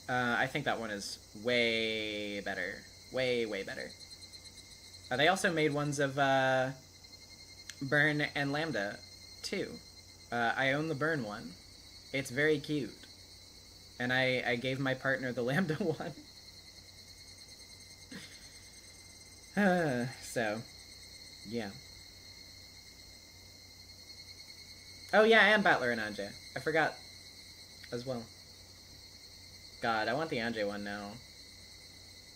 I think that one is way better. Way, way better. They also made ones of, Burn and Lambda, too. I own the Burn one. It's very cute. And I gave my partner the Lambda one. So, yeah. Oh yeah, and Battler and Anjay. I forgot as well. God, I want the Anjay one now.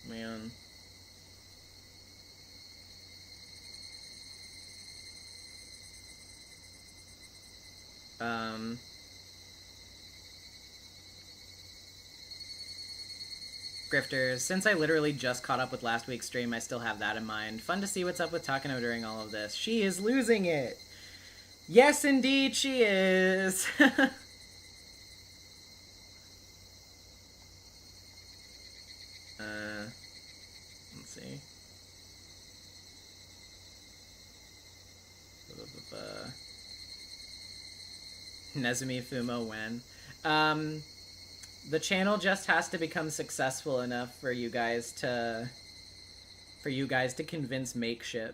Man. Grifters, since I literally just caught up with last week's stream, I still have that in mind. Fun to see what's up with Takano during all of this. She is losing it! Yes, indeed, she is! Let's see. Nezumi Fumo when. The channel just has to become successful enough for you guys to convince Makeship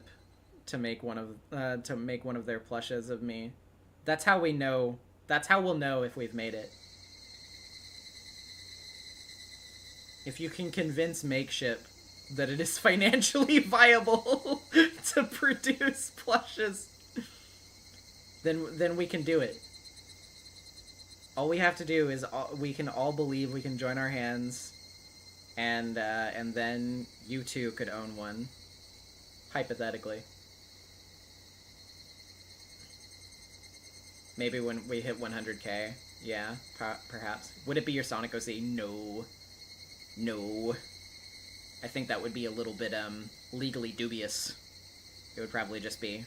to make one of their plushes of me. That's how we know. That's how we'll know if we've made it. If you can convince Makeship that it is financially viable to produce plushes, then we can do it. All we have to do is we can all believe we can join our hands, and then you too could own one, hypothetically. Maybe when we hit 100k, yeah, perhaps. Would it be your Sonic OC? No. No. I think that would be a little bit legally dubious. It would probably just be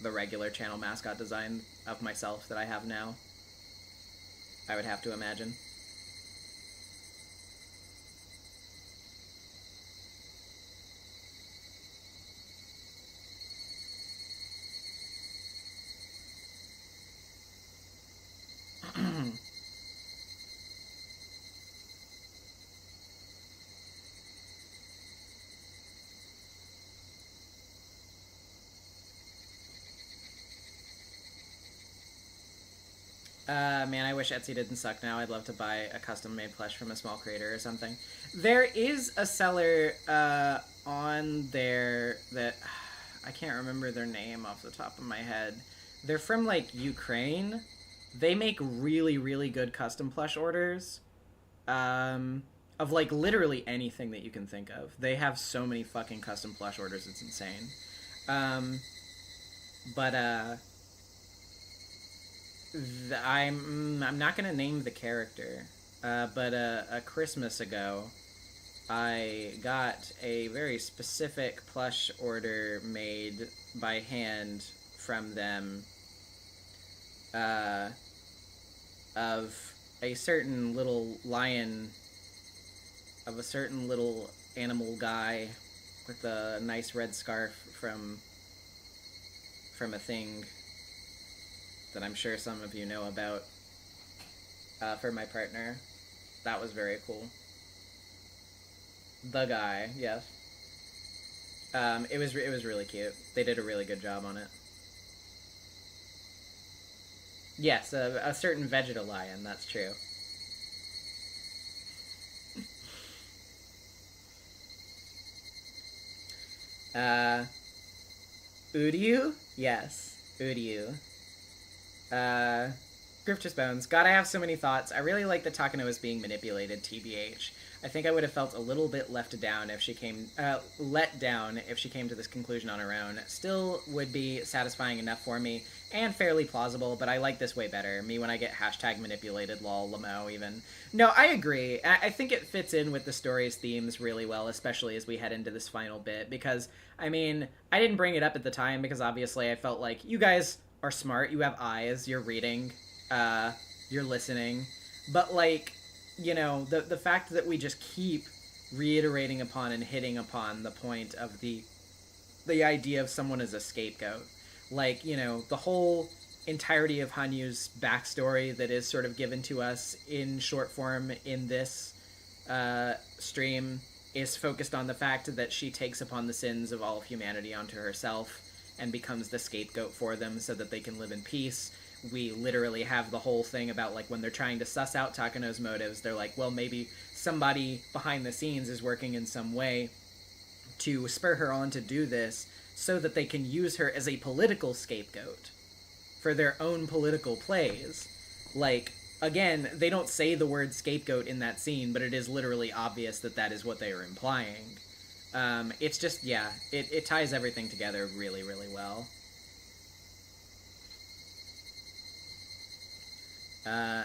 the regular channel mascot design of myself that I have now. I would have to imagine. Man, I wish Etsy didn't suck now. I'd love to buy a custom-made plush from a small creator or something. There is a seller on there that... I can't remember their name off the top of my head. They're from, like, Ukraine. They make really, really good custom plush orders. Of, like, literally anything that you can think of. They have so many fucking custom plush orders, it's insane. I'm not gonna name the character, but a Christmas ago, I got a very specific plush order made by hand from them, of a certain little lion, of a certain little animal guy with a nice red scarf from a thing that I'm sure some of you know about, for my partner. That was very cool. The guy, yes. It was really cute. They did a really good job on it. Yes, a certain Vegeta lion, that's true. Uryu? Yes, Uryu. Grifter's Bones. God, I have so many thoughts. I really like that Takano is being manipulated, TBH. I think I would have felt a little bit let down if she came to this conclusion on her own. Still would be satisfying enough for me, and fairly plausible, but I like this way better. Me when I get hashtag manipulated, lol, Lamo, even. No, I agree. I think it fits in with the story's themes really well, especially as we head into this final bit, because, I mean, I didn't bring it up at the time because obviously I felt like you guys are smart. You have eyes. You're reading. You're listening. But, like, you know, the fact that we just keep reiterating upon and hitting upon the point of the idea of someone as a scapegoat. Like, you know, the whole entirety of Hanyu's backstory that is sort of given to us in short form in this stream is focused on the fact that she takes upon the sins of all of humanity onto herself and becomes the scapegoat for them so that they can live in peace. We literally have the whole thing about, like, when they're trying to suss out Takano's motives, they're like, well, maybe somebody behind the scenes is working in some way to spur her on to do this so that they can use her as a political scapegoat for their own political plays. Like, again, they don't say the word scapegoat in that scene, but it is literally obvious that that is what they are implying. It's just, yeah, it ties everything together really, really well.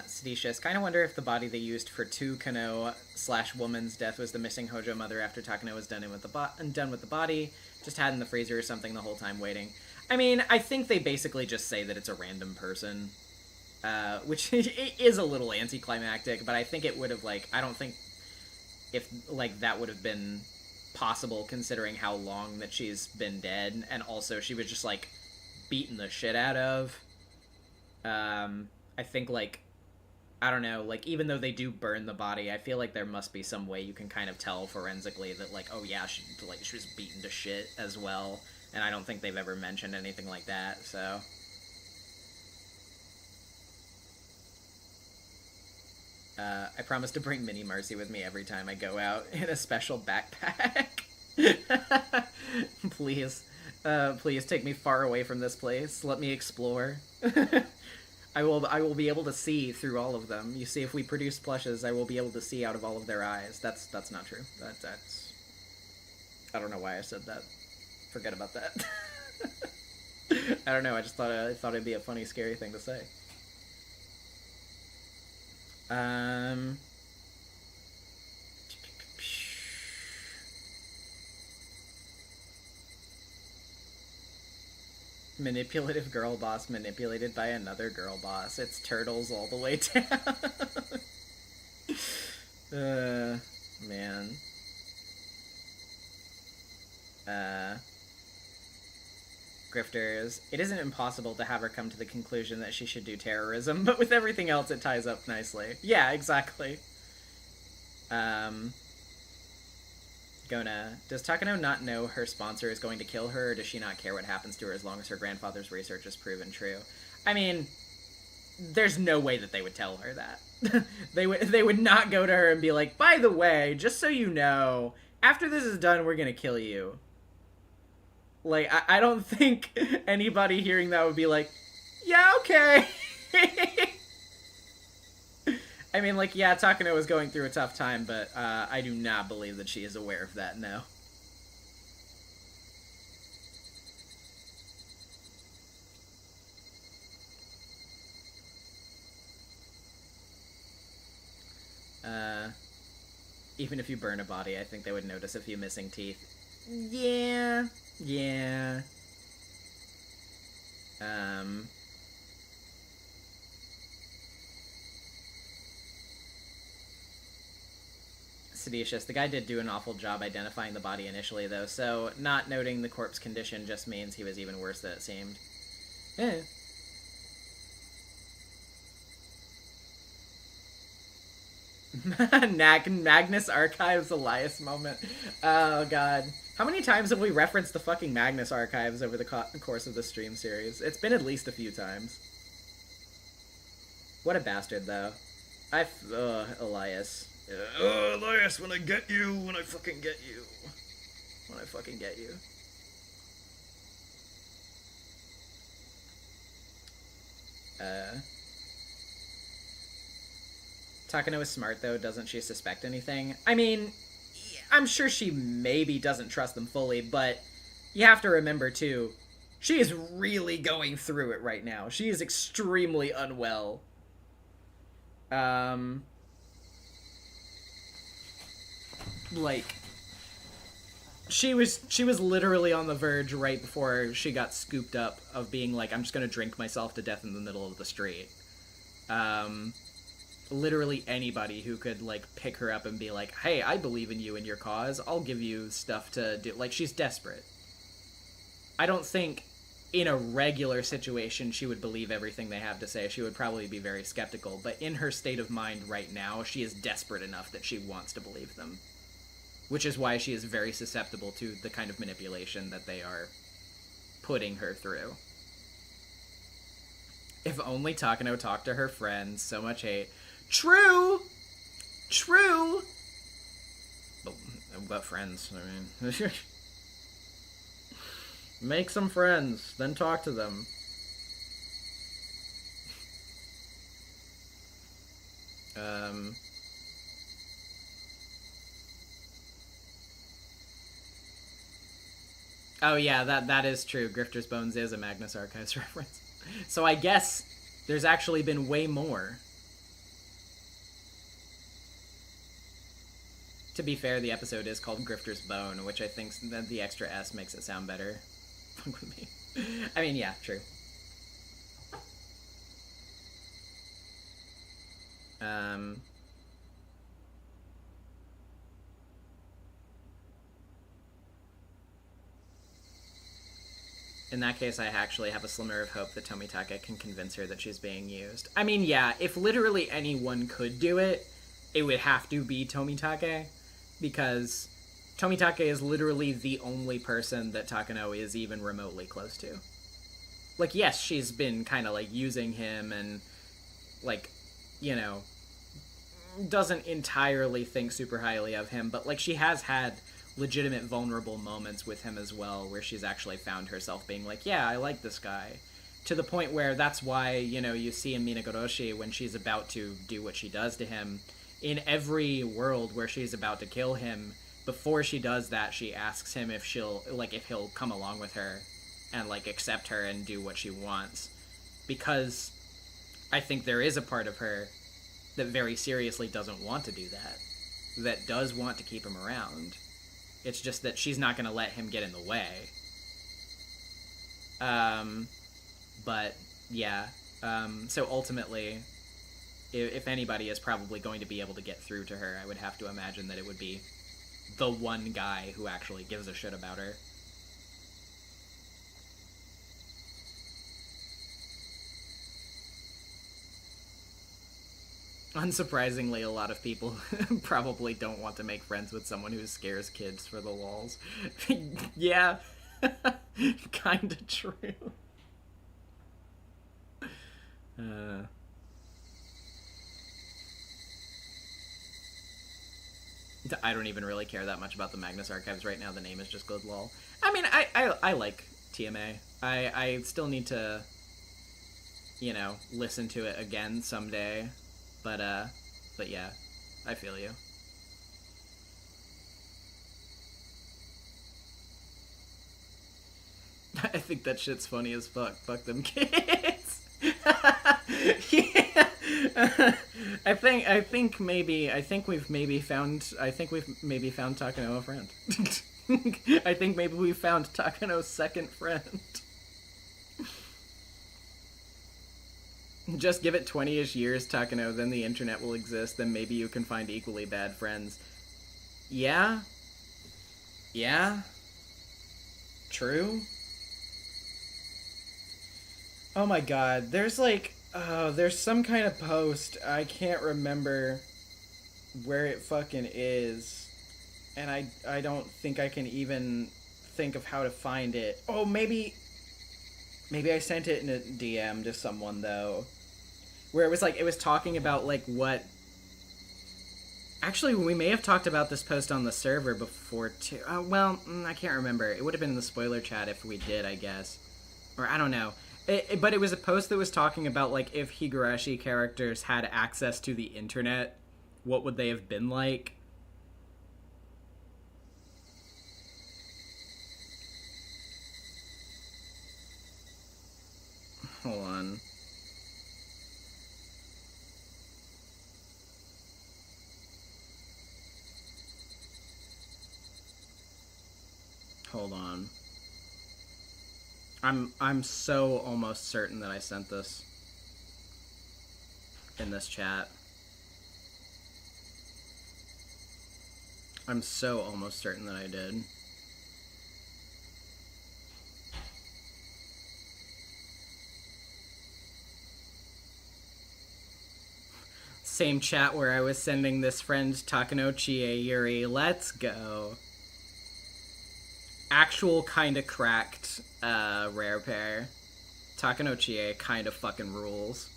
Seditious. Kind of wonder if the body they used for Tukano/woman's death was the missing Hojo mother after Takano was done with the body. Just had in the freezer or something the whole time waiting. I mean, I think they basically just say that it's a random person. Which is a little anticlimactic, but I think it would have, like, I don't think if, like, that would have been possible considering how long that she's been dead, and also she was just, like, beaten the shit out of. I think, like, I don't know, like, even though they do burn the body, I feel like there must be some way you can kind of tell forensically that, like, oh yeah, she was beaten to shit as well, and I don't think they've ever mentioned anything like that, so... I promise to bring Mini Marcy with me every time I go out in a special backpack. Please. Please take me far away from this place. Let me explore. I will be able to see through all of them. You see, if we produce plushes, I will be able to see out of all of their eyes. That's not true. That's... I don't know why I said that. Forget about that. I don't know, I just thought it'd be a funny, scary thing to say. Manipulative girl boss manipulated by another girl boss. It's turtles all the way down. Man. Grifters. It isn't impossible to have her come to the conclusion that she should do terrorism, but with everything else it ties up nicely. Yeah, exactly. Gona. Does Takano not know her sponsor is going to kill her, or does she not care what happens to her as long as her grandfather's research is proven true? I mean, there's no way that they would tell her that. They would not go to her and be like, by the way, just so you know, after this is done, we're gonna kill you. Like, I don't think anybody hearing that would be like, yeah, okay. I mean, like, yeah, Takano was going through a tough time, but I do not believe that she is aware of that, no. Even if you burn a body, I think they would notice a few missing teeth. Yeah. Yeah. Seditious. The guy did do an awful job identifying the body initially, though, so not noting the corpse condition just means he was even worse than it seemed. Eh. Magnus Archives Elias moment. Oh, God. How many times have we referenced the fucking Magnus Archives over the course of the stream series? It's been at least a few times. What a bastard, though. Elias. Elias, when I get you, when I fucking get you. When I fucking get you. Takano is smart, though. Doesn't she suspect anything? I mean, I'm sure she maybe doesn't trust them fully, but you have to remember, too, she is really going through it right now. She is extremely unwell. Like, She was literally on the verge right before she got scooped up of being like, I'm just gonna drink myself to death in the middle of the street. Literally anybody who could like pick her up and be like, hey, I believe in you and your cause, I'll give you stuff to do. Like, she's desperate. I don't think in a regular situation she would believe everything they have to say. She would probably be very skeptical, but in her state of mind right now, she is desperate enough that she wants to believe them. Which is why she is very susceptible to the kind of manipulation that they are putting her through. If only Takano talked to her friends. So much hate. True! True! But friends, I mean... Make some friends, then talk to them. Oh yeah, that is true. Grifter's Bones is a Magnus Archives reference. So I guess there's actually been way more. To be fair, the episode is called Grifter's Bone, which I think that the extra S makes it sound better. Fuck with me. I mean, yeah, true. In that case, I actually have a slimmer of hope that Tomitake can convince her that she's being used. I mean, yeah, if literally anyone could do it, it would have to be Tomitake, because Tomitake is literally the only person that Takano is even remotely close to. Like, yes, she's been kind of, like, using him and, like, you know, doesn't entirely think super highly of him, but, like, she has had legitimate vulnerable moments with him as well, where she's actually found herself being like, yeah, I like this guy. To the point where that's why, you know, you see in Minagoroshi when she's about to do what she does to him, in every world where she's about to kill him, before she does that, she asks him if he'll come along with her and, like, accept her and do what she wants. Because I think there is a part of her that very seriously doesn't want to do that. That does want to keep him around. It's just that she's not going to let him get in the way. But, yeah. So ultimately, if anybody is probably going to be able to get through to her, I would have to imagine that it would be the one guy who actually gives a shit about her. Unsurprisingly, a lot of people probably don't want to make friends with someone who scares kids for the lulz. Yeah, kinda true. I don't even really care that much about the Magnus Archives right now. The name is just good lol. I mean, I like TMA. I still need to, you know, listen to it again someday. But yeah, I feel you. I think that shit's funny as fuck. Fuck them kids. Yeah. I think we've maybe found Takano a friend. I think maybe we found Takano's second friend. Just give it 20-ish years, Takano, then the internet will exist, then maybe you can find equally bad friends. Yeah? Yeah? True? Oh my god, there's there's some kind of post, I can't remember where it fucking is, and I don't think I can even think of how to find it. Oh, maybe I sent it in a DM to someone, though, where it was talking about, like, what... Actually, we may have talked about this post on the server before, too. I can't remember. It would have been in the spoiler chat if we did, I guess. Or, I don't know. But it was a post that was talking about, like, if Higurashi characters had access to the internet, what would they have been like? Hold on. Hold on. I'm so almost certain that I sent this in this chat. I'm so almost certain that I did. Same chat where I was sending this friend Takanochie Yuri. Let's go. Actual kinda cracked rare pair. Takanochie kinda fucking rules.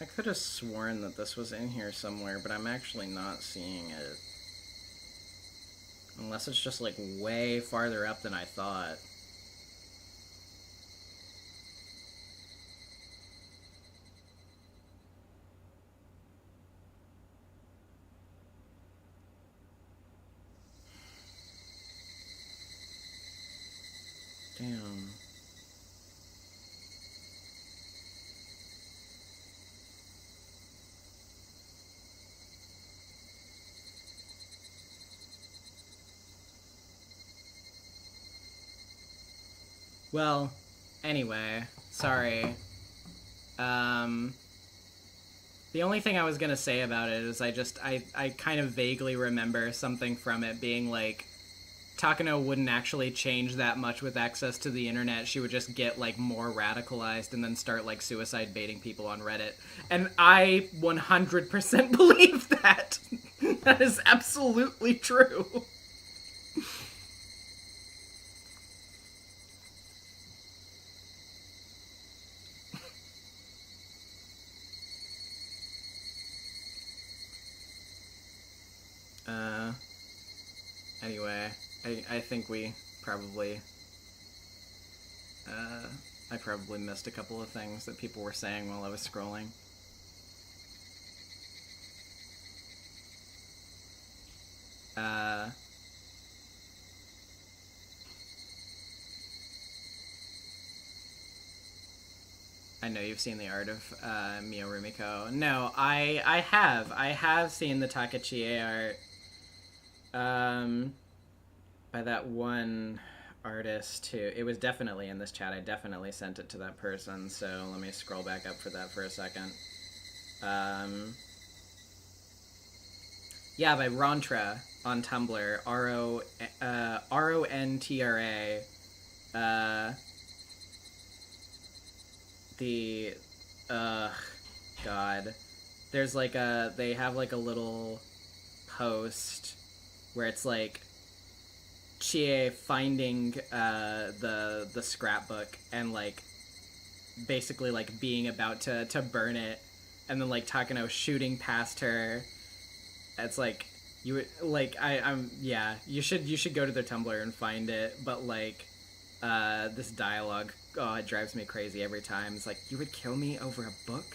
I could have sworn that this was in here somewhere, but I'm actually not seeing it. Unless it's just, like, way farther up than I thought. Damn. Well, anyway, sorry. The only thing I was gonna say about it is I kind of vaguely remember something from it being like, Takano wouldn't actually change that much with access to the internet. She would just get, like, more radicalized and then start, like, suicide baiting people on Reddit. And I 100% believe that. That is absolutely true. Anyway, I think we probably, I probably missed a couple of things that people were saying while I was scrolling. I know you've seen the art of Mio Rumiko. No, I have seen the Takachie art. By that one artist too. It was definitely in this chat. I definitely sent it to that person, so let me scroll back up for that for a second. Yeah, by Rontra on Tumblr. RONTRA. God. There's like they have like a little post where it's like Chie finding the scrapbook and like basically like being about to burn it, and then like Takano shooting past her. It's like you would like I'm yeah, you should go to their Tumblr and find it, but like this dialogue, oh, it drives me crazy every time. It's like, you would kill me over a book?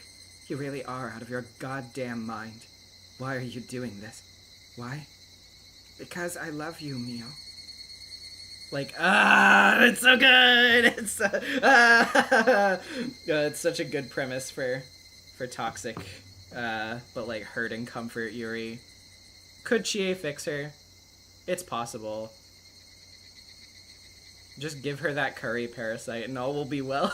You really are out of your goddamn mind. Why are you doing this? Why? Because I love you, Mio. Like, it's so good! It's such a good premise for toxic, but like hurting comfort Yuri. Could Chie fix her? It's possible. Just give her that curry parasite and all will be well.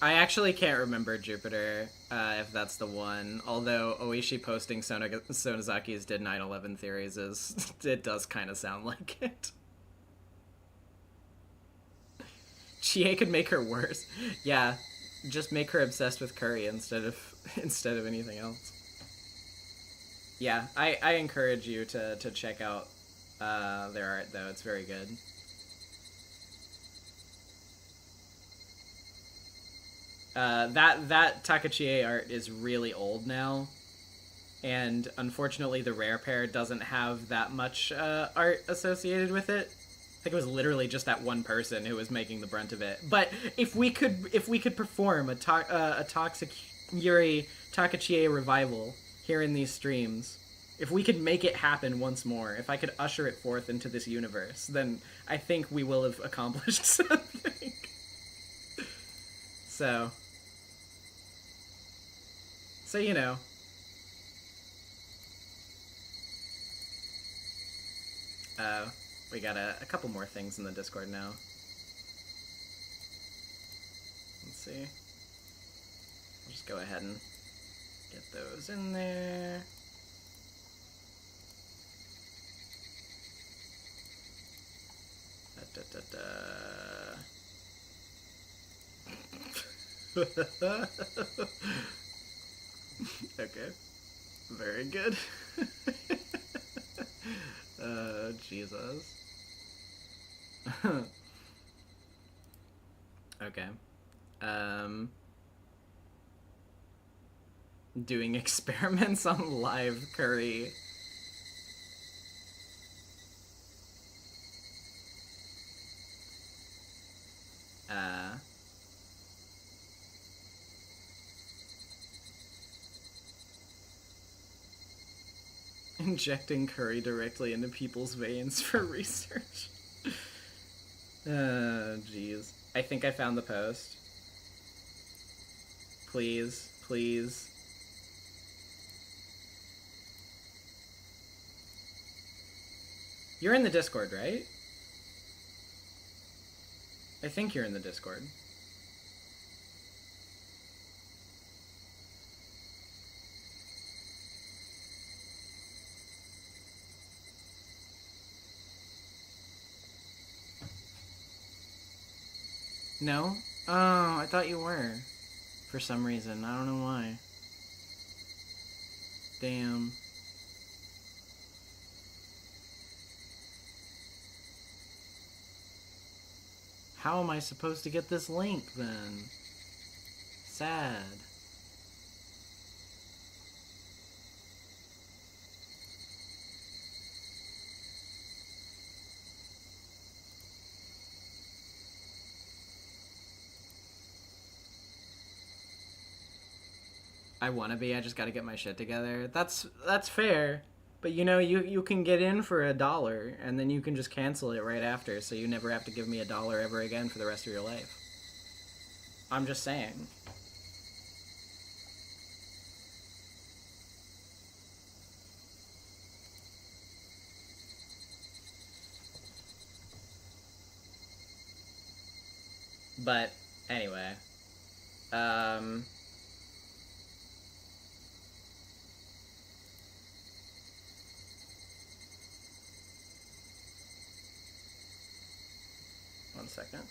I actually can't remember Jupiter, if that's the one. Although Oishi posting Sonozaki's Did 9/11 theories it does kind of sound like it. Chie could make her worse. Yeah, just make her obsessed with curry instead of anything else. Yeah, I encourage you to check out their art though. It's very good. That Takachie art is really old now, and unfortunately the rare pair doesn't have that much art associated with it. think it was literally just that one person who was making the brunt of it. But if we could perform a Toxic Yuri Takachie revival here in these streams, if we could make it happen once more, if I could usher it forth into this universe, then I think we will have accomplished something. So you know. We got a couple more things in the Discord now. Let's see. I'll just go ahead and get those in there. Okay. Very good. Jesus. Okay. Doing experiments on live curry. Injecting curry directly into people's veins for research. Jeez. I think I found the post. Please, please. You're in the Discord, right? I think you're in the Discord. No? Oh, I thought you were. For some reason. I don't know why. Damn. How am I supposed to get this link, then? Sad. I wanna be, I just gotta get my shit together. That's fair. But you know, you can get in for $1 and then you can just cancel it right after, so you never have to give me $1 ever again for the rest of your life. I'm just saying. But anyway, one second.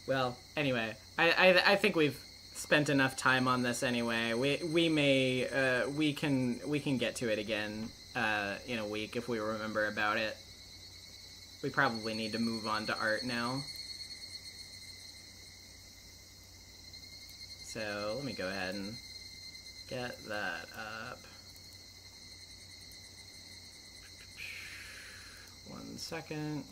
Well, anyway, I think we've spent enough time on this anyway. We can get to it again in a week if we remember about it. We probably need to move on to art now. So let me go ahead and get that up. 1 second.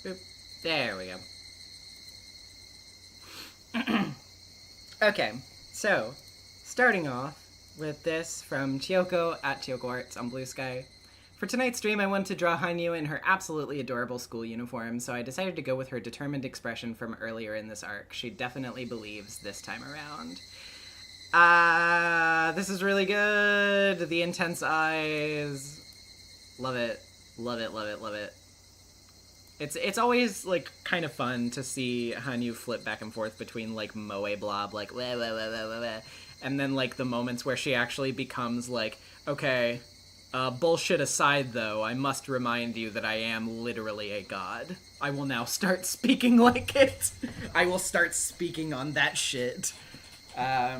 Boop. There we go. Okay, so starting off with this from Chiyoko at Chiyoko Arts on Blue Sky. For tonight's stream, I wanted to draw Hanyu in her absolutely adorable school uniform, so I decided to go with her determined expression from earlier in this arc. She definitely believes this time around. This is really good. The intense eyes. Love it. Love it, love it, love it. It's always, like, kind of fun to see Hanyu flip back and forth between, like, moe blob, like, wah, wah, wah, wah, wah, wah, and then, like, the moments where she actually becomes, like, okay, bullshit aside, though, I must remind you that I am literally a god. I will now start speaking like it. I will start speaking on that shit. Yeah,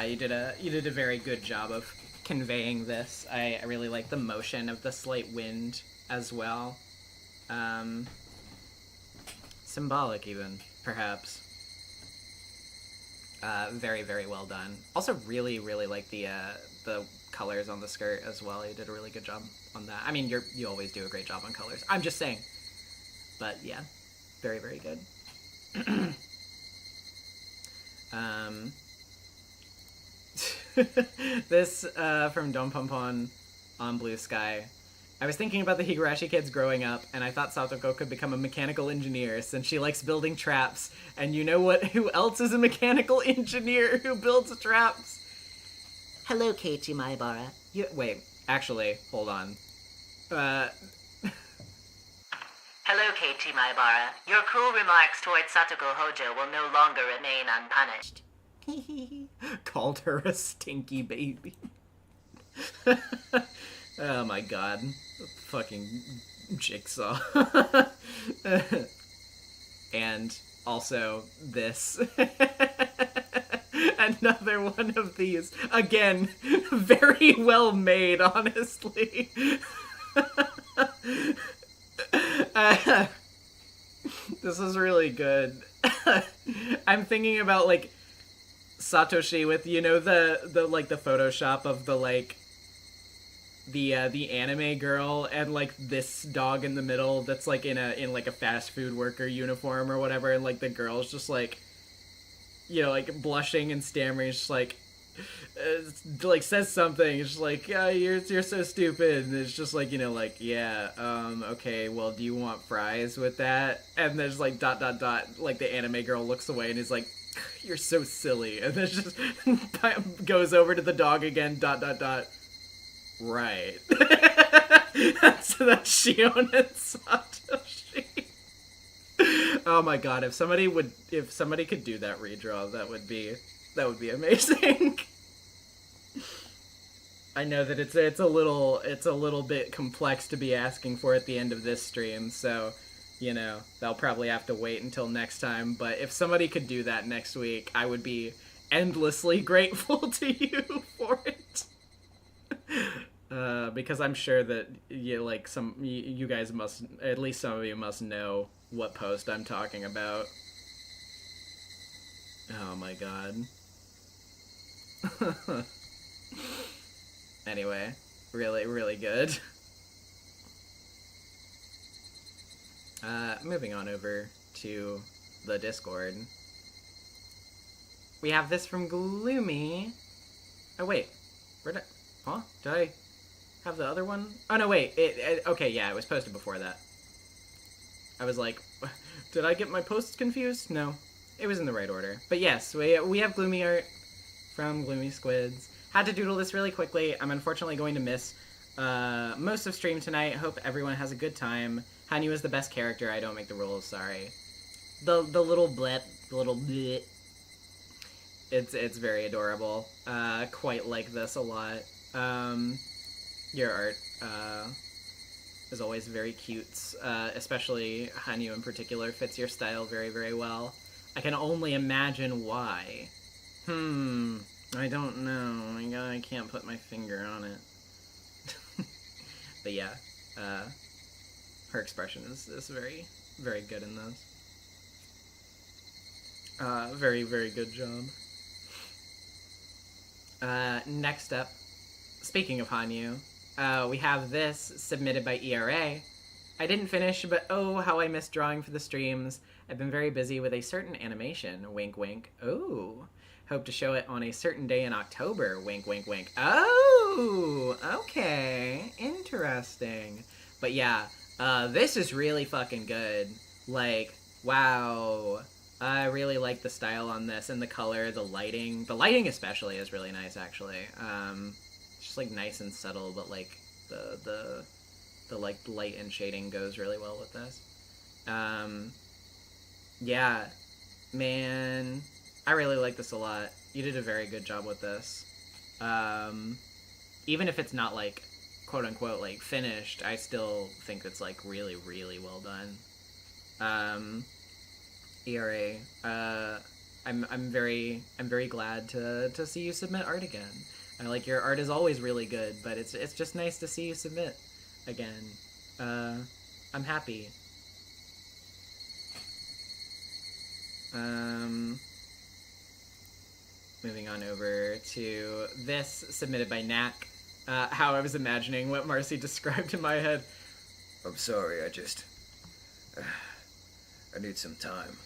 you did a very good job of conveying this. I really like the motion of the slight wind as well. Symbolic even, perhaps. Very, very well done. Also really, really like the colors on the skirt as well. You did a really good job on that. I mean, you always do a great job on colors. I'm just saying. But yeah, very, very good. This from Don Pompon on Blue Sky. I was thinking about the Higurashi kids growing up, and I thought Satoko could become a mechanical engineer since she likes building traps. And you know what? Who else is a mechanical engineer who builds traps? Hello, Keiichi Maebara. Wait, actually, hold on. Hello, Keiichi Maebara. Your cruel remarks towards Satoko Hojo will no longer remain unpunished. Called her a stinky baby. Oh my god. Fucking Jigsaw. And also this. Another one of these. Again, very well made, honestly. This is really good. I'm thinking about, like, Satoshi with, you know, the Photoshop of the, like, the anime girl and, like, this dog in the middle that's, like, in a fast food worker uniform or whatever, and, like, the girl's just, like, you know, like, blushing and stammering, just, like says something, it's just like, you're so stupid, and it's just like, you know, like, yeah, okay, well, do you want fries with that? And there's, like, ... like, the anime girl looks away and is like, you're so silly, and then just goes over to the dog again, ... Right. That's Shion and Satoshi. Oh my god, if somebody could do that redraw, that would be amazing. I know that it's a little bit complex to be asking for at the end of this stream, so, you know, they'll probably have to wait until next time, but if somebody could do that next week, I would be endlessly grateful to you for it. Because I'm sure that you guys must, at least some of you must know what post I'm talking about. Oh my god. Anyway, really, really good. Moving on over to the Discord. We have this from Gloomy. Oh wait, did I have the other one? Oh no, wait, okay, yeah, it was posted before that. I was like, did I get my posts confused? No, it was in the right order. But yes, we have Gloomy art from Gloomy Squids. Had to doodle this really quickly. I'm unfortunately going to miss most of stream tonight. Hope everyone has a good time. Hanyu is the best character. I don't make the rules, sorry. The little blip, the little bleh. It's very adorable. Quite like this a lot. Your art is always very cute, especially Hanyu in particular fits your style very, very well. I can only imagine why. I don't know. I can't put my finger on it. But yeah, her expression is very, very good in this. Very, very good job. Next up, speaking of Hanyu, we have this submitted by ERA. I didn't finish, but oh, how I miss drawing for the streams. I've been very busy with a certain animation, wink wink. Oh, hope to show it on a certain day in October, wink wink wink. Oh, okay, interesting. But yeah, this is really fucking good. Like, wow. I really like the style on this and the color, the lighting. The lighting especially is really nice, actually. It's just like nice and subtle, but like the like light and shading goes really well with this. Yeah, man, I really like this a lot. You did a very good job with this. Even if it's not like quote unquote like finished, I still think it's like really, really well done. ERA, I'm very glad to see you submit art again. Your art is always really good, but it's just nice to see you submit again. I'm happy. Moving on over to this, submitted by Knack. How I was imagining what Marcy described in my head. I'm sorry, I need some time.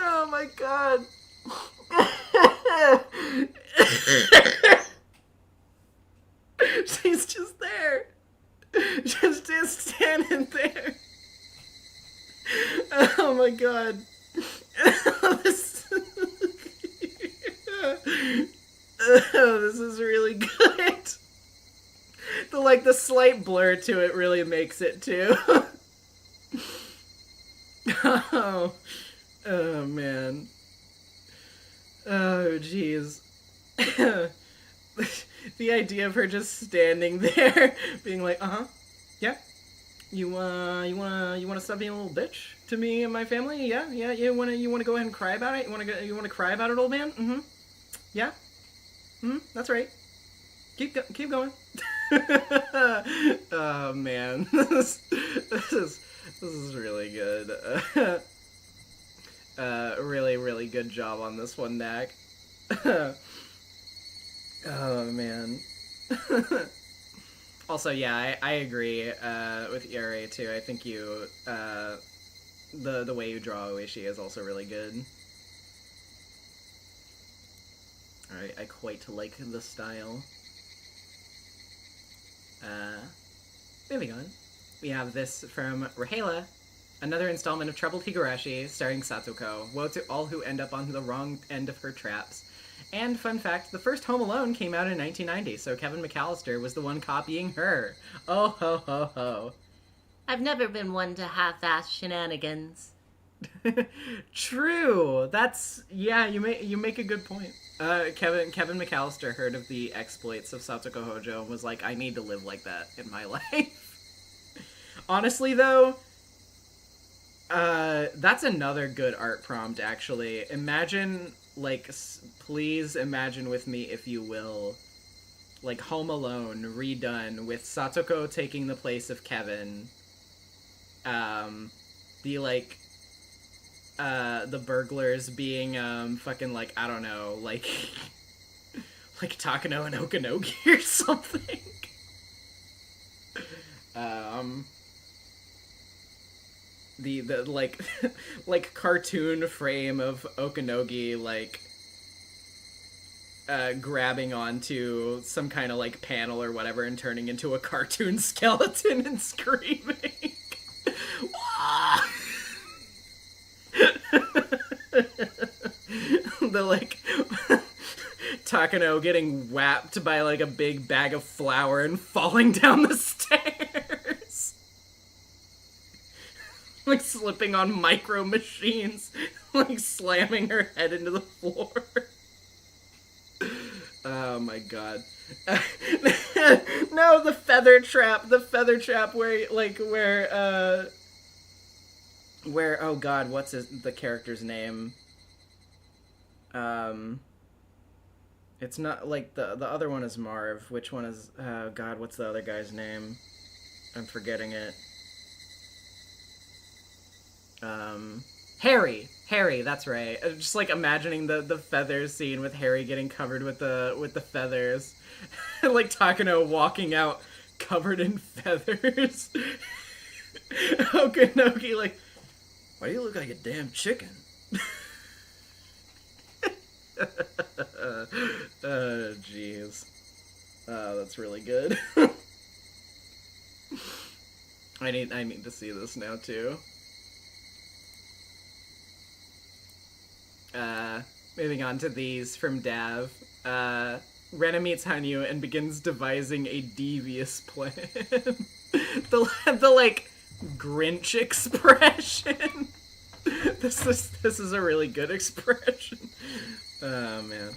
Oh my god. She's just there. Just standing there. Oh my god. This is really good. The slight blur to it really makes it too. Oh man. Oh jeez. The idea of her just standing there, being like, yeah, you wanna stop being a little bitch to me and my family? Yeah, you wanna go ahead and cry about it? You wanna cry about it, old man? Yeah, that's right. Keep going. Oh man, this is really good. Really good job on this one, Knack. Oh man. Also, yeah, I agree with Iare too. I think you the way you draw Oishi is also really good. I quite like the style. Moving on, we have this from Rahela, another installment of Troubled Higurashi starring Satsuko. Woe to all who end up on the wrong end of her traps. And fun fact, the first Home Alone came out in 1990, so Kevin McAllister was the one copying her. Oh ho ho ho. I've never been one to half-ass shenanigans. True. That's, yeah, you make a good point. Kevin McAllister heard of the exploits of Satsuko Hojo and was like, I need to live like that in my life. Honestly, though, that's another good art prompt, actually. Imagine, please imagine with me, if you will, Home Alone redone with Satsuko taking the place of Kevin. The burglars being, fucking, I don't know, like Takano and Okanogi or something. The cartoon frame of Okanogi, grabbing onto some kind of, panel or whatever and turning into a cartoon skeleton and screaming. Takano getting whapped by a big bag of flour and falling down the stairs. Slipping on micro machines, slamming her head into the floor. Oh my god. No, the feather trap where oh god, what's the character's name? It's not the other one is Marv. Which one is oh god, what's the other guy's name? I'm forgetting it. Harry, that's right. Just imagining the feathers scene with Harry getting covered with the feathers. Takano walking out covered in feathers. Okanogi why do you look like a damn chicken? Oh, jeez. Oh, that's really good. I need to see this now, too. Moving on to these from Dav. Rena meets Hanyu and begins devising a devious plan. the Grinch expression. This is a really good expression. Oh man.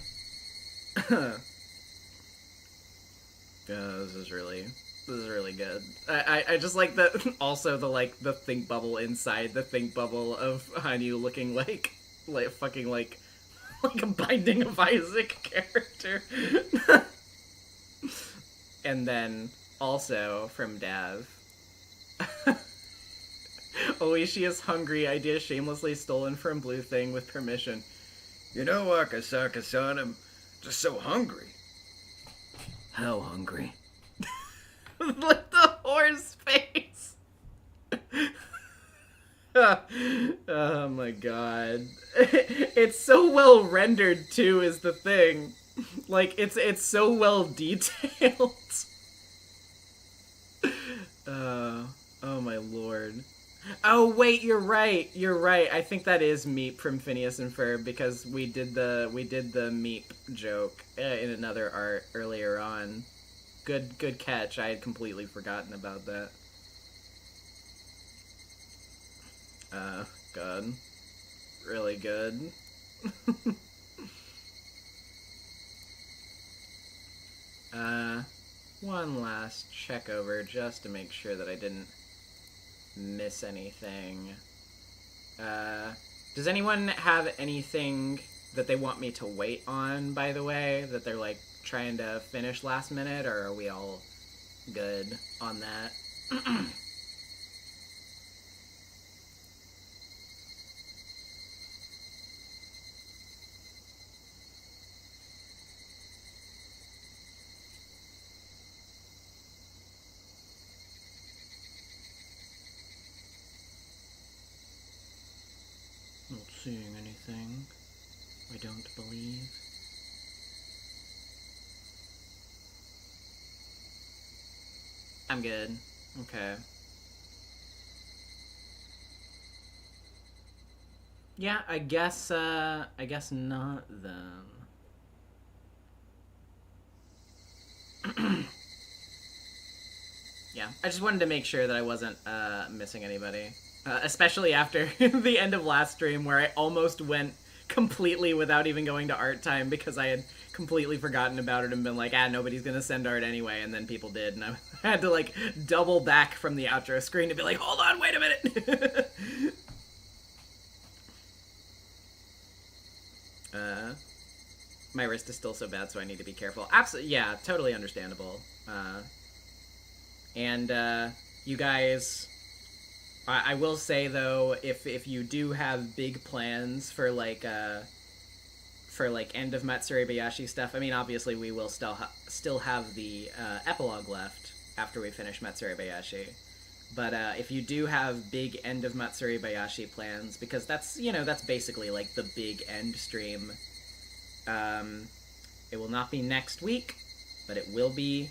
This is really good. I just like that. Also, the think bubble inside the think bubble of Hanyu looking like fucking like a Binding of Isaac character. And then also from Dav, Oishi is hungry. Idea shamelessly stolen from Blue Thing with permission. You know, Akasaka-san, I'm just so hungry. How hungry? Like the horse face. Oh my god. It's so well rendered too is the thing. Like it's so well detailed. Oh my lord. Oh wait, you're right. I think that is Meep from Phineas and Ferb because we did the Meep joke in another art earlier on. Good catch. I had completely forgotten about that. God. Really good. One last check over just to make sure that I didn't miss anything. Does anyone have anything that they want me to wait on, by the way? That they're, like, trying to finish last minute, or are we all good on that? Not seeing anything, I don't believe. I'm good. Okay. Yeah, I guess not then. Yeah, I just wanted to make sure that I wasn't missing anybody. Especially after the end of last stream where I almost went completely without even going to art time because I had completely forgotten about it and been like, nobody's gonna send art anyway, and then people did, and I had to, like, double back from the outro screen to be like, hold on, wait a minute! My wrist is still so bad, so I need to be careful. Absolutely, yeah, totally understandable. And you guys... I will say, though, if you do have big plans for, like, end of Matsuri Bayashi stuff, I mean, obviously we will still have the epilogue left after we finish Matsuri Bayashi. But if you do have big end of Matsuri Bayashi plans, because that's basically, like, the big end stream, it will not be next week, but it will be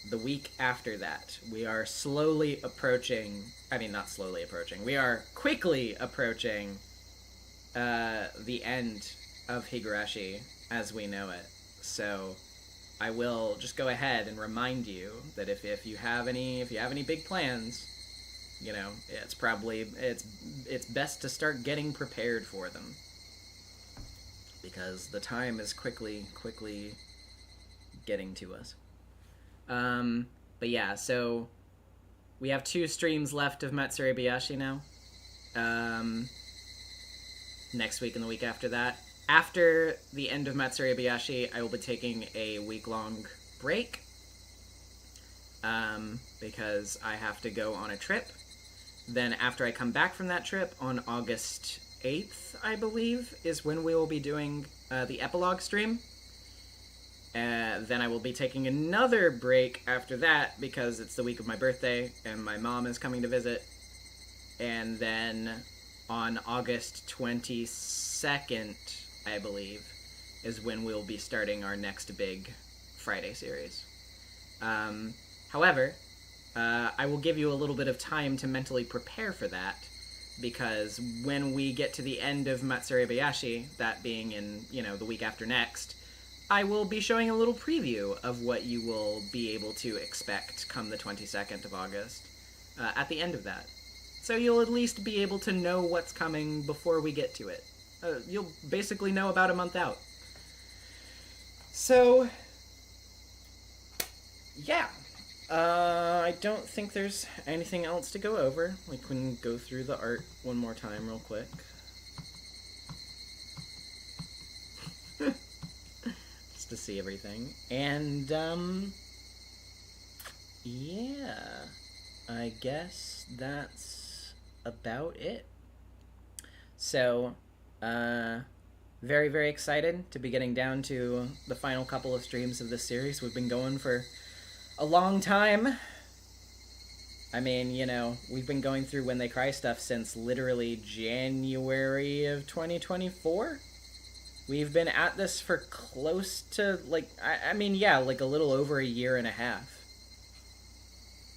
the week after that. We are slowly approaching... I mean, not slowly approaching. We are quickly approaching the end of Higurashi as we know it. So I will just go ahead and remind you that if you have any big plans, you know, it's best to start getting prepared for them, because the time is quickly getting to us. But yeah, so we have 2 streams left of Matsuri Bayashi now. Next week and the week after that. After the end of Matsuri Bayashi, I will be taking a week-long break. Because I have to go on a trip. Then after I come back from that trip, on August 8th, I believe, is when we will be doing the epilogue stream. Then I will be taking another break after that because it's the week of my birthday and my mom is coming to visit. And then on August 22nd, I believe, is when we'll be starting our next big Friday series. However, I will give you a little bit of time to mentally prepare for that, because when we get to the end of Matsuri Bayashi, that being in, the week after next, I will be showing a little preview of what you will be able to expect come the 22nd of August at the end of that. So you'll at least be able to know what's coming before we get to it. You'll basically know about a month out. So, yeah. I don't think there's anything else to go over. Like, we can go through the art one more time real quick. Just to see everything. And, yeah. I guess that's about it. So, very, very excited to be getting down to the final couple of streams of this series. We've been going for a long time. I mean, you know, we've been going through When They Cry stuff since literally January of 2024. We've been at this for close to, like, I mean, yeah, like a little over a year and a half.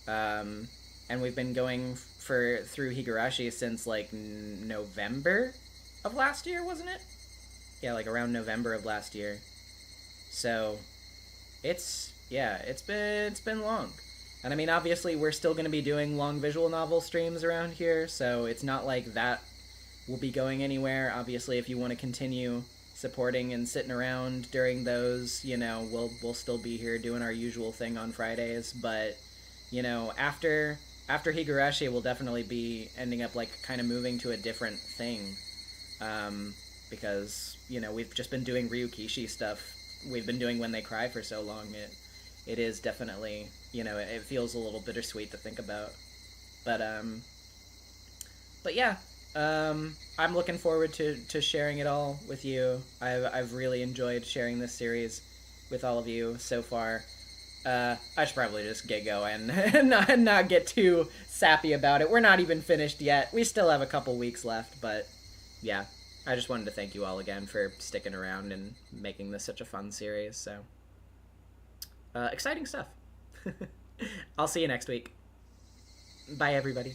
And we've been going through Higurashi since, like, November of last year, wasn't it? Yeah, like around November of last year. So, it's been long. And I mean, obviously, we're still going to be doing long visual novel streams around here, so it's not like that will be going anywhere. Obviously, if you want to continue supporting and sitting around during those, you know, we'll still be here doing our usual thing on Fridays. But, you know, after Higurashi, we'll definitely be ending up, like, kind of moving to a different thing. Because, you know, we've just been doing Ryukishi stuff. We've been doing When They Cry for so long. It is definitely, you know, it feels a little bittersweet to think about. But yeah, I'm looking forward to sharing it all with you. I've really enjoyed sharing this series with all of you so far. I should probably just get going and not get too sappy about it. We're not even finished yet. We still have a couple weeks left, but yeah, I just wanted to thank you all again for sticking around and making this such a fun series, so exciting stuff. I'll see you next week. Bye, everybody.